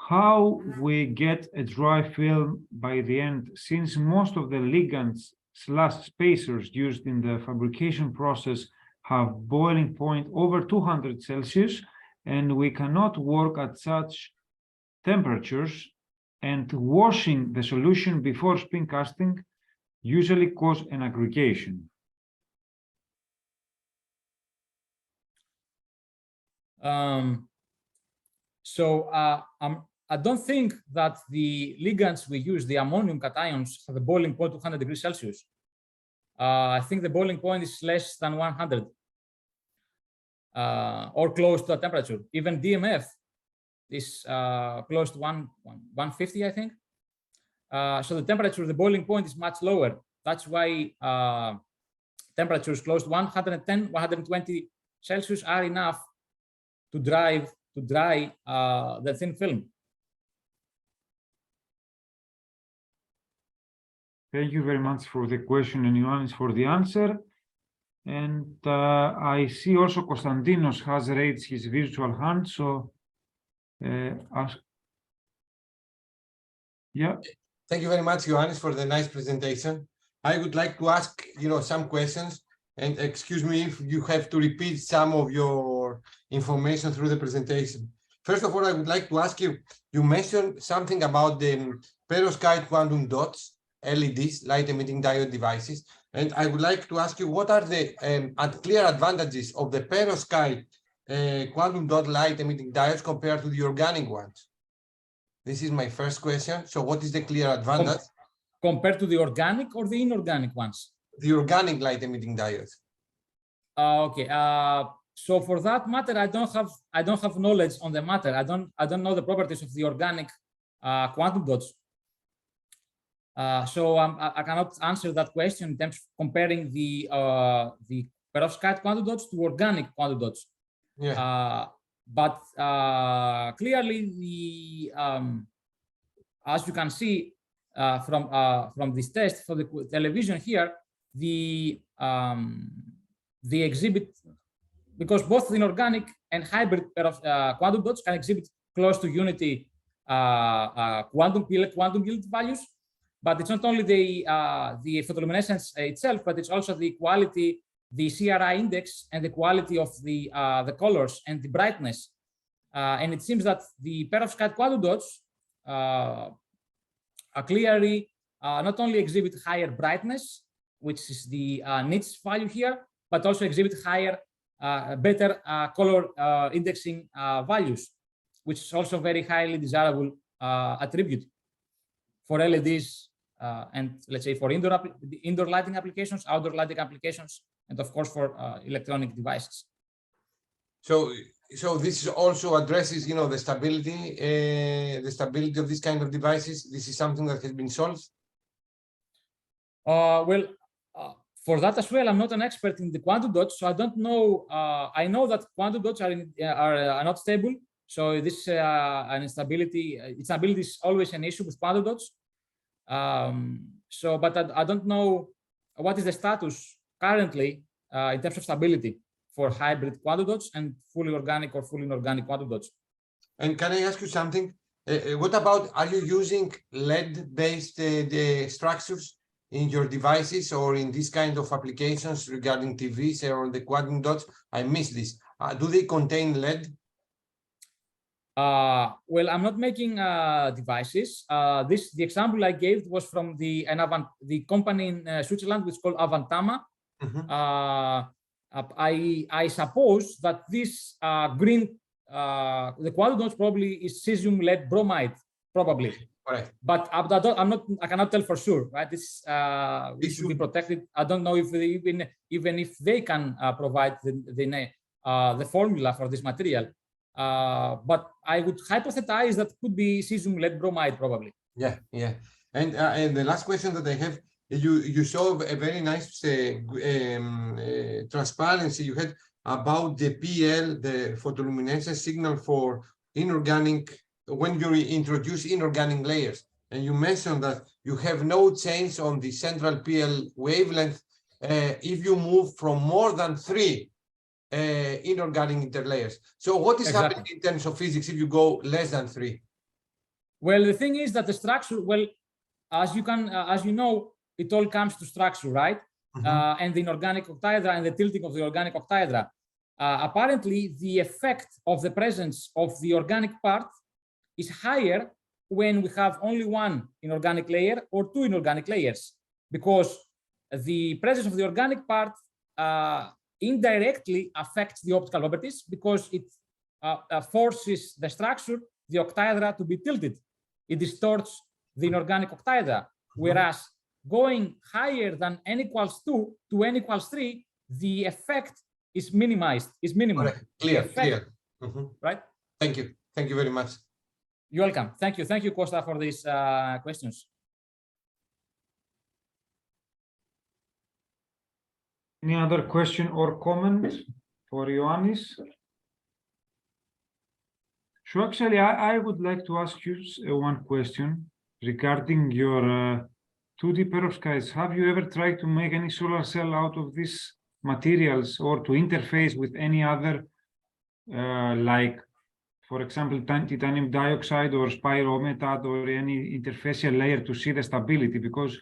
how we get a dry film by the end, since most of the ligands / spacers used in the fabrication process have boiling point over 200 Celsius, and we cannot work at such temperatures, and washing the solution before spin casting usually cause an aggregation. I don't think that the ligands we use, the ammonium cations, have a boiling point of 100 degrees Celsius. I think the boiling point is less than 100 or close to that temperature. Even DMF is close to 150, I think. So the temperature, the boiling point is much lower. That's why temperatures close to 110, 120 Celsius are enough to dry the thin film. Thank you very much for the question and Ioannis for the answer. And I see also Konstantinos has raised his virtual hand, so yeah. Thank you very much, Ioannis, for the nice presentation. I would like to ask, some questions, and excuse me if you have to repeat some of your information through the presentation. First of all, I would like to ask you, you mentioned something about the perovskite quantum dots, LEDs, light emitting diode devices, and I would like to ask you, what are the clear advantages of the perovskite quantum dot light emitting diodes compared to the organic ones? This is my first question. So what is the clear advantage? Compared to the organic or the inorganic ones? The organic light emitting diodes. Okay. So for that matter, I don't have knowledge on the matter. I don't know the properties of the organic quantum dots. So I cannot answer that question in terms of comparing the perovskite quantum dots to organic quantum dots. Yeah. But clearly, as you can see from this test for the television here, the exhibit, because both the inorganic and hybrid quantum dots can exhibit close to unity quantum yield values. But it's not only the photoluminescence itself, but it's also the quality, the CRI index, and the quality of the colors and the brightness. And it seems that the perovskite quantum dots clearly not only exhibit higher brightness, which is the niche value here, but also exhibit higher, better color indexing values, which is also very highly desirable attribute for LEDs and let's say for indoor lighting applications, outdoor lighting applications, and of course for electronic devices. So this also addresses, you know, the stability of this kind of devices. This is something that has been solved. Well, for that as well, I'm not an expert in the quantum dots, so I don't know. I know that quantum dots are not stable. So this an instability. Instability is always an issue with quantum dots. But I don't know what is the status currently in terms of stability for hybrid quantum dots and fully organic or fully inorganic quantum dots. And can I ask you something? What about, are you using lead-based structures in your devices or in this kind of applications regarding TVs or the quantum dots? I missed this. Do they contain lead? Well, I'm not making devices. The example I gave was from the company in Switzerland, which is called Avantama. Mm-hmm. I suppose that this green, the quantum dots probably is cesium lead bromide, probably. Right. But I cannot tell for sure, right? This should be protected. I don't know if they, even if they can provide the formula for this material. But I would hypothesize that could be cesium lead bromide, probably. Yeah, yeah. And the last question that I have, you show a very nice transparency you had about the PL, the photoluminescence signal for inorganic, when you introduce inorganic layers. And you mentioned that you have no change on the central PL wavelength if you move from more than 3 inorganic interlayers. So what is happening in terms of physics if you go less than 3? Well, the thing is that the structure, well, as you know, it all comes to structure, right? Mm-hmm. And the inorganic octahedra and the tilting of the organic octahedra. Apparently, the effect of the presence of the organic part is higher when we have only 1 inorganic layer or 2 inorganic layers, because the presence of the organic part indirectly affects the optical properties, because it forces the structure, the octahedra, to be tilted. It distorts the inorganic octahedra, whereas going higher than n equals 2 to n equals 3, the effect is minimized, is minimum. Right. Clear. Mm-hmm. Right? Thank you. Thank you very much. You're welcome. Thank you. Thank you, Costa, for these questions. Any other question or comment for Ioannis? So actually, I would like to ask you one question regarding your 2D perovskites. Have you ever tried to make any solar cell out of these materials or to interface with any other, like, for example, titanium dioxide or spirometad or any interfacial layer to see the stability? Because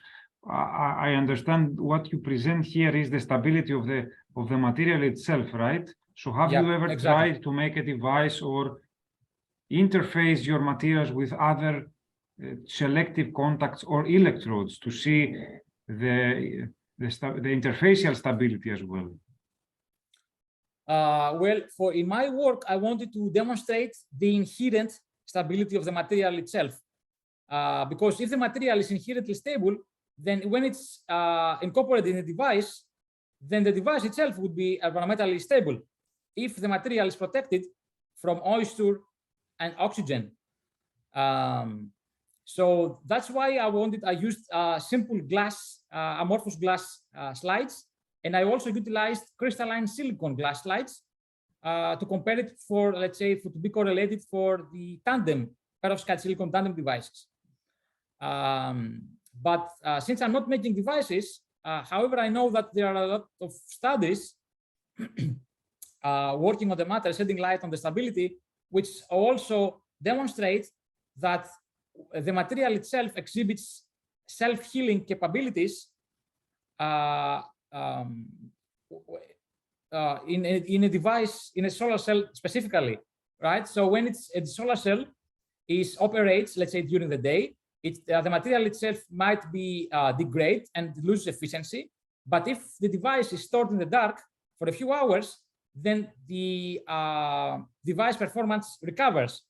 I understand what you present here is the stability of the material itself, right? So have you ever tried to make a device or interface your materials with other selective contacts or electrodes to see the interfacial stability as well? Well, in my work, I wanted to demonstrate the inherent stability of the material itself. Because if the material is inherently stable, then when it's incorporated in a device, then the device itself would be environmentally stable if the material is protected from moisture and oxygen. So that's why I used simple glass, amorphous glass slides. And I also utilized crystalline silicon glass slides to compare it for, let's say, to be correlated for the tandem, perovskite silicon tandem devices. But since I'm not making devices, however, I know that there are a lot of studies working on the matter, shedding light on the stability, which also demonstrate that the material itself exhibits self-healing capabilities in a device, in a solar cell specifically, right? So when a solar cell operates, let's say during the day, the material itself might be degrade and lose efficiency. But if the device is stored in the dark for a few hours, then the device performance recovers,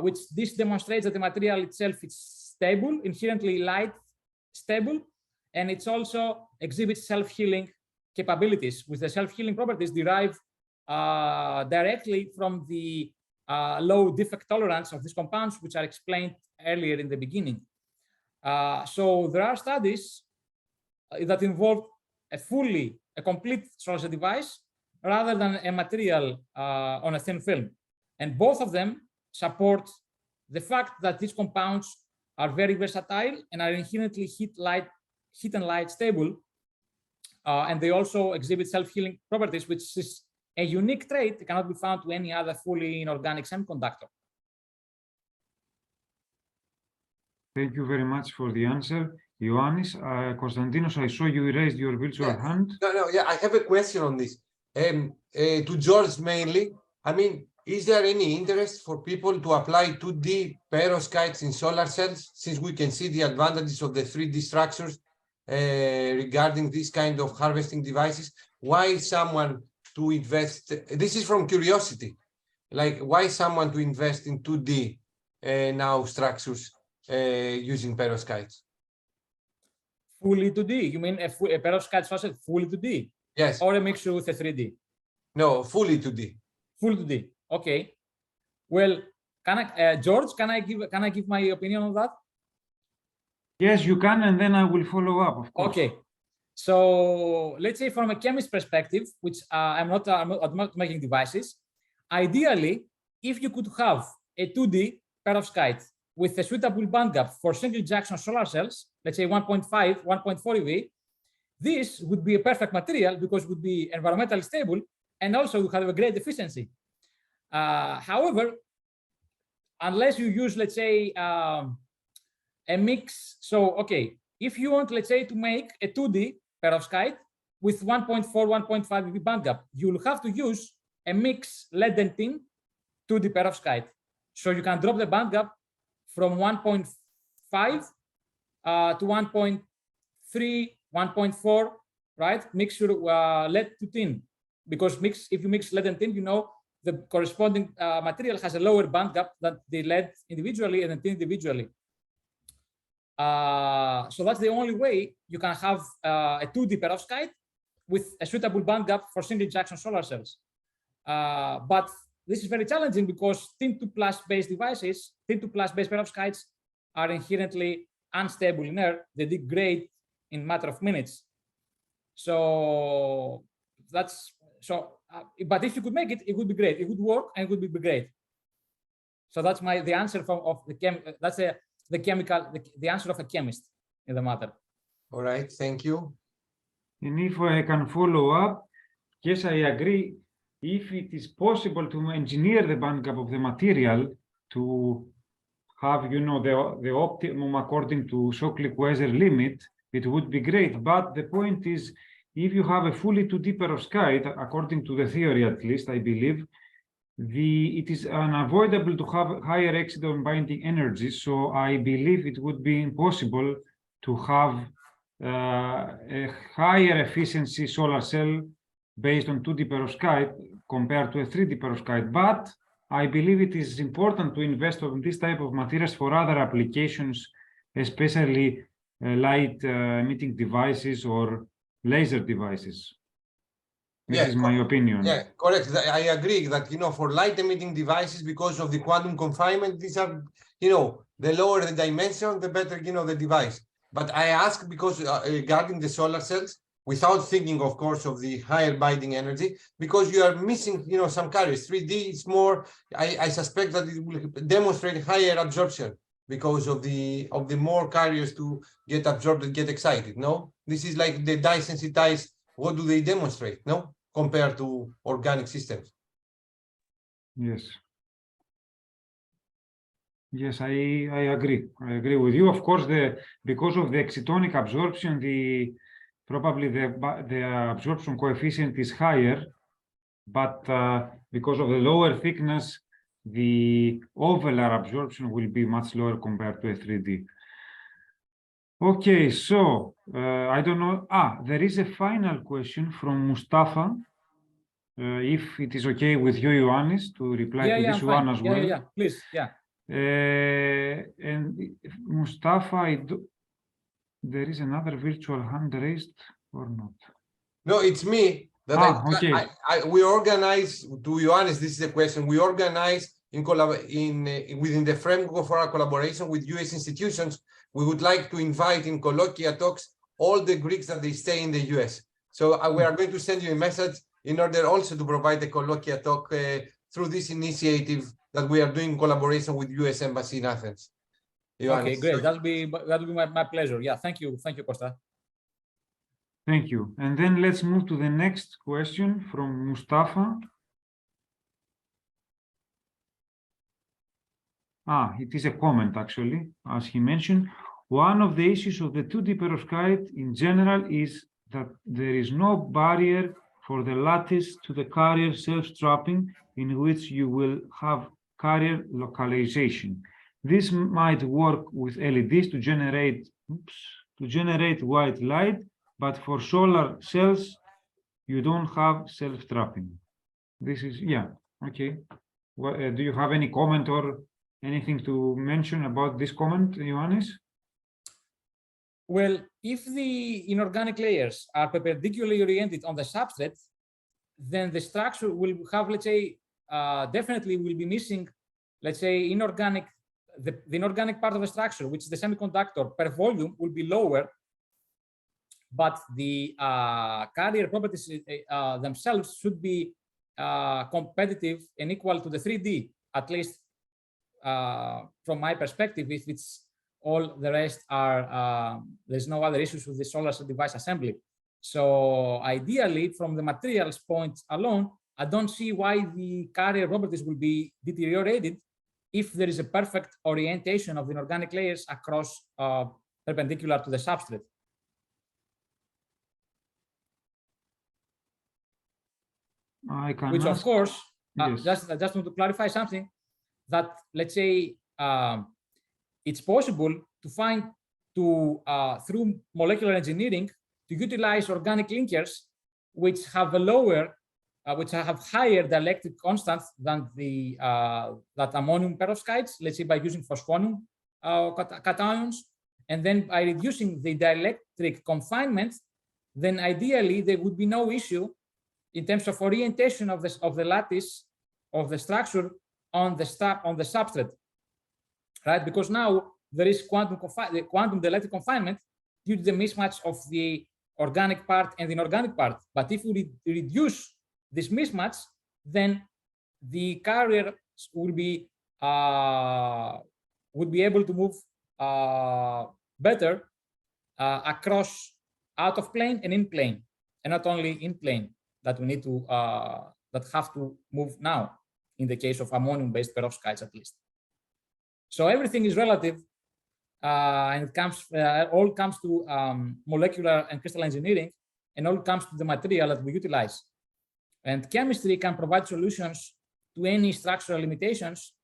which this demonstrates that the material itself is stable, inherently light stable, and it's also exhibits self-healing capabilities, with the self-healing properties derived directly from the low defect tolerance of these compounds, which are explained earlier in the beginning. So there are studies that involve a complete solar cell device rather than a material on a thin film. And both of them support the fact that these compounds are very versatile and are inherently heat and light stable. And they also exhibit self-healing properties, which is a unique trait that cannot be found to any other fully inorganic semiconductor. Thank you very much for the answer, Ioannis. Konstantinos, I saw you raised your virtual hand. Yeah, I have a question on this. To George mainly, I mean, is there any interest for people to apply 2D perovskites in solar cells, since we can see the advantages of the 3D structures regarding this kind of harvesting devices? Why someone to invest? This is from curiosity. Like, why someone to invest in 2D now structures using perovskites? Fully 2D? You mean a perovskite faucet fully 2D? Yes. Or a mixture with a 3D? No, fully 2D. Full 2D. Okay. Well, George, can I give my opinion on that? Yes, you can, and then I will follow up, of course. Okay. So let's say from a chemist perspective, which I'm not making devices, ideally, if you could have a 2D perovskite with a suitable bandgap for single junction solar cells, let's say 1.5, 1.4 eV, this would be a perfect material because it would be environmentally stable and also would have a great efficiency. However, unless you use, let's say, a mix, so okay, if you want, let's say, to make a 2D perovskite with 1.4, 1.5 eV bandgap, you will have to use a mix lead and tin 2D perovskite. So you can drop the bandgap from 1.5 to 1.3, 1.4, right? Mixture lead to tin, because if you mix lead and tin, you know the corresponding material has a lower bandgap than the lead individually and the tin individually. So that's the only way you can have a 2D perovskite with a suitable bandgap for single junction solar cells. But this is very challenging because tin2+ based devices, tin2+ based perovskites are inherently unstable in air. They degrade in a matter of minutes. So that's so. But if you could make it, it would be great. It would work and it would be great. So that's the answer of the the answer of a chemist in the matter. All right, thank you. And if I can follow up, yes, I agree. If it is possible to engineer the bandgap of the material to have, you know, the optimum according to Shockley-Queisser limit, it would be great. But the point is, if you have a fully 2D perovskite, according to the theory at least, I believe, it is unavoidable to have higher exciton binding energy. So I believe it would be impossible to have a higher efficiency solar cell based on 2D perovskite compared to a 3D perovskite. But I believe it is important to invest on this type of materials for other applications, especially light emitting devices or laser devices. This is my opinion. Yeah, correct. I agree that, you know, for light emitting devices, because of the quantum confinement, these are, you know, the lower the dimension, the better, you know, the device. But I ask because regarding the solar cells, without thinking, of course, of the higher binding energy, because you are missing, you know, some carriers. 3D is more, I suspect that it will demonstrate higher absorption because of the more carriers to get absorbed and get excited, no? This is like the dye sensitized, what do they demonstrate, no? Compared to organic systems. Yes. Yes, I agree. I agree with you. Of course, because of the excitonic absorption, probably the absorption coefficient is higher, but because of the lower thickness, the overall absorption will be much lower compared to a 3D. Okay, so I don't know. There is a final question from Mustafa. If it is okay with you, Ioannis, to reply to this one as well. Yeah, please, yeah. And Mustafa, there is another virtual hand raised or not? No, it's me. That okay. we organize, to Ioannis, this is a question. We organize within the framework of our collaboration with US institutions. We would like to invite in colloquia talks all the Greeks that they stay in the US. So we are going to send you a message in order also to provide a colloquia talk through this initiative that we are doing in collaboration with US Embassy in Athens. Ioannis. Okay, great. That'll be my pleasure. Yeah, thank you, Costa. Thank you. And then let's move to the next question from Mustafa. It is a comment, actually, as he mentioned. One of the issues of the 2D perovskite in general is that there is no barrier for the lattice to the carrier self-trapping in which you will have carrier localization. This might work with LEDs to generate white light, but for solar cells, you don't have self-trapping. This is, yeah, okay. Do you have any comment or anything to mention about this comment, Ioannis? Well, if the inorganic layers are perpendicularly oriented on the substrate, then the structure will have, let's say, definitely will be missing, let's say, the inorganic part of the structure, which is the semiconductor per volume, will be lower, but the carrier properties themselves should be competitive and equal to the 3D, at least from my perspective. If it's all the rest are, there's no other issues with the solar cell device assembly. So ideally, from the materials point alone, I don't see why the carrier properties will be deteriorated if there is a perfect orientation of the inorganic layers across perpendicular to the substrate. Which, of course, yes. just want to clarify something, that let's say it's possible to find through molecular engineering to utilize organic linkers which have a lower, which have higher dielectric constants than the that ammonium perovskites, let's say by using phosphonium cations, and then by reducing the dielectric confinement, then ideally there would be no issue in terms of orientation of the lattice of the structure on the substrate, right? Because now there is quantum dielectric confinement due to the mismatch of the organic part and the inorganic part. But if we reduce this mismatch, then the carrier will be able to move better across out of plane and in plane, and not only in plane that we need to that have to move now in the case of ammonium-based perovskites, at least. So everything is relative, and it comes all comes to molecular and crystal engineering, and all comes to the material that we utilize. And chemistry can provide solutions to any structural limitations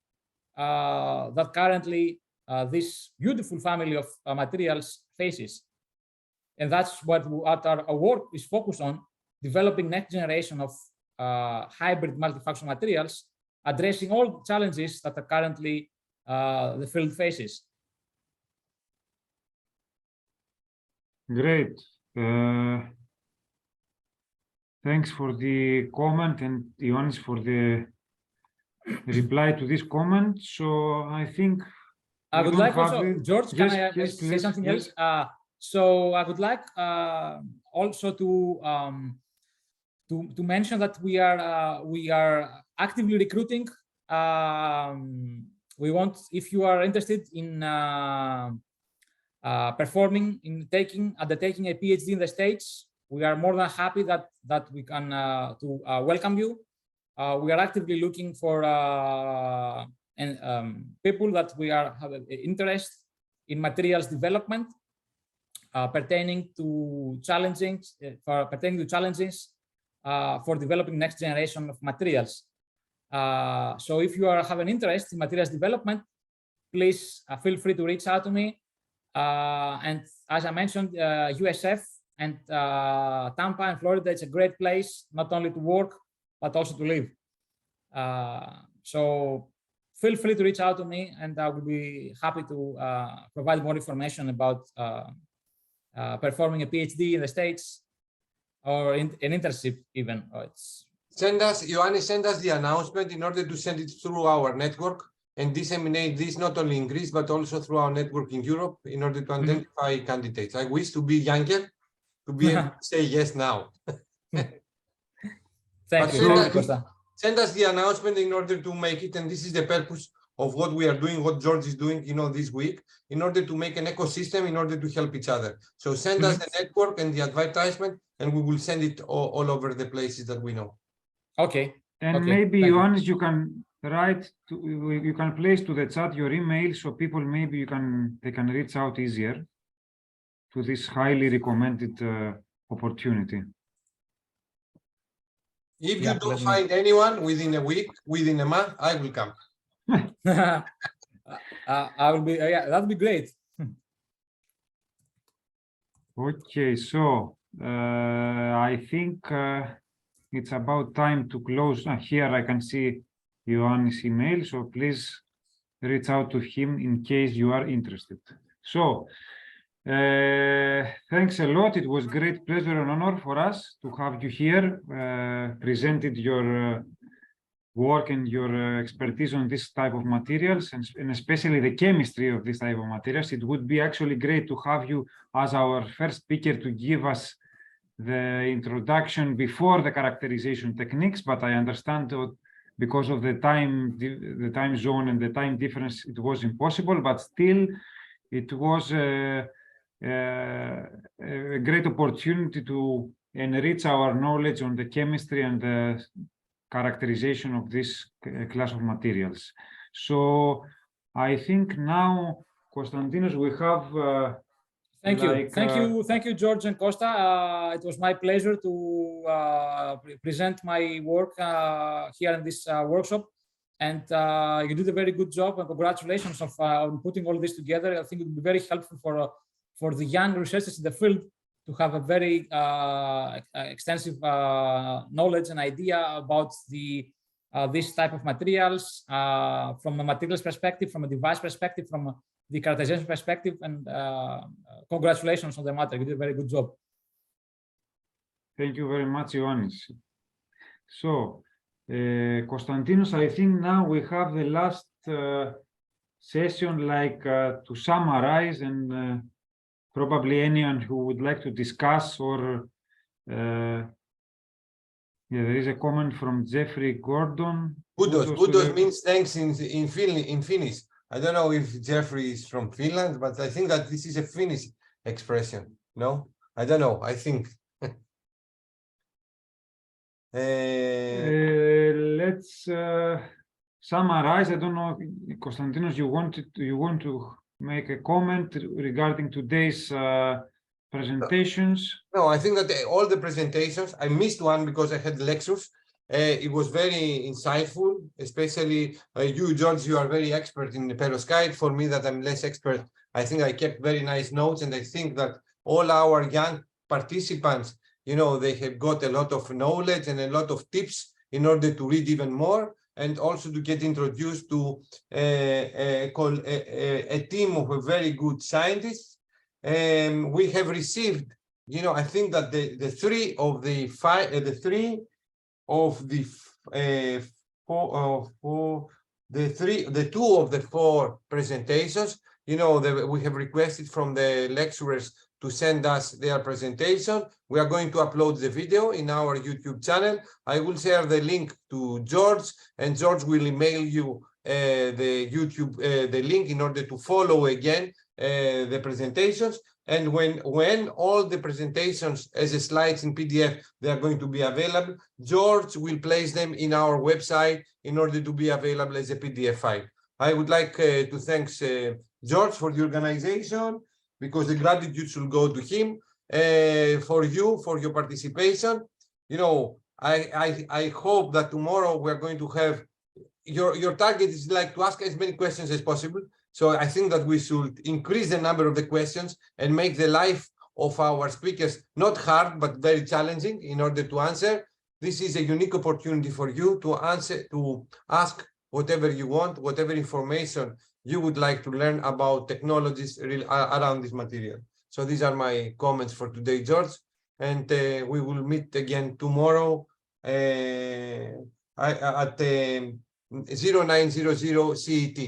that currently this beautiful family of materials faces. And that's what our work is focused on, developing next generation of hybrid multifunctional materials, addressing all challenges that are currently the field faces. Great. Thanks for the comment, and Ioannis for the reply to this comment. So I think I would like also, George, can I say something else? So I would like also to mention that we are actively recruiting. We want, if you are interested in performing, in undertaking a PhD in the States, we are more than happy that we can welcome you. We are actively looking for people that we have interest in materials development pertaining to challenges for developing next generation of materials. So if you have an interest in materials development, please feel free to reach out to me. And as I mentioned, USF and Tampa and Florida, it's a great place not only to work but also to live. So feel free to reach out to me, and I will be happy to provide more information about performing a PhD in the States or an internship even. Ioannis, send us the announcement in order to send it through our network and disseminate this not only in Greece, but also through our network in Europe in order to identify candidates. I wish to be younger, to be able to say yes now. Thank you, Costa. Send us the announcement in order to make it, and this is the purpose of what we are doing, what George is doing, this week, in order to make an ecosystem, in order to help each other. So send us the network and the advertisement, and we will send it all over the places that we know. Okay. And okay. maybe, Ioannis, you can write, you can place to the chat your email, so people maybe they can reach out easier to this highly recommended opportunity. If you don't find anyone within a week, within a month, I will come. I will be, that'd be great. Okay, so I think it's about time to close. Here I can see Ioannis' email, so please reach out to him in case you are interested. So thanks a lot. It was great pleasure and honor for us to have you here, presented your work and your expertise on this type of materials, and especially the chemistry of this type of materials. It would be actually great to have you as our first speaker to give us the introduction before the characterization techniques, but I understand that because of the time zone and the time difference, it was impossible, but still it was a great opportunity to enrich our knowledge on the chemistry and the characterization of this class of materials. So I think now, Konstantinos, we have Thank you, George and Costa. It was my pleasure to present my work here in this workshop, and you did a very good job. And congratulations on putting all this together. I think it would be very helpful for the young researchers in the field to have a very extensive knowledge and idea about this type of materials from a materials perspective, from a device perspective, from the characterization perspective, and congratulations on the matter. You did a very good job. Thank you very much, Ioannis. So, Konstantinos, I think now we have the last session, to summarize, and probably anyone who would like to discuss, or there is a comment from Jeffrey Gordon. Budos means thanks in Finnish. I don't know if Jeffrey is from Finland, but I think that this is a Finnish expression. No, I don't know. I think. Let's summarize. I don't know, Konstantinos, you want to make a comment regarding today's presentations? No, I think that all the presentations, I missed one because I had lectures. It was very insightful, especially you, George, you are very expert in the perovskite. For me, that I'm less expert, I think I kept very nice notes, and I think that all our young participants, they have got a lot of knowledge and a lot of tips in order to read even more, and also to get introduced to a team of a very good scientists. We have received, I think that the two of the four presentations, we have requested from the lecturers to send us their presentation. We are going to upload the video in our YouTube channel. I will share the link to George, and George will email you the YouTube the link in order to follow again the presentations. And when all the presentations as slides in PDF, they are going to be available, George will place them in our website in order to be available as a PDF file. I would like to thank George for the organization, because the gratitude should go to him, for you, for your participation. I hope that tomorrow we're going to have, your target is to ask as many questions as possible. So I think that we should increase the number of the questions and make the life of our speakers not hard, but very challenging in order to answer. This is a unique opportunity for you to ask whatever you want, whatever information you would like to learn about technologies around this material. So these are my comments for today, George. And we will meet again tomorrow at 0900 CET.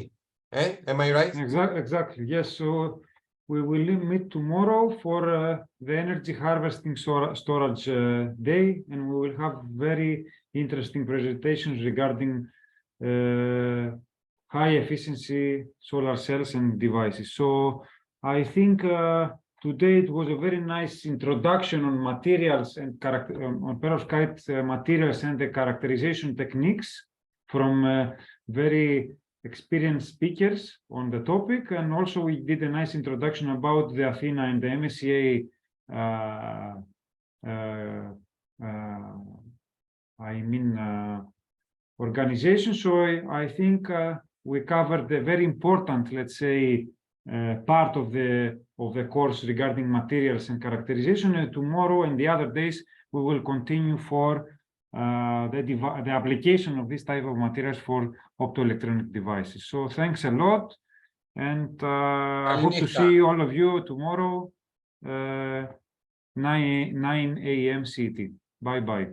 Am I right? Exactly. Yes. So we will meet tomorrow for the energy harvesting storage day, and we will have very interesting presentations regarding high efficiency solar cells and devices. So I think today it was a very nice introduction on materials and on perovskite materials and the characterization techniques from very experienced speakers on the topic, and also we did a nice introduction about the Athena and the MSCA organization. So I think we covered a very important, let's say, part of the course regarding materials and characterization. And tomorrow and the other days we will continue for the application of this type of materials for optoelectronic devices. So thanks a lot, and I hope to see all of you tomorrow 9 a.m. CT. Bye. Bye.